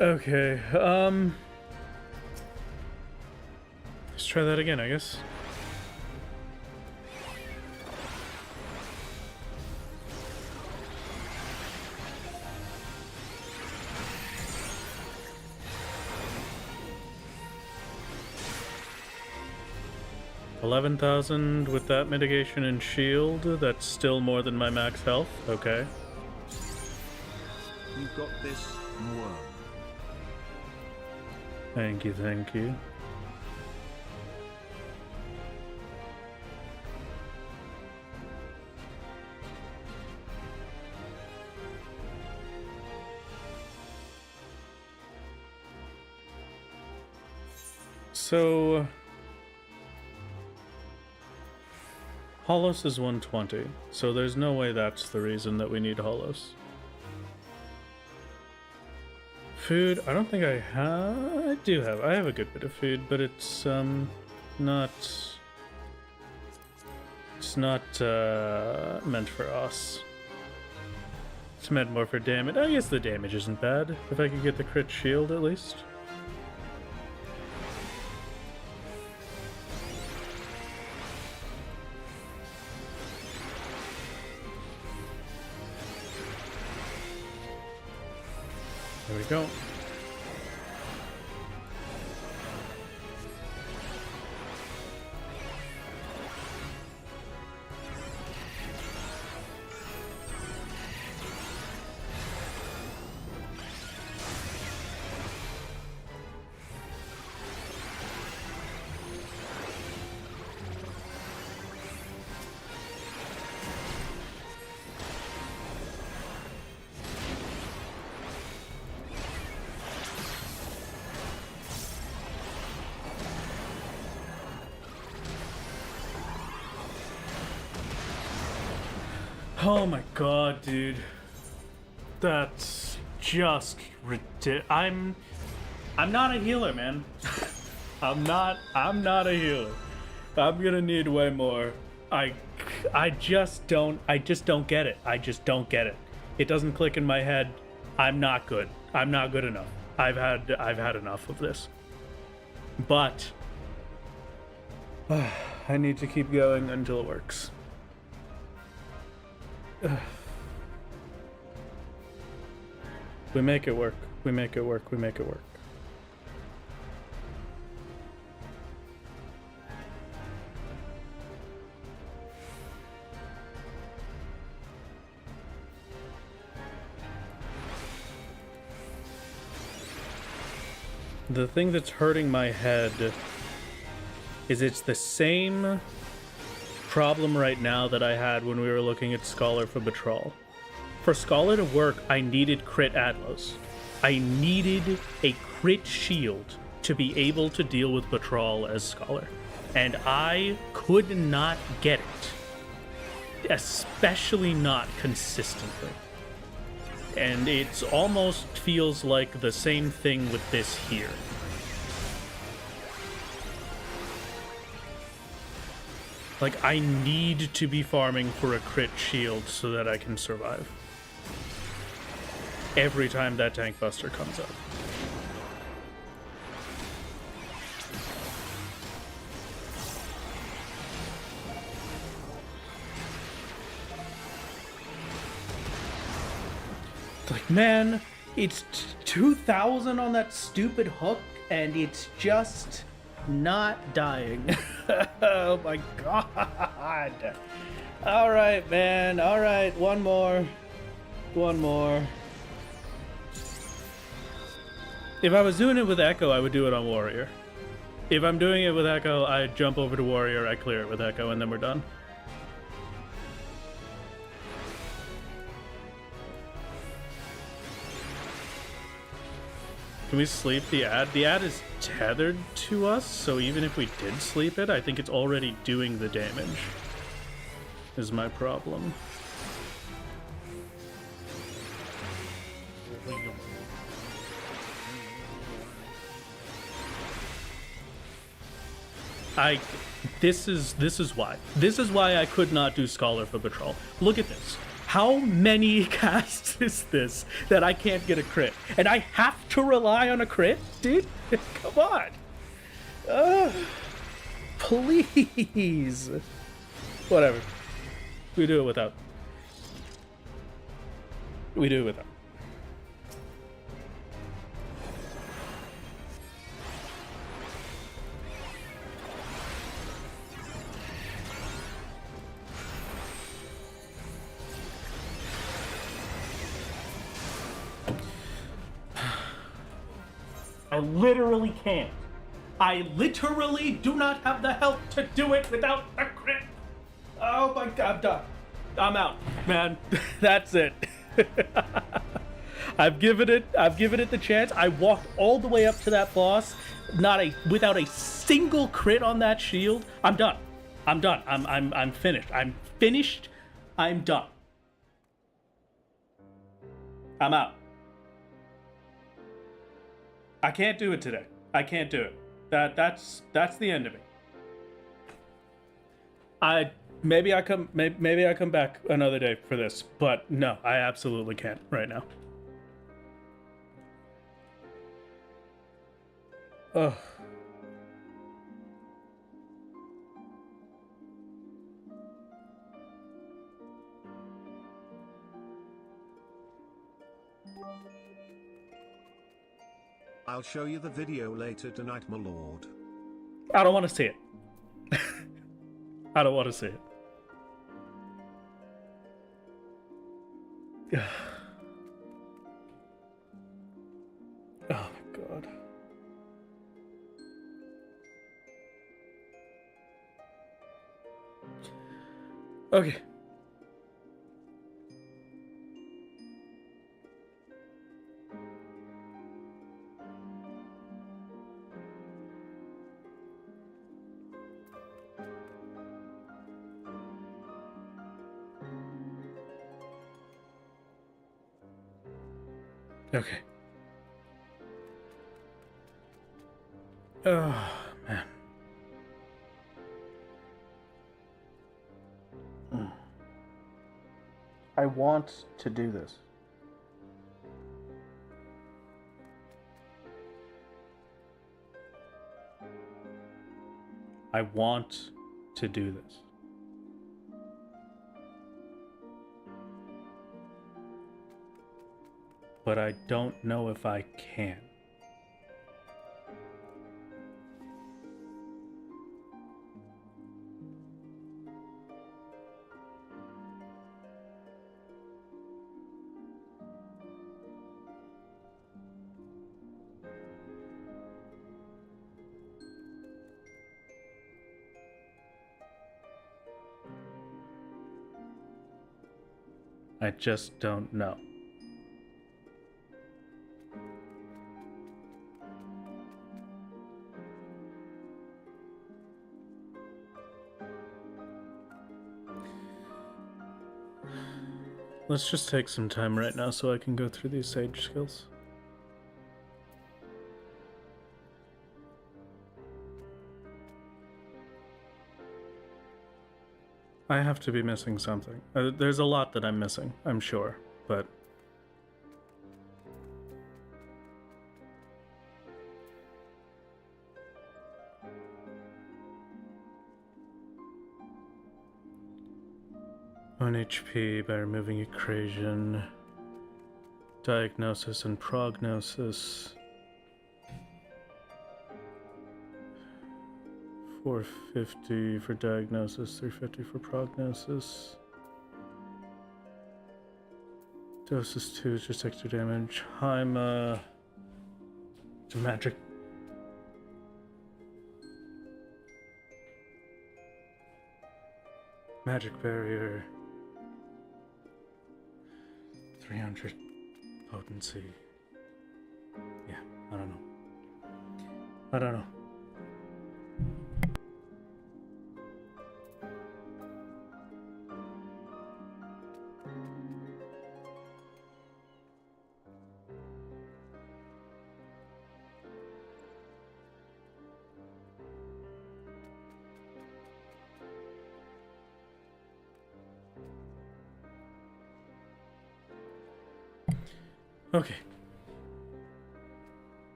Okay, let's try that again, I guess. $11,000 with that mitigation and shield. That's still more than my max health. Okay. You've got this, worm. Thank you, thank you. So Holos is 120, so there's no way that's the reason that we need Holos. Food, I don't think I have. I have a good bit of food, but it's not not meant for us. It's meant more for damage. I guess the damage isn't bad. If I could get the crit shield at least. There we go. Oh my god, dude. That's just ridiculous. I'm not a healer, man. I'm not a healer. I'm gonna need way more. I just don't get it. I just don't get it. It doesn't click in my head. I'm not good. I'm not good enough. I've had enough of this. But I need to keep going until it works. We make it work. We make it work. We make it work. The thing that's hurting my head is it's the same problem right now that I had when we were looking at Scholar for Betrayal. For Scholar to work, I needed crit Atlas. I needed a crit shield to be able to deal with Betrayal as Scholar. And I could not get it. Especially not consistently. And it almost feels like the same thing with this here. Like, I need to be farming for a crit shield so that I can survive. Every time that tank buster comes up. It's like, man, it's 2,000 on that stupid hook, and it's just not dying. Oh my god. All right, man. All right, one more. One more. If I was doing it with Echo, I would do it on Warrior. If I'm doing it with Echo, I jump over to Warrior, I clear it with Echo, and then we're done. Can we sleep the ad? The ad is tethered to us, so even if we did sleep it, I think it's already doing the damage. Is my problem. This is why. This is why I could not do Scholar for Betrayal. Look at this. How many casts is this that I can't get a crit? And I have to rely on a crit? Dude, come on. Please. Whatever. We do it without. We do it without. I literally can't. I literally do not have the health to do it without a crit. Oh my god, I'm done. I'm out, man. That's it. I've given it the chance. I walked all the way up to that boss, without a single crit on that shield. I'm done. I'm done. I'm finished. I'm finished. I'm done. I'm out. I can't do it today. I can't do it. That's the end of it. Maybe I come. Maybe I come back another day for this, but no, I absolutely can't right now. Ugh. I'll show you the video later tonight, my lord. I don't want to see it. I don't want to see it. Oh my god. Okay. Okay. Oh, man. I want to do this. I want to do this. But I don't know if I can. I just don't know. Let's just take some time right now so I can go through these sage skills. I have to be missing something. There's a lot that I'm missing, I'm sure, but... On HP by removing equation, diagnosis and prognosis. 450 for diagnosis, 350 for prognosis. Doses 2 is just extra damage. I'm it's a magic. Magic barrier. 300 potency. Yeah, I don't know. I don't know. Okay.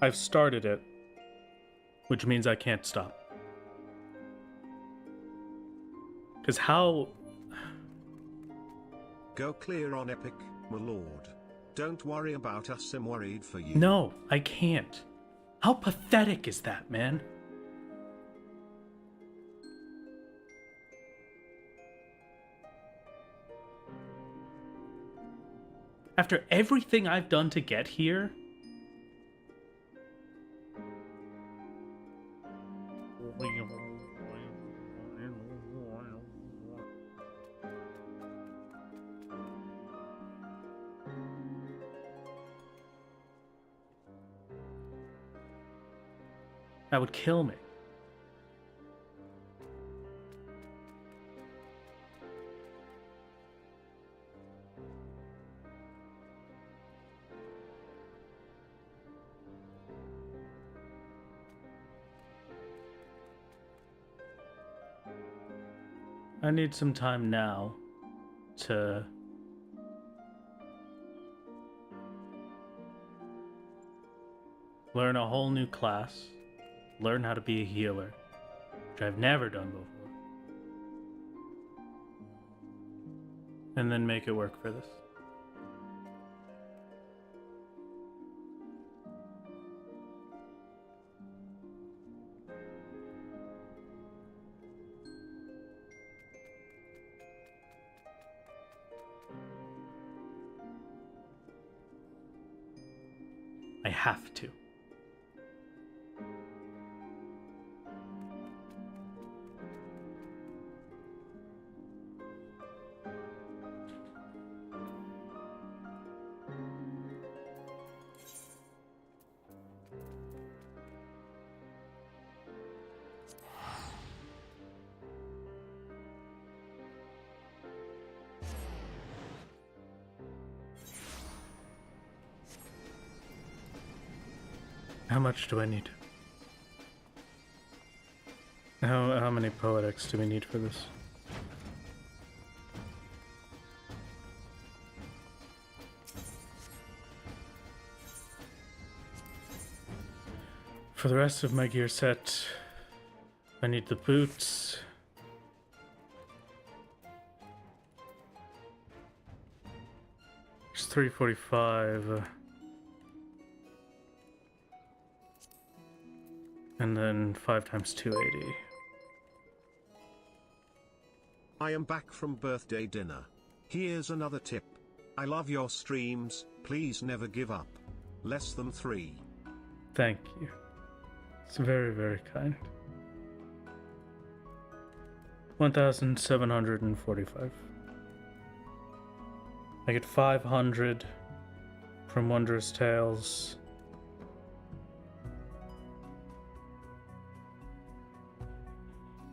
I've started it, which means I can't stop. Because how... Go clear on Epic, my lord. Don't worry about us, I'm worried for you. No, I can't. How pathetic is that, man? After everything I've done to get here... That would kill me. I need some time now to learn a whole new class, learn how to be a healer, which I've never done before, and then make it work for this. I have to. How much do I need? How many poetics do we need for this? For the rest of my gear set, I need the boots. It's 345. And then 5 times 280. I am back from birthday dinner. Here's another tip. I love your streams, please never give up. Less than 3. Thank you. It's very, very kind. 1,745. I get 500 from Wondrous Tales.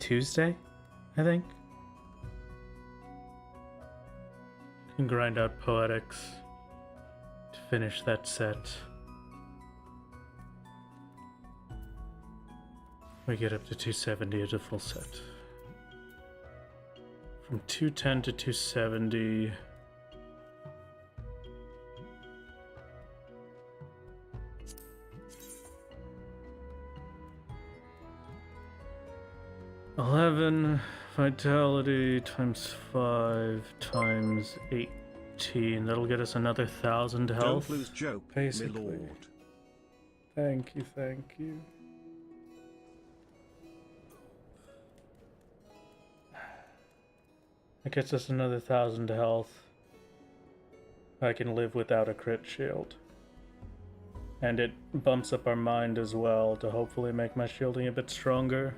Tuesday, I think. Can grind out poetics to finish that set. We get up to 270 as a full set. From 210 to 270. $11 vitality times 5 times 18. That'll get us another 1,000 health. Don't lose joke, basically. my lord. Thank you, thank you. It gets us another 1,000 health. I can live without a crit shield. And it bumps up our mind as well to hopefully make my shielding a bit stronger.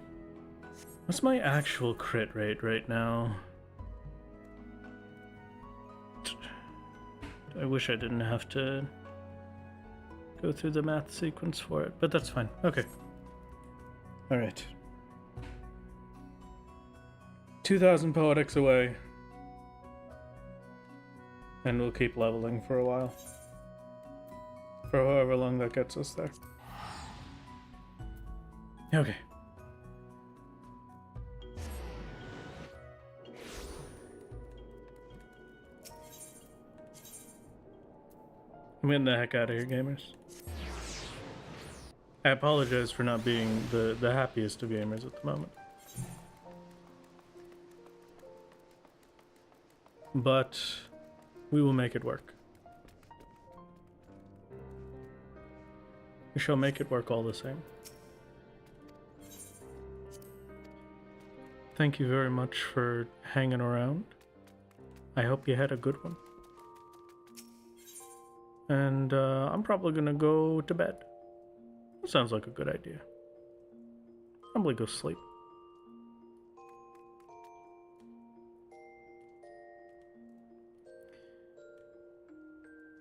What's my actual crit rate right now? I wish I didn't have to go through the math sequence for it, but that's fine. Okay. Alright. 2,000 poetics away. And we'll keep leveling for a while. For however long that gets us there. Okay. I'm getting the heck out of here, gamers. I apologize for not being the happiest of gamers at the moment. But we will make it work. We shall make it work all the same. Thank you very much for hanging around. I hope you had a good one. And I'm probably gonna go to bed. Sounds like a good idea. Probably go sleep.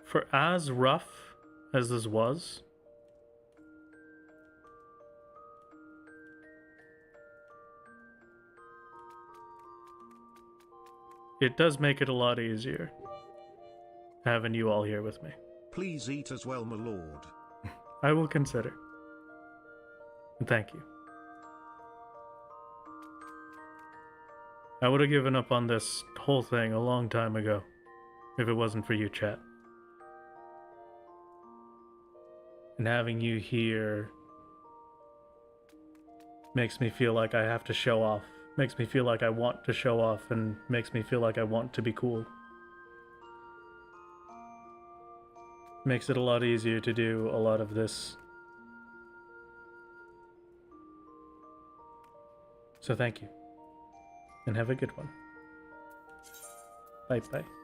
For as rough as this was, it does make it a lot easier having you all here with me. Please eat as well, my lord. I will consider. Thank you. I would have given up on this whole thing a long time ago if it wasn't for you, chat. And having you here makes me feel like I have to show off. Makes me feel like I want to show off and makes me feel like I want to be cool. Makes it a lot easier to do a lot of this. So thank you. And have a good one. Bye bye.